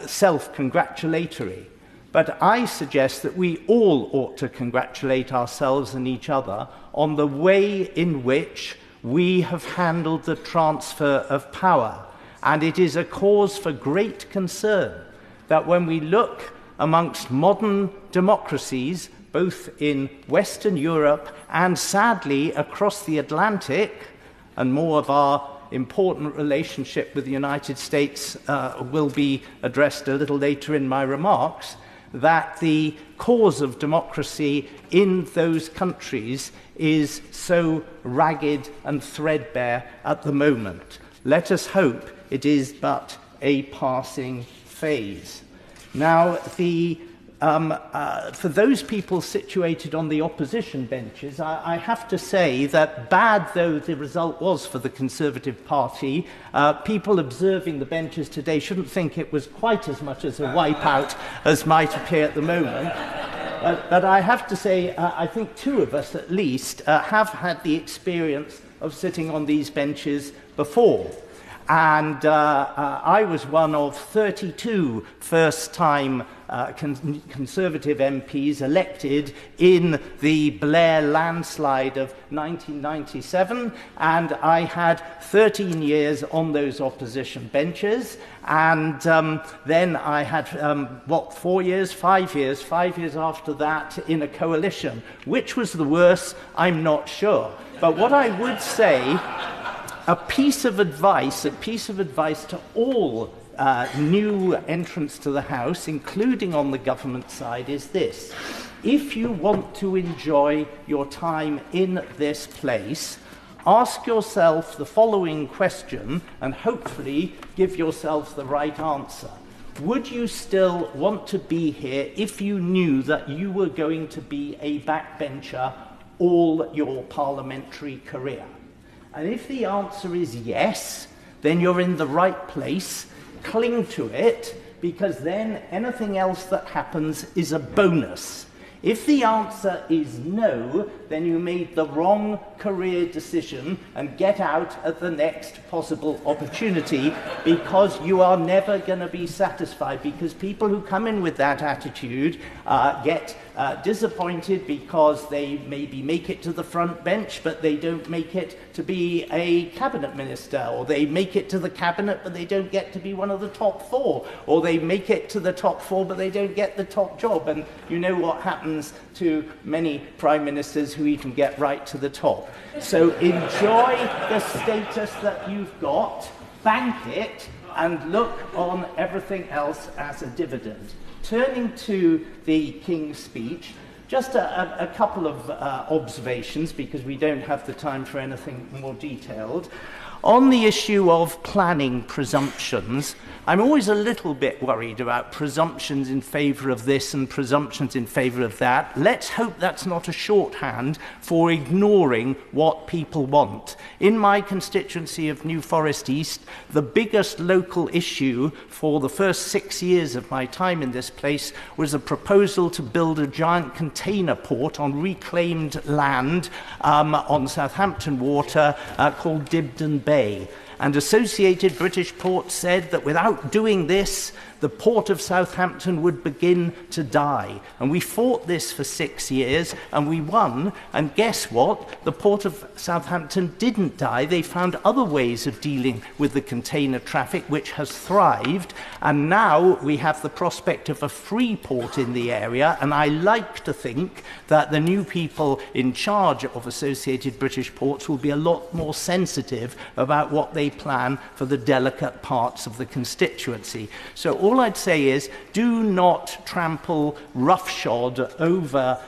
Q: self-congratulatory. But I suggest that we all ought to congratulate ourselves and each other on the way in which we have handled the transfer of power. And it is a cause for great concern that when we look amongst modern democracies, both in Western Europe and sadly across the Atlantic, and more of our important relationship with the United States will be addressed a little later in my remarks, that the cause of democracy in those countries is so ragged and threadbare at the moment. Let us hope it is but a passing phase. Now, for those people situated on the opposition benches, I have to say that bad though the result was for the Conservative Party, people observing the benches today shouldn't think it was quite as much as a wipeout as might appear at the moment. But I have to say, I think two of us at least have had the experience of sitting on these benches before. And I was one of 32 first-time Conservative MPs elected in the Blair landslide of 1997, and I had 13 years on those opposition benches, and then I had, 5 years after that in a coalition. Which was the worse, I'm not sure. But what I would say, a piece of advice to all new entrants to the House, including on the government side, is this. If you want to enjoy your time in this place, ask yourself the following question and hopefully give yourself the right answer. Would you still want to be here if you knew that you were going to be a backbencher all your parliamentary career? And if the answer is yes, then you're in the right place. Cling to it, because then anything else that happens is a bonus. If the answer is no, then you made the wrong career decision and get out at the next possible opportunity, because you are never going to be satisfied, because people who come in with that attitude get disappointed because they maybe make it to the front bench, but they don't make it to be a cabinet minister, or they make it to the cabinet, but they don't get to be one of the top four, or they make it to the top four, but they don't get the top job. And you know what happens to many prime ministers who even get right to the top. So enjoy the status that you've got, bank it, and look on everything else as a dividend. Turning to the King's speech, just a couple of observations, because we don't have the time for anything more detailed. On the issue of planning presumptions, I'm always a little bit worried about presumptions in favour of this and presumptions in favour of that. Let's hope that's not a shorthand for ignoring what people want. In my constituency of New Forest East, the biggest local issue for the first 6 years of my time in this place was a proposal to build a giant container port on reclaimed land on Southampton water called Dibden Bay. And Associated British Ports said that without doing this, the port of Southampton would begin to die. And we fought this for 6 years, and we won. And guess what? The port of Southampton didn't die. They found other ways of dealing with the container traffic, which has thrived. And now we have the prospect of a free port in the area. And I like to think that the new people in charge of Associated British Ports will be a lot more sensitive about what they plan for the delicate parts of the constituency. So all I'd say is, do not trample roughshod over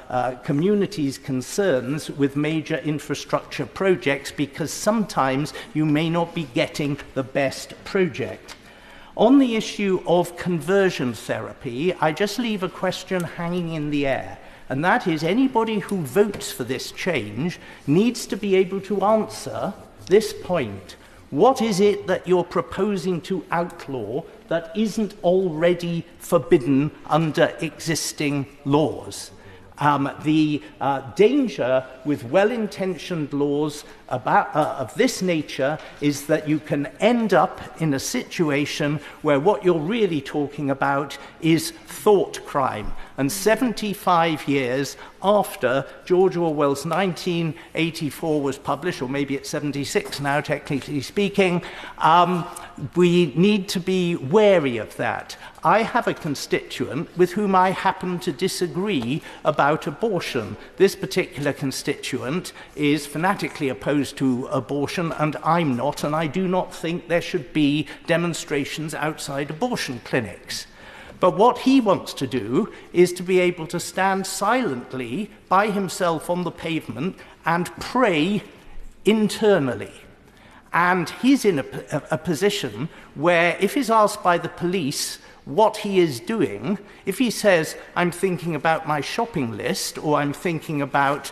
Q: communities' concerns with major infrastructure projects, because sometimes you may not be getting the best project. On the issue of conversion therapy, I just leave a question hanging in the air. And that is, anybody who votes for this change needs to be able to answer this point. What is it that you're proposing to outlaw that isn't already forbidden under existing laws? The danger with well-intentioned laws of this nature is that you can end up in a situation where what you're really talking about is thought crime. And 75 years after George Orwell's 1984 was published, or maybe it's 76 now, technically speaking, we need to be wary of that. I have a constituent with whom I happen to disagree about abortion. This particular constituent is fanatically opposed to abortion, and I'm not, and I do not think there should be demonstrations outside abortion clinics. But what he wants to do is to be able to stand silently by himself on the pavement and pray internally. And he's in a position where, if he's asked by the police what he is doing, if he says, I'm thinking about my shopping list or I'm thinking about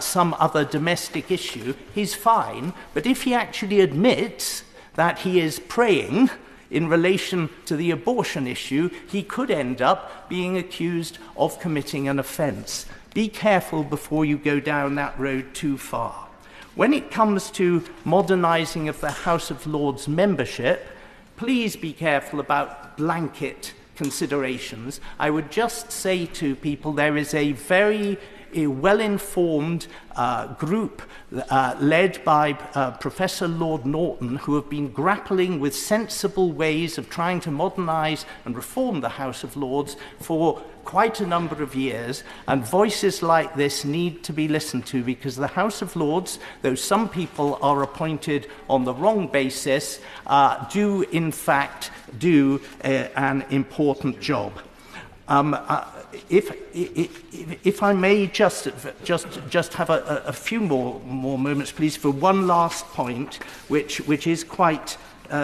Q: some other domestic issue, he's fine. But if he actually admits that he is praying in relation to the abortion issue, he could end up being accused of committing an offence. Be careful before you go down that road too far. When it comes to modernising of the House of Lords membership, please be careful about blanket considerations. I would just say to people there is a very well-informed group led by Professor Lord Norton, who have been grappling with sensible ways of trying to modernise and reform the House of Lords for quite a number of years, and voices like this need to be listened to, because the House of Lords, though some people are appointed on the wrong basis, do in fact do an important job. If I may just have a few more moments, please, for one last point, which is quite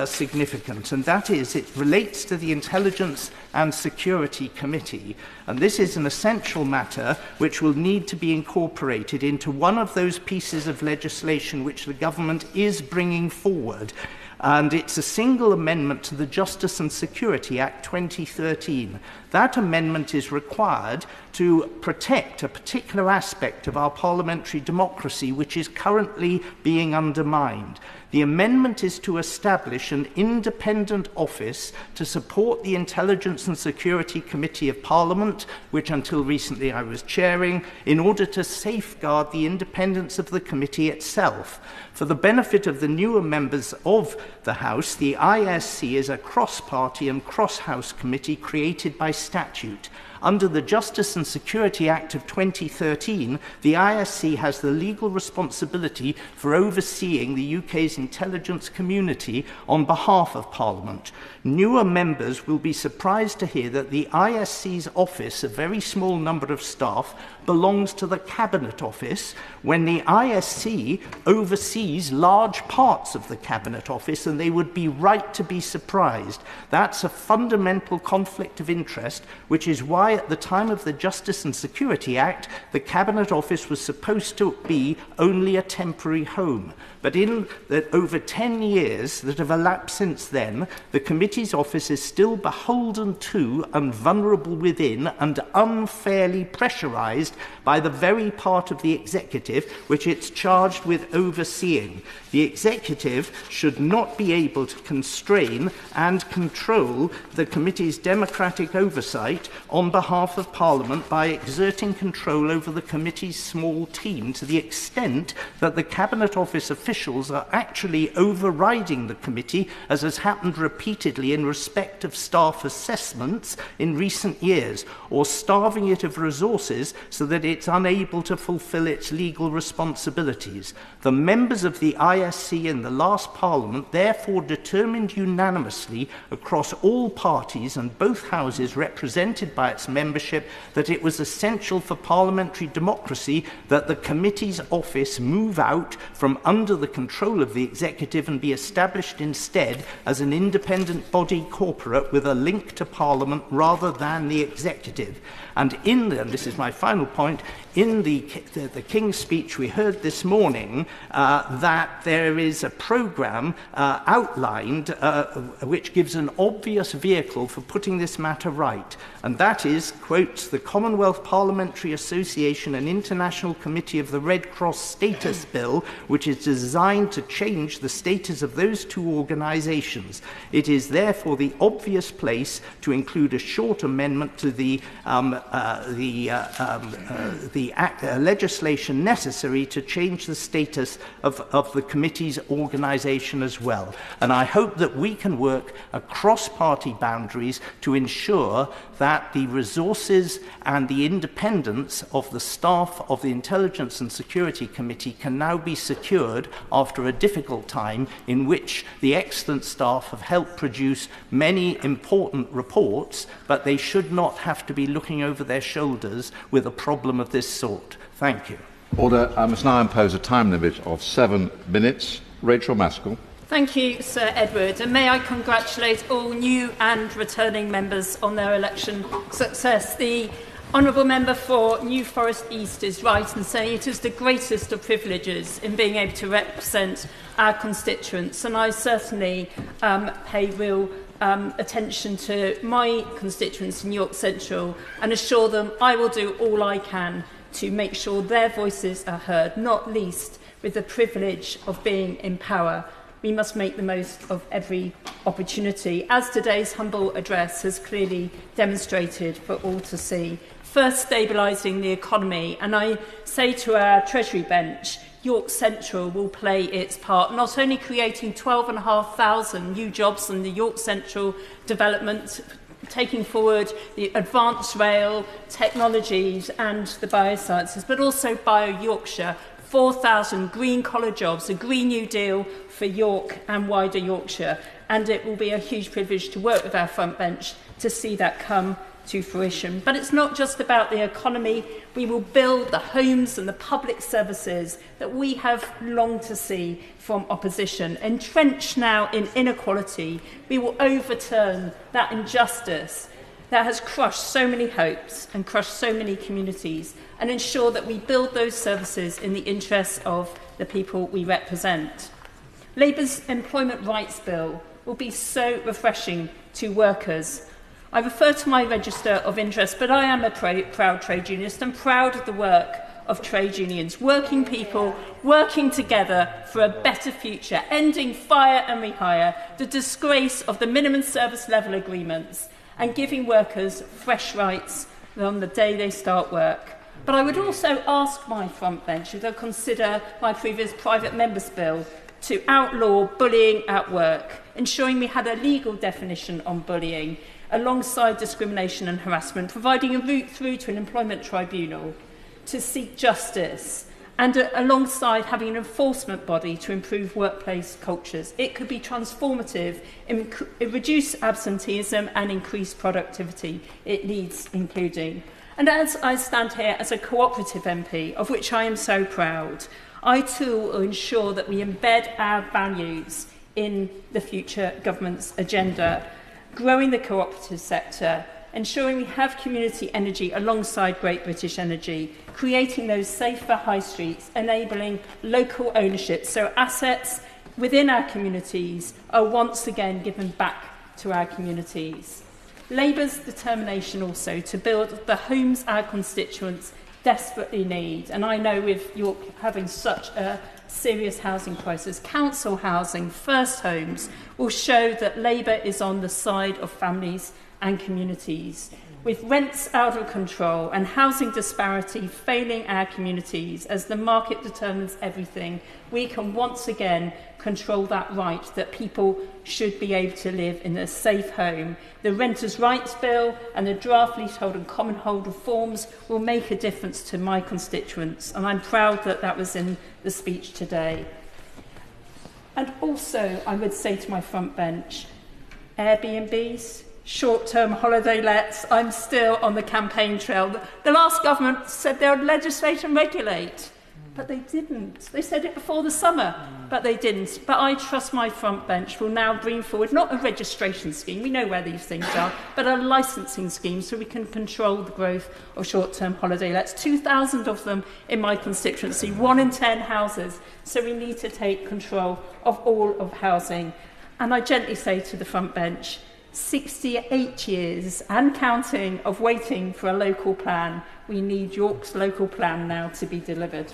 Q: significant, and that is it relates to the Intelligence and Security Committee, and this is an essential matter which will need to be incorporated into one of those pieces of legislation which the government is bringing forward. And it's a single amendment to the Justice and Security Act 2013. That amendment is required to protect a particular aspect of our parliamentary democracy which is currently being undermined. The amendment is to establish an independent office to support the Intelligence and Security Committee of Parliament, which until recently I was chairing, in order to safeguard the independence of the committee itself. For the benefit of the newer members of the House, the ISC is a cross-party and cross-house committee created by statute. Under the Justice and Security Act of 2013, the ISC has the legal responsibility for overseeing the UK's intelligence community on behalf of Parliament. Newer members will be surprised to hear that the ISC's office, a very small number of staff, belongs to the Cabinet Office, when the ISC oversees large parts of the Cabinet Office, and they would be right to be surprised. That's a fundamental conflict of interest, which is why at the time of the Justice and Security Act, the Cabinet Office was supposed to be only a temporary home. But in the over 10 years that have elapsed since then, the committee's office is still beholden to and vulnerable within and unfairly pressurised by the very part of the executive which it's charged with overseeing. The executive should not be able to constrain and control the committee's democratic oversight on behalf of Parliament by exerting control over the committee's small team to the extent that the Cabinet Office officials are actually overriding the committee, as has happened repeatedly in respect of staff assessments in recent years, or starving it of resources so that it's unable to fulfil its legal responsibilities. The members of the ISC in the last Parliament therefore determined unanimously across all parties and both houses represented by its membership that it was essential for parliamentary democracy that the committee's office move out from under the control of the executive and be established instead as an independent body corporate with a link to Parliament rather than the executive. And this is my final point, in the King's speech we heard this morning that there is a programme outlined which gives an obvious vehicle for putting this matter right, and that is is, quote, the Commonwealth Parliamentary Association and International Committee of the Red Cross Status Bill, which is designed to change the status of those two organisations. It is therefore the obvious place to include a short amendment to the legislation necessary to change the status of the committee's organisation as well. And I hope that we can work across party boundaries to ensure that the resources and the independence of the staff of the Intelligence and Security Committee can now be secured after a difficult time in which the excellent staff have helped produce many important reports, but they should not have to be looking over their shoulders with a problem of this sort. Thank you.
R: Order. I must now impose a time limit of 7 minutes. Rachel Maskell.
S: Thank you, Sir Edward, and may I congratulate all new and returning members on their election success. The Honourable Member for New Forest East is right in saying it is the greatest of privileges in being able to represent our constituents, and I certainly pay real attention to my constituents in York Central and assure them I will do all I can to make sure their voices are heard, not least with the privilege of being in power. We must make the most of every opportunity, as today's humble address has clearly demonstrated for all to see. First, stabilising the economy, and I say to our Treasury bench, York Central will play its part, not only creating 12,500 new jobs in the York Central development, taking forward the advanced rail technologies and the biosciences, but also Bio Yorkshire, 4,000 green-collar jobs, a Green New Deal for York and wider Yorkshire. And it will be a huge privilege to work with our front bench to see that come to fruition. But it's not just about the economy. We will build the homes and the public services that we have longed to see from opposition. Entrenched now in inequality, we will overturn that injustice that has crushed so many hopes and crushed so many communities, and ensure that we build those services in the interests of the people we represent. Labour's Employment Rights Bill will be so refreshing to workers. I refer to my register of interest, but I am a proud trade unionist and proud of the work of trade unions, working people working together for a better future, ending fire and rehire, the disgrace of the minimum service level agreements, and giving workers fresh rights on the day they start work. But I would also ask my front bench if they'll consider my previous private member's bill to outlaw bullying at work, ensuring we had a legal definition on bullying alongside discrimination and harassment, providing a route through to an employment tribunal to seek justice, and alongside having an enforcement body to improve workplace cultures. It could be transformative, reduce absenteeism and increase productivity. It needs including. And as I stand here as a cooperative MP, of which I am so proud, I too will ensure that we embed our values in the future government's agenda, growing the cooperative sector, ensuring we have community energy alongside Great British Energy, creating those safer high streets, enabling local ownership so assets within our communities are once again given back to our communities. Labour's determination also to build the homes our constituents desperately need, and I know with York having such a serious housing crisis, council housing, first homes, will show that Labour is on the side of families and communities. With rents out of control and housing disparity failing our communities as the market determines everything, we can once again control that right that people should be able to live in a safe home. The Renters' Rights Bill and the draft leasehold and common hold reforms will make a difference to my constituents, and I'm proud that that was in the speech today. And also, I would say to my front bench, Airbnbs, short-term holiday lets, I'm still on the campaign trail. The last government said they would legislate and regulate, but they didn't. They said it before the summer, but they didn't. But I trust my front bench will now bring forward not a registration scheme, we know where these things are, but a licensing scheme so we can control the growth of short-term holiday lets. 2,000 of them in my constituency, 1 in 10 houses. So we need to take control of all of housing. And I gently say to the front bench, 68 years and counting of waiting for a local plan. We need York's local plan now to be delivered.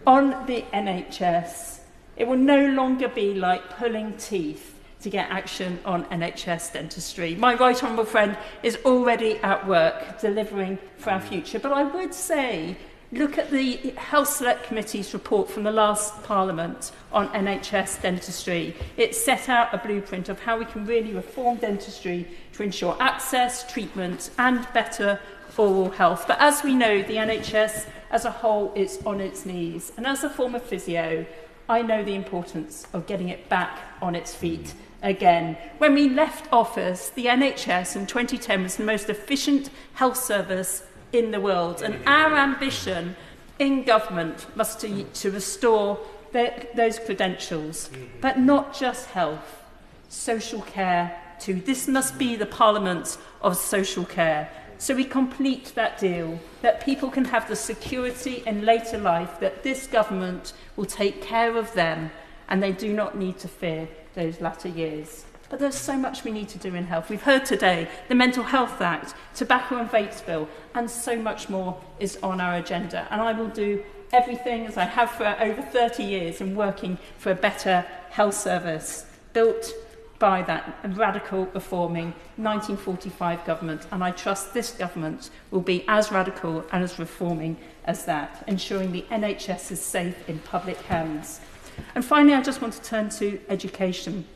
S: On the NHS, it will no longer be like pulling teeth to get action on NHS dentistry. My right honourable friend is already at work delivering for our future. But I would say, look at the Health Select Committee's report from the last Parliament on NHS dentistry. It set out a blueprint of how we can really reform dentistry to ensure access, treatment and better oral health. But as we know, the NHS as a whole is on its knees. And as a former physio, I know the importance of getting it back on its feet again. When we left office, the NHS in 2010 was the most efficient health service in the world, and our ambition in government must be to restore those credentials, but not just health, social care too. This must be the Parliament of social care. So we complete that deal, that people can have the security in later life, that this government will take care of them and they do not need to fear those latter years. But there's so much we need to do in health. We've heard today the Mental Health Act, Tobacco and Vapes Bill, and so much more is on our agenda. And I will do everything, as I have for over 30 years, in working for a better health service built by that radical reforming 1945 government. And I trust this government will be as radical and as reforming as that, ensuring the NHS is safe in public hands. And finally, I just want to turn to education.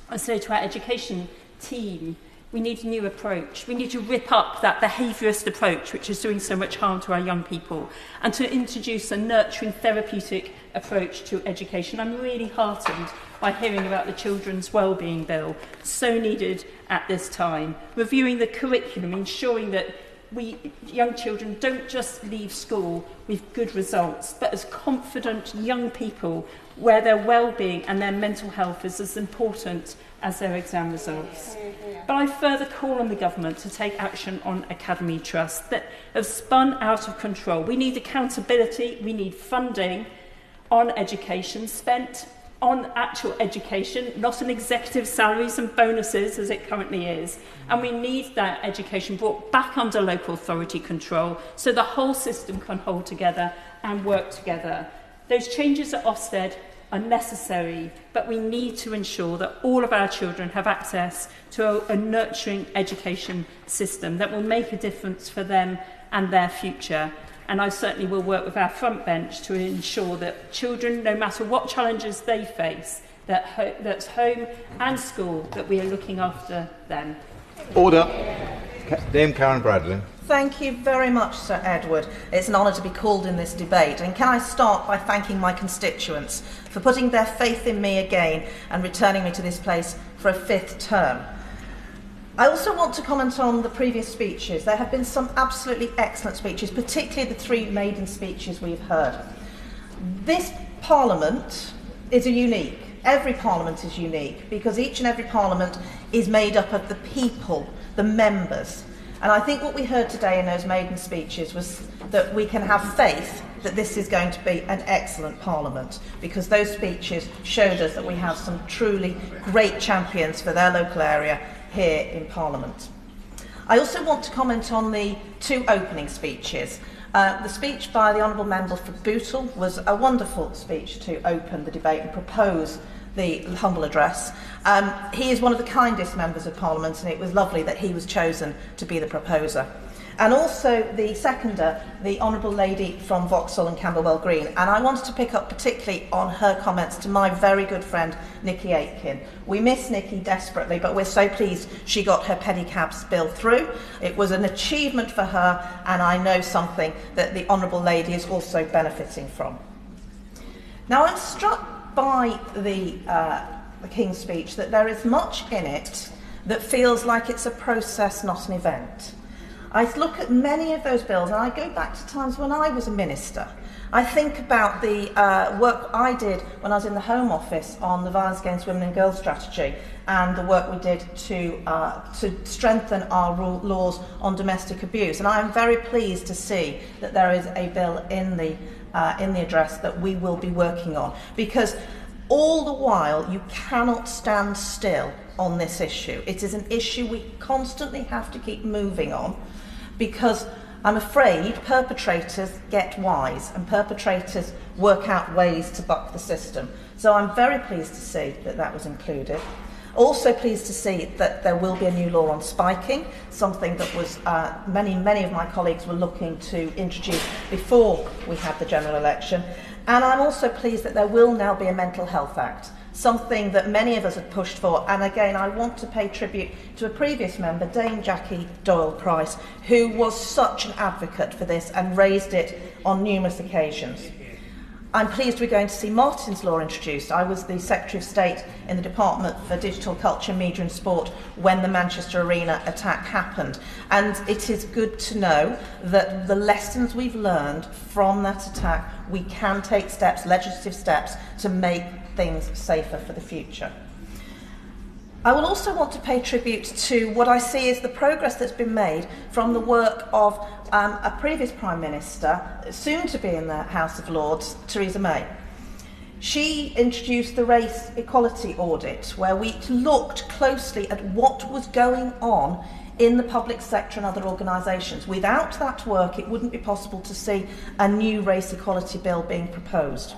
S: I say to our education team, we need a new approach. We need to rip up that behaviourist approach, which is doing so much harm to our young people, and to introduce a nurturing therapeutic approach to education. I'm really heartened by hearing about the Children's Wellbeing Bill, so needed at this time. Reviewing the curriculum, ensuring that young children don't just leave school with good results, but as confident young people where their well-being and their mental health is as important as their exam results. But I further call on the government to take action on academy trusts that have spun out of control. We need accountability, we need funding on education spent on actual education, not on executive salaries and bonuses as it currently is. And we need that education brought back under local authority control so the whole system can hold together and work together. Those changes at Ofsted are necessary, but we need to ensure that all of our children have access to a nurturing education system that will make a difference for them and their future. And I certainly will work with our front bench to ensure that children, no matter what challenges they face, that's home and school, that we are looking after them.
R: Order. Dame Karen Bradley.
K: Thank you very much, Sir Edward. It's an honour to be called in this debate. And can I start by thanking my constituents for putting their faith in me again and returning me to this place for a 5th term. I also want to comment on the previous speeches. There have been some absolutely excellent speeches, particularly the 3 maiden speeches we've heard. This Parliament is unique. Every Parliament is unique because each and every Parliament is made up of the people, the members. And I think what we heard today in those maiden speeches was that we can have faith that this is going to be an excellent Parliament, because those speeches showed us that we have some truly great champions for their local area here in Parliament. I also want to comment on the 2 opening speeches. The speech by the Honourable Member for Bootle was a wonderful speech to open the debate and propose the humble address. He is one of the kindest members of Parliament, and it was lovely that he was chosen to be the proposer. And also the seconder, the Honourable Lady from Vauxhall and Camberwell Green. And I wanted to pick up particularly on her comments to my very good friend Nikki Aitken. We miss Nikki desperately, but we're so pleased she got her pedicabs bill through. It was an achievement for her, and I know something that the Honourable Lady is also benefiting from. Now, I'm struck by the King's speech that there is much in it that feels like it's a process, not an event. I look at many of those bills and I go back to times when I was a minister. I think about the work I did when I was in the Home Office on the Violence Against Women and Girls strategy and the work we did to strengthen our laws on domestic abuse. And I am very pleased to see that there is a bill in the address that we will be working on, because all the while you cannot stand still on this issue. It is an issue we constantly have to keep moving on, because I'm afraid perpetrators get wise and perpetrators work out ways to buck the system. So I'm very pleased to see that that was included. Also pleased to see that there will be a new law on spiking, something that was many of my colleagues were looking to introduce before we had the general election. And I'm also pleased that there will now be a Mental Health Act, something that many of us had pushed for. And again, I want to pay tribute to a previous member, Dame Jackie Doyle-Price, who was such an advocate for this and raised it on numerous occasions. I'm pleased we're going to see Martin's Law introduced. I was the Secretary of State in the Department for Digital Culture, Media and Sport when the Manchester Arena attack happened. And it is good to know that the lessons we've learned from that attack, we can take steps, legislative steps, to make things safer for the future. I will also want to pay tribute to what I see as the progress that's been made from the work of a previous Prime Minister, soon to be in the House of Lords, Theresa May. She introduced the race equality audit, where we looked closely at what was going on in the public sector and other organisations. Without that work, it wouldn't be possible to see a new race equality bill being proposed.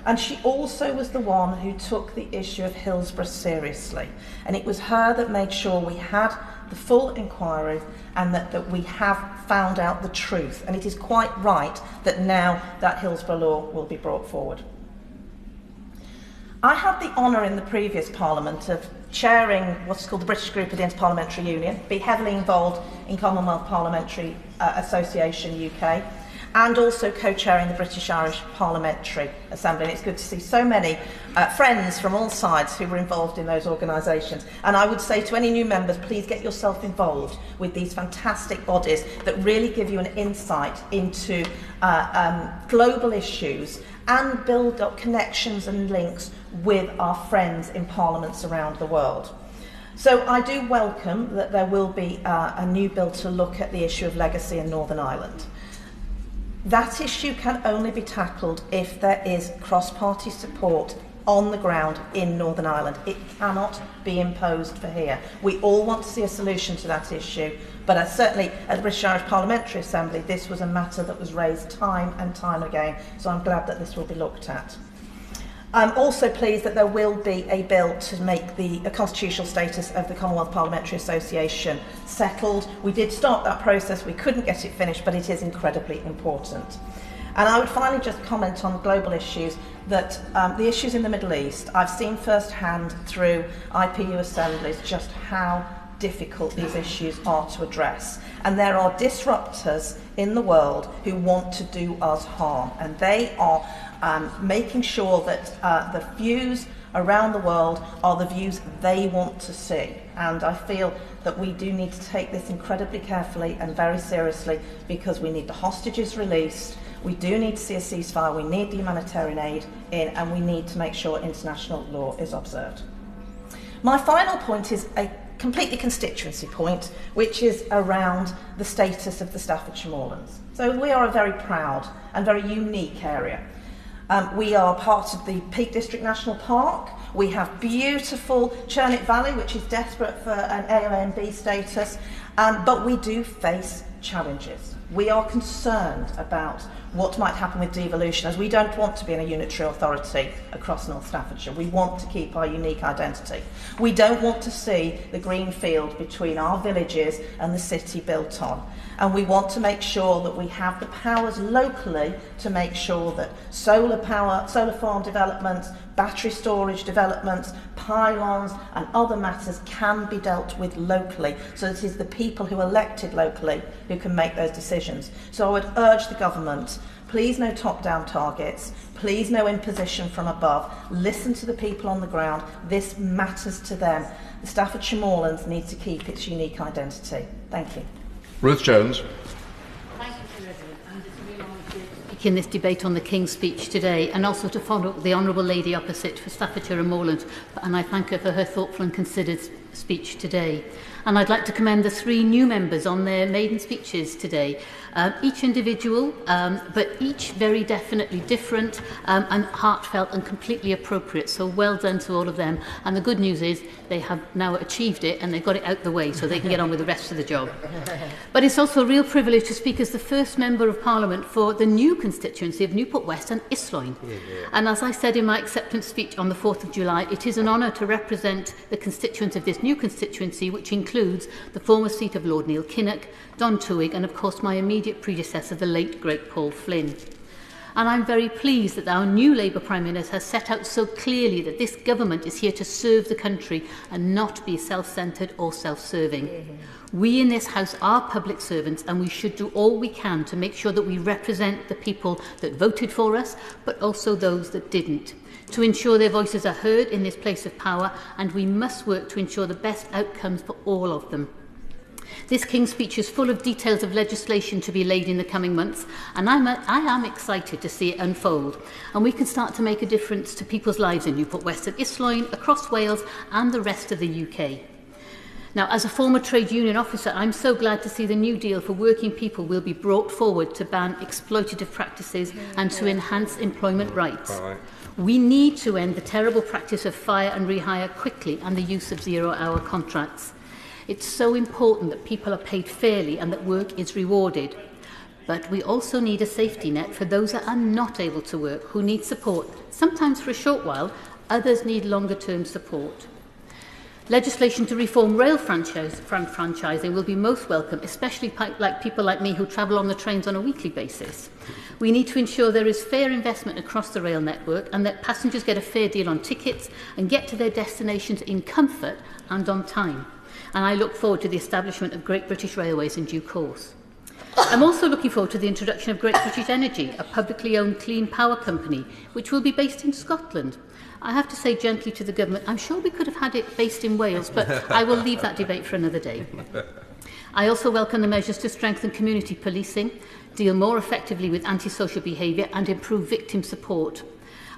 K: And she also was the one who took the issue of Hillsborough seriously. And it was her that made sure we had the full inquiry and that we have found out the truth. And it is quite right that now that Hillsborough law will be brought forward. I had the honour in the previous Parliament of chairing what's called the British Group of the Interparliamentary Union, be heavily involved in Commonwealth Parliamentary Association UK, and also co-chairing the British Irish Parliamentary Assembly. And it's good to see so many friends from all sides who were involved in those organisations. And I would say to any new members, please get yourself involved with these fantastic bodies that really give you an insight into global issues and build up connections and links with our friends in parliaments around the world. So I do welcome that there will be a new bill to look at the issue of legacy in Northern Ireland. That issue can only be tackled if there is cross-party support on the ground in Northern Ireland. It cannot be imposed for here. We all want to see a solution to that issue, but certainly at the British Irish Parliamentary Assembly, this was a matter that was raised time and time again, so I'm glad that this will be looked at. I'm also pleased that there will be a bill to make the constitutional status of the Commonwealth Parliamentary Association settled. We did start that process, we couldn't get it finished, but it is incredibly important. And I would finally just comment on global issues, that the issues in the Middle East, I've seen firsthand through IPU assemblies just how difficult these issues are to address. And there are disruptors in the world who want to do us harm, and they are making sure that the views around the world are the views they want to see. And I feel that we do need to take this incredibly carefully and very seriously, because we need the hostages released, we do need to see a ceasefire, we need the humanitarian aid in, and we need to make sure international law is observed. My final point is a completely constituency point, which is around the status of the Staffordshire Moorlands. So we are a very proud and very unique area. We are part of the Peak District National Park. We have beautiful Churnet Valley, which is desperate for an AONB status, but we do face challenges. We are concerned about what might happen with devolution, as we don't want to be in a unitary authority across North Staffordshire. We want to keep our unique identity. We don't want to see the green field between our villages and the city built on. And we want to make sure that we have the powers locally to make sure that solar farm developments, battery storage developments, pylons and other matters can be dealt with locally, so that it is the people who are elected locally who can make those decisions. So I would urge the government, please no top-down targets, please no imposition from above, listen to the people on the ground, this matters to them. The Staffordshire Moorlands needs to keep its unique identity. Thank you.
R: Ruth Jones.
T: Thank you, President. And it's a real honour to speak in this debate on the King's Speech today, and also to follow the Honourable Lady opposite for Staffordshire and Moorland. And I thank her for her thoughtful and considered speech today. And I'd like to commend the 3 new members on their maiden speeches today. Each individual, but each very definitely different and heartfelt and completely appropriate. So well done to all of them. And the good news is they have now achieved it and they've got it out the way so they can get on with the rest of the job. But it's also a real privilege to speak as the first Member of Parliament for the new constituency of Newport West and Islwyn. And as I said in my acceptance speech on the 4th of July, it is an honour to represent the constituents of this new constituency, which includes the former seat of Lord Neil Kinnock, Don Tewig, and of course my immediate predecessor, the late great Paul Flynn. And I'm very pleased that our new Labour Prime Minister has set out so clearly that this government is here to serve the country and not be self-centred or self-serving. We in this House are public servants and we should do all we can to make sure that we represent the people that voted for us, but also those that didn't, to ensure their voices are heard in this place of power, and we must work to ensure the best outcomes for all of them. This King's Speech is full of details of legislation to be laid in the coming months, and I am excited to see it unfold, and we can start to make a difference to people's lives in Newport West and Islwyn, across Wales and the rest of the UK. Now, as a former trade union officer, I'm so glad to see the new deal for working people will be brought forward to ban exploitative practices and to enhance employment rights. We need to end the terrible practice of fire and rehire quickly and the use of zero-hour contracts. It's so important that people are paid fairly and that work is rewarded. But we also need a safety net for those that are not able to work, who need support, sometimes for a short while, others need longer-term support. Legislation to reform rail franchising will be most welcome, especially people like me who travel on the trains on a weekly basis. We need to ensure there is fair investment across the rail network and that passengers get a fair deal on tickets and get to their destinations in comfort and on time. And I look forward to the establishment of Great British Railways in due course. I'm also looking forward to the introduction of Great British Energy, a publicly owned clean power company, which will be based in Scotland. I have to say gently to the government, I'm sure we could have had it based in Wales, but I will leave that debate for another day. I also welcome the measures to strengthen community policing, deal more effectively with antisocial behaviour and improve victim support.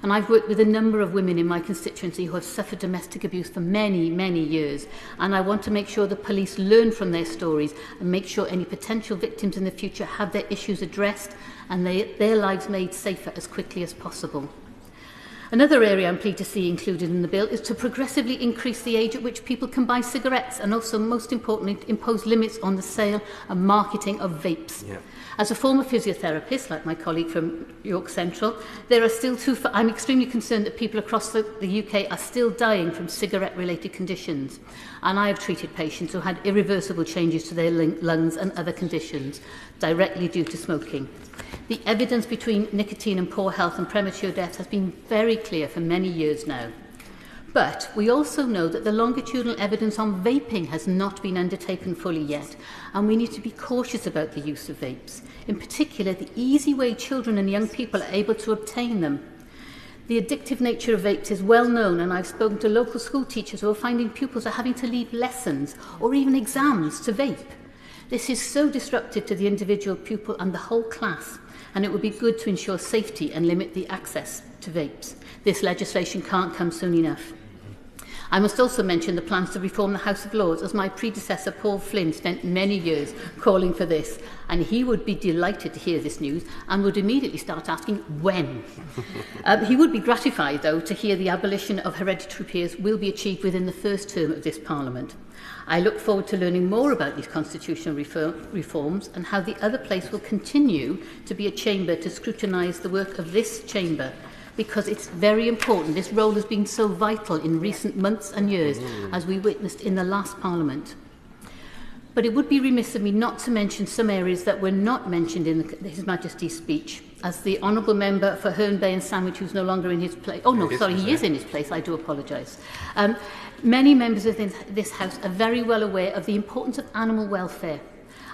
T: And I've worked with a number of women in my constituency who have suffered domestic abuse for many, many years. And I want to make sure the police learn from their stories and make sure any potential victims in the future have their issues addressed and their lives made safer as quickly as possible. Another area I'm pleased to see included in the bill is to progressively increase the age at which people can buy cigarettes and also, most importantly, impose limits on the sale and marketing of vapes. Yeah. As a former physiotherapist, like my colleague from York Central, there are still I'm extremely concerned that people across the UK are still dying from cigarette-related conditions. And I have treated patients who had irreversible changes to their lungs and other conditions directly due to smoking. The evidence between nicotine and poor health and premature death has been very clear for many years now. But we also know that the longitudinal evidence on vaping has not been undertaken fully yet, and we need to be cautious about the use of vapes, in particular the easy way children and young people are able to obtain them. The addictive nature of vapes is well known, and I've spoken to local school teachers who are finding pupils are having to leave lessons or even exams to vape. This is so disruptive to the individual pupil and the whole class, and it would be good to ensure safety and limit the access to vapes. This legislation can't come soon enough. I must also mention the plans to reform the House of Lords, as my predecessor Paul Flynn spent many years calling for this, and he would be delighted to hear this news and would immediately start asking when. He would be gratified, though, to hear the abolition of hereditary peers will be achieved within the first term of this Parliament. I look forward to learning more about these constitutional reforms and how the other place will continue to be a chamber to scrutinise the work of this chamber, because it's very important. This role has been so vital in recent months and years, as we witnessed in the last Parliament. But it would be remiss of me not to mention some areas that were not mentioned in His Majesty's speech, as the Honourable Member for Herne Bay and Sandwich, who's no longer in his place... Oh, no, sorry, he is in his place. I do apologise. Many members of this House are very well aware of the importance of animal welfare.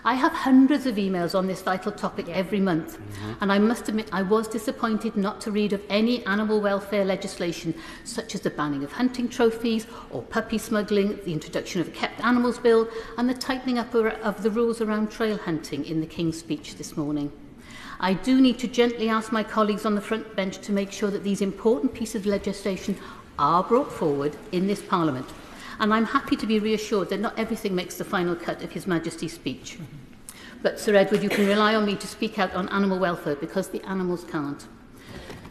T: I have hundreds of emails on this vital topic every month, and I must admit I was disappointed not to read of any animal welfare legislation, such as the banning of hunting trophies or puppy smuggling, the introduction of a kept animals bill, and the tightening up of the rules around trail hunting in the King's speech this morning. I do need to gently ask my colleagues on the front bench to make sure that these important pieces of legislation are brought forward in this Parliament. And I'm happy to be reassured that not everything makes the final cut of His Majesty's speech. But, Sir Edward, you can rely on me to speak out on animal welfare because the animals can't.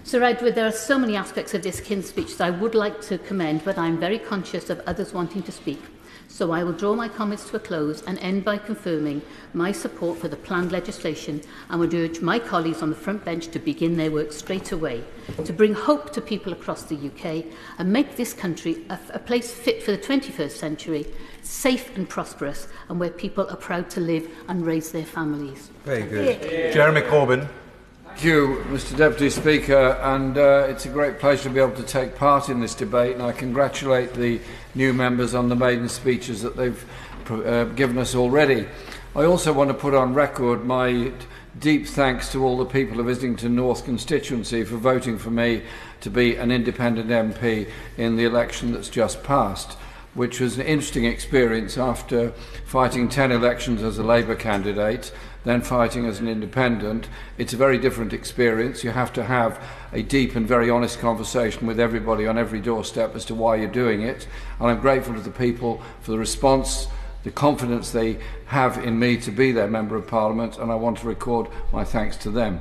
T: Sir Edward, there are so many aspects of this King's speech that I would like to commend, but I'm very conscious of others wanting to speak. So I will draw my comments to a close and end by confirming my support for the planned legislation and would urge my colleagues on the front bench to begin their work straight away, to bring hope to people across the UK and make this country a place fit for the 21st century, safe and prosperous, and where people are proud to live and raise their families.
A: Very good. Jeremy Corbyn.
D: Thank you, Mr Deputy Speaker, and it's a great pleasure to be able to take part in this debate, and I congratulate the new members on the maiden speeches that they've given us already. I also want to put on record my deep thanks to all the people of Islington North constituency for voting for me to be an independent MP in the election that's just passed, which was an interesting experience after fighting 10 elections as a Labour candidate, then fighting as an independent. It's a very different experience. You have to have a deep and very honest conversation with everybody on every doorstep as to why you're doing it. And I'm grateful to the people for the response, the confidence they have in me to be their Member of Parliament, and I want to record my thanks to them.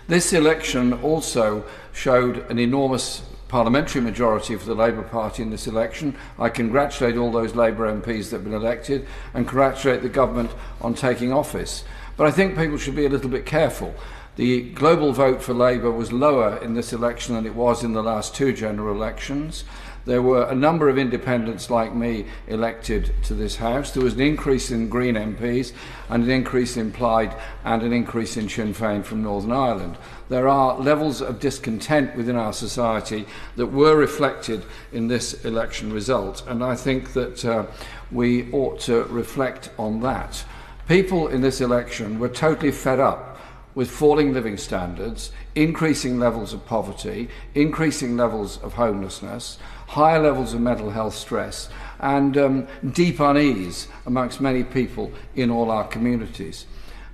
D: This election also showed an enormous parliamentary majority for the Labour Party in this election. I congratulate all those Labour MPs that have been elected and congratulate the government on taking office. But I think people should be a little bit careful. The global vote for Labour was lower in this election than it was in the last two general elections. There were a number of independents like me elected to this House. There was an increase in Green MPs and an increase in Plaid and an increase in Sinn Féin from Northern Ireland. There are levels of discontent within our society that were reflected in this election result, and I think that we ought to reflect on that. People in this election were totally fed up with falling living standards, increasing levels of poverty, increasing levels of homelessness, higher levels of mental health stress, and deep unease amongst many people in all our communities.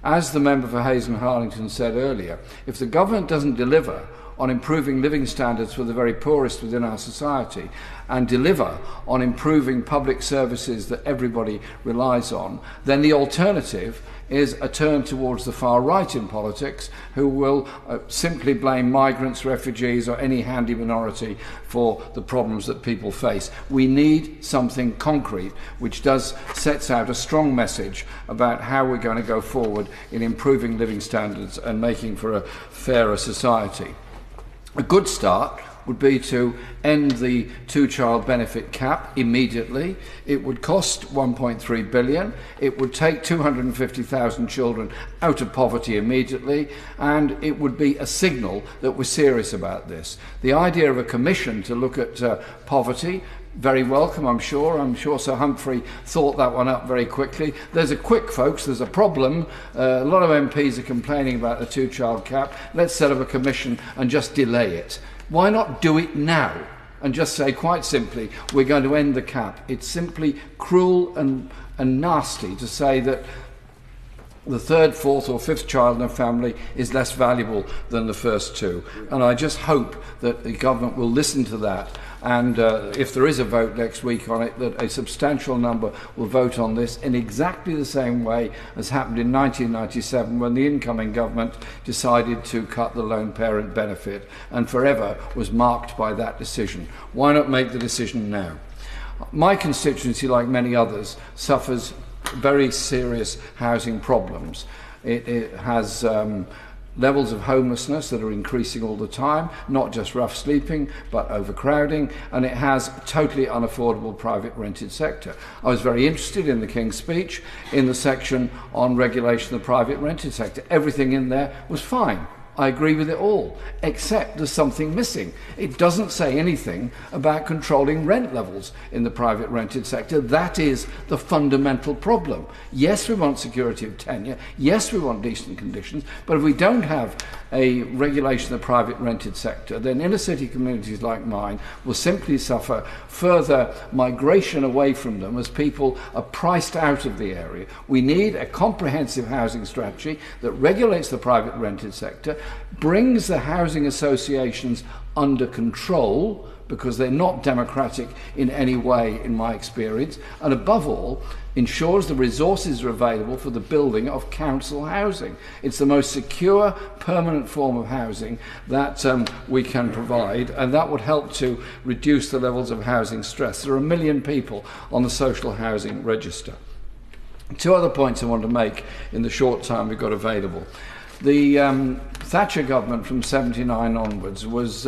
D: As the member for Hayes and Harlington said earlier, if the government doesn't deliver on improving living standards for the very poorest within our society and deliver on improving public services that everybody relies on, then the alternative is a turn towards the far right in politics, who will simply blame migrants, refugees or any handy minority for the problems that people face. We need something concrete which sets out a strong message about how we're going to go forward in improving living standards and making for a fairer society. A good start would be to end the two-child benefit cap immediately. It would cost $1.3 billion. It would take 250,000 children out of poverty immediately, and it would be a signal that we're serious about this. The idea of a commission to look at poverty, very welcome, I'm sure. I'm sure Sir Humphrey thought that one up very quickly. There's a quick, folks, there's a problem. A lot of MPs are complaining about the two-child cap. Let's set up a commission and just delay it. Why not do it now and just say quite simply, we're going to end the cap? It's simply cruel and nasty to say that the third, fourth or fifth child in a family is less valuable than the first two. And I just hope that the government will listen to that, and if there is a vote next week on it, that a substantial number will vote on this in exactly the same way as happened in 1997 when the incoming government decided to cut the lone parent benefit and forever was marked by that decision. Why not make the decision now? My constituency, like many others, suffers very serious housing problems. It has levels of homelessness that are increasing all the time, not just rough sleeping, but overcrowding, and it has a totally unaffordable private rented sector. I was very interested in the King's speech in the section on regulation of the private rented sector. Everything in there was fine. I agree with it all, except there's something missing. It doesn't say anything about controlling rent levels in the private rented sector. That is the fundamental problem. Yes, we want security of tenure. Yes, we want decent conditions. But if we don't have a regulation of the private rented sector, then inner city communities like mine will simply suffer further migration away from them as people are priced out of the area. We need a comprehensive housing strategy that regulates the private rented sector, brings the housing associations
C: under control, because they're not democratic in any way, in my experience, and above all, ensures the resources are available for the building of council housing. It's the most secure, permanent form of housing that we can provide, and that would help to reduce the levels of housing stress. There are 1 million people on the social housing register. Two other points I want to make in the short time we've got available. The Thatcher government from 79 onwards was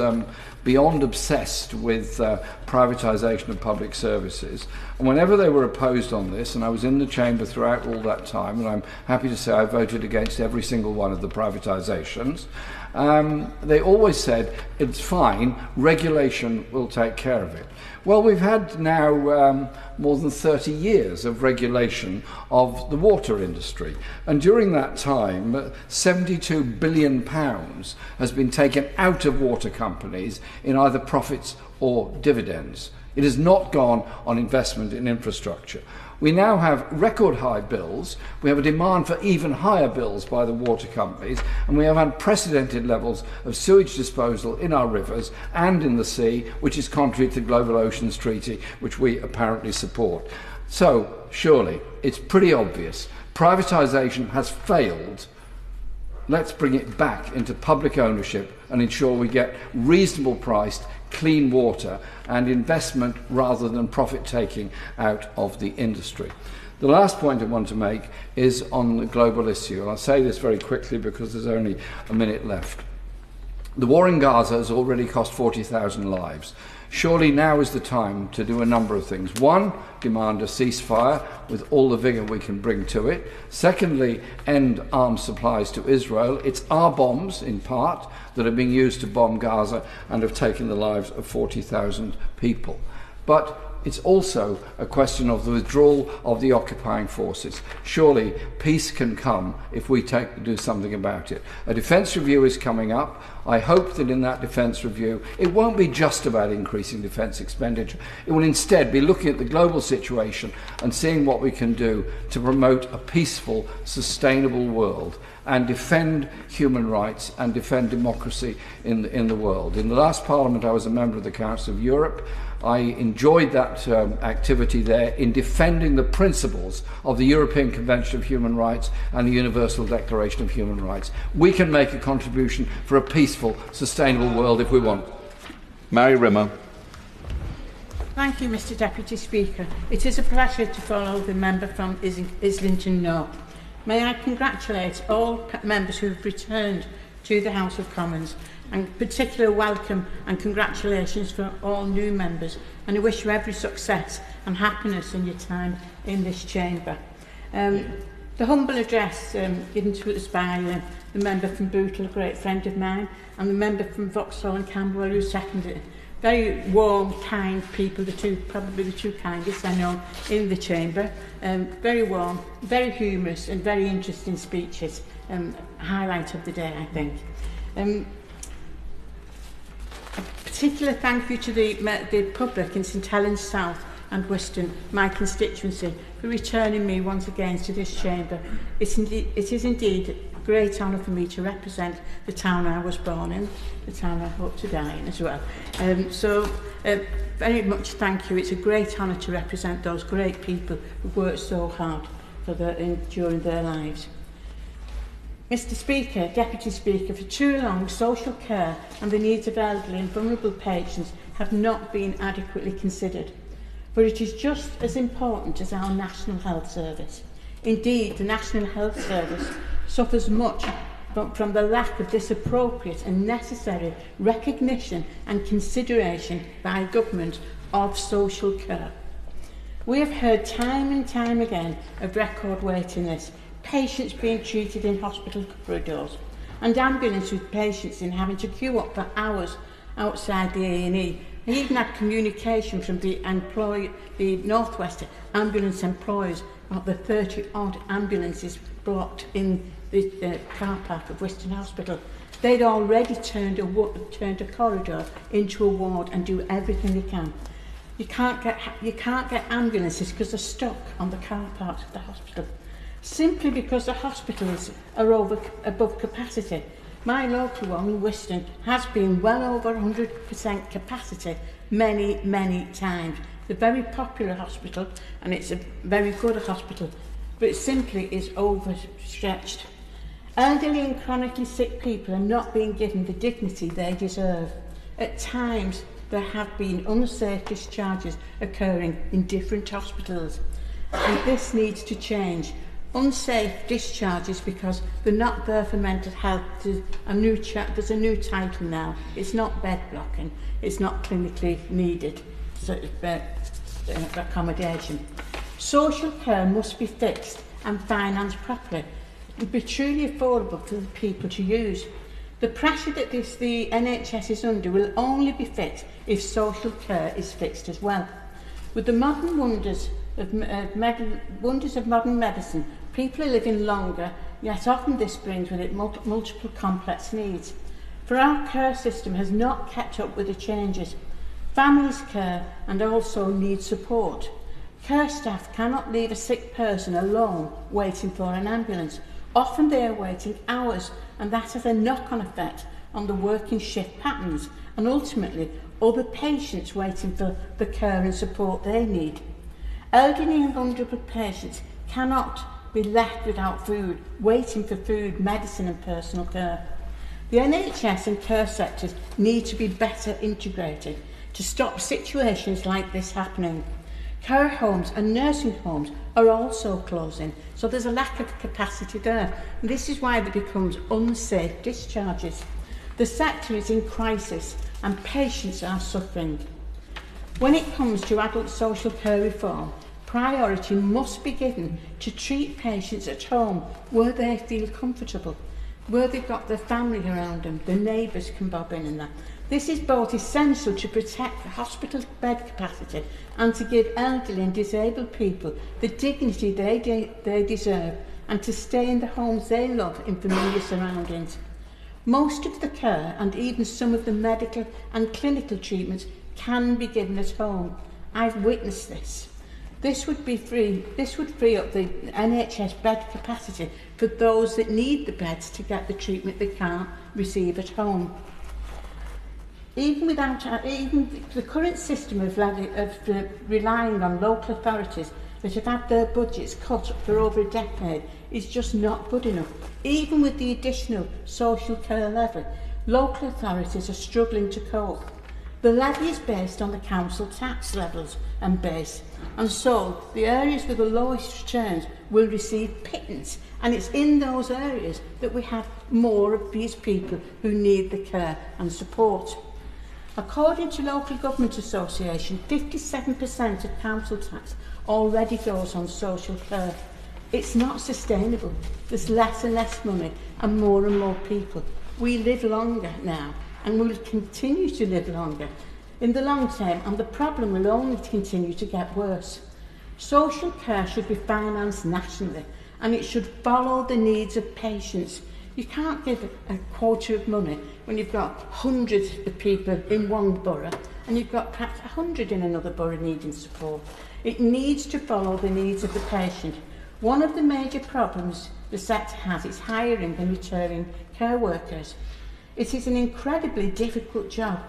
C: beyond obsessed with privatisation of public services, and whenever they were opposed on this, and I was in the chamber throughout all that time, and I'm happy to say I voted against every single one of the privatisations, they always said, it's fine, regulation will take care of it. Well, we've had now more than 30 years of regulation of the water industry, and during that time £72 billion has been taken out of water companies in either profits or dividends. It has not gone on investment in infrastructure. We now have record high bills, we have a demand for even higher bills by the water companies, and we have unprecedented levels of sewage disposal in our rivers and in the sea, which is contrary to the Global Oceans Treaty, which we apparently support. So, surely, it's pretty obvious. Privatisation has failed. Let's bring it back into public ownership and ensure we get reasonable priced, clean water and investment rather than profit taking out of the industry. The last point I want to make is on the global issue, and I'll say this very quickly because there's only a minute left. The war in Gaza has already cost 40,000 lives. Surely now is the time to do a number of things. One, demand a ceasefire with all the vigour we can bring to it. Secondly, end arms supplies to Israel. It's our bombs, in part, that are being used to bomb Gaza and have taken the lives of 40,000 people. But it's also a question of the withdrawal of the occupying forces. Surely peace can come if we do something about it. A defence review is coming up. I hope that in that defence review it won't be just about increasing defence expenditure. It will instead be looking at the global situation and seeing what we can do to promote a peaceful, sustainable world and defend human rights and defend democracy in the world. In the last Parliament I was a member of the Council of Europe. I enjoyed that activity there in defending the principles of the European Convention of Human Rights and the Universal Declaration of Human Rights. We can make a contribution for a peaceful, sustainable world if we want.
R: Mary Rimmer.
V: Thank you, Mr Deputy Speaker. It is a pleasure to follow the member from Islington North. May I congratulate all members who have returned to the House of Commons, and particular welcome and congratulations for all new members, and I wish you every success and happiness in your time in this chamber. The humble address given to us by the member from Bootle, a great friend of mine, and the member from Vauxhall and Camberwell who seconded it. Very warm, kind people, probably the two kindest I know in the chamber. Very warm, very humorous and very interesting speeches. Highlight of the day, I think. A particular thank you to the public in St Helens South and Western, my constituency, for returning me once again to this chamber. It is indeed a great honour for me to represent the town I was born in, the town I hope to die in as well. Very much thank you. It's a great honour to represent those great people who worked so hard during their lives. Mr Speaker, Deputy Speaker, for too long social care and the needs of elderly and vulnerable patients have not been adequately considered. For it is just as important as our National Health Service. Indeed, the National Health Service suffers much from the lack of this appropriate and necessary recognition and consideration by government of social care. We have heard time and time again of record waiting lists, patients being treated in hospital corridors, and ambulance with patients in having to queue up for hours outside the A&E. I even had communication from the North West ambulance employers about the 30-odd ambulances blocked in the car park of Western Hospital. They'd already turned a corridor into a ward and do everything they can. You can't get ambulances because they're stuck on the car parks of the hospital. Simply because the hospitals are above capacity. My local one in Whiston has been well over 100% capacity many, many times. It's a very popular hospital and it's a very good hospital, but it simply is overstretched. Elderly and chronically sick people are not being given the dignity they deserve. At times, there have been unsafe discharges occurring in different hospitals, and this needs to change. Unsafe discharges because they're not there for mental health. There's a new title now. It's not bed blocking. It's not clinically needed accommodation. Social care must be fixed and financed properly and be truly affordable for the people to use. The pressure that the NHS is under will only be fixed if social care is fixed as well. With the modern wonders of modern medicine, people are living longer, yet often this brings with it multiple complex needs. For our care system has not kept up with the changes. Families care and also need support. Care staff cannot leave a sick person alone waiting for an ambulance. Often they are waiting hours, and that has a knock-on effect on the working shift patterns and ultimately other patients waiting for the care and support they need. Elderly and vulnerable patients cannot be left without food, waiting for food, medicine and personal care. The NHS and care sectors need to be better integrated to stop situations like this happening. Care homes and nursing homes are also closing, so there's a lack of capacity there. And this is why there becomes unsafe discharges. The sector is in crisis and patients are suffering. When it comes to adult social care reform, priority must be given to treat patients at home where they feel comfortable, where they've got their family around them, the neighbours can bob in and that. This is both essential to protect the hospital bed capacity and to give elderly and disabled people the dignity they deserve and to stay in the homes they love in familiar surroundings. Most of the care and even some of the medical and clinical treatments can be given at home. I've witnessed this. This would free up the NHS bed capacity for those that need the beds to get the treatment they can't receive at home. Even the current system of relying on local authorities that have had their budgets cut for over a decade is just not good enough. Even with the additional social care levy, local authorities are struggling to cope. The levy is based on the council tax levels and base, and so the areas with the lowest returns will receive pittance, and it's in those areas that we have more of these people who need the care and support. According to Local Government Association, 57% of council tax already goes on social care. It's not sustainable. There's less and less money and more people. We live longer now and will continue to live longer in the long term, and the problem will only continue to get worse. Social care should be financed nationally and it should follow the needs of patients. You can't give a quota of money when you've got hundreds of people in one borough and you've got perhaps 100 in another borough needing support. It needs to follow the needs of the patient. One of the major problems the sector has is hiring and returning care workers. It is an incredibly difficult job.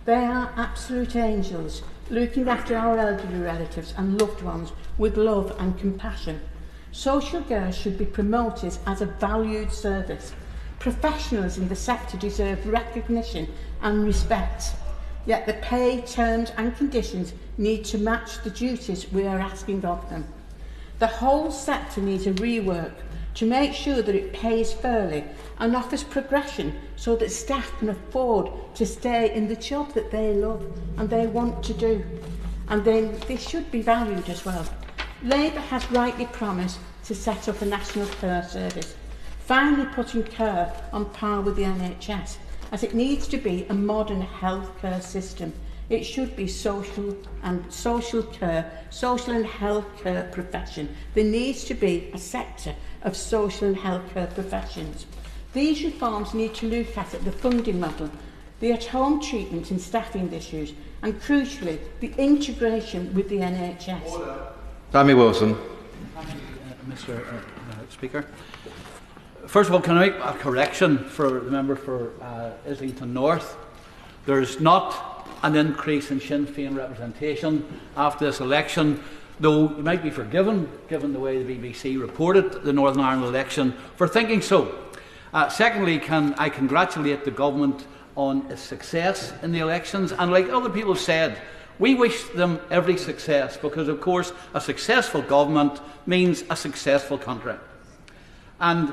V: They are absolute angels, looking after our elderly relatives and loved ones with love and compassion. Social care should be promoted as a valued service. Professionals in the sector deserve recognition and respect, yet the pay, terms and conditions need to match the duties we are asking of them. The whole sector needs a rework to make sure that it pays fairly and offers progression so that staff can afford to stay in the job that they love and they want to do. And then they should be valued as well. Labour has rightly promised to set up a national care service, finally putting care on par with the NHS, as it needs to be a modern healthcare system. It should be social and healthcare profession. There needs to be a sector of social and healthcare professions. These reforms need to look at the funding model, the at-home treatment and staffing issues, and crucially, the integration with the NHS.
R: Sammy Wilson.
E: Thank you, Mr. Speaker.
C: First of all, can I make a correction for the member for Islington North? There's not an increase in Sinn Féin representation after this election, though you might be forgiven, given the way the BBC reported the Northern Ireland election, for thinking so. Secondly, can I congratulate the government on its success in the elections, and like other people said, we wish them every success, because of course a successful government means a successful country. And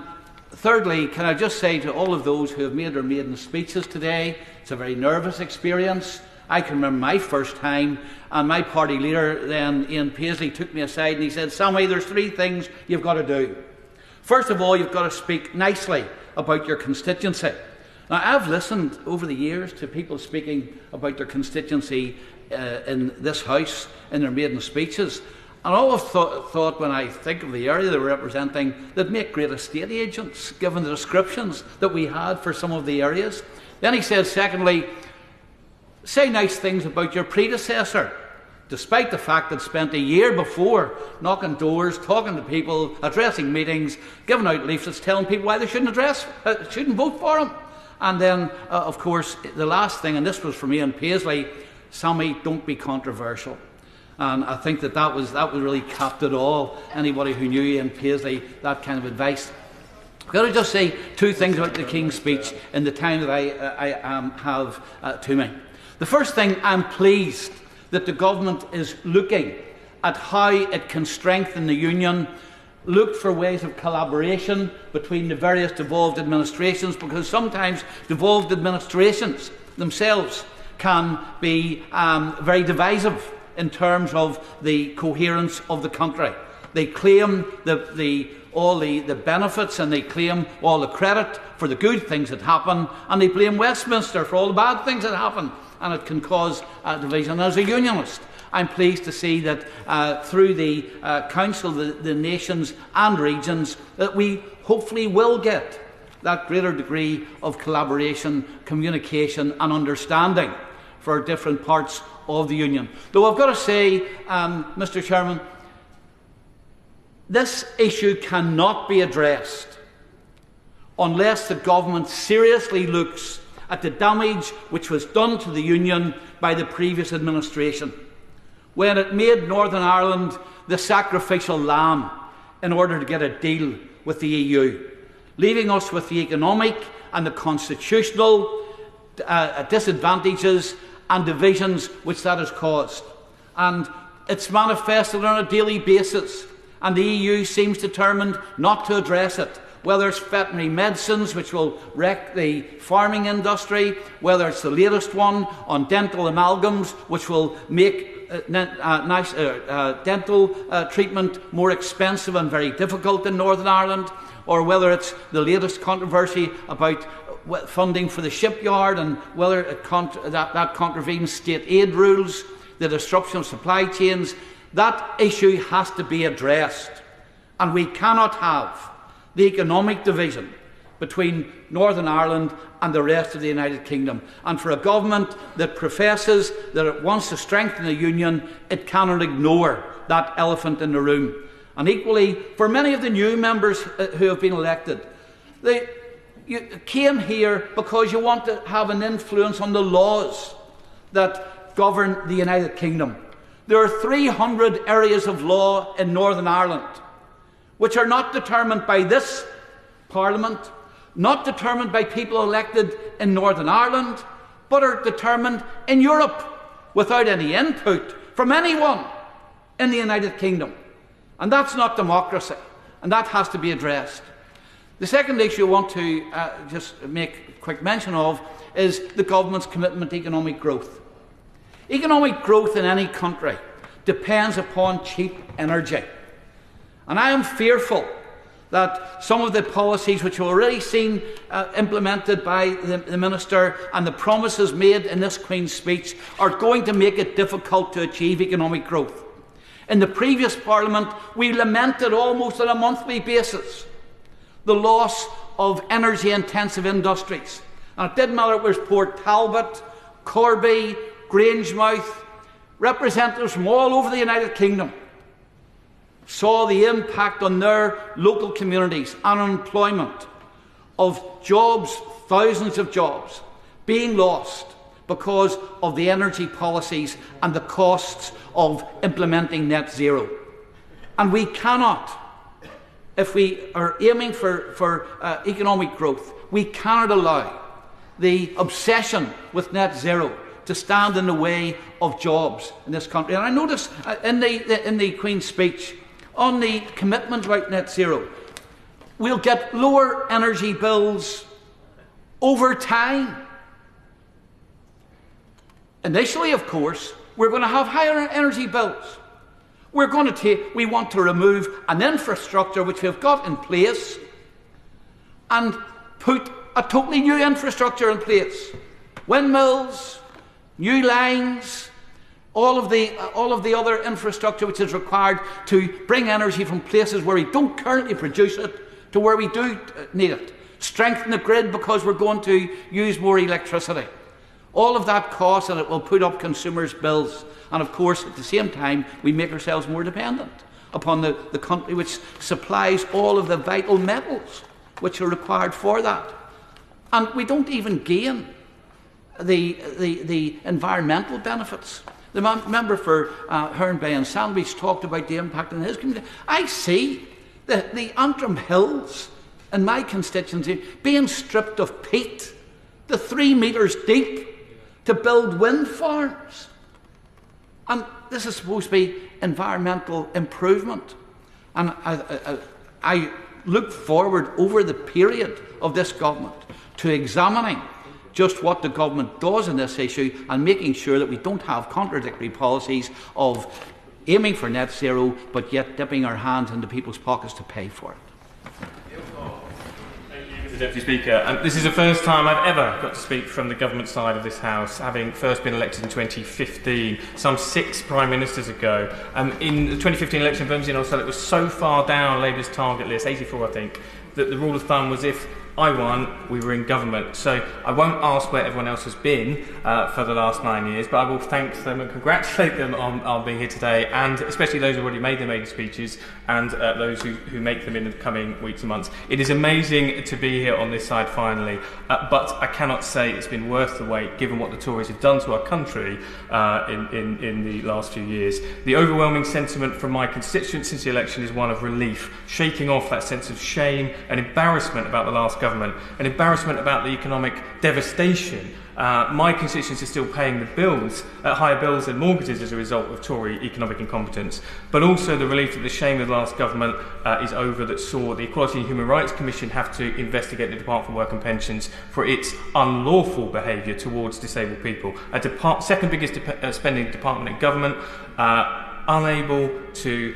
C: thirdly, can I just say to all of those who have made their maiden speeches today, it's a very nervous experience. I can remember my first time, and my party leader then, Ian Paisley, took me aside and he said, "Sammy, there's 3 things you've got to do. First of all, you've got to speak nicely about your constituency." Now, I've listened over the years to people speaking about their constituency in this House in their maiden speeches, and I always thought when I think of the area they were representing, they'd make great estate agents, given the descriptions that we had for some of the areas. Then he said, secondly, say nice things about your predecessor, despite the fact that spent a year before knocking doors, talking to people, addressing meetings, giving out leaflets, telling people why they shouldn't vote for him. And then, of course, the last thing, and this was from Ian Paisley, "Sammy, don't be controversial." And I think that was really capped it all. Anybody who knew Ian Paisley, that kind of advice. I've got to just say 2 things about the King's speech in the time that I have to me. The first thing, I'm pleased that the government is looking at how it can strengthen the union, look for ways of collaboration between the various devolved administrations, because sometimes devolved administrations themselves can be very divisive in terms of the coherence of the country. They claim all the benefits, and they claim all the credit for the good things that happen, and they blame Westminster for all the bad things that happen, and it can cause division. As a unionist, I'm pleased to see that through the Council, the nations and regions, that we hopefully will get that greater degree of collaboration, communication and understanding for different parts of the Union. Though I've got to say, Mr. Chairman, this issue cannot be addressed unless the government seriously looks at the damage which was done to the Union by the previous administration, when it made Northern Ireland the sacrificial lamb in order to get a deal with the EU, leaving us with the economic and the constitutional disadvantages and divisions which that has caused. And it's manifested on a daily basis, and the EU seems determined not to address it, whether it's veterinary medicines, which will wreck the farming industry, whether it's the latest one on dental amalgams, which will make dental treatment more expensive and very difficult in Northern Ireland, or whether it's the latest controversy about funding for the shipyard and whether that contravenes state aid rules, the disruption of supply chains. That issue has to be addressed, and we cannot have the economic division between Northern Ireland and the rest of the United Kingdom. And for a government that professes that it wants to strengthen the Union, it cannot ignore that elephant in the room. And equally, for many of the new members who have been elected, you came here because you want to have an influence on the laws that govern the United Kingdom. There are 300 areas of law in Northern Ireland which are not determined by this Parliament, not determined by people elected in Northern Ireland, but are determined in Europe without any input from anyone in the United Kingdom. And that's not democracy, and that has to be addressed. The second issue I want to just make quick mention of is the government's commitment to economic growth. Economic growth in any country depends upon cheap energy. And I am fearful that some of the policies which we've already seen implemented by the Minister and the promises made in this Queen's speech are going to make it difficult to achieve economic growth. In the previous Parliament, we lamented almost on a monthly basis the loss of energy-intensive industries. And it didn't matter if it was Port Talbot, Corby, Grangemouth, representatives from all over the United Kingdom saw the impact on their local communities and employment of jobs, thousands of jobs, being lost because of the energy policies and the costs of implementing net zero. And we cannot, if we are aiming for economic growth, we cannot allow the obsession with net zero to stand in the way of jobs in this country. And I notice in the Queen's speech on the commitment about net zero, we'll get lower energy bills over time. Initially, of course, we're going to have higher energy bills. We want to remove an infrastructure which we've got in place and put a totally new infrastructure in place. Windmills, new lines, all of the other infrastructure which is required to bring energy from places where we don't currently produce it to where we do need it. Strengthen the grid because we're going to use more electricity. All of that costs, and it will put up consumers' bills. And of course, at the same time, we make ourselves more dependent upon the country which supplies all of the vital metals which are required for that. And we don't even gain the environmental benefits. The member for Herne Bay and Sandwich talked about the impact on his community. I see the Antrim Hills in my constituency being stripped of peat to 3 metres deep to build wind farms. And this is supposed to be environmental improvement. And I look forward over the period of this government to examining just what the government does in this issue and making sure that we don't have contradictory policies of aiming for net zero but yet dipping our hands into people's pockets to pay for it.
P: Deputy Speaker. This is the first time I've ever got to speak from the government side of this House, having first been elected in 2015, some 6 Prime Ministers ago. In the 2015 election, Bermondsey and Ulster, it was so far down Labour's target list, 84 I think, that the rule of thumb was if I won, we were in government. So I won't ask where everyone else has been for the last 9 years, but I will thank them and congratulate them on being here today, and especially those who already made their maiden speeches and those who make them in the coming weeks and months. It is amazing to be here on this side finally, but I cannot say it's been worth the wait given what the Tories have done to our country in the last few years. The overwhelming sentiment from my constituents since the election is one of relief, shaking off that sense of shame and embarrassment about the last government, an embarrassment about the economic devastation. My constituents are still paying the bills, higher bills and mortgages as a result of Tory economic incompetence, but also the relief that the shame of the last government is over, that saw the Equality and Human Rights Commission have to investigate the Department for Work and Pensions for its unlawful behaviour towards disabled people. Second biggest spending department in government, unable to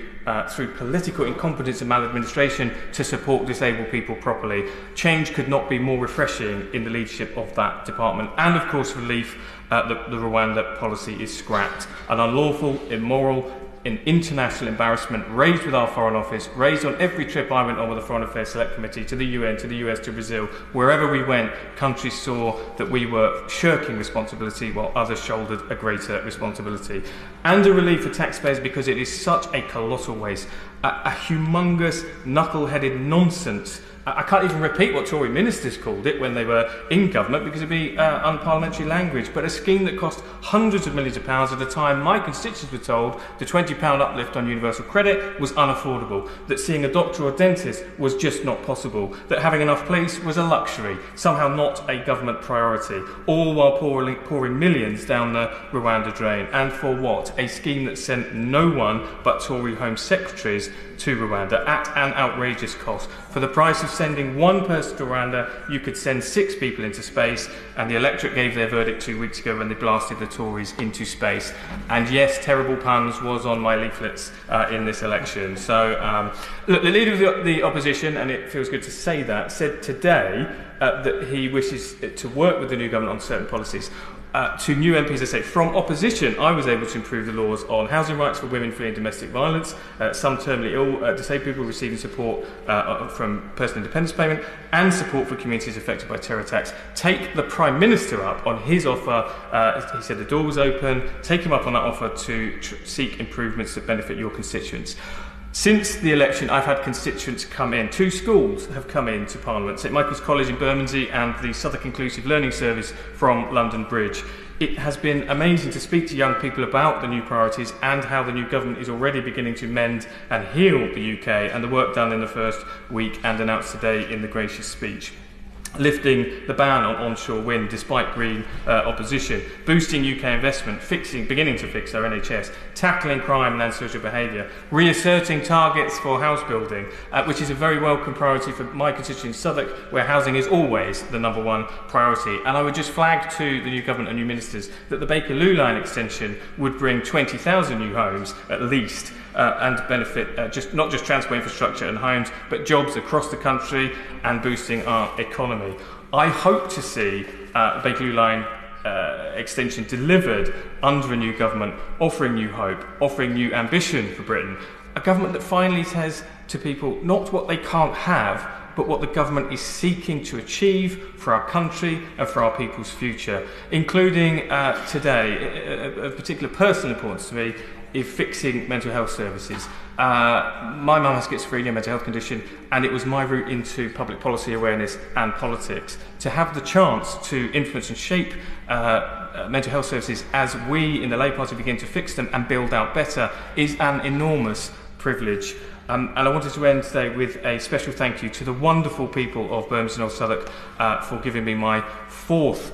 P: through political incompetence and maladministration to support disabled people properly. Change could not be more refreshing in the leadership of that department. And of course relief that the Rwanda policy is scrapped. An unlawful, immoral, an international embarrassment raised with our Foreign Office, raised on every trip I went on with the Foreign Affairs Select Committee to the UN, to the US, to Brazil. Wherever we went, countries saw that we were shirking responsibility while others shouldered a greater responsibility. And a relief for taxpayers because it is such a colossal waste, a humongous, knuckle-headed nonsense. I can't even repeat what Tory ministers called it when they were in government because it'd be unparliamentary language, but a scheme that cost hundreds of millions of pounds at a time my constituents were told the £20 uplift on universal credit was unaffordable, that seeing a doctor or dentist was just not possible, that having enough police was a luxury, somehow not a government priority, all while pouring millions down the Rwanda drain. And for what? A scheme that sent no one but Tory Home Secretaries to Rwanda at an outrageous cost. For the price of sending one person to Rwanda, you could send 6 people into space, and the electorate gave their verdict 2 weeks ago when they blasted the Tories into space. And yes, terrible puns was on my leaflets in this election. So, look, the leader of the opposition, and it feels good to say that, said today that he wishes to work with the new government on certain policies. To new MPs, I say, from opposition, I was able to improve the laws on housing rights for women fleeing domestic violence, some terminally ill, disabled people receiving support from personal independence payment, and support for communities affected by terror attacks. Take the Prime Minister up on his offer. He said the door was open. Take him up on that offer to seek improvements that benefit your constituents. Since the election, I've had constituents come in. 2 schools have come in to Parliament, St Michael's College in Bermondsey and the Southwark Inclusive Learning Service from London Bridge. It has been amazing to speak to young people about the new priorities and how the new government is already beginning to mend and heal the UK, and the work done in the first week and announced today in the gracious speech. Lifting the ban on onshore wind despite Green opposition, boosting UK investment, beginning to fix our NHS, tackling crime and antisocial behaviour, reasserting targets for house building, which is a very welcome priority for my constituency Southwark, where housing is always the number1 priority. And I would just flag to the new government and new ministers that the Bakerloo line extension would bring 20,000 new homes at least, and benefit not just transport infrastructure and homes, but jobs across the country and boosting our economy. I hope to see the Bakerloo line extension delivered under a new government, offering new hope, offering new ambition for Britain. A government that finally says to people not what they can't have, but what the government is seeking to achieve for our country and for our people's future, including today, of particular personal importance to me, is fixing mental health services. My mum has schizophrenia, a mental health condition, and it was my route into public policy awareness and politics. To have the chance to influence and shape mental health services as we in the Labour Party begin to fix them and build out better is an enormous privilege. And I wanted to end today with a special thank you to the wonderful people of Bermondsey and Old Southwark for giving me my 4th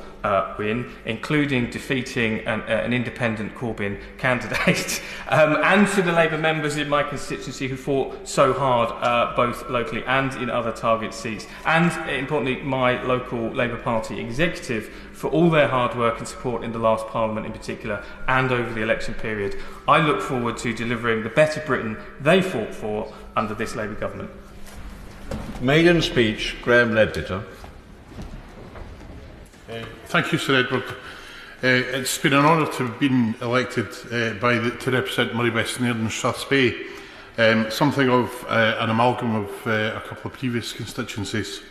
P: win, including defeating an independent Corbyn candidate, and to the Labour members in my constituency who fought so hard, both locally and in other target seats, and importantly my local Labour Party executive for all their hard work and support in the last Parliament in particular and over the election period. I look forward to delivering the better Britain they fought for under this Labour government.
R: Maiden speech, Graham Ledbetter.
E: Thank you, Sir Edward. It's been an honour to have been elected to represent Murray West Nairn and Strathspey, something of an amalgam of a couple of previous constituencies.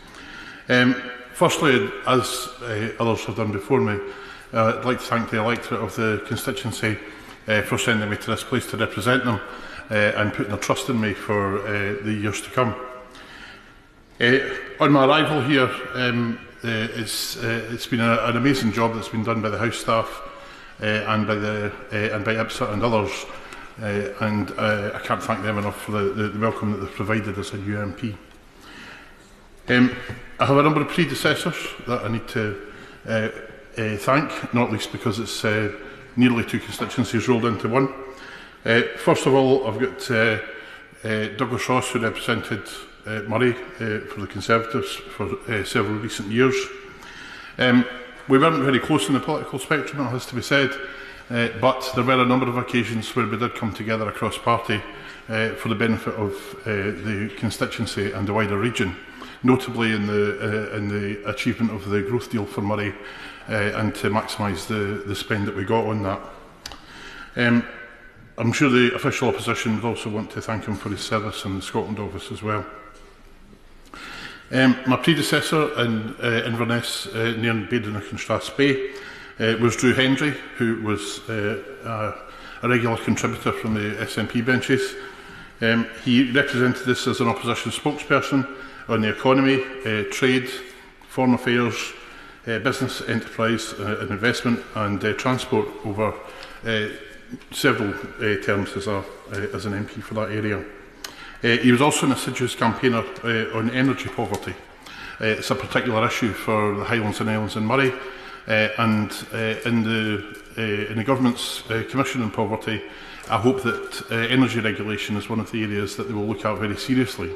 E: Firstly, as others have done before me, I'd like to thank the electorate of the constituency for sending me to this place to represent them and putting their trust in me for the years to come. On my arrival here, it's been an amazing job that's been done by the House staff and by IPSA and others, and I can't thank them enough for the welcome that they've provided as a new MP. I have a number of predecessors that I need to thank, not least because it's nearly 2 constituencies rolled into one. First of all, I've got Douglas Ross, who represented Murray for the Conservatives for several recent years. We weren't very close in the political spectrum, it has to be said, but there were a number of occasions where we did come together across party for the benefit of the constituency and the wider region, notably in the achievement of the growth deal for Murray and to maximise the spend that we got on that. I'm sure the official opposition would also want to thank him for his service in the Scotland office as well. My predecessor in Inverness, Nairn, Badenoch and Strathspey was Drew Hendry, who was a regular contributor from the SNP benches. He represented us as an opposition spokesperson on the economy, trade, foreign affairs, business, enterprise and investment and transport over several terms as an MP for that area. He was also an assiduous campaigner on energy poverty. It's a particular issue for the Highlands and Islands and Murray, and in the Government's Commission on Poverty, I hope that energy regulation is one of the areas that they will look at very seriously.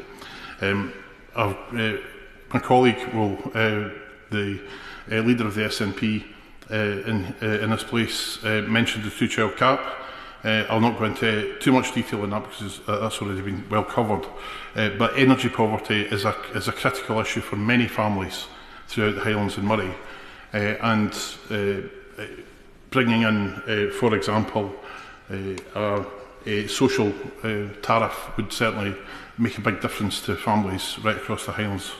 E: My colleague, the leader of the SNP in this place, mentioned the 2-child cap. I'll not go into too much detail on that because that's already been well covered. But energy poverty is a critical issue for many families throughout the Highlands and Murray. And bringing in, for example, a social tariff would certainly make a big difference to families right across the Highlands.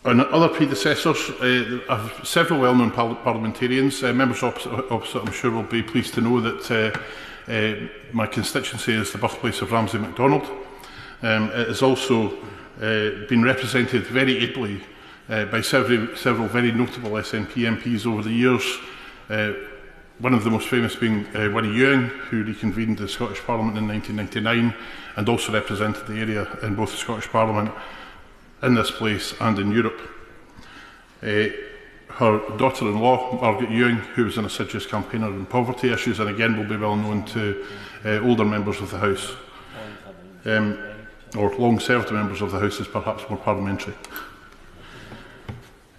E: On other predecessors, several well-known parliamentarians, members opposite I'm sure will be pleased to know that my constituency is the birthplace of Ramsay MacDonald. It has also been represented very ably by several very notable SNP MPs over the years, one of the most famous being Winnie Ewing, who reconvened the Scottish Parliament in 1999 and also represented the area in both the Scottish Parliament, in this place and in Europe. Her daughter-in-law, Margaret Ewing, who was an assiduous campaigner on poverty issues and again will be well known to older members of the House, or long-served members of the House is perhaps more parliamentary.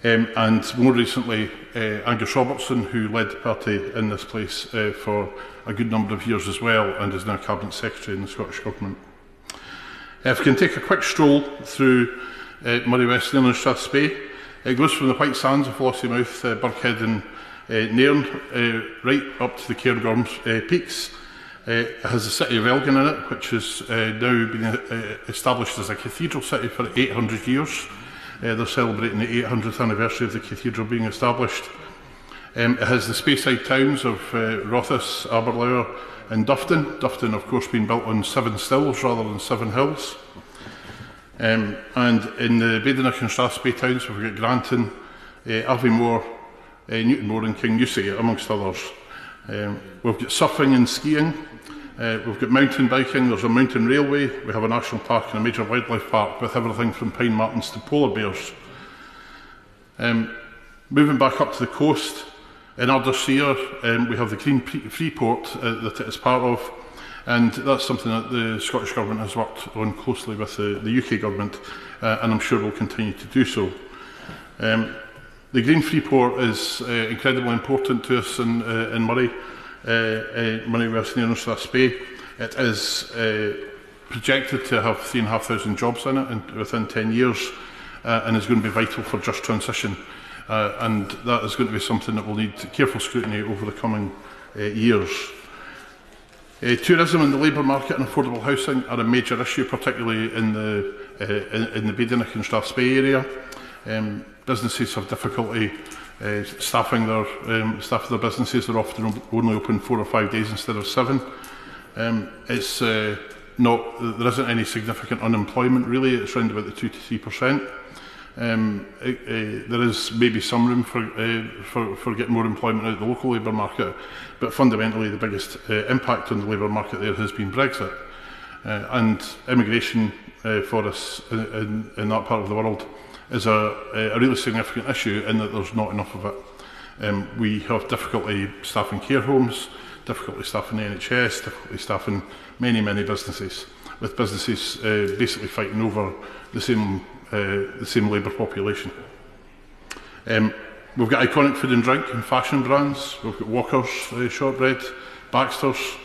E: And more recently, Angus Robertson, who led the party in this place for a good number of years as well and is now Cabinet Secretary in the Scottish Government. If we can take a quick stroll through Moray West, Nairn and Strathspey, it goes from the White Sands of Lossiemouth, Birkhead and Nairn right up to the Cairngorms peaks. It has the city of Elgin in it, which has now been established as a cathedral city for 800 years. They're celebrating the 800th anniversary of the cathedral being established. It has the Speyside towns of Rothes, Aberlour and Dufton. Dufton, of course, being built on 7 stills rather than 7 hills. And in the Badenoch and Strathspey towns, we've got Granton, Aviemore, Newtonmore and King Newsay, amongst others. We've got surfing and skiing. We've got mountain biking, there's a mountain railway, we have a national park and a major wildlife park with everything from pine martens to polar bears. Moving back up to the coast, in Ardersier, we have the Green Freeport that it is part of, and that's something that the Scottish Government has worked on closely with the UK Government, and I'm sure will continue to do so. The Green Freeport is incredibly important to us in Moray. Moray West, Nairn and Strathspey. It is projected to have 3,500 jobs in it within 10 years and is going to be vital for just transition. And that is going to be something that will need careful scrutiny over the coming years. Tourism and the labour market and affordable housing are a major issue, particularly in the Badenoch and Strathspey area. Businesses have difficulty staffing their businesses. They're often only open 4 or 5 days instead of 7. There isn't any significant unemployment really. It's around about the 2 to 3%. There is maybe some room for getting more employment out of the local labour market, but fundamentally the biggest impact on the labour market there has been Brexit, and immigration for us in that part of the world is a really significant issue in that there's not enough of it. We have difficulty staffing care homes, difficulty staffing the NHS, difficulty staffing many businesses, with businesses basically fighting over the same labour population. We've got iconic food and drink and fashion brands. We've got Walker's shortbread, Baxter's,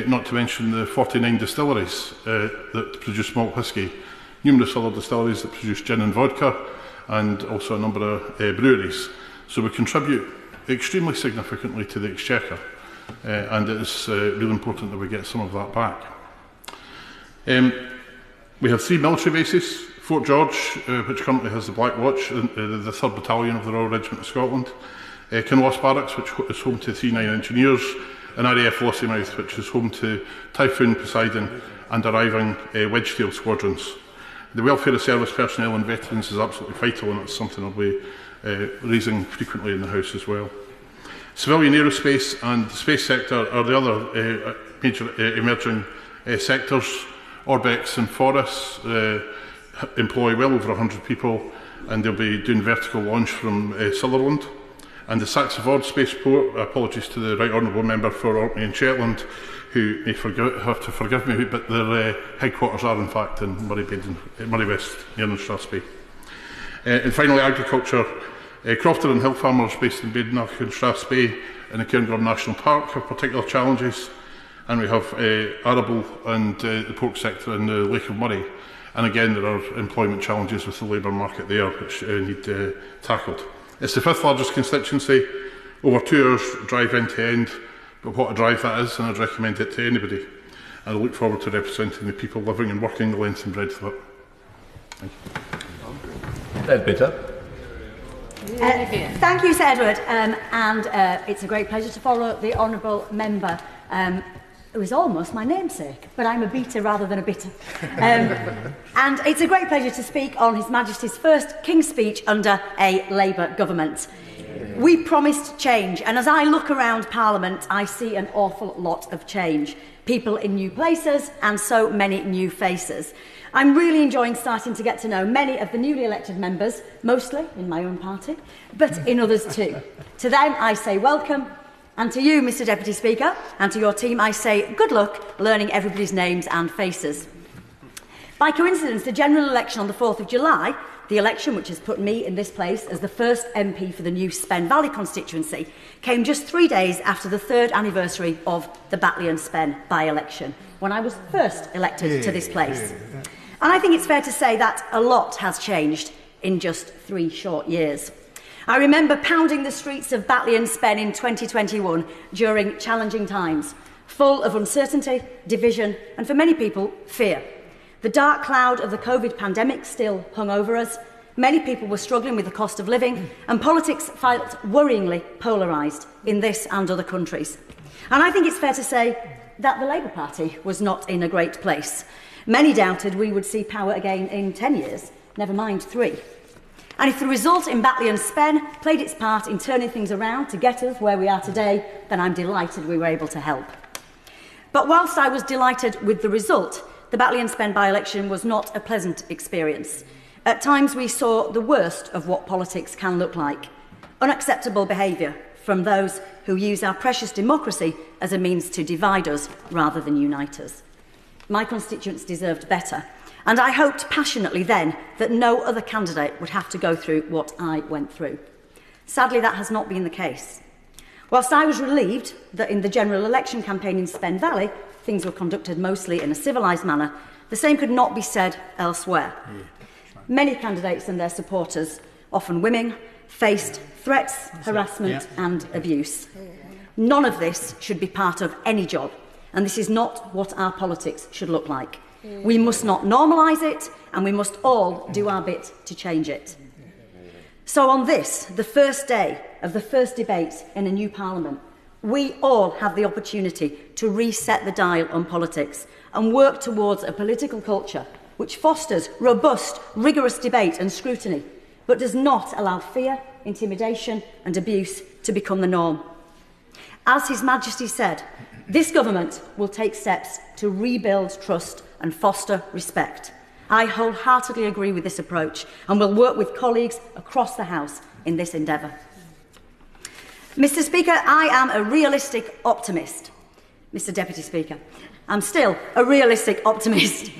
E: not to mention the 49 distilleries that produce malt whisky, numerous other distilleries that produce gin and vodka, and also a number of breweries. So we contribute extremely significantly to the exchequer, and it is really important that we get some of that back. We have 3 military bases: Fort George, which currently has the Black Watch, the 3rd Battalion of the Royal Regiment of Scotland, Kinloss Barracks, which is home to 3 9 Engineers, and RAF Lossiemouth, which is home to Typhoon, Poseidon and arriving Wedgetail squadrons. The welfare of service personnel and veterans is absolutely vital, and it's something I'll be raising frequently in the House as well. Civilian aerospace and the space sector are the other major emerging sectors. Orbex and Forres employ well over 100 people, and they'll be doing vertical launch from Sutherland. And the Saxe-Ford Spaceport, apologies to the Right Honourable Member for Orkney and Shetland, who may have to forgive me, but their headquarters are in fact in Moray West, Nairn and Strathspey. And finally, agriculture. Crofter and hill farmers based in Badenoch and Strathspey in the Cairngorm National Park have particular challenges, and we have arable and the pork sector in the Lake of Moray. And again, there are employment challenges with the labour market there, which need tackled. It's the 5th largest constituency, over 2 hours drive end to end, but what a drive that is, and I'd recommend it to anybody. And I look forward to representing the people living and working the length and breadth of it. Thank you.
A: Ed Bitter.
F: Thank you, Sir Edward, and it's a great pleasure to follow the honourable member, who is almost my namesake, but I'm a beater rather than a bitter. And it's a great pleasure to speak on His Majesty's first King's Speech under a Labour government. We promised change, and as I look around Parliament, I see an awful lot of change. People in new places and so many new faces. I'm really enjoying starting to get to know many of the newly elected members, mostly in my own party, but in others too. To them, I say welcome, and to you, Mr Deputy Speaker, and to your team, I say good luck learning everybody's names and faces. By coincidence, the general election on the 4th of July, the election which has put me in this place as the first MP for the new Spen Valley constituency, came just 3 days after the 3rd anniversary of the Batley and Spen by-election, when I was first elected to this place. And I think it's fair to say that a lot has changed in just 3 short years. I remember pounding the streets of Batley and Spen in 2021 during challenging times, full of uncertainty, division, and for many people, fear. The dark cloud of the COVID pandemic still hung over us. Many people were struggling with the cost of living, and politics felt worryingly polarised in this and other countries. And I think it's fair to say that the Labour Party was not in a great place. Many doubted we would see power again in 10 years, never mind 3. And if the result in Batley and Spen played its part in turning things around to get us where we are today, then I'm delighted we were able to help. But whilst I was delighted with the result, the Batley and Spen by-election was not a pleasant experience. At times we saw the worst of what politics can look like. Unacceptable behaviour from those who use our precious democracy as a means to divide us rather than unite us. My constituents deserved better, and I hoped passionately then that no other candidate would have to go through what I went through. Sadly, that has not been the case. Whilst I was relieved that in the general election campaign in Spen Valley, things were conducted mostly in a civilised manner, the same could not be said elsewhere. Many candidates and their supporters, often women, faced threats, harassment and abuse. None of this should be part of any job, and this is not what our politics should look like. We must not normalise it, and we must all do our bit to change it. So on this, the first day of the first debate in a new Parliament, we all have the opportunity to reset the dial on politics and work towards a political culture which fosters robust, rigorous debate and scrutiny, but does not allow fear, intimidation and abuse to become the norm. As His Majesty said, this government will take steps to rebuild trust and foster respect. I wholeheartedly agree with this approach and will work with colleagues across the House in this endeavour. Mr Speaker, I am a realistic optimist. Mr Deputy Speaker, I'm still a realistic optimist.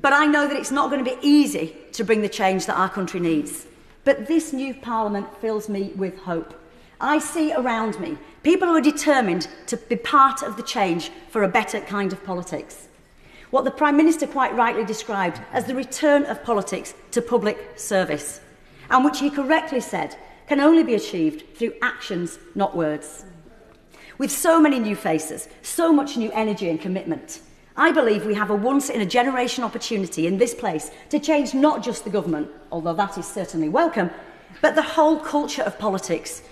F: But I know that it's not going to be easy to bring the change that our country needs. But this new Parliament fills me with hope. I see around me people who are determined to be part of the change for a better kind of politics. What the Prime Minister quite rightly described as the return of politics to public service, and which he correctly said can only be achieved through actions, not words. With so many new faces, so much new energy and commitment, I believe we have a once-in-a-generation opportunity in this place to change not just the government, although that is certainly welcome, but the whole culture of politics,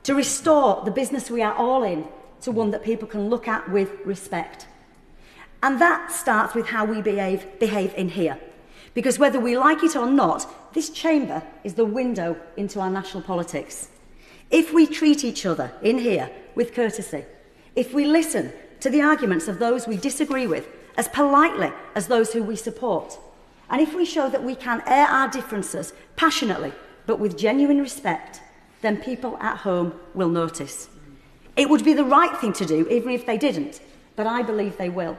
F: to restore the business we are all in to one that people can look at with respect. And that starts with how we behave in here. Because whether we like it or not, this chamber is the window into our national politics. If we treat each other in here with courtesy, if we listen to the arguments of those we disagree with as politely as those who we support, and if we show that we can air our differences passionately but with genuine respect, then people at home will notice. It would be the right thing to do even if they didn't, but I believe they will.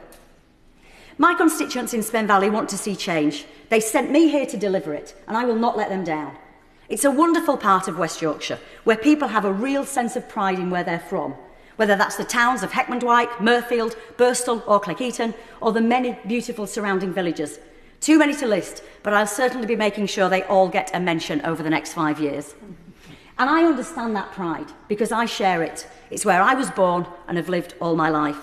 F: My constituents in Spen Valley want to see change. They sent me here to deliver it, and I will not let them down. It's a wonderful part of West Yorkshire, where people have a real sense of pride in where they're from, whether that's the towns of Heckmondwike, Mirfield, Birstall or Cleckheaton, or the many beautiful surrounding villages. Too many to list, but I'll certainly be making sure they all get a mention over the next 5 years. And I understand that pride, because I share it. It's where I was born and have lived all my life.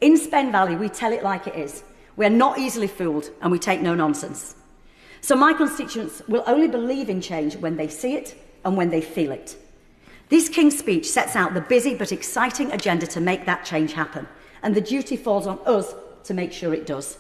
F: In Spen Valley, we tell it like it is. We're not easily fooled, and we take no nonsense. So my constituents will only believe in change when they see it, and when they feel it. This King's Speech sets out the busy but exciting agenda to make that change happen, and the duty falls on us to make sure it does.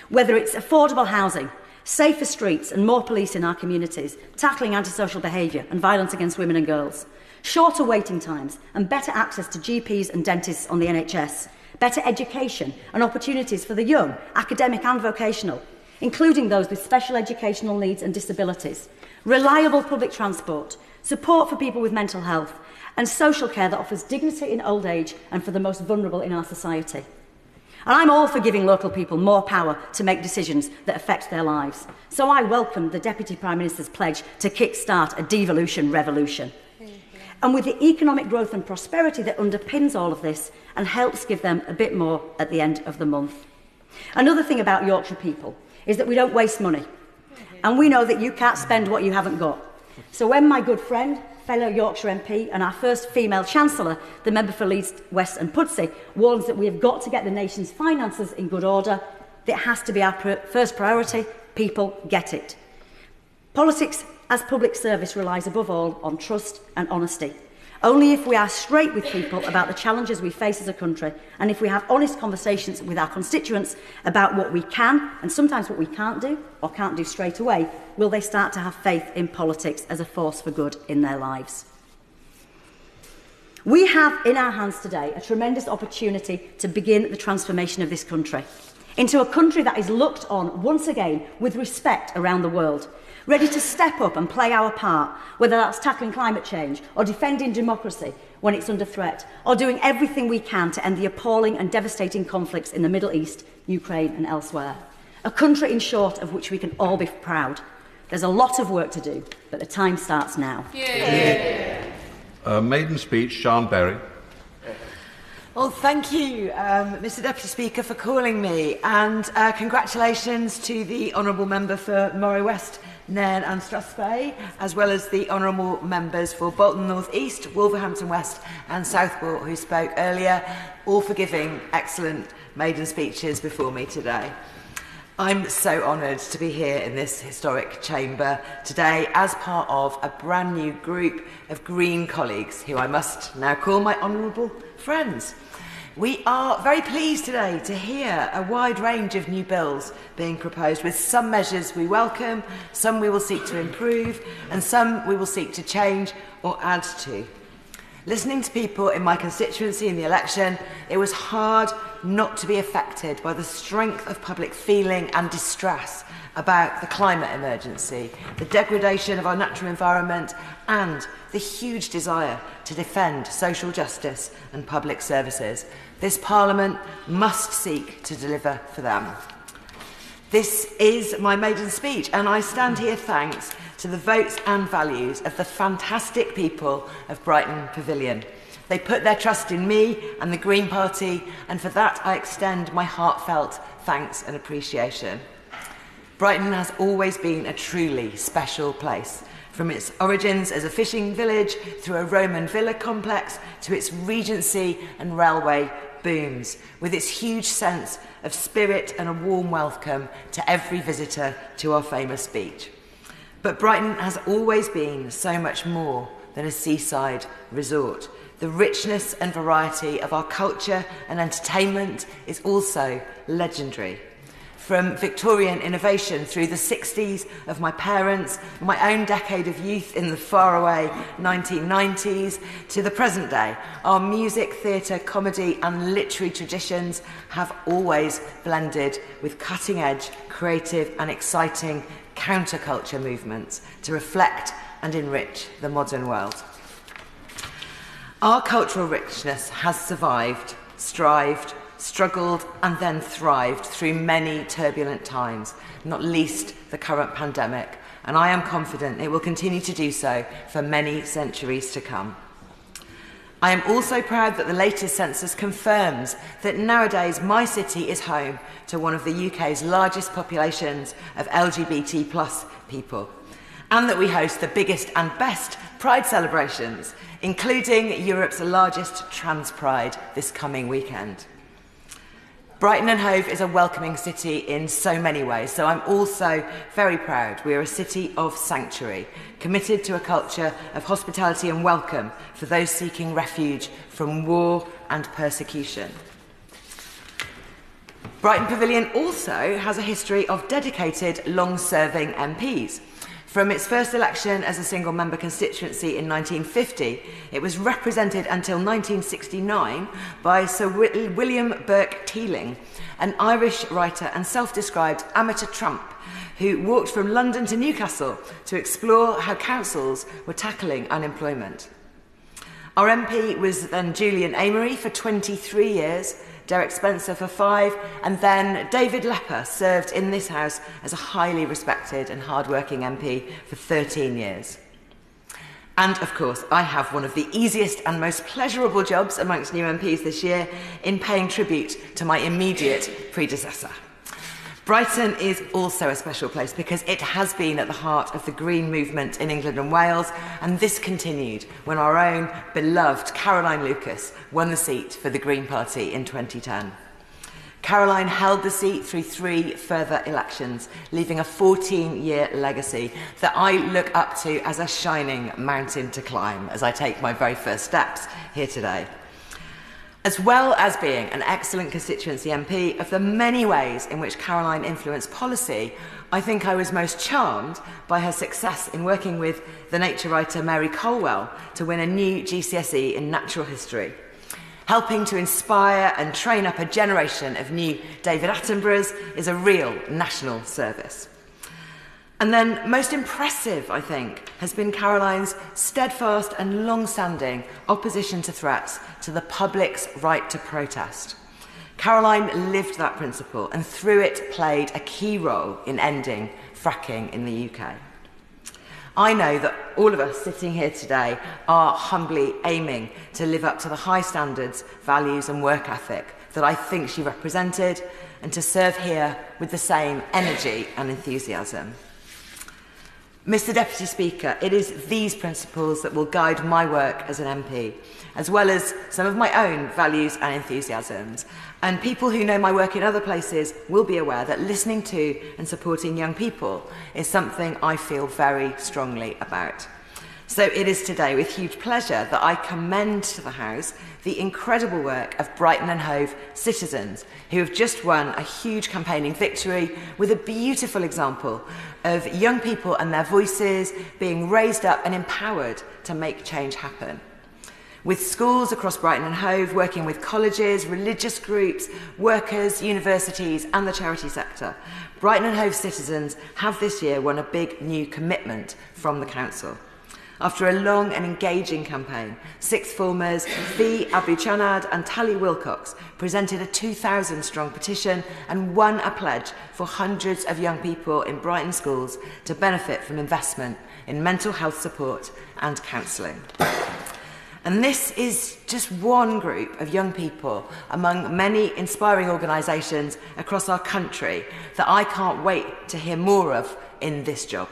F: Whether it's affordable housing, safer streets and more police in our communities, tackling antisocial behaviour and violence against women and girls, shorter waiting times and better access to GPs and dentists on the NHS, better education and opportunities for the young, academic and vocational, including those with special educational needs and disabilities, reliable public transport, support for people with mental health, and social care that offers dignity in old age and for the most vulnerable in our society. And I'm all for giving local people more power to make decisions that affect their lives. So I welcome the Deputy Prime Minister's pledge to kick-start a devolution revolution. And with the economic growth and prosperity that underpins all of this and helps give them a bit more at the end of the month. Another thing about Yorkshire people is that we don't waste money. And we know that you can't spend what you haven't got. So when my good friend, fellow Yorkshire MP and our first female Chancellor, the member for Leeds West and Pudsey, warns that we have got to get the nation's finances in good order, that has to be our first priority. People get it. Politics as public service relies above all on trust and honesty. Only if we are straight with people about the challenges we face as a country, and if we have honest conversations with our constituents about what we can and sometimes what we can't do or can't do straight away, will they start to have faith in politics as a force for good in their lives. We have in our hands today a tremendous opportunity to begin the transformation of this country into a country that is looked on once again with respect around the world, ready to step up and play our part, whether that's tackling climate change or defending democracy when it's under threat, or doing everything we can to end the appalling and devastating conflicts in the Middle East, Ukraine and elsewhere. A country, in short, of which we can all be proud. There's a lot of work to do, but the time starts now.
R: Maiden speech, Sian Berry.
G: Well, thank you, Mr Deputy Speaker, for calling me, and congratulations to the Honourable Member for Moray West, Nairn and Strathspey, as well as the Honourable Members for Bolton North East, Wolverhampton West and Southport who spoke earlier, all for giving excellent maiden speeches before me today. I'm so honoured to be here in this historic chamber today as part of a brand new group of Green colleagues who I must now call my honourable friends. We are very pleased today to hear a wide range of new bills being proposed, with some measures we welcome, some we will seek to improve, and some we will seek to change or add to. Listening to people in my constituency in the election, it was hard not to be affected by the strength of public feeling and distress about the climate emergency, the degradation of our natural environment, and the huge desire to defend social justice and public services. This Parliament must seek to deliver for them. This is my maiden speech, and I stand here thanks to the votes and values of the fantastic people of Brighton Pavilion. They put their trust in me and the Green Party, and for that I extend my heartfelt thanks and appreciation. Brighton has always been a truly special place, from its origins as a fishing village through a Roman villa complex to its Regency and railway booms, with its huge sense of spirit and a warm welcome to every visitor to our famous beach. But Brighton has always been so much more than a seaside resort. The richness and variety of our culture and entertainment is also legendary. From Victorian innovation through the 60s of my parents, my own decade of youth in the faraway 1990s, to the present day, our music, theatre, comedy and literary traditions have always blended with cutting-edge, creative and exciting counterculture movements to reflect and enrich the modern world. Our cultural richness has survived, strived, struggled and then thrived through many turbulent times, not least the current pandemic, and I am confident it will continue to do so for many centuries to come. I am also proud that the latest census confirms that nowadays my city is home to one of the UK's largest populations of LGBT+ people, and that we host the biggest and best Pride celebrations, including Europe's largest trans Pride this coming weekend. Brighton and Hove is a welcoming city in so many ways, so I'm also very proud we are a city of sanctuary, committed to a culture of hospitality and welcome for those seeking refuge from war and persecution. Brighton Pavilion also has a history of dedicated, long-serving MPs. From its first election as a single-member constituency in 1950, it was represented until 1969 by Sir William Burke Teeling, an Irish writer and self-described amateur tramp who walked from London to Newcastle to explore how councils were tackling unemployment. Our MP was then Julian Amory for 23 years, Derek Spencer for 5, and then David Lepper served in this House as a highly respected and hard-working MP for 13 years. And, of course, I have one of the easiest and most pleasurable jobs amongst new MPs this year in paying tribute to my immediate predecessor. Brighton is also a special place because it has been at the heart of the Green movement in England and Wales, and this continued when our own beloved Caroline Lucas won the seat for the Green Party in 2010. Caroline held the seat through 3 further elections, leaving a 14-year legacy that I look up to as a shining mountain to climb as I take my very first steps here today. As well as being an excellent constituency MP, of the many ways in which Caroline influenced policy, I think I was most charmed by her success in working with the nature writer Mary Colwell to win a new GCSE in natural history. Helping to inspire and train up a generation of new David Attenboroughs is a real national service. And then, most impressive, I think, has been Caroline's steadfast and long-standing opposition to threats to the public's right to protest. Caroline lived that principle and through it played a key role in ending fracking in the UK. I know that all of us sitting here today are humbly aiming to live up to the high standards, values and work ethic that I think she represented, and to serve here with the same energy and enthusiasm. Mr. Deputy Speaker, it is these principles that will guide my work as an MP, as well as some of my own values and enthusiasms. And people who know my work in other places will be aware that listening to and supporting young people is something I feel very strongly about. So it is today with huge pleasure that I commend to the House the incredible work of Brighton and Hove citizens who have just won a huge campaigning victory with a beautiful example of young people and their voices being raised up and empowered to make change happen. With schools across Brighton and Hove working with colleges, religious groups, workers, universities and the charity sector, Brighton and Hove citizens have this year won a big new commitment from the Council. After a long and engaging campaign, sixth formers Fee Abu-Chanad and Tally Wilcox presented a 2,000-strong petition and won a pledge for hundreds of young people in Brighton schools to benefit from investment in mental health support and counselling. And this is just one group of young people among many inspiring organisations across our country that I can't wait to hear more of in this job.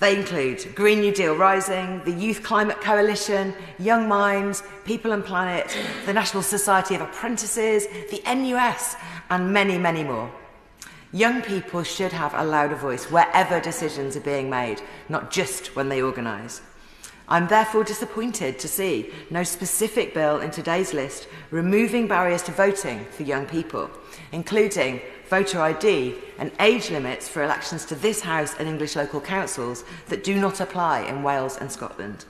G: They include Green New Deal Rising, the Youth Climate Coalition, Young Minds, People and Planet, the National Society of Apprentices, the NUS, and many, many more. Young people should have a louder voice wherever decisions are being made, not just when they organise. I'm therefore disappointed to see no specific bill in today's list removing barriers to voting for young people, including voter ID and age limits for elections to this House and English local councils that do not apply in Wales and Scotland.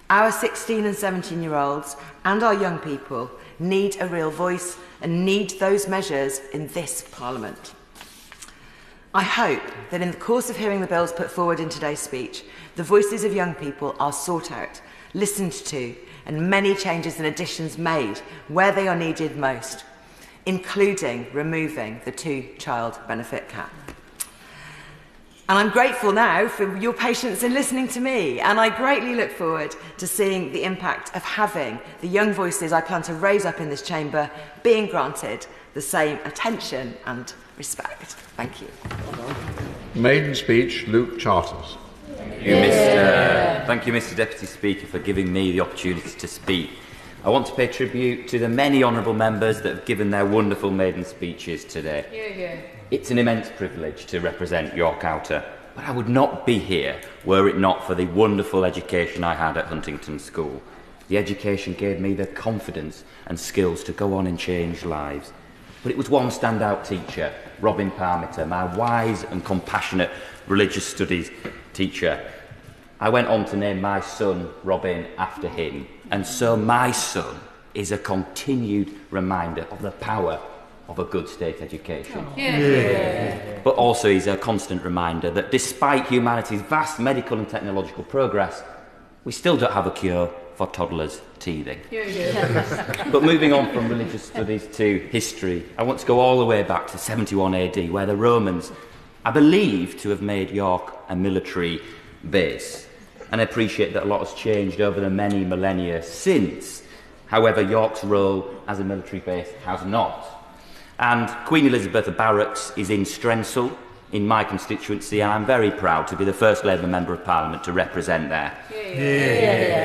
G: Our 16 and 17-year-olds and our young people need a real voice and need those measures in this Parliament. I hope that in the course of hearing the bills put forward in today's speech, the voices of young people are sought out, listened to, and many changes and additions made where they are needed most, including removing the 2-child benefit cap. And I'm grateful now for your patience in listening to me, and I greatly look forward to seeing the impact of having the young voices I plan to raise up in this chamber being granted the same attention and respect. Thank you.
R: Maiden speech, Luke Charters.
H: Thank you, Mr. Deputy Speaker, for giving me the opportunity to speak. I want to pay tribute to the many honourable members that have given their wonderful maiden speeches today. It's an immense privilege to represent York Outer, but I would not be here were it not for the wonderful education I had at Huntington School. The education gave me the confidence and skills to go on and change lives. But it was one standout teacher, Robin Parmiter, my wise and compassionate religious studies teacher. I went on to name my son Robin after him, and so my son is a continued reminder of the power of a good state education. But also he's a constant reminder that despite humanity's vast medical and technological progress, we still don't have a cure for toddlers teething. But moving on from religious studies to history, I want to go all the way back to 71 AD, where the Romans are believed to have made York a military base. And I appreciate that a lot has changed over the many millennia since. However, York's role as a military base has not. And Queen Elizabeth Barracks is in Strensall, in my constituency, and I'm very proud to be the first Labour Member of Parliament to represent there.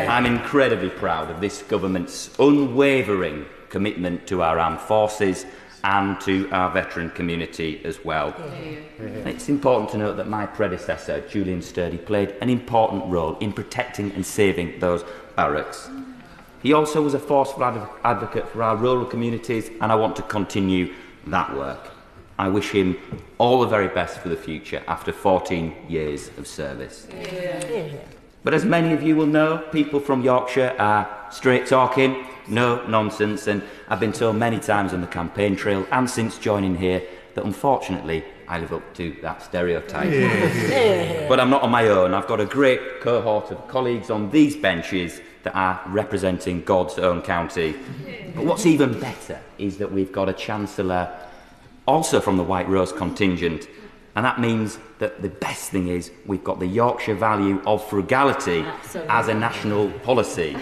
H: I'm incredibly proud of this government's unwavering commitment to our armed forces and to our veteran community as well. It's important to note that my predecessor, Julian Sturdy, played an important role in protecting and saving those barracks. He also was a forceful advocate for our rural communities, and I want to continue that work. I wish him all the very best for the future after 14 years of service. But as many of you will know, people from Yorkshire are straight talking, no nonsense, and I've been told many times on the campaign trail and since joining here that unfortunately I live up to that stereotype. But I'm not on my own. I've got a great cohort of colleagues on these benches that are representing God's own county. But what's even better is that we've got a Chancellor also from the White Rose contingent, and that means that the best thing is we've got the Yorkshire value of frugality as a national policy,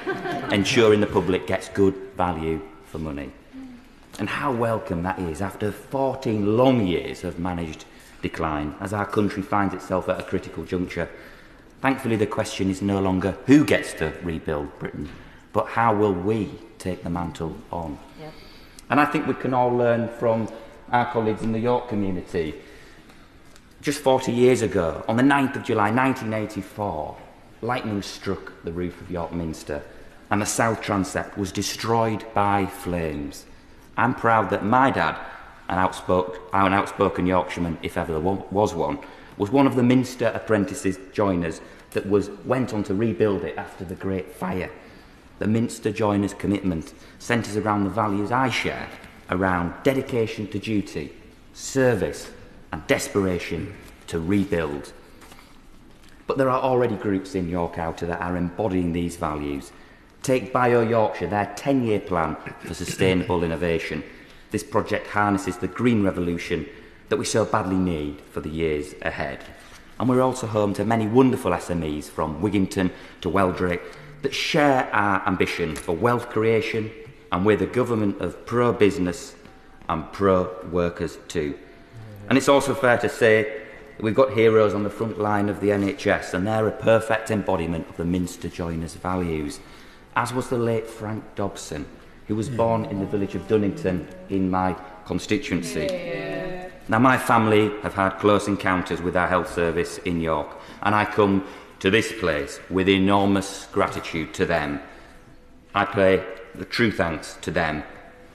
H: ensuring the public gets good value for money. And how welcome that is after 14 long years of managed decline, as our country finds itself at a critical juncture. Thankfully, the question is no longer who gets to rebuild Britain, but how will we take the mantle on? And I think we can all learn from our colleagues in the York community. Just 40 years ago, on the 9th of July 1984, lightning struck the roof of York Minster and the south transept was destroyed by flames. I'm proud that my dad, an outspoken Yorkshireman, if ever there was one of the Minster apprentices joiners that went on to rebuild it after the Great Fire. The Minster joiners' commitment centres around the values I share, around dedication to duty, service and desperation to rebuild. But there are already groups in York Outer that are embodying these values. Take Bio Yorkshire, their 10-year plan for sustainable innovation. This project harnesses the green revolution that we so badly need for the years ahead. And we're also home to many wonderful SMEs from Wigginton to Weldrake that share our ambition for wealth creation, and we're the government of pro-business and pro-workers too. And it's also fair to say that we've got heroes on the front line of the NHS, and they're a perfect embodiment of the Minster joiners' values, as was the late Frank Dobson, who was born in the village of Dunnington in my constituency. Now, my family have had close encounters with our health service in York, and I come to this place with enormous gratitude to them. I pay the true thanks to them,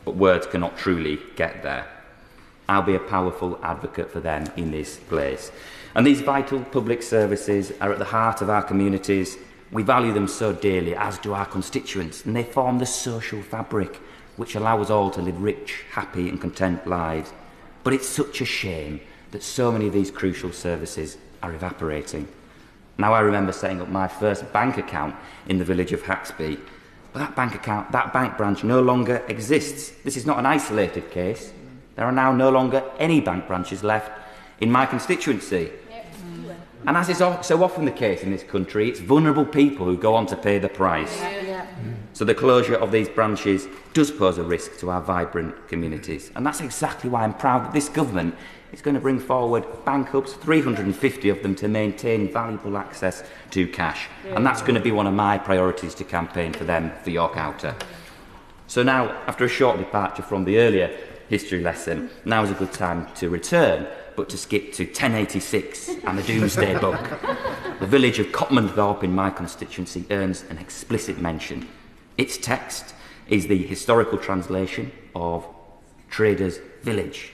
H: but words cannot truly get there. I'll be a powerful advocate for them in this place. And these vital public services are at the heart of our communities. We value them so dearly, as do our constituents, and they form the social fabric which allow us all to live rich, happy and content lives. But it's such a shame that so many of these crucial services are evaporating. Now, I remember setting up my first bank account in the village of Haxby, but that bank branch no longer exists. This is not an isolated case. There are now no longer any bank branches left in my constituency. And as is so often the case in this country, it's vulnerable people who go on to pay the price. So the closure of these branches does pose a risk to our vibrant communities. And that's exactly why I'm proud that this government is going to bring forward bank hubs, 350 of them, to maintain valuable access to cash. And that's going to be one of my priorities to campaign for them for York Outer. So now, after a short departure from the earlier history lesson, now is a good time to return, but to skip to 1086 and the Doomsday Book. The village of Copmanthorpe in my constituency earns an explicit mention. Its text is the historical translation of Traders' Village.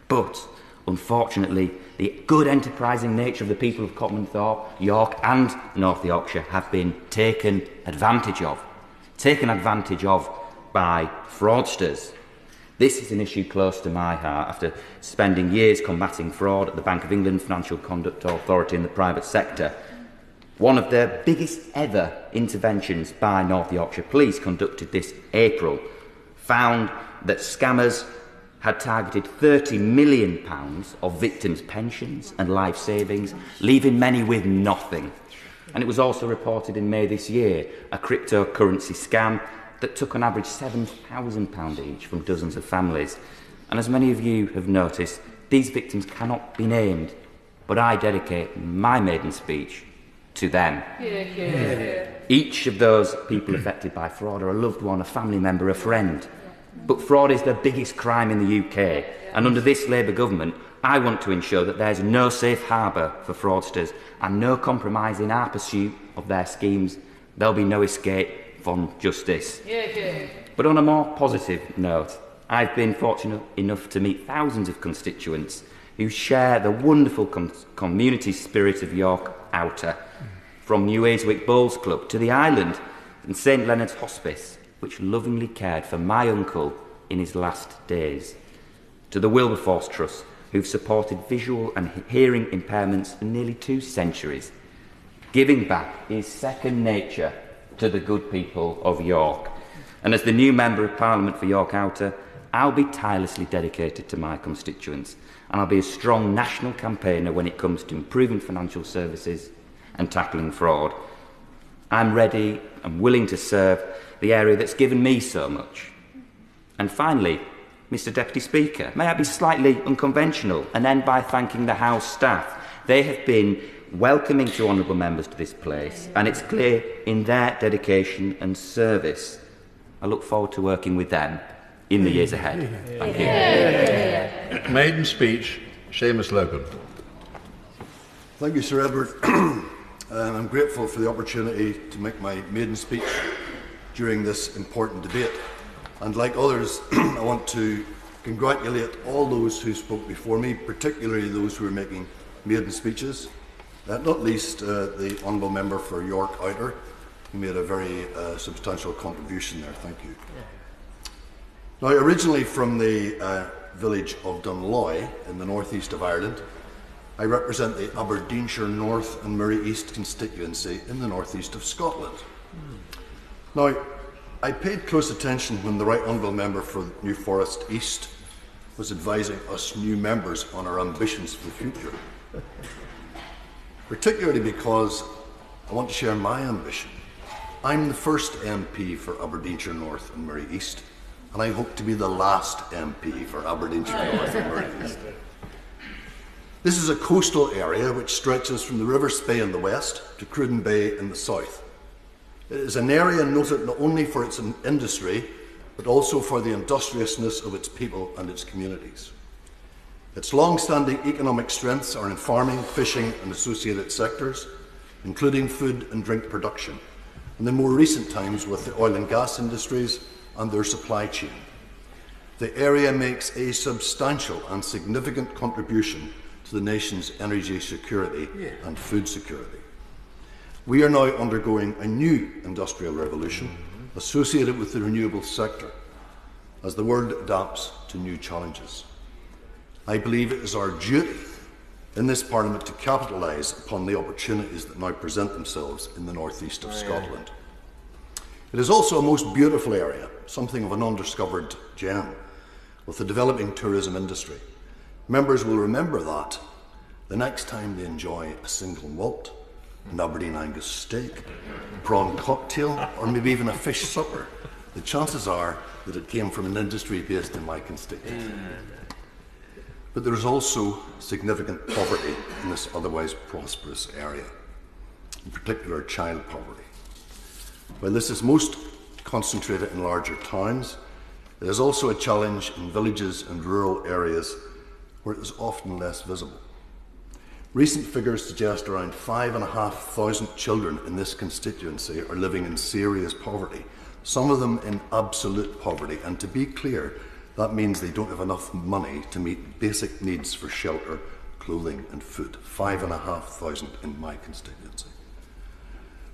H: But, unfortunately, the good enterprising nature of the people of Copmanthorpe, York and North Yorkshire have been taken advantage of by fraudsters. This is an issue close to my heart after spending years combating fraud at the Bank of England, Financial Conduct Authority and the private sector. One of the biggest ever interventions by North Yorkshire Police conducted this April found that scammers had targeted £30 million of victims' pensions and life savings, leaving many with nothing. And it was also reported in May this year, a cryptocurrency scam that took on average £7,000 each from dozens of families. And as many of you have noticed, these victims cannot be named, but I dedicate my maiden speech to them. Each of those people affected by fraud are a loved one, a family member, a friend. But fraud is the biggest crime in the UK, and under this Labour government, I want to ensure that there is no safe harbour for fraudsters and no compromise in our pursuit of their schemes. There will be no escape from justice. But on a more positive note, I've been fortunate enough to meet thousands of constituents who share the wonderful community spirit of York Outer, from New Ayswick Bowls Club to the Island and St Leonard's Hospice, which lovingly cared for my uncle in his last days, to the Wilberforce Trust, who've supported visual and hearing impairments for nearly 2 centuries. Giving back is second nature to the good people of York. And as the new Member of Parliament for York Outer, I'll be tirelessly dedicated to my constituents, and I'll be a strong national campaigner when it comes to improving financial services and tackling fraud. I'm ready and willing to serve the area that's given me so much. And finally, Mr Deputy Speaker, may I be slightly unconventional and end by thanking the House staff. They have been welcoming to honourable members to this place, and it's clear in their dedication and service. I look forward to working with them in the years ahead. Thank you.
R: Maiden speech, Seamus Logan.
J: Thank you, Sir Edward. I'm grateful for the opportunity to make my maiden speech during this important debate. And like others, I want to congratulate all those who spoke before me, particularly those who are making maiden speeches, not least the Honourable Member for York Outer, who made a very substantial contribution there. Thank you. Now, originally from the village of Dunloy in the northeast of Ireland, I represent the Aberdeenshire North and Murray East constituency in the northeast of Scotland. Now, I paid close attention when the Right Honourable Member for New Forest East was advising us new members on our ambitions for the future, particularly because I want to share my ambition. I'm the first MP for Aberdeenshire North and Murray East, and I hope to be the last MP for Aberdeenshire North and Murray East. This is a coastal area which stretches from the River Spey in the west to Cruden Bay in the south. It is an area noted not only for its industry, but also for the industriousness of its people and its communities. Its long-standing economic strengths are in farming, fishing and associated sectors, including food and drink production, and in more recent times with the oil and gas industries and their supply chain. The area makes a substantial and significant contribution to the nation's energy security and food security. We are now undergoing a new industrial revolution associated with the renewable sector as the world adapts to new challenges. I believe it is our duty in this Parliament to capitalise upon the opportunities that now present themselves in the northeast of Scotland. It is also a most beautiful area, something of an undiscovered gem, with a developing tourism industry. Members will remember that the next time they enjoy a single malt, an Aberdeen Angus steak, a prawn cocktail, or maybe even a fish supper, the chances are that it came from an industry based in my constituency. But there is also significant poverty in this otherwise prosperous area, in particular child poverty. While this is most concentrated in larger towns. It is also a challenge in villages and rural areas where it is often less visible. Recent figures suggest around 5,500 children in this constituency are living in serious poverty, some of them in absolute poverty, and to be clear, that means they don't have enough money to meet basic needs for shelter, clothing and food. 5,500 in my constituency.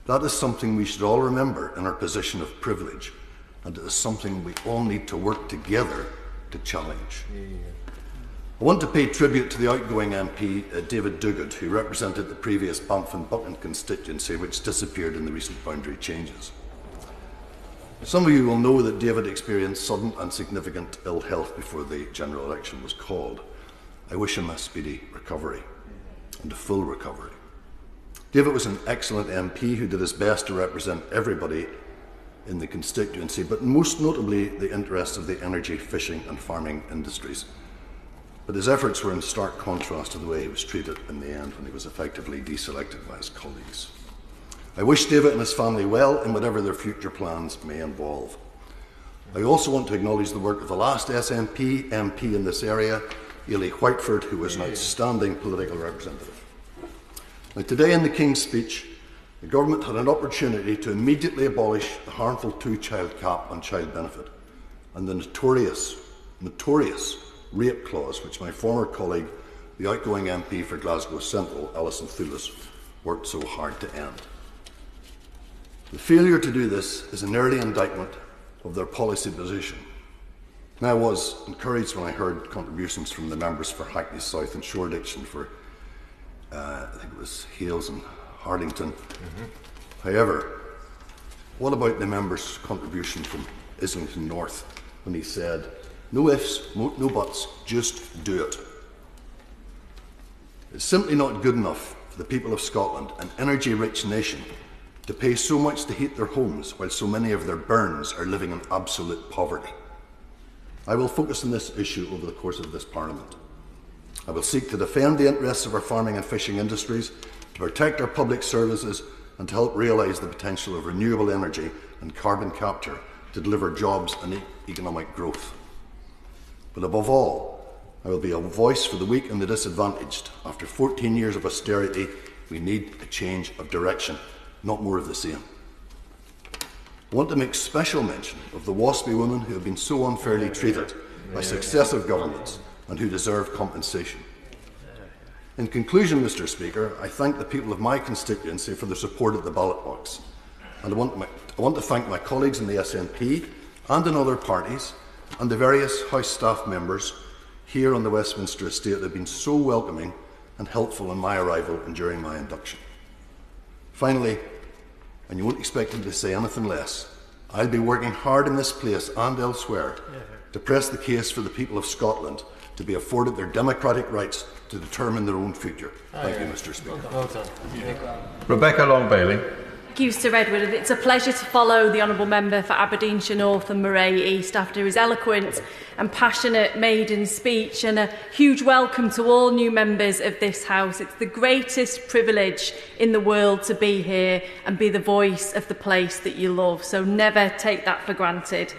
J: That is something we should all remember in our position of privilege, and it is something we all need to work together to challenge. I want to pay tribute to the outgoing MP, David Duguid, who represented the previous Banff and Buchan constituency, which disappeared in the recent boundary changes. Some of you will know that David experienced sudden and significant ill health before the general election was called. I wish him a speedy recovery and a full recovery. David was an excellent MP who did his best to represent everybody in the constituency, but most notably the interests of the energy, fishing and farming industries. But his efforts were in stark contrast to the way he was treated in the end when he was effectively deselected by his colleagues. I wish David and his family well in whatever their future plans may involve. I also want to acknowledge the work of the last SNP MP in this area, Ely Whiteford, who was an outstanding political representative. Now, today in the King's speech, the government had an opportunity to immediately abolish the harmful two-child cap on child benefit and the notorious rape clause which my former colleague, the outgoing MP for Glasgow Central, Alison Thulis, worked so hard to end. The failure to do this is an early indictment of their policy position. And I was encouraged when I heard contributions from the members for Hackney South and Shoreditch and for, I think it was Hales and Harlington. However, what about the member's contribution from Islington North when he said, no ifs, no buts, just do it? It's simply not good enough for the people of Scotland, an energy-rich nation, to pay so much to heat their homes while so many of their bairns are living in absolute poverty. I will focus on this issue over the course of this Parliament. I will seek to defend the interests of our farming and fishing industries, to protect our public services and to help realise the potential of renewable energy and carbon capture to deliver jobs and economic growth. But above all, I will be a voice for the weak and the disadvantaged. After 14 years of austerity, we need a change of direction, not more of the same. I want to make special mention of the waspy women who have been so unfairly treated by successive governments and who deserve compensation. In conclusion, Mr. Speaker, I thank the people of my constituency for their support at the ballot box. And I want to thank my colleagues in the SNP and in other parties and the various House staff members here on the Westminster estate that have been so welcoming and helpful in my arrival and during my induction. Finally, and you won't expect me to say anything less, I'll be working hard in this place and elsewhere to press the case for the people of Scotland to be afforded their democratic rights to determine their own future. Thank you, Mr. Speaker.
A: Well done. Rebecca Long-Bailey.
I: Thank you, Sir Edward. It's a pleasure to follow the Honourable Member for Aberdeenshire North and Moray East after his eloquent and passionate maiden speech, and a huge welcome to all new members of this House. It's the greatest privilege in the world to be here and be the voice of the place that you love, so never take that for granted.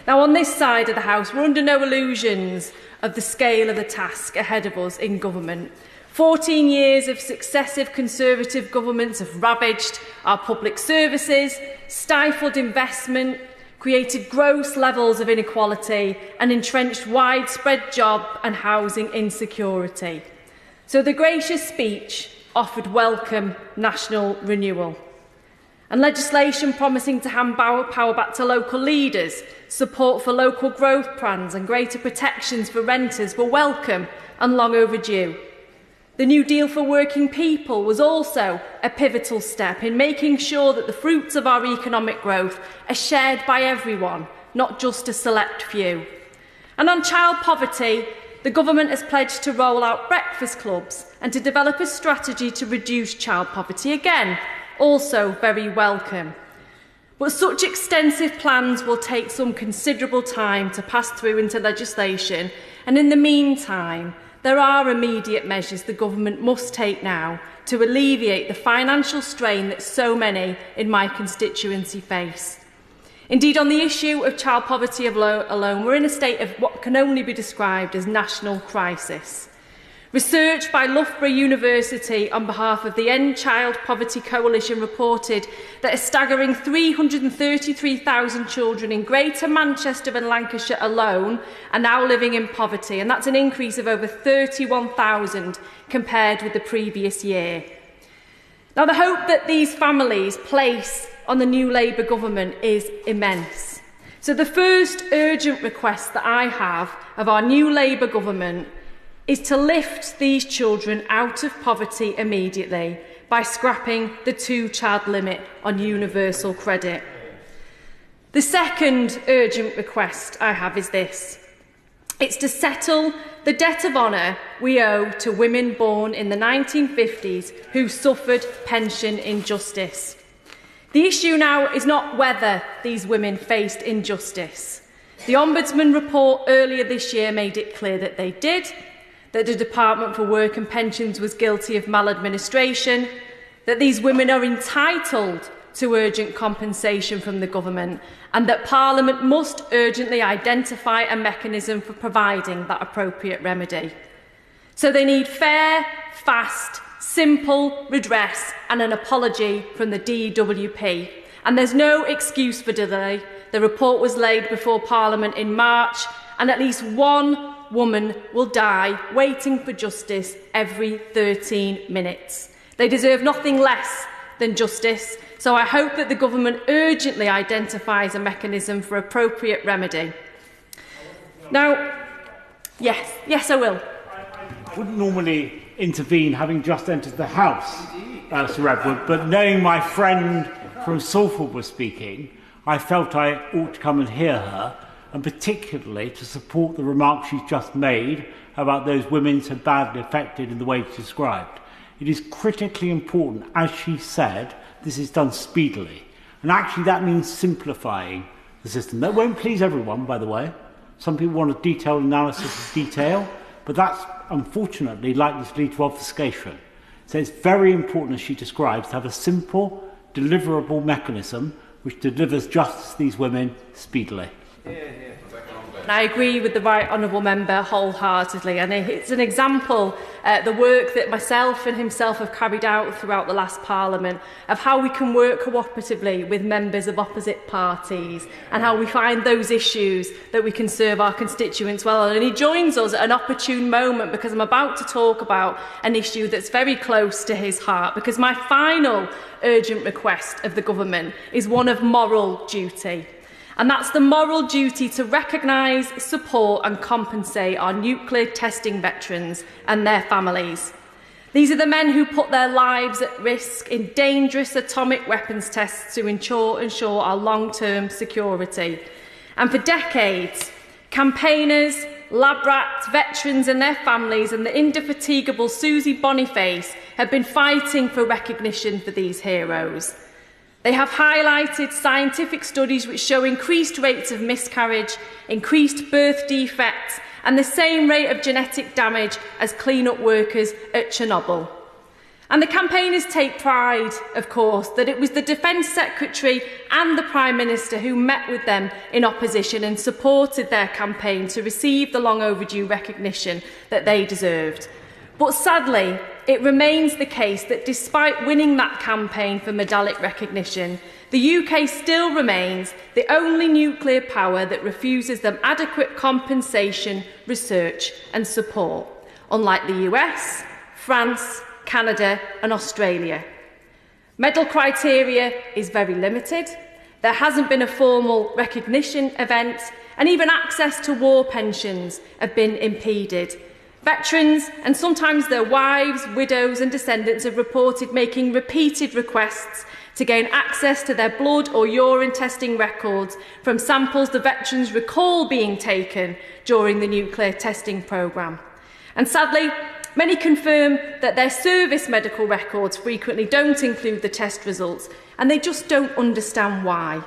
I: Now, on this side of the House, we're under no illusions of the scale of the task ahead of us in government. 14 years of successive Conservative governments have ravaged our public services, stifled investment, created gross levels of inequality and entrenched widespread job and housing insecurity. So the gracious speech offered welcome national renewal. And legislation promising to hand power back to local leaders, support for local growth plans and greater protections for renters were welcome and long overdue. The New Deal for working people was also a pivotal step in making sure that the fruits of our economic growth are shared by everyone, not just a select few. And on child poverty, the government has pledged to roll out breakfast clubs and to develop a strategy to reduce child poverty. Again, also very welcome. But such extensive plans will take some considerable time to pass through into legislation, and in the meantime, there are immediate measures the government must take now to alleviate the financial strain that so many in my constituency face. Indeed, on the issue of child poverty alone, we're in a state of what can only be described as national crisis. Research by Loughborough University on behalf of the End Child Poverty Coalition reported that a staggering 333,000 children in Greater Manchester and Lancashire alone are now living in poverty, and that's an increase of over 31,000 compared with the previous year. Now, the hope that these families place on the new Labour government is immense. So the first urgent request that I have of our new Labour government is to lift these children out of poverty immediately by scrapping the 2-child limit on universal credit. The second urgent request I have is this. It's to settle the debt of honour we owe to women born in the 1950s who suffered pension injustice. The issue now is not whether these women faced injustice. The Ombudsman report earlier this year made it clear that they did, that the Department for Work and Pensions was guilty of maladministration, that these women are entitled to urgent compensation from the government, and that Parliament must urgently identify a mechanism for providing that appropriate remedy. So they need fair, fast, simple redress and an apology from the DWP. And there's no excuse for delay. The report was laid before Parliament in March, and at least one woman will die waiting for justice every 13 minutes. They deserve nothing less than justice, so I hope that the government urgently identifies a mechanism for appropriate remedy. Now, yes, I will.
M: I wouldn't normally intervene, having just entered the House, Sir Edward, but knowing my friend from Salford was speaking, I felt I ought to come and hear her, and particularly to support the remarks she's just made about those women so badly affected in the way she described. It is critically important, as she said, this is done speedily. And actually that means simplifying the system. That won't please everyone, by the way. Some people want a detailed analysis of detail, but that's unfortunately likely to lead to obfuscation. So it's very important, as she describes, to have a simple, deliverable mechanism which delivers justice to these women speedily.
I: And I agree with the Right Honourable Member wholeheartedly, and it's an example, the work that myself and himself have carried out throughout the last Parliament, of how we can work cooperatively with members of opposite parties and how we find those issues that we can serve our constituents well on. And he joins us at an opportune moment, because I'm about to talk about an issue that's very close to his heart, because my final urgent request of the government is one of moral duty. And that's the moral duty to recognise, support and compensate our nuclear testing veterans and their families. These are the men who put their lives at risk in dangerous atomic weapons tests to ensure our long-term security. And for decades, campaigners, lab rats, veterans and their families and the indefatigable Susie Boniface have been fighting for recognition for these heroes. They have highlighted scientific studies which show increased rates of miscarriage, increased birth defects and the same rate of genetic damage as clean-up workers at Chernobyl. And the campaigners take pride, of course, that it was the Defence Secretary and the Prime Minister who met with them in opposition and supported their campaign to receive the long overdue recognition that they deserved. But sadly, it remains the case that despite winning that campaign for medallic recognition, the UK still remains the only nuclear power that refuses them adequate compensation, research and support, unlike the US, France, Canada and Australia. Medal criteria is very limited. There hasn't been a formal recognition event, and even access to war pensions have been impeded. Veterans, and sometimes their wives, widows and descendants, have reported making repeated requests to gain access to their blood or urine testing records from samples the veterans recall being taken during the nuclear testing programme. And sadly, many confirm that their service medical records frequently don't include the test results, and they just don't understand why.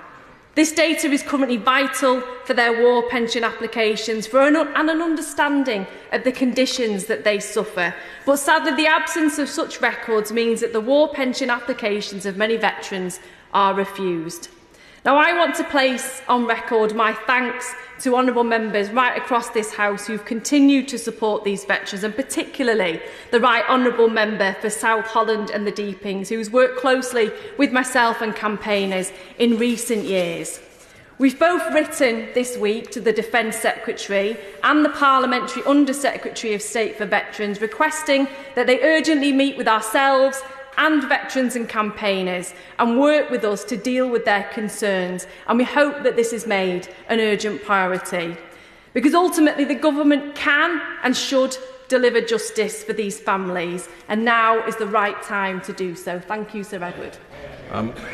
I: This data is currently vital for their war pension applications and an understanding of the conditions that they suffer. But sadly, the absence of such records means that the war pension applications of many veterans are refused. Now, I want to place on record my thanks to honourable members right across this House who've continued to support these veterans, and particularly the Right Honourable Member for South Holland and the Deepings, who's worked closely with myself and campaigners in recent years. We've both written this week to the Defence Secretary and the Parliamentary Under-Secretary of State for Veterans, requesting that they urgently meet with ourselves and veterans and campaigners and work with us to deal with their concerns, and we hope that this is made an urgent priority, because ultimately the government can and should deliver justice for these families, and now is the right time to do so. Thank you, Sir Edward.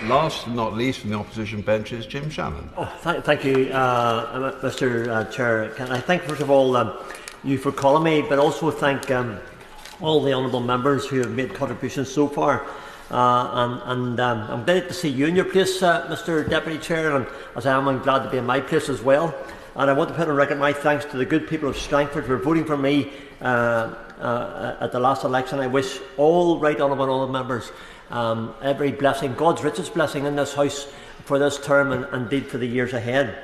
R: Last but not least from the opposition bench is Jim Shannon.
L: Thank you, Mr. Chair. Can I thank, first of all, you for calling me, but also thank all the honourable members who have made contributions so far. I'm glad to see you in your place, Mr. Deputy Chair, and as I am, I'm glad to be in my place as well. And I want to put on record my thanks to the good people of Strangford for voting for me at the last election. I wish all right honourable members every blessing, God's richest blessing in this House for this term and indeed for the years ahead.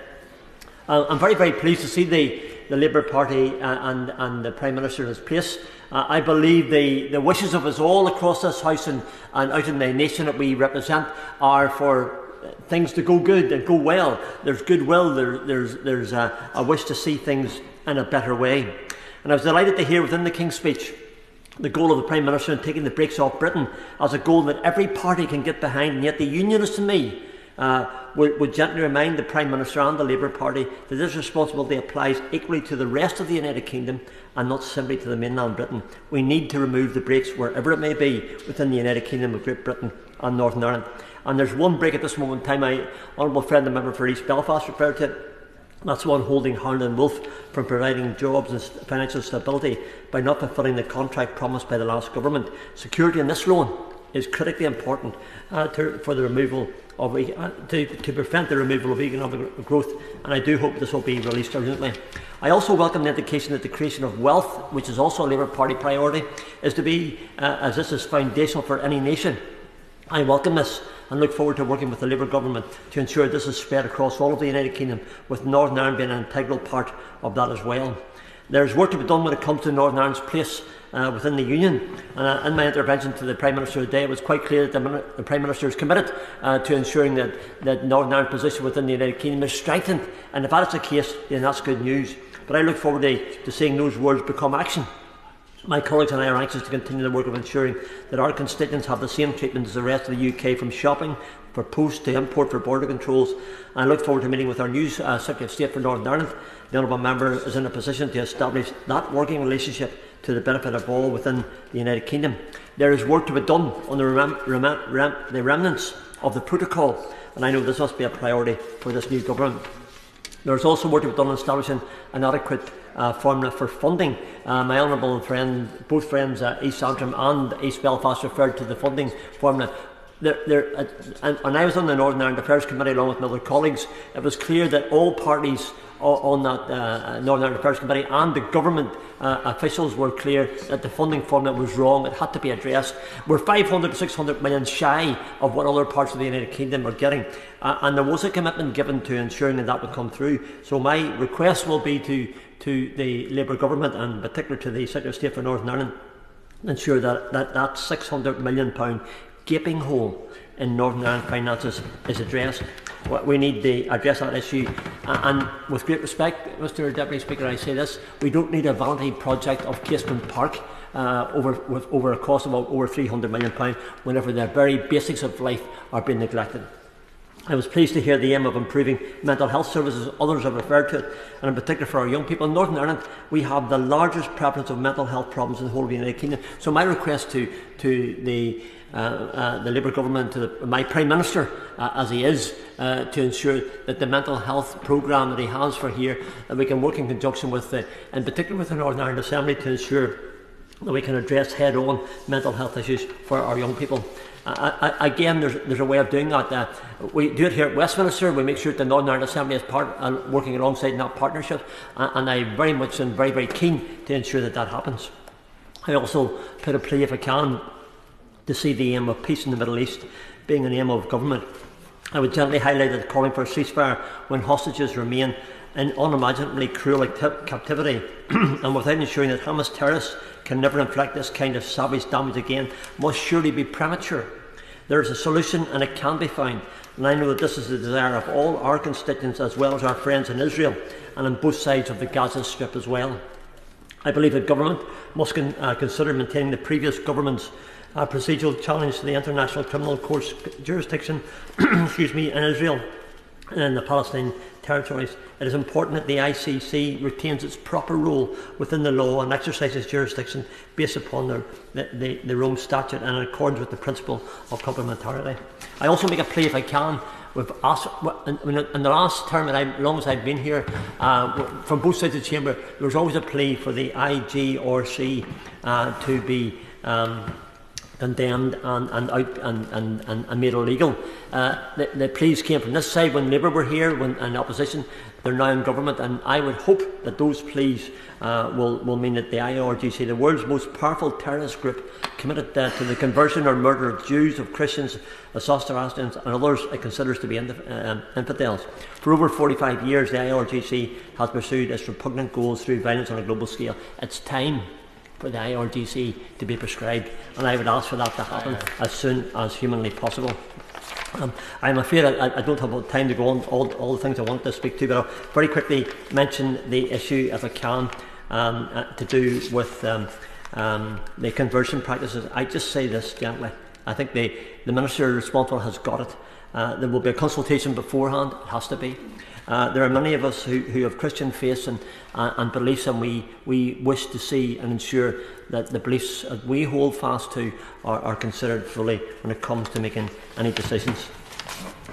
L: I'm very, very pleased to see the Labour Party and the Prime Minister in his place. I believe the wishes of us all across this House and out in the nation that we represent are for things to go good and go well. There's goodwill, there's a wish to see things in a better way. And I was delighted to hear within the King's speech the goal of the Prime Minister in taking the brakes off Britain as a goal that every party can get behind, and yet the Unionists and me would gently remind the Prime Minister and the Labour Party that this responsibility applies equally to the rest of the United Kingdom and not simply to the mainland Britain. We need to remove the brakes wherever it may be within the United Kingdom of Great Britain and Northern Ireland. And there's one brake at this moment in time my honourable friend, the member for East Belfast, referred to. That's one holding Harland and Wolff from providing jobs and financial stability by not fulfilling the contract promised by the last government. Security in this loan is critically important for the removal of to prevent the removal of economic growth, and I do hope this will be released urgently. I also welcome the indication that the creation of wealth, which is also a Labour Party priority, is to be, as this is foundational for any nation. I welcome this and look forward to working with the Labour Government to ensure this is spread across all of the United Kingdom, with Northern Ireland being an integral part of that as well. There is work to be done when it comes to Northern Ireland's place within the Union. And in my intervention to the Prime Minister today, it was quite clear that the Prime Minister is committed to ensuring that Northern Ireland's position within the United Kingdom is strengthened. And if that is the case, then that's good news. But I look forward to seeing those words become action. My colleagues and I are anxious to continue the work of ensuring that our constituents have the same treatment as the rest of the UK, from shopping for post to import for border controls. And I look forward to meeting with our new Secretary of State for Northern Ireland. The honourable member is in a position to establish that working relationship to the benefit of all within the United Kingdom. There is work to be done on the remnants of the protocol, and I know this must be a priority for this new government. There is also work to be done on establishing an adequate formula for funding. My honourable friend, both friends, East Antrim and East Belfast, referred to the funding formula. And I was on the Northern Ireland Affairs Committee along with my other colleagues. It was clear that all parties on that Northern Ireland Affairs Committee and the government officials were clear that the funding formula was wrong. It had to be addressed. We're 500 to 600 million shy of what other parts of the United Kingdom are getting, and there was a commitment given to ensuring that would come through. So my request will be to the Labour government, and in particular to the Secretary of State for Northern Ireland, ensure that £600 million gaping hole in Northern Ireland finances is addressed. We need to address that issue, and with great respect, Mr. Deputy Speaker, I say this: we don't need a vanity project of Casement Park over a cost of over £300 million whenever the very basics of life are being neglected. I was pleased to hear the aim of improving mental health services. Others have referred to it, and in particular for our young people. In Northern Ireland, we have the largest prevalence of mental health problems in the whole of the United Kingdom. So my request to the Labour government, to my Prime Minister, as he is, to ensure that the mental health programme that he has for here, that we can work in conjunction with, in particular with the Northern Ireland Assembly, to ensure that we can address head-on mental health issues for our young people. Again, there's a way of doing that. We do it here at Westminster. We make sure that the Northern Ireland Assembly is working alongside in that partnership, and I very much am very, very keen to ensure that happens. I also put a plea, if I can, to see the aim of peace in the Middle East being an aim of government. I would gently highlight that calling for a ceasefire when hostages remain in unimaginably cruel captivity and without ensuring that Hamas terrorists can never inflict this kind of savage damage again must surely be premature. There is a solution and it can be found, and I know that this is the desire of all our constituents as well as our friends in Israel and on both sides of the Gaza Strip as well. I believe that government must consider maintaining the previous government's procedural challenge to the International Criminal Court's jurisdiction in Israel and in the Palestinian territories. It is important that the ICC retains its proper role within the law and exercises jurisdiction based upon the Rome Statute and in accordance with the principle of complementarity. I also make a plea, if I can. We've asked, in the last term, as long as I've been here, from both sides of the chamber, there was always a plea for the IGRC to be condemned and made illegal. The pleas came from this side when Labour were here, when in opposition. They're now in government, and I would hope that those pleas will mean that the IRGC, the world's most powerful terrorist group, committed to the conversion or murder of Jews, of Christians, of Zoroastrians and others it considers to be infidels. For over 45 years, the IRGC has pursued its repugnant goals through violence on a global scale. It's time for the IRGC to be prescribed, and I would ask for that to happen as soon as humanly possible. I'm afraid I don't have time to go on all the things I want to speak to, but I'll very quickly mention the issue, if I can, to do with the conversion practices. I just say this gently. I think the Minister responsible has got it. There will be a consultation beforehand. It has to be. There are many of us who have Christian faiths and beliefs, and we wish to see and ensure that the beliefs that we hold fast to are considered fully when it comes to making any decisions.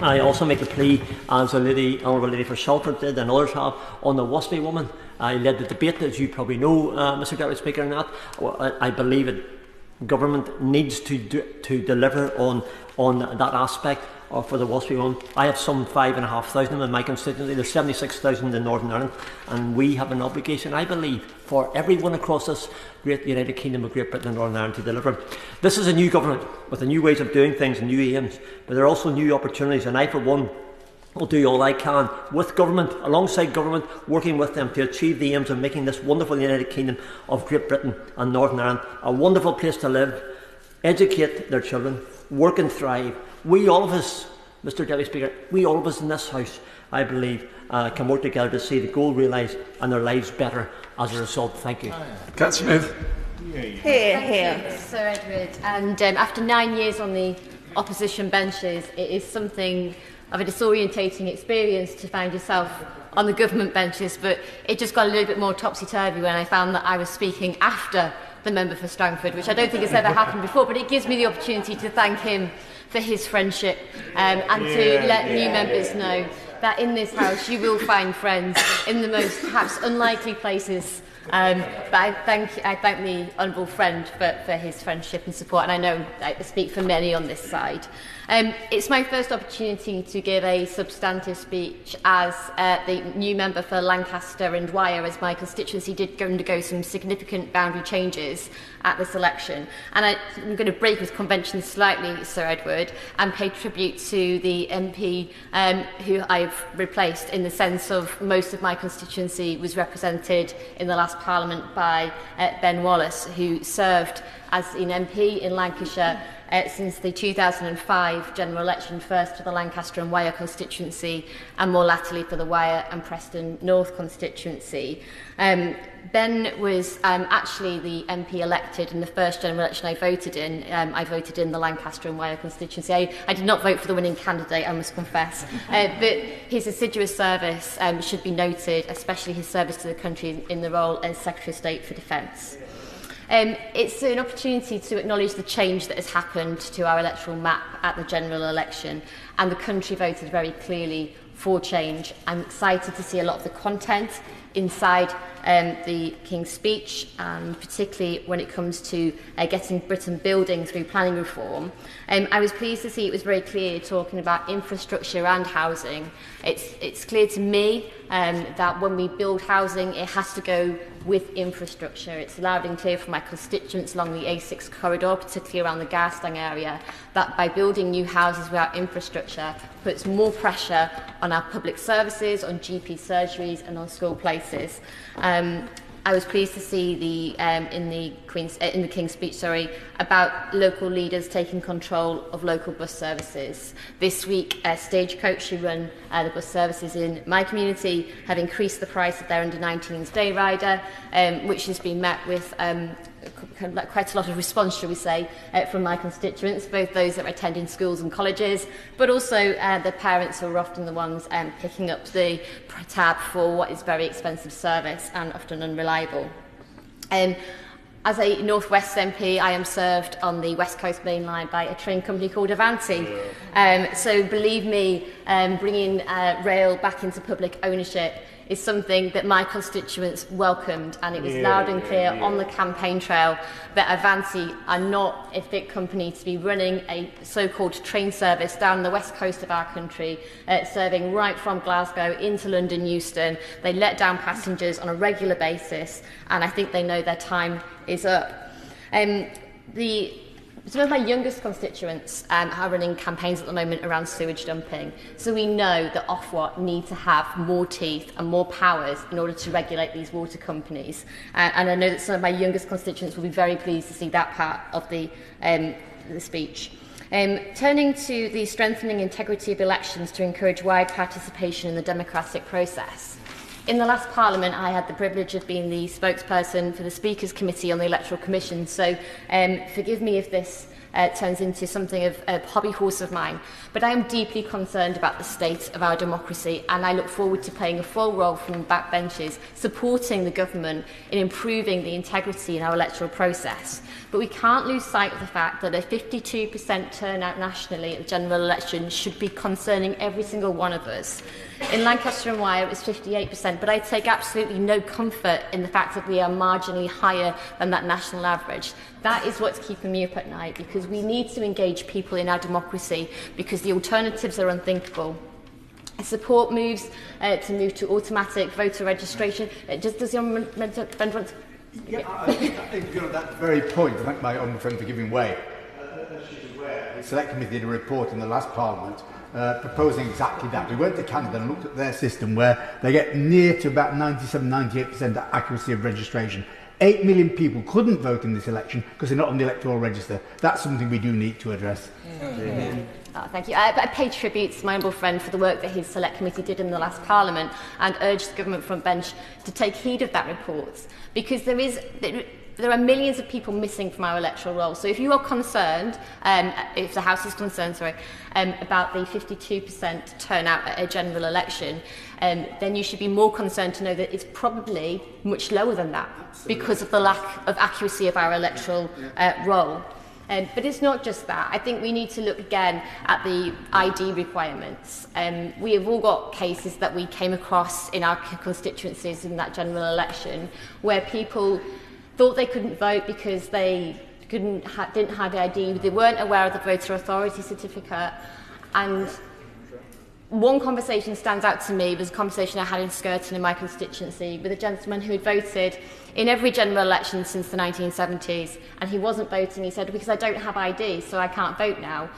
L: I also make a plea, as the Honourable Lady for Salford did and others have, on the WASPI woman. I led the debate, as you probably know, Mr Deputy Speaker, on that. I believe that government needs to deliver on that aspect for the WASPI one. I have some 5,500 in my constituency. There's 76,000 in Northern Ireland, and we have an obligation, I believe, for everyone across this great United Kingdom of Great Britain and Northern Ireland to deliver. This is a new government with new ways of doing things and new aims, but there are also new opportunities, and I, for one, will do all I can with government, alongside government, working with them to achieve the aims of making this wonderful United Kingdom of Great Britain and Northern Ireland a wonderful place to live, educate their children, work and thrive. We, all of us, Mr Deputy Speaker, we, all of us in this House, I believe, can work together to see the goal realised and their lives better as a result. Thank you.
A: Cat Smith.
B: Here, Sir Edward. And after 9 years on the opposition benches, it is something of a disorientating experience to find yourself on the government benches, but it just got a little bit more topsy-turvy when I found that I was speaking after the member for Strangford, which I don't think has ever happened before, but it gives me the opportunity to thank him for his friendship and to let new members know that in this House you will find friends in the most perhaps unlikely places. But I thank the honourable friend for his friendship and support, and I know I speak for many on this side. It's my first opportunity to give a substantive speech as the new member for Lancaster and Wyre, as my constituency did undergo some significant boundary changes at this election. And I'm going to break with convention slightly, Sir Edward, and pay tribute to the MP who I've replaced, in the sense of most of my constituency was represented in the last Parliament by Ben Wallace, who served as an MP in Lancashire since the 2005 general election, first for the Lancaster and Wyre constituency and more latterly for the Wyre and Preston North constituency. Ben was actually the MP elected in the first general election I voted in. I voted in the Lancaster and Wyre constituency. I did not vote for the winning candidate, I must confess. But his assiduous service should be noted, especially his service to the country in the role as Secretary of State for Defence. It's an opportunity to acknowledge the change that has happened to our electoral map at the general election, and the country voted very clearly for change. I'm excited to see a lot of the content inside the King's Speech, and particularly when it comes to getting Britain building through planning reform. I was pleased to see it was very clear talking about infrastructure and housing. It's clear to me that when we build housing, it has to go with infrastructure. It's loud and clear from my constituents along the A6 corridor, particularly around the Garstang area, that by building new houses without infrastructure puts more pressure on our public services, on GP surgeries and on school places. I was pleased to see in the King's Speech, about local leaders taking control of local bus services. This week, Stagecoach, who run the bus services in my community, have increased the price of their under-19s day rider, which has been met with quite a lot of response, shall we say, from my constituents, both those that are attending schools and colleges, but also the parents who are often the ones picking up the tab for what is very expensive service and often unreliable. As a North West MP, I am served on the West Coast Main Line by a train company called Avanti. So believe me, bringing rail back into public ownership is something that my constituents welcomed, and it was loud and clear on the campaign trail that Avanti are not a fit company to be running a so-called train service down the west coast of our country, serving right from Glasgow into London Euston. They let down passengers on a regular basis, and I think they know their time is up. Some of my youngest constituents are running campaigns at the moment around sewage dumping. So we know that Ofwat need to have more teeth and more powers in order to regulate these water companies. And I know that some of my youngest constituents will be very pleased to see that part of the speech. Turning to the strengthening integrity of elections to encourage wide participation in the democratic process. In the last Parliament, I had the privilege of being the spokesperson for the Speaker's Committee on the Electoral Commission, so forgive me if this turns into something of a hobby horse of mine, but I am deeply concerned about the state of our democracy, and I look forward to playing a full role from backbenches, supporting the government in improving the integrity in our electoral process. But we can't lose sight of the fact that a 52% turnout nationally at the general election should be concerning every single one of us. In Lancaster and Wyre, it was 58%, but I take absolutely no comfort in the fact that we are marginally higher than that national average. That is what's keeping me up at night, because we need to engage people in our democracy, because the alternatives are unthinkable. I support moves to move to automatic voter registration. Does the Honourable Member want to...
N: Yeah, I think at that very point, I thank my honourable friend for giving way. As she's aware, the Select Committee did a report in the last Parliament proposing exactly that. We went to Canada and looked at their system where they get near to about 97-98% accuracy of registration. 8 million people couldn't vote in this election because they're not on the electoral register. That's something we do need to address.
B: Thank you. I pay tribute to my humble friend for the work that his Select Committee did in the last Parliament, and urge the government front bench to take heed of that report, because there are millions of people missing from our electoral roll. So if you are concerned, if the House is concerned, about the 52% turnout at a general election, then you should be more concerned to know that it's probably much lower than that because of the lack of accuracy of our electoral roll. But it's not just that. I think we need to look again at the ID requirements. We have all got cases that we came across in our constituencies in that general election where people thought they couldn't vote because they didn't have the ID, they weren't aware of the voter authority certificate. And one conversation stands out to me was a conversation I had in Skirton in my constituency with a gentleman who had voted in every general election since the 1970s, and he wasn't voting. He said, because I don't have ID, so I can't vote now.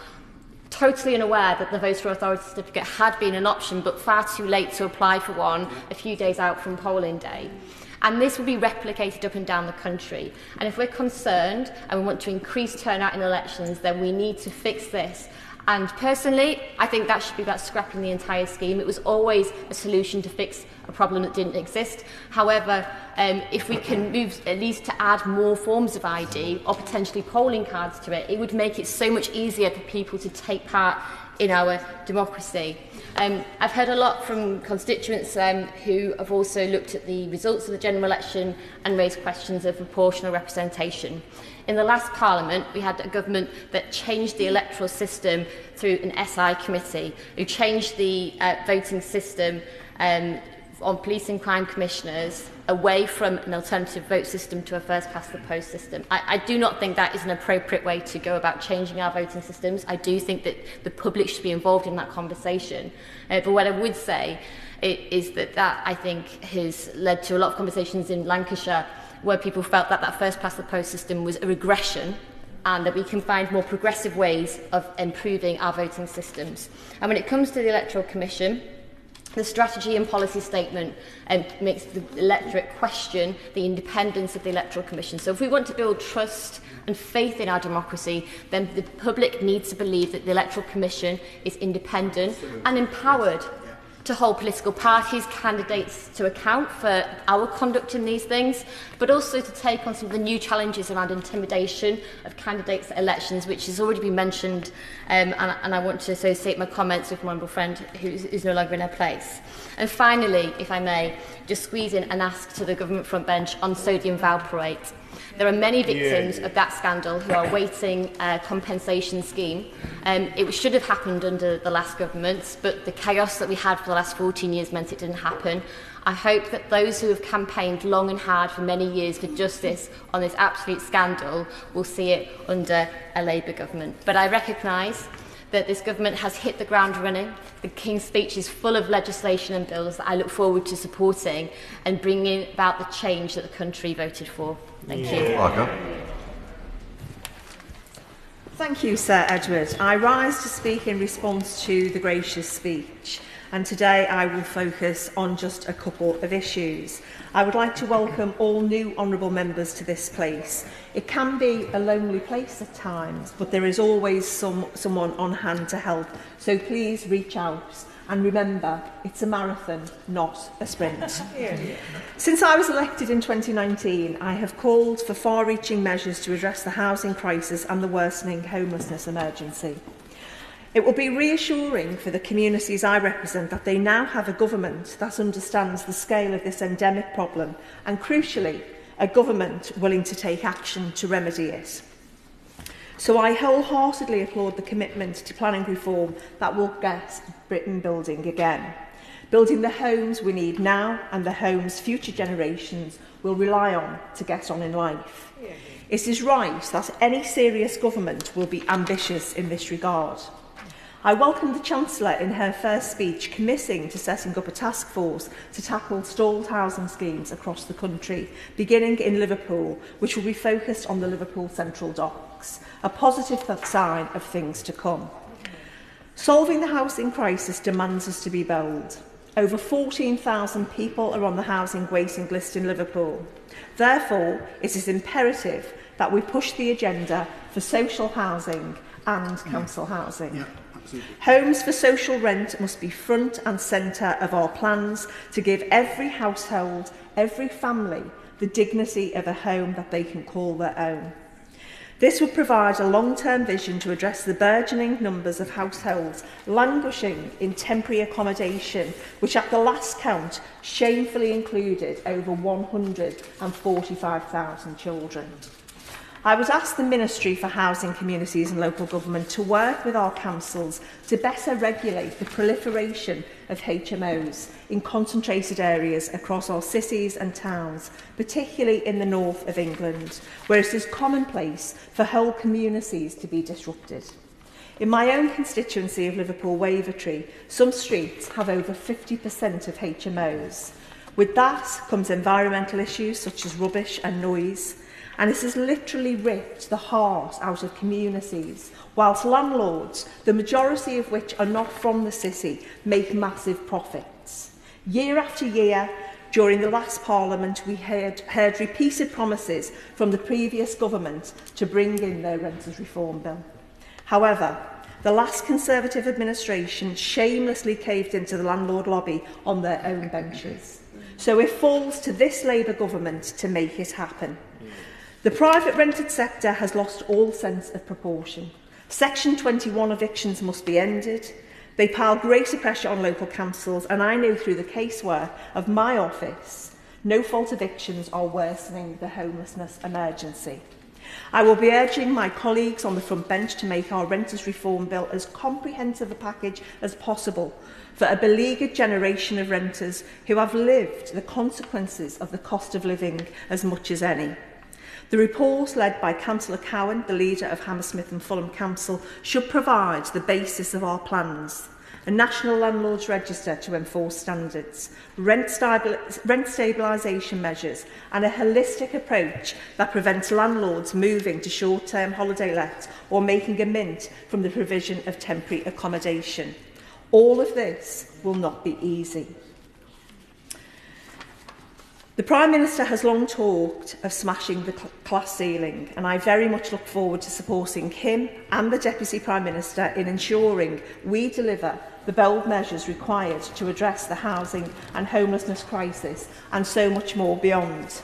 B: Totally unaware that the voter authority certificate had been an option, but far too late to apply for one a few days out from polling day. And this will be replicated up and down the country. And if we're concerned and we want to increase turnout in elections, then we need to fix this. And personally, I think that should be about scrapping the entire scheme. It was always a solution to fix a problem that didn't exist. However, if we can move at least to add more forms of ID or potentially polling cards to it, it would make it so much easier for people to take part in our democracy. I've heard a lot from constituents who have also looked at the results of the general election and raised questions of proportional representation. In the last Parliament, we had a government that changed the electoral system through an SI committee, who changed the voting system on police and crime commissioners away from an alternative vote system to a first-past-the-post system. I do not think that is an appropriate way to go about changing our voting systems. I do think that the public should be involved in that conversation. But what I would say is that I think has led to a lot of conversations in Lancashire where people felt that that first-past-the-post system was a regression and that we can find more progressive ways of improving our voting systems. And when it comes to the Electoral Commission, the strategy and policy statement makes the electorate question the independence of the Electoral Commission. So if we want to build trust and faith in our democracy, then the public needs to believe that the Electoral Commission is independent and empowered to hold political parties, candidates to account for our conduct in these things, but also to take on some of the new challenges around intimidation of candidates at elections, which has already been mentioned, and I want to associate my comments with my honourable friend who is no longer in her place. And finally, if I may, just squeeze in and ask to the government front bench on sodium valproate. There are many victims of that scandal who are awaiting a compensation scheme. It should have happened under the last government, but the chaos that we had for the last 14 years meant it didn't happen. I hope that those who have campaigned long and hard for many years for justice on this absolute scandal will see it under a Labour government. But I recognise that this government has hit the ground running. The King's Speech is full of legislation and bills that I look forward to supporting and bringing about the change that the country voted for. Thank you.
K: Thank you, Sir Edward. I rise to speak in response to the gracious speech, and today I will focus on just a couple of issues. I would like to welcome all new honourable members to this place. It can be a lonely place at times, but there is always someone on hand to help, so please reach out. And remember, it's a marathon, not a sprint. Since I was elected in 2019, I have called for far-reaching measures to address the housing crisis and the worsening homelessness emergency. It will be reassuring for the communities I represent that they now have a government that understands the scale of this endemic problem and, crucially, a government willing to take action to remedy it. So I wholeheartedly applaud the commitment to planning reform that will get Britain building again. Building the homes we need now and the homes future generations will rely on to get on in life. It is right that any serious government will be ambitious in this regard. I welcome the Chancellor in her first speech committing to setting up a task force to tackle stalled housing schemes across the country, beginning in Liverpool, which will be focused on the Liverpool Central Docks, a positive sign of things to come. Solving the housing crisis demands us to be bold. Over 14,000 people are on the housing waiting list in Liverpool. Therefore, it is imperative that we push the agenda for social housing and council housing. Homes for social rent must be front and centre of our plans to give every household, every family, the dignity of a home that they can call their own. This would provide a long-term vision to address the burgeoning numbers of households languishing in temporary accommodation, which at the last count shamefully included over 145,000 children. I would ask the Ministry for Housing, Communities and Local Government to work with our councils to better regulate the proliferation of HMOs in concentrated areas across our cities and towns, particularly in the north of England, where it is commonplace for whole communities to be disrupted. In my own constituency of Liverpool Wavertree, some streets have over 50% of HMOs. With that comes environmental issues such as rubbish and noise, and it has literally ripped the heart out of communities, whilst landlords, the majority of which are not from the city, make massive profits. Year after year, during the last Parliament, we heard repeated promises from the previous government to bring in their Renters Reform Bill. However, the last Conservative administration shamelessly caved into the landlord lobby on their own benches. So it falls to this Labour government to make it happen. The private rented sector has lost all sense of proportion. Section 21 evictions must be ended. They pile greater pressure on local councils, and I know through the casework of my office, no-fault evictions are worsening the homelessness emergency. I will be urging my colleagues on the front bench to make our Renters Reform Bill as comprehensive a package as possible for a beleaguered generation of renters who have lived the consequences of the cost of living as much as any. The report, led by Councillor Cowan, the leader of Hammersmith and Fulham Council, should provide the basis of our plans: a national landlords register to enforce standards, rent stabilisation measures, and a holistic approach that prevents landlords moving to short-term holiday lets or making a mint from the provision of temporary accommodation. All of this will not be easy. The Prime Minister has long talked of smashing the class ceiling, and I very much look forward to supporting him and the Deputy Prime Minister in ensuring we deliver the bold measures required to address the housing and homelessness crisis and so much more beyond.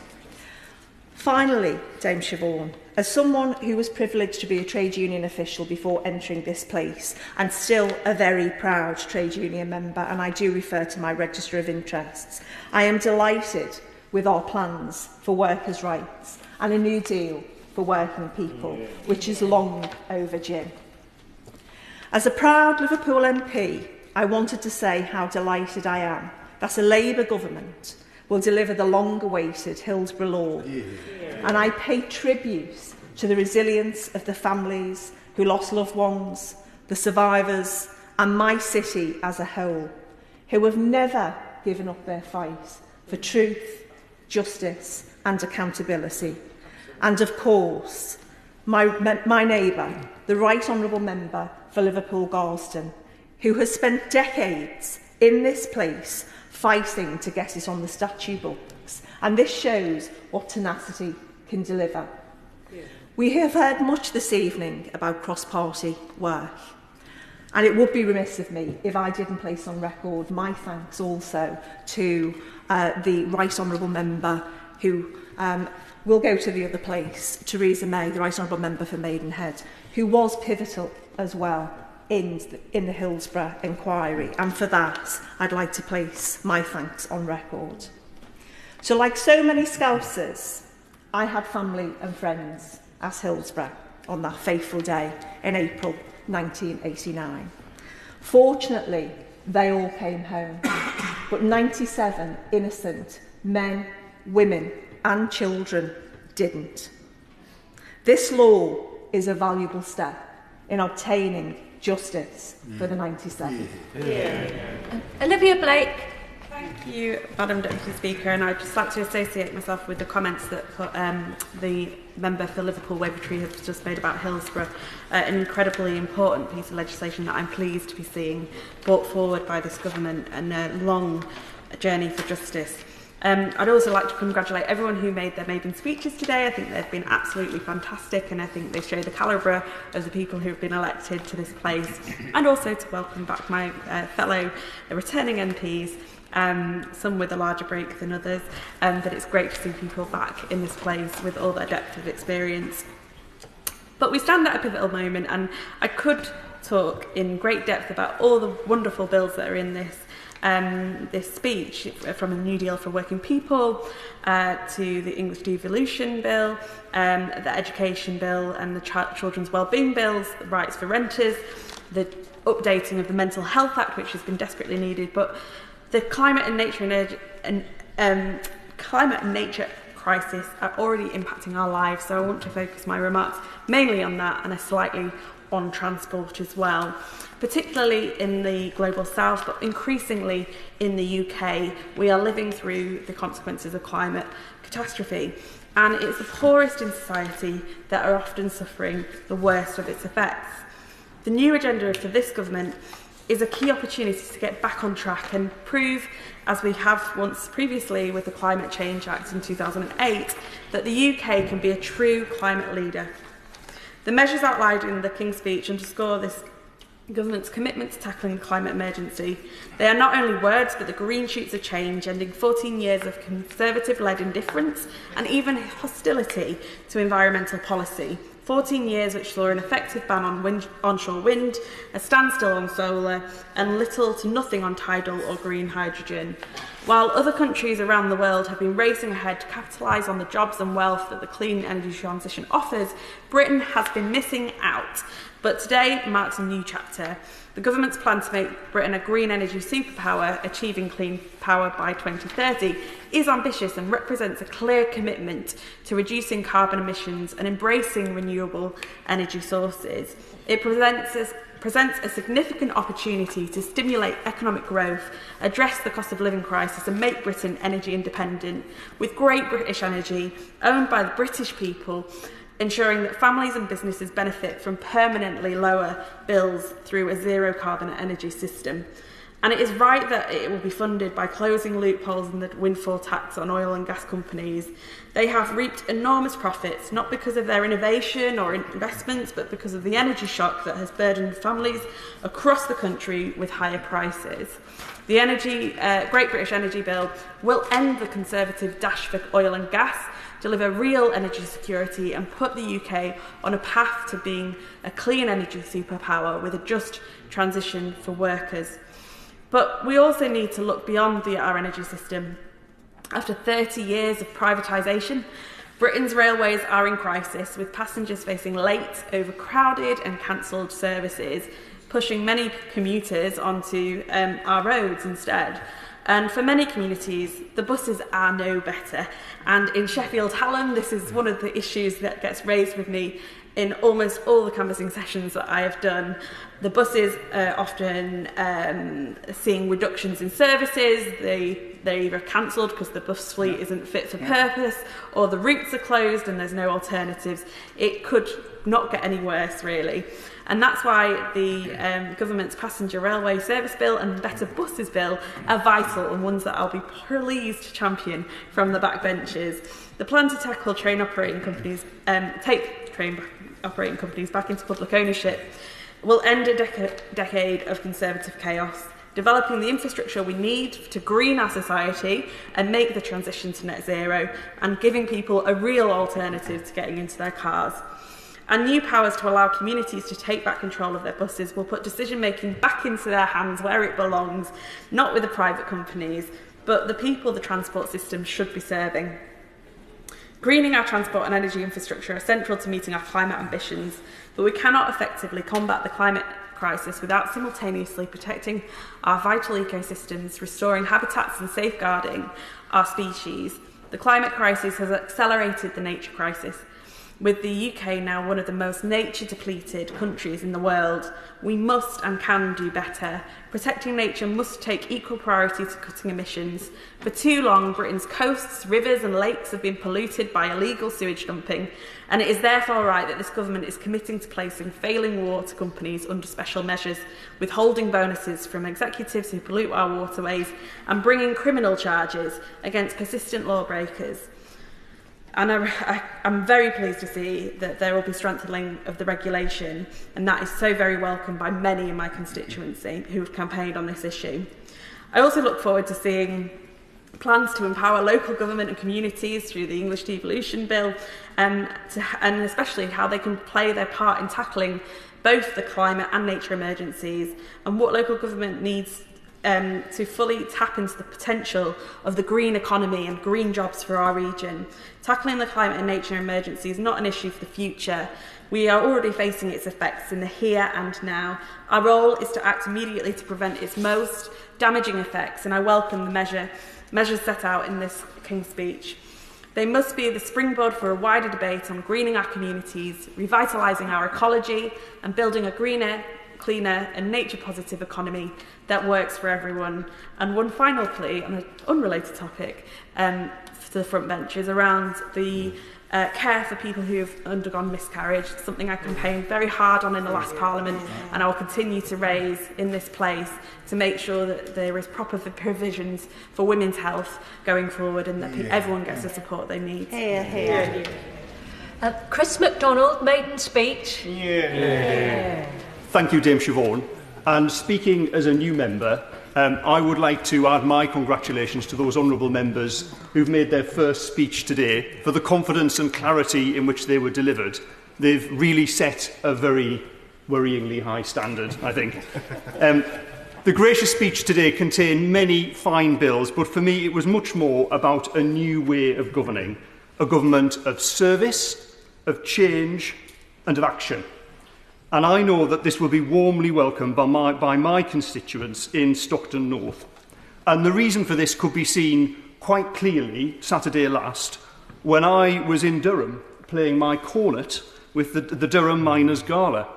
K: Finally, Dame Siobhan, as someone who was privileged to be a trade union official before entering this place, and still a very proud trade union member, and I do refer to my register of interests, I am delighted with our plans for workers' rights and a new deal for working people, which is long overdue. As a proud Liverpool MP, I wanted to say how delighted I am that a Labour government will deliver the long-awaited Hillsborough Law. And I pay tribute to the resilience of the families who lost loved ones, the survivors, and my city as a whole, who have never given up their fight for truth, justice and accountability. And of course, my neighbour, the Right Honourable Member for Liverpool Garston, who has spent decades in this place fighting to get it on the statute books. And this shows what tenacity can deliver. We have heard much this evening about cross-party work. And it would be remiss of me if I didn't place on record my thanks also to the Right Honourable Member who will go to the other place, Theresa May, the Right Honourable Member for Maidenhead, who was pivotal as well in the Hillsborough inquiry. And for that, I'd like to place my thanks on record. So like so many Scousers, I had family and friends at Hillsborough on that fateful day in April 1989. Fortunately, they all came home, but 97 innocent men, women and children didn't. This law is a valuable step in obtaining justice for the 97.
O: Olivia Blake. Thank you, Madam Deputy Speaker, and I'd just like to associate myself with the comments that the member for Liverpool Wavertree has just made about Hillsborough, an incredibly important piece of legislation that I'm pleased to be seeing brought forward by this government and a long journey for justice. I'd also like to congratulate everyone who made their maiden speeches today. I think they've been absolutely fantastic, and I think they show the calibre of the people who have been elected to this place, and also to welcome back my fellow returning MPs, some with a larger break than others, but it's great to see people back in this place with all their depth of experience. But we stand at a pivotal moment, and I could talk in great depth about all the wonderful bills that are in this speech, from a New Deal for Working People to the English Devolution Bill, the Education Bill and the Children's Wellbeing Bills, the Rights for Renters, the updating of the Mental Health Act, which has been desperately needed, but the climate and nature crisis are already impacting our lives, so I want to focus my remarks mainly on that and slightly on transport as well, particularly in the global south, but increasingly in the UK. We are living through the consequences of climate catastrophe, and it's the poorest in society that are often suffering the worst of its effects. The new agenda for this government is a key opportunity to get back on track and prove, as we have once previously with the Climate Change Act in 2008, that the UK can be a true climate leader. The measures outlined in the King's Speech underscore this government's commitment to tackling the climate emergency. They are not only words, but the green shoots of change, ending 14 years of Conservative-led indifference and even hostility to environmental policy. 14 years which saw an effective ban on onshore wind, a standstill on solar, and little to nothing on tidal or green hydrogen. While other countries around the world have been racing ahead to capitalise on the jobs and wealth that the clean energy transition offers, Britain has been missing out. But today marks a new chapter. The government's plan to make Britain a green energy superpower, achieving clean power by 2030, is ambitious and represents a clear commitment to reducing carbon emissions and embracing renewable energy sources. It presents a significant opportunity to stimulate economic growth, address the cost of living crisis and make Britain energy independent, with Great British Energy, owned by the British people, ensuring that families and businesses benefit from permanently lower bills through a zero carbon energy system. And it is right that it will be funded by closing loopholes in the windfall tax on oil and gas companies. They have reaped enormous profits, not because of their innovation or investments, but because of the energy shock that has burdened families across the country with higher prices. The Great British Energy Bill will end the Conservative dash for oil and gas, deliver real energy security and put the UK on a path to being a clean energy superpower with a just transition for workers. But we also need to look beyond our energy system. After 30 years of privatisation, Britain's railways are in crisis, with passengers facing late, overcrowded and cancelled services, pushing many commuters onto our roads instead. And for many communities, the buses are no better. And in Sheffield Hallam, this is one of the issues that gets raised with me in almost all the canvassing sessions that I have done. The buses are often seeing reductions in services. They're either cancelled because the bus fleet isn't fit for purpose, or the routes are closed and there's no alternatives. It could not get any worse, really. And that's why the government's passenger railway service bill and Better Buses bill are vital, and ones that I'll be pleased to champion from the backbenches. The plan to tackle train operating companies, take train operating companies back into public ownership, will end a decade of Conservative chaos, developing the infrastructure we need to green our society and make the transition to net zero, and giving people a real alternative to getting into their cars. And new powers to allow communities to take back control of their buses will put decision-making back into their hands where it belongs, not with the private companies, but the people the transport system should be serving. Greening our transport and energy infrastructure are central to meeting our climate ambitions, but we cannot effectively combat the climate crisis without simultaneously protecting our vital ecosystems, restoring habitats and safeguarding our species. The climate crisis has accelerated the nature crisis. With the UK now one of the most nature-depleted countries in the world, we must and can do better. Protecting nature must take equal priority to cutting emissions. For too long, Britain's coasts, rivers and lakes have been polluted by illegal sewage dumping, and it is therefore right that this government is committing to placing failing water companies under special measures, withholding bonuses from executives who pollute our waterways, and bringing criminal charges against persistent lawbreakers. And I'm very pleased to see that there will be strengthening of the regulation, and that is so very welcome by many in my constituency who have campaigned on this issue. I also look forward to seeing plans to empower local government and communities through the English Devolution Bill, and especially how they can play their part in tackling both the climate and nature emergencies, and what local government needs to fully tap into the potential of the green economy and green jobs for our region. Tackling the climate and nature emergency is not an issue for the future. We are already facing its effects in the here and now. Our role is to act immediately to prevent its most damaging effects, and I welcome the measures set out in this King's Speech. They must be the springboard for a wider debate on greening our communities, revitalising our ecology, and building a greener, cleaner and nature-positive economy that works for everyone. And one final plea on an unrelated topic to the front benches around the care for people who have undergone miscarriage, something I campaigned very hard on in the last Parliament, and I will continue to raise in this place to make sure that there is proper provisions for women's health going forward, and that everyone gets the support they need.
Q: Hear, hear. Chris MacDonald, maiden speech.
U: Thank you, Dame Siobhan. And speaking as a new member, I would like to add my congratulations to those honourable members who've made their first speech today for the confidence and clarity in which they were delivered. They've really set a very worryingly high standard, I think. The gracious speech today contained many fine bills, but for me it was much more about a new way of governing, a government of service, of change and of action. And I know that this will be warmly welcomed by my constituents in Stockton North. And the reason for this could be seen quite clearly Saturday last, when I was in Durham playing my cornet with the Durham Miners' Gala.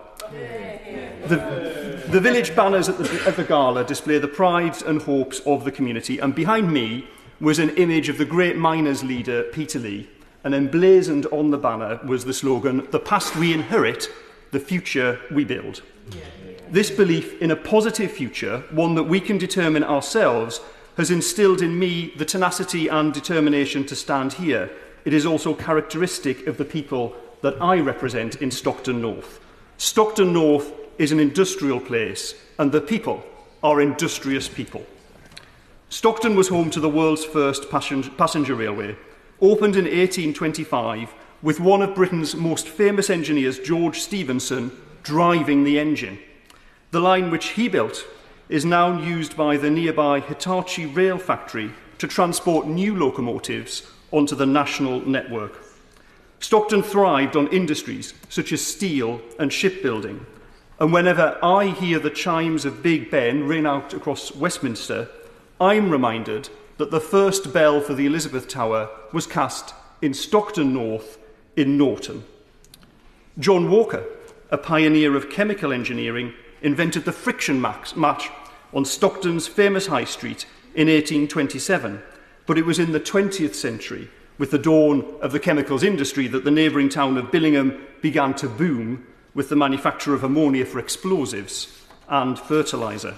U: The village banners at the gala display the pride and hopes of the community, and behind me was an image of the great miners' leader, Peter Lee, and emblazoned on the banner was the slogan, "The past we inherit, the future we build." This belief in a positive future, one that we can determine ourselves, has instilled in me the tenacity and determination to stand here. It is also characteristic of the people that I represent in Stockton North. Stockton North is an industrial place, and the people are industrious people. Stockton was home to the world's first passenger railway, opened in 1825, with one of Britain's most famous engineers, George Stephenson, driving the engine. The line which he built is now used by the nearby Hitachi rail factory to transport new locomotives onto the national network. Stockton thrived on industries such as steel and shipbuilding, and whenever I hear the chimes of Big Ben ring out across Westminster, I'm reminded that the first bell for the Elizabeth Tower was cast in Stockton North in Norton. John Walker, a pioneer of chemical engineering, invented the friction match on Stockton's famous High Street in 1827, but it was in the 20th century, with the dawn of the chemicals industry, that the neighbouring town of Billingham began to boom with the manufacture of ammonia for explosives and fertiliser.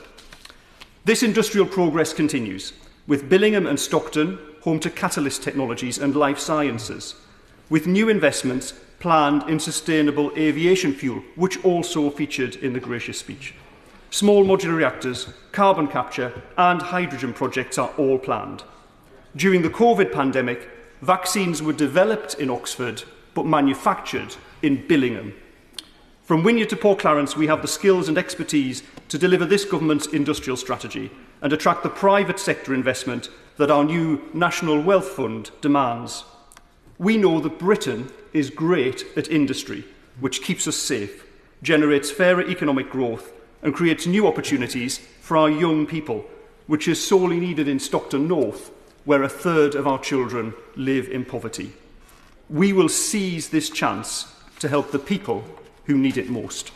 U: This industrial progress continues, with Billingham and Stockton home to catalyst technologies and life sciences, with new investments planned in sustainable aviation fuel, which also featured in the gracious speech. Small modular reactors, carbon capture and hydrogen projects are all planned. During the COVID pandemic, vaccines were developed in Oxford but manufactured in Billingham. From Wynyard to Port Clarence, we have the skills and expertise to deliver this government's industrial strategy and attract the private sector investment that our new National Wealth Fund demands. We know that Britain is great at industry, which keeps us safe, generates fairer economic growth and creates new opportunities for our young people, which is sorely needed in Stockton North, where a third of our children live in poverty. We will seize this chance to help the people who need it most.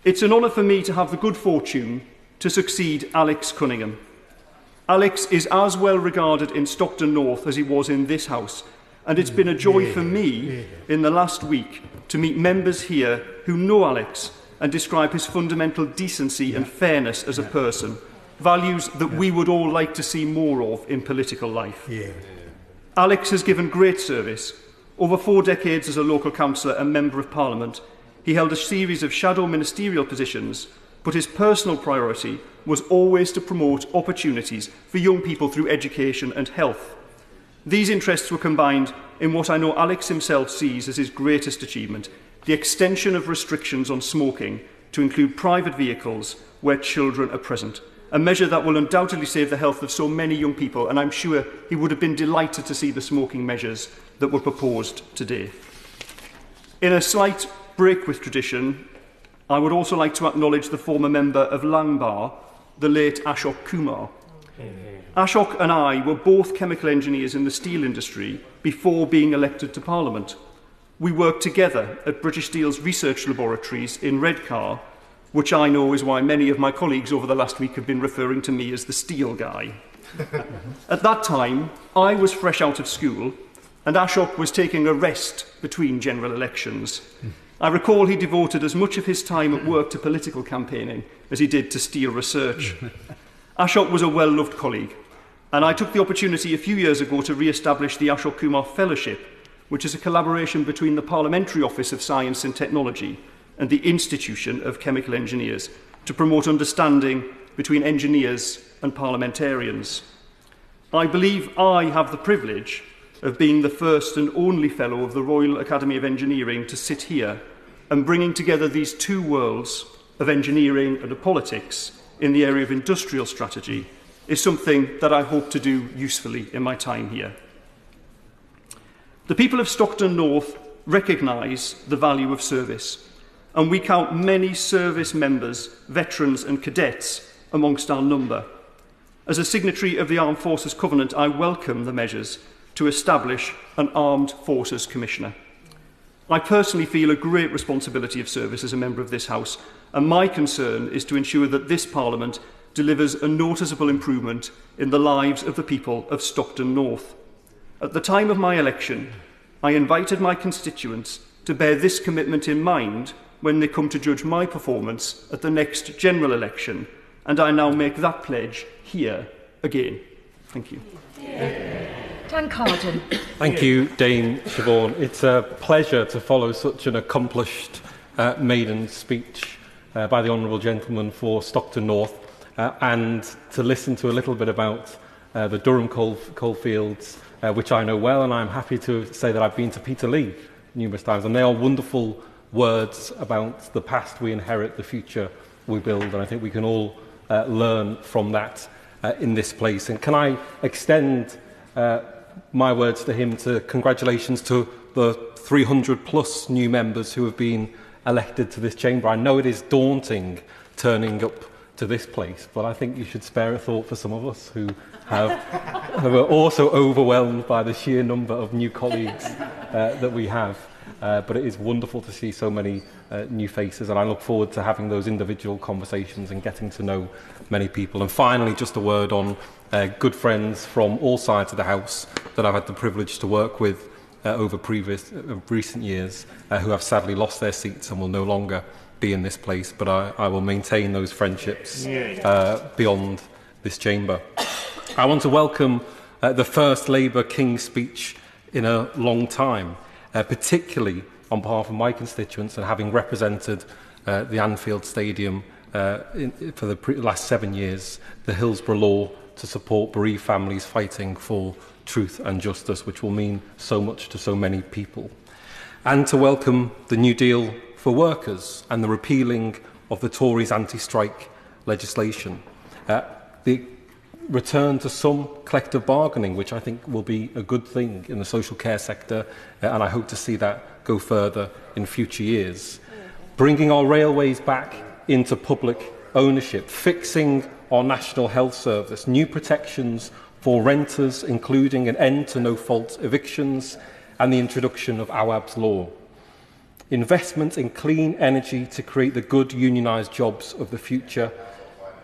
U: It's an honour for me to have the good fortune to succeed Alex Cunningham. Alex is as well regarded in Stockton North as he was in this House, and it's been a joy for me in the last week to meet members here who know Alex and describe his fundamental decency and fairness as a person, values that we would all like to see more of in political life. Alex has given great service. Over 4 decades as a local councillor and Member of Parliament, he held a series of shadow ministerial positions, but his personal priority was always to promote opportunities for young people through education and health. These interests were combined in what I know Alex himself sees as his greatest achievement, the extension of restrictions on smoking to include private vehicles where children are present, a measure that will undoubtedly save the health of so many young people, and I'm sure he would have been delighted to see the smoking measures that were proposed today. In a slight break with tradition, I would also like to acknowledge the former member of Langbar, the late Ashok Kumar. Ashok and I were both chemical engineers in the steel industry before being elected to Parliament. We worked together at British Steel's research laboratories in Redcar, which I know is why many of my colleagues over the last week have been referring to me as the steel guy. At that time, I was fresh out of school, and Ashok was taking a rest between general elections. I recall he devoted as much of his time at work to political campaigning as he did to steel research. Ashok was a well-loved colleague, and I took the opportunity a few years ago to re-establish the Ashok Kumar Fellowship, which is a collaboration between the Parliamentary Office of Science and Technology and the Institution of Chemical Engineers to promote understanding between engineers and parliamentarians. I believe I have the privilege of being the first and only Fellow of the Royal Academy of Engineering to sit here and bringing together these two worlds of engineering and of politics in the area of industrial strategy is something that I hope to do usefully in my time here. The people of Stockton North recognise the value of service, and we count many service members, veterans and cadets amongst our number. As a signatory of the Armed Forces Covenant, I welcome the measures to establish an Armed Forces Commissioner. I personally feel a great responsibility of service as a member of this House, and my concern is to ensure that this Parliament delivers a noticeable improvement in the lives of the people of Stockton North. At the time of my election, I invited my constituents to bear this commitment in mind when they come to judge my performance at the next general election, and I now make that pledge here again. Thank you.
F: Dan Carden.
S: Thank you, Dame Siobhan. It's a pleasure to follow such an accomplished maiden speech by the Honourable Gentleman for Stockton North and to listen to a little bit about the Durham coalfields, which I know well, and I'm happy to say that I've been to Peterlee numerous times, and they are wonderful words about the past we inherit, the future we build, and I think we can all learn from that in this place. And can I extend my words to him to congratulations to the 300 plus new members who have been elected to this chamber. I know it is daunting turning up to this place, but I think you should spare a thought for some of us who are also overwhelmed by the sheer number of new colleagues that we have. But it is wonderful to see so many new faces, and I look forward to having those individual conversations and getting to know many people. And finally, just a word on good friends from all sides of the House that I've had the privilege to work with over recent years, who have sadly lost their seats and will no longer be in this place, but I will maintain those friendships beyond this chamber. I want to welcome the first Labour King's speech in a long time, particularly on behalf of my constituents and having represented the Anfield Stadium for the last 7 years, the Hillsborough Law to support bereaved families fighting for truth and justice, which will mean so much to so many people. And to welcome the New Deal for workers and the repealing of the Tories' anti-strike legislation. The return to some collective bargaining, which I think will be a good thing in the social care sector, and I hope to see that go further in future years. Bringing our railways back into public ownership, fixing our National Health Service, new protections for renters, including an end to no-fault evictions, and the introduction of Awab's Law. Investment in clean energy to create the good unionised jobs of the future,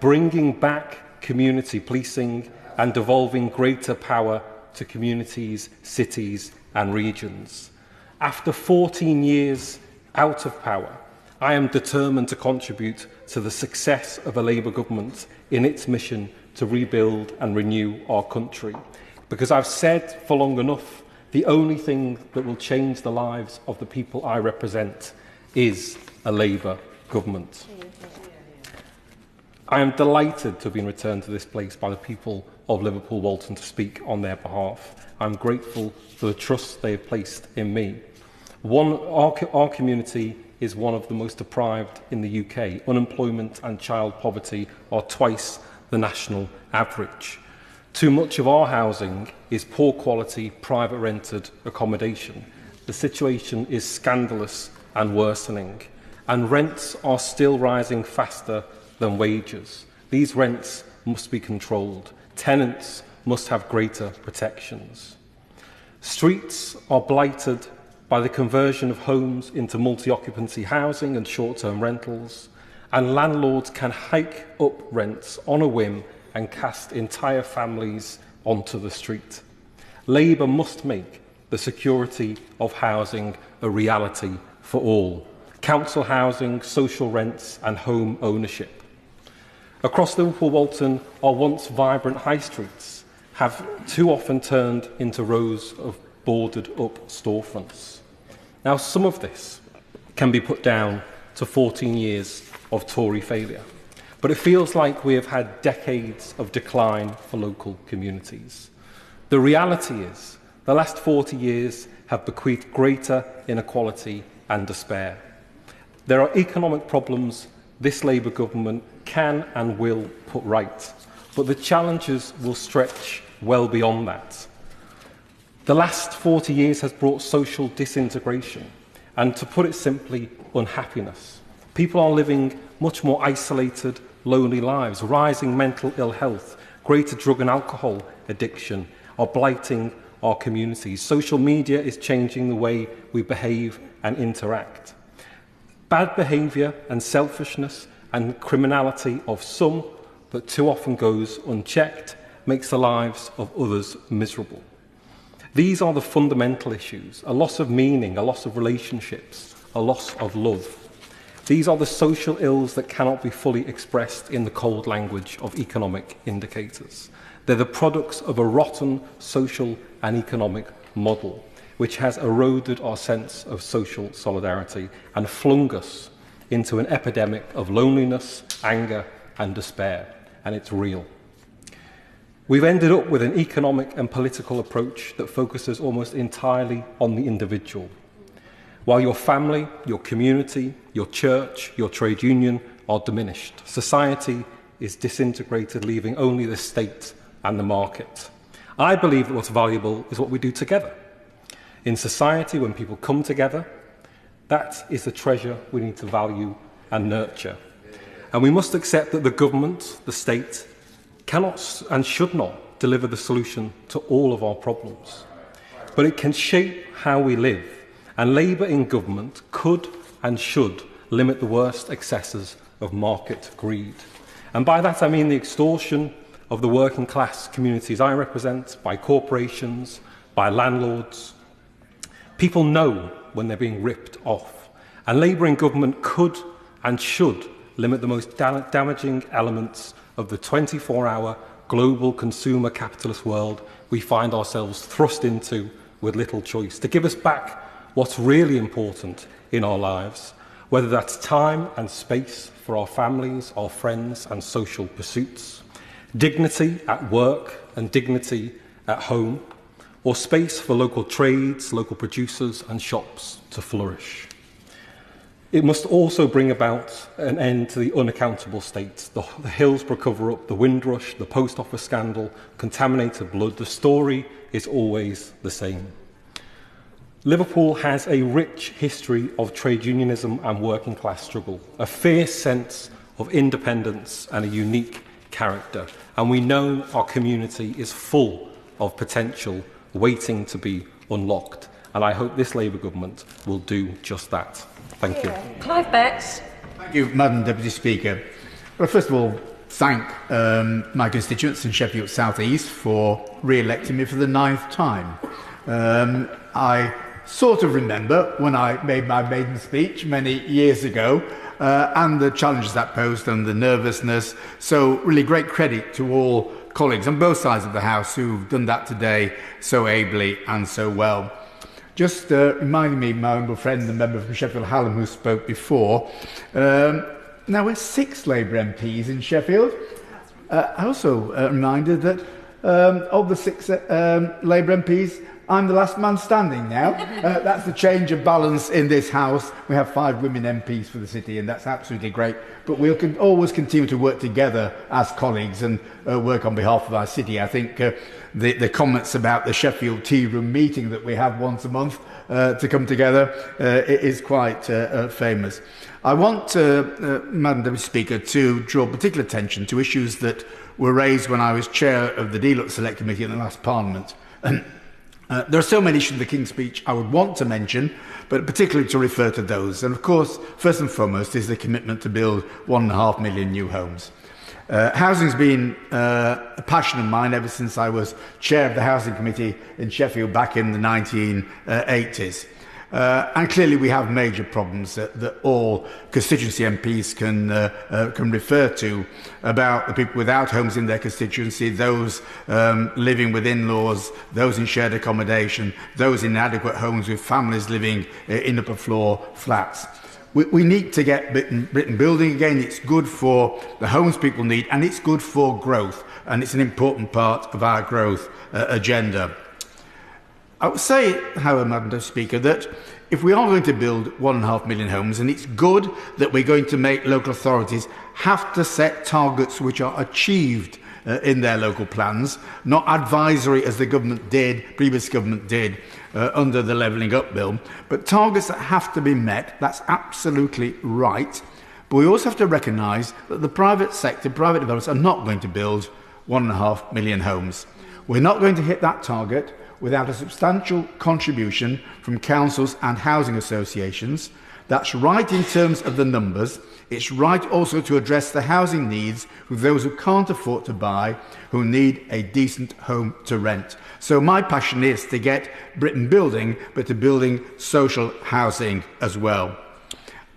S: bringing back community policing and devolving greater power to communities, cities and regions. After 14 years out of power, I am determined to contribute to the success of a Labour government in its mission to rebuild and renew our country. Because I've said for long enough, the only thing that will change the lives of the people I represent is a Labour government. I am delighted to have been returned to this place by the people of Liverpool Walton to speak on their behalf. I'm grateful for the trust they have placed in me. Our community is one of the most deprived in the UK. Unemployment and child poverty are twice the national average. Too much of our housing is poor quality, private rented accommodation. The situation is scandalous and worsening, and rents are still rising faster than wages. These rents must be controlled. Tenants must have greater protections. Streets are blighted by the conversion of homes into multi-occupancy housing and short-term rentals, and landlords can hike up rents on a whim and cast entire families onto the street. Labour must make the security of housing a reality for all. Council housing, social rents and home ownership. Across Liverpool Walton, our once vibrant high streets have too often turned into rows of boarded up storefronts. Now, some of this can be put down to 14 years of Tory failure. But it feels like we have had decades of decline for local communities. The reality is, the last 40 years have bequeathed greater inequality and despair. There are economic problems this Labour government can and will put right. But the challenges will stretch well beyond that. The last 40 years has brought social disintegration and, to put it simply, unhappiness. People are living much more isolated, lonely lives. Rising mental ill health, greater drug and alcohol addiction are blighting our communities. Social media is changing the way we behave and interact. Bad behaviour and selfishness and criminality of some, that too often goes unchecked, makes the lives of others miserable. These are the fundamental issues: a loss of meaning, a loss of relationships, a loss of love. These are the social ills that cannot be fully expressed in the cold language of economic indicators. They're the products of a rotten social and economic model, which has eroded our sense of social solidarity and flung us into an epidemic of loneliness, anger, and despair. And it's real. We've ended up with an economic and political approach that focuses almost entirely on the individual. While your family, your community, your church, your trade union are diminished, society is disintegrated, leaving only the state and the market. I believe that what's valuable is what we do together. In society, when people come together, that is the treasure we need to value and nurture. And we must accept that the government, the state, cannot and should not deliver the solution to all of our problems. But it can shape how we live, and Labour in government could and should limit the worst excesses of market greed. And by that I mean the extortion of the working class communities I represent, by corporations, by landlords. People know when they're being ripped off, and Labour in government could and should limit the most damaging elements of the 24-hour global consumer capitalist world we find ourselves thrust into with little choice, to give us back what's really important in our lives, whether that's time and space for our families, our friends and social pursuits, dignity at work and dignity at home, or space for local trades, local producers and shops to flourish. It must also bring about an end to the unaccountable state, the Hillsborough cover-up, the Windrush, the post office scandal, contaminated blood. The story is always the same. Liverpool has a rich history of trade unionism and working class struggle, a fierce sense of independence and a unique character. And we know our community is full of potential waiting to be unlocked. And I hope this Labour government will do just that. Thank you.
Q: Clive Betts.
N: Thank you, Madam Deputy Speaker. Well, first of all, thank my constituents in Sheffield South East for re-electing me for the 9th time. I sort of remember when I made my maiden speech many years ago, and the challenges that posed and the nervousness. So really great credit to all colleagues on both sides of the House who've done that today so ably and so well. Just reminding me, my honourable friend, the member from Sheffield Hallam who spoke before, now we're 6 Labour MPs in Sheffield. I also reminded that of the 6 Labour MPs, I'm the last man standing now. That's the change of balance in this House. We have 5 women MPs for the city, and that's absolutely great. But we'll always continue to work together as colleagues and work on behalf of our city. I think the comments about the Sheffield Tea Room meeting that we have once a month to come together is quite famous. I want, Madam Deputy Speaker, to draw particular attention to issues that were raised when I was chair of the Deluxe Select Committee in the last Parliament. There are so many issues in the King's Speech I would want to mention, but particularly to refer to those. And of course, first and foremost is the commitment to build 1.5 million new homes. Housing's been a passion of mine ever since I was chair of the Housing Committee in Sheffield back in the 1980s. And clearly we have major problems that all constituency MPs can refer to about the people without homes in their constituency, those living with in-laws, those in shared accommodation, those in inadequate homes with families living in upper floor flats. We need to get Britain building again. It's good for the homes people need, and it's good for growth, and it's an important part of our growth agenda. I would say, however, Madam Speaker, that if we are going to build 1.5 million homes, and it's good that we're going to make local authorities have to set targets which are achieved in their local plans, not advisory as the previous government did under the Levelling Up Bill, but targets that have to be met. That's absolutely right. But we also have to recognise that the private sector, private developers, are not going to build 1.5 million homes. We're not going to hit that target without a substantial contribution from councils and housing associations. That's right in terms of the numbers. It's right also to address the housing needs of those who can't afford to buy, who need a decent home to rent. So my passion is to get Britain building, but to building social housing as well.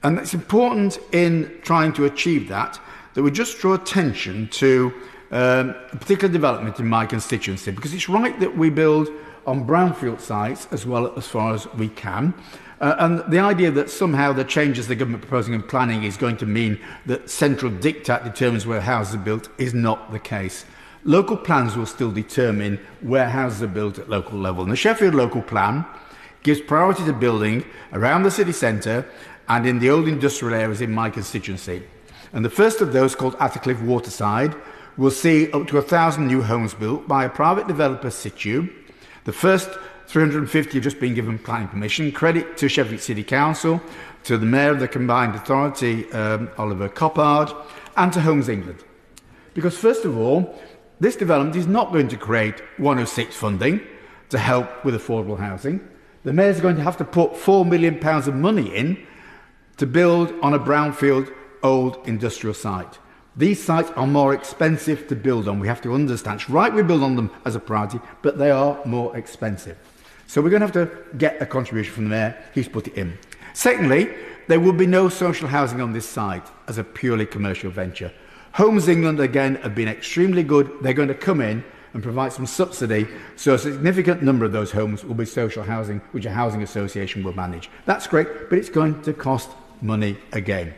N: And it's important in trying to achieve that we just draw attention to a particular development in my constituency, because it's right that we build on brownfield sites as well as far as we can. And the idea that somehow the changes the government proposing in planning is going to mean that central diktat determines where houses are built is not the case. Local plans will still determine where houses are built at local level. And the Sheffield local plan gives priority to building around the city centre and in the old industrial areas in my constituency. And the first of those, called Attercliffe Waterside, will see up to 1,000 new homes built by a private developer situ. The first 350 have just been given planning permission. Credit to Sheffield City Council, to the Mayor of the Combined Authority, Oliver Coppard, and to Homes England. Because first of all, this development is not going to create 106 funding to help with affordable housing. The Mayor's going to have to put £4 million of money in to build on a brownfield old industrial site. These sites are more expensive to build on. We have to understand. It's right we build on them as a priority, but they are more expensive. So we're going to have to get a contribution from the Mayor. He's put it in. Secondly, there will be no social housing on this site as a purely commercial venture. Homes England, again, have been extremely good. They're going to come in and provide some subsidy, so a significant number of those homes will be social housing, which a housing association will manage. That's great, but it's going to cost money again.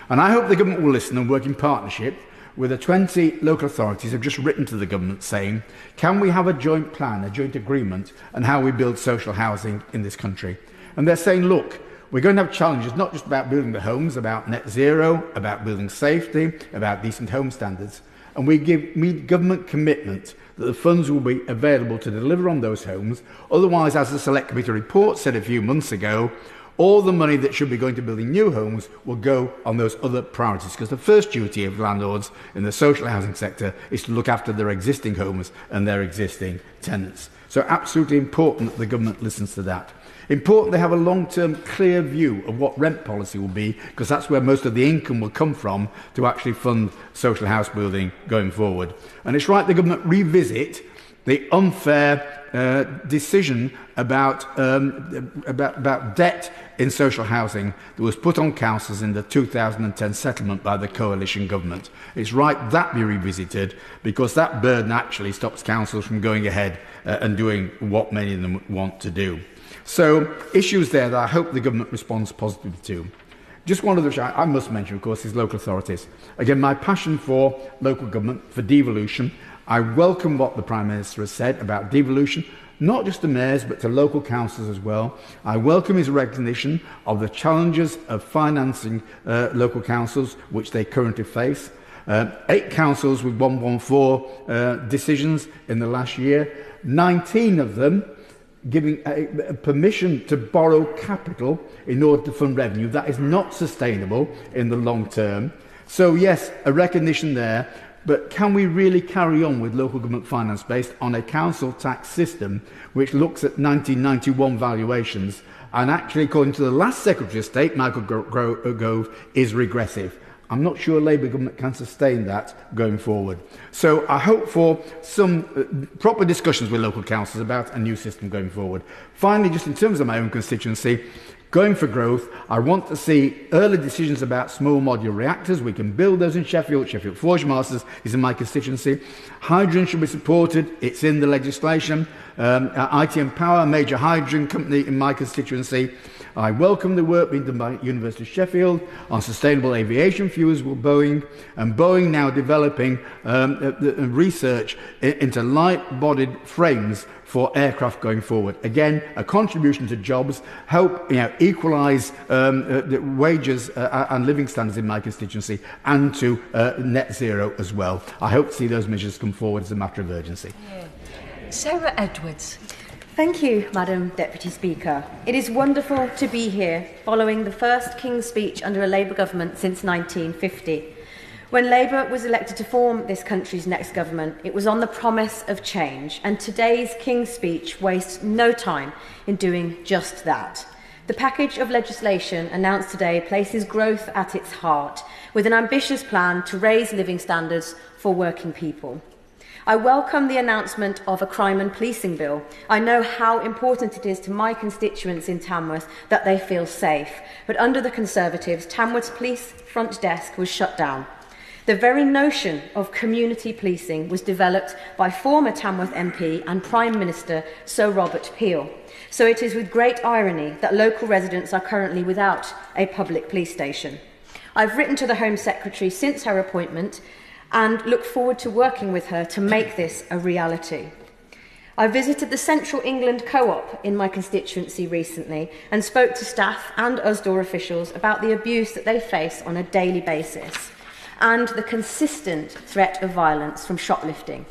N: And I hope the government will listen and work in partnership with the 20 local authorities who have just written to the government saying, can we have a joint plan, a joint agreement on how we build social housing in this country? And they're saying, look, we're going to have challenges, not just about building the homes, about net zero, about building safety, about decent home standards. And we give government commitment that the funds will be available to deliver on those homes. Otherwise, as the Select Committee report said a few months ago, all the money that should be going to building new homes will go on those other priorities, because the first duty of landlords in the social housing sector is to look after their existing homes and their existing tenants. So absolutely important that the government listens to that. Important they have a long-term clear view of what rent policy will be, because that's where most of the income will come from to actually fund social house building going forward. And it's right the government revisit the unfair decision about debt in social housing that was put on councils in the 2010 settlement by the coalition government. It's right that be revisited, because that burden actually stops councils from going ahead and doing what many of them want to do. So issues there that I hope the government responds positively to. Just one of which I must mention, of course, is local authorities. Again, my passion for local government, for devolution. I welcome what the Prime Minister has said about devolution, not just to mayors, but to local councils as well. I welcome his recognition of the challenges of financing local councils, which they currently face. 8 councils with 114 decisions in the last year, 19 of them giving permission to borrow capital in order to fund revenue. That is not sustainable in the long term. So yes, a recognition there, but can we really carry on with local government finance based on a council tax system which looks at 1991 valuations and actually, according to the last Secretary of State, Michael Gove, is regressive? I'm not sure Labour government can sustain that going forward. So I hope for some proper discussions with local councils about a new system going forward. Finally, just in terms of my own constituency, going for growth, I want to see early decisions about small modular reactors. We can build those in Sheffield. Sheffield Forge Masters is in my constituency. Hydrogen should be supported. It's in the legislation. ITM Power, a major hydrogen company in my constituency. I welcome the work being done by University of Sheffield on sustainable aviation fuels with Boeing, and Boeing now developing research into light-bodied frames for aircraft going forward. Again, a contribution to jobs, help equalise the wages and living standards in my constituency, and to net zero as well. I hope to see those measures come forward as a matter of urgency.
Q: Sarah Edwards.
D: Thank you, Madam Deputy Speaker. It is wonderful to be here following the first King's Speech under a Labour government since 1950. When Labour was elected to form this country's next government, it was on the promise of change, and today's King's Speech wastes no time in doing just that. The package of legislation announced today places growth at its heart, with an ambitious plan to raise living standards for working people. I welcome the announcement of a crime and policing bill. I know how important it is to my constituents in Tamworth that they feel safe, but under the Conservatives, Tamworth's police front desk was shut down. The very notion of community policing was developed by former Tamworth MP and Prime Minister Sir Robert Peel. So it is with great irony that local residents are currently without a public police station. I've written to the Home Secretary since her appointment and look forward to working with her to make this a reality. I visited the Central England Co-op in my constituency recently and spoke to staff and Usdaw officials about the abuse that they face on a daily basis and the consistent threat of violence from shoplifting,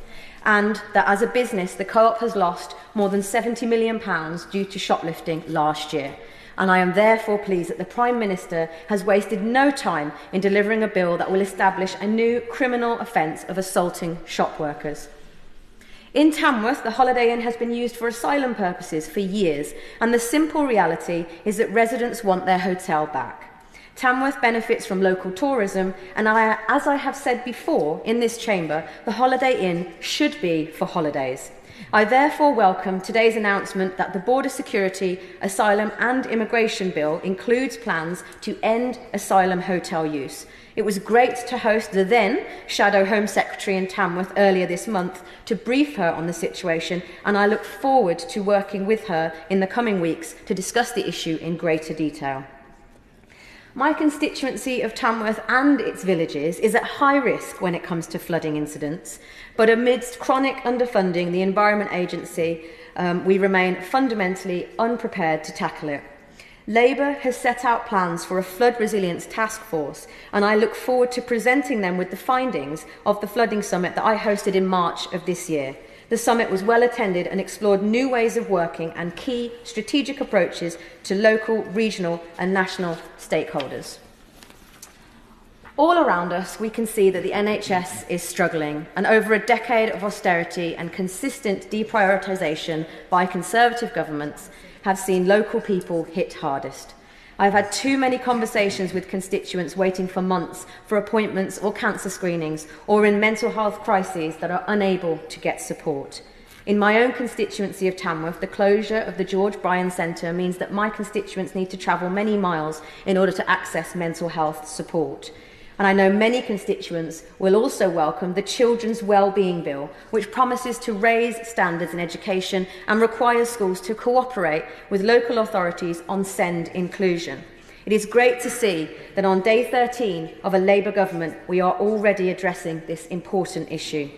D: and that as a business the Co-op has lost more than £70 million due to shoplifting last year. And I am therefore pleased that the Prime Minister has wasted no time in delivering a bill that will establish a new criminal offence of assaulting shop workers. In Tamworth, the Holiday Inn has been used for asylum purposes for years, and the simple reality is that residents want their hotel back. Tamworth benefits from local tourism, and as I have said before in this chamber, the Holiday Inn should be for holidays. I therefore welcome today's announcement that the Border Security, Asylum and Immigration Bill includes plans to end asylum hotel use. It was great to host the then Shadow Home Secretary in Tamworth earlier this month to brief her on the situation, and I look forward to working with her in the coming weeks to discuss the issue in greater detail. My constituency of Tamworth and its villages is at high risk when it comes to flooding incidents, but amidst chronic underfunding the Environment Agency, we remain fundamentally unprepared to tackle it. Labour has set out plans for a flood resilience task force, and I look forward to presenting them with the findings of the flooding summit that I hosted in March of this year. The summit was well attended and explored new ways of working and key strategic approaches to local, regional and national stakeholders. All around us, we can see that the NHS is struggling, and over a decade of austerity and consistent deprioritisation by Conservative governments have seen local people hit hardest. I've had too many conversations with constituents waiting for months for appointments or cancer screenings, or in mental health crises that are unable to get support. In my own constituency of Tamworth, the closure of the George Bryan Centre means that my constituents need to travel many miles in order to access mental health support. And I know many constituents will also welcome the Children's Wellbeing Bill, which promises to raise standards in education and requires schools to cooperate with local authorities on SEND inclusion. It is great to see that on day 13 of a Labour government, we are already addressing this important issue.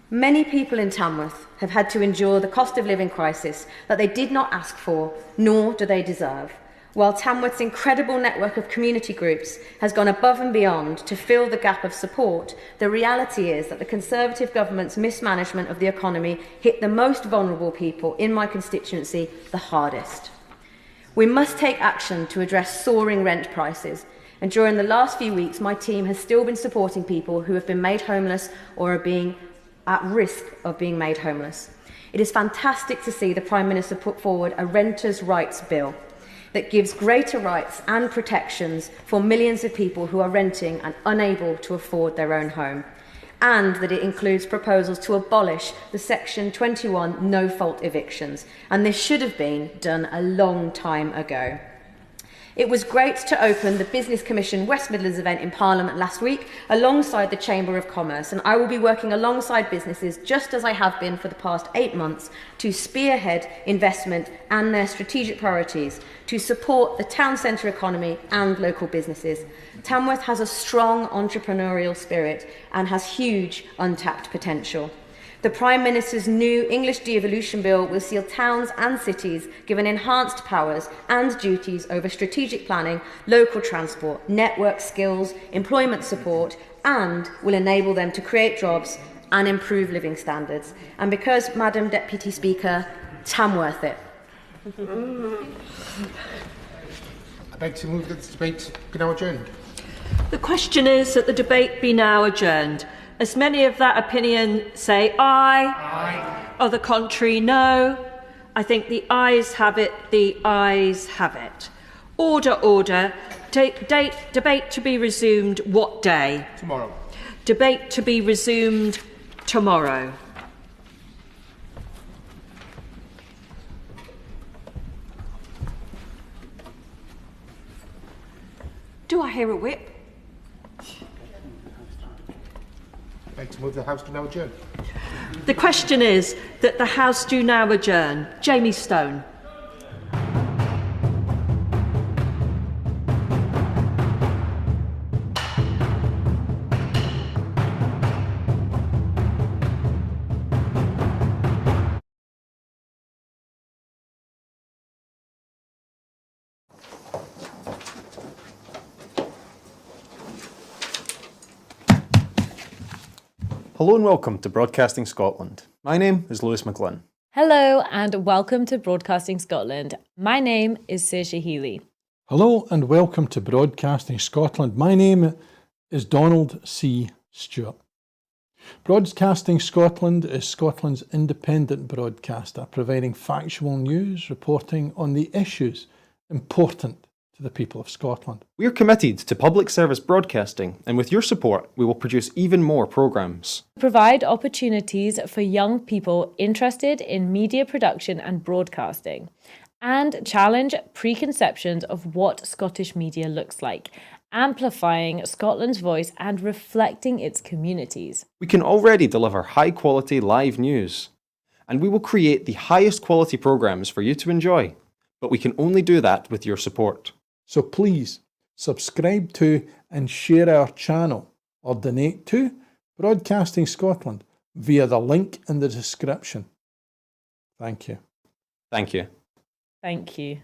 D: Many people in Tamworth have had to endure the cost of living crisis that they did not ask for, nor do they deserve. While Tamworth's incredible network of community groups has gone above and beyond to fill the gap of support, the reality is that the Conservative government's mismanagement of the economy hit the most vulnerable people in my constituency the hardest. We must take action to address soaring rent prices, and during the last few weeks my team has still been supporting people who have been made homeless or are being at risk of being made homeless. It is fantastic to see the Prime Minister put forward a renters' rights bill that gives greater rights and protections for millions of people who are renting and unable to afford their own home, and that it includes proposals to abolish the Section 21 no-fault evictions, and this should have been done a long time ago. It was great to open the Business Commission West Midlands event in Parliament last week alongside the Chamber of Commerce, and I will be working alongside businesses just as I have been for the past 8 months to spearhead investment and their strategic priorities to support the town centre economy and local businesses. Tamworth has a strong entrepreneurial spirit and has huge untapped potential. The Prime Minister's new English Devolution Bill will see towns and cities given enhanced powers and duties over strategic planning, local transport, network skills, employment support, and will enable them to create jobs and improve living standards. And because, Madam Deputy Speaker, Tamworth it.
T: I beg to move that this debate be now adjourned.
V: The question is that the debate be now adjourned. As many of that opinion say aye, or the contrary no. I think the ayes have it, the ayes have it. Order, order. Debate to be resumed what day?
T: Tomorrow.
V: Debate to be resumed tomorrow. Do I hear a whip?
T: I beg to move the House to now adjourn.
V: The question is that the House do now adjourn. Jamie Stone.
W: Hello and welcome to Broadcasting Scotland. My name is Lewis McGlynn.
X: Hello and welcome to Broadcasting Scotland. My name is Saoirse Healy.
Y: Hello and welcome to Broadcasting Scotland. My name is Donald C. Stewart. Broadcasting Scotland is Scotland's independent broadcaster, providing factual news, reporting on the issues important to the people of Scotland.
W: We are committed to public service broadcasting, and with your support, we will produce even more programmes.
X: Provide opportunities for young people interested in media production and broadcasting, and challenge preconceptions of what Scottish media looks like, amplifying Scotland's voice and reflecting its communities.
W: We can already deliver high-quality live news, and we will create the highest quality programmes for you to enjoy. But we can only do that with your support.
Y: So please subscribe to and share our channel or donate to Broadcasting Scotland via the link in the description. Thank you.
W: Thank you.
X: Thank you.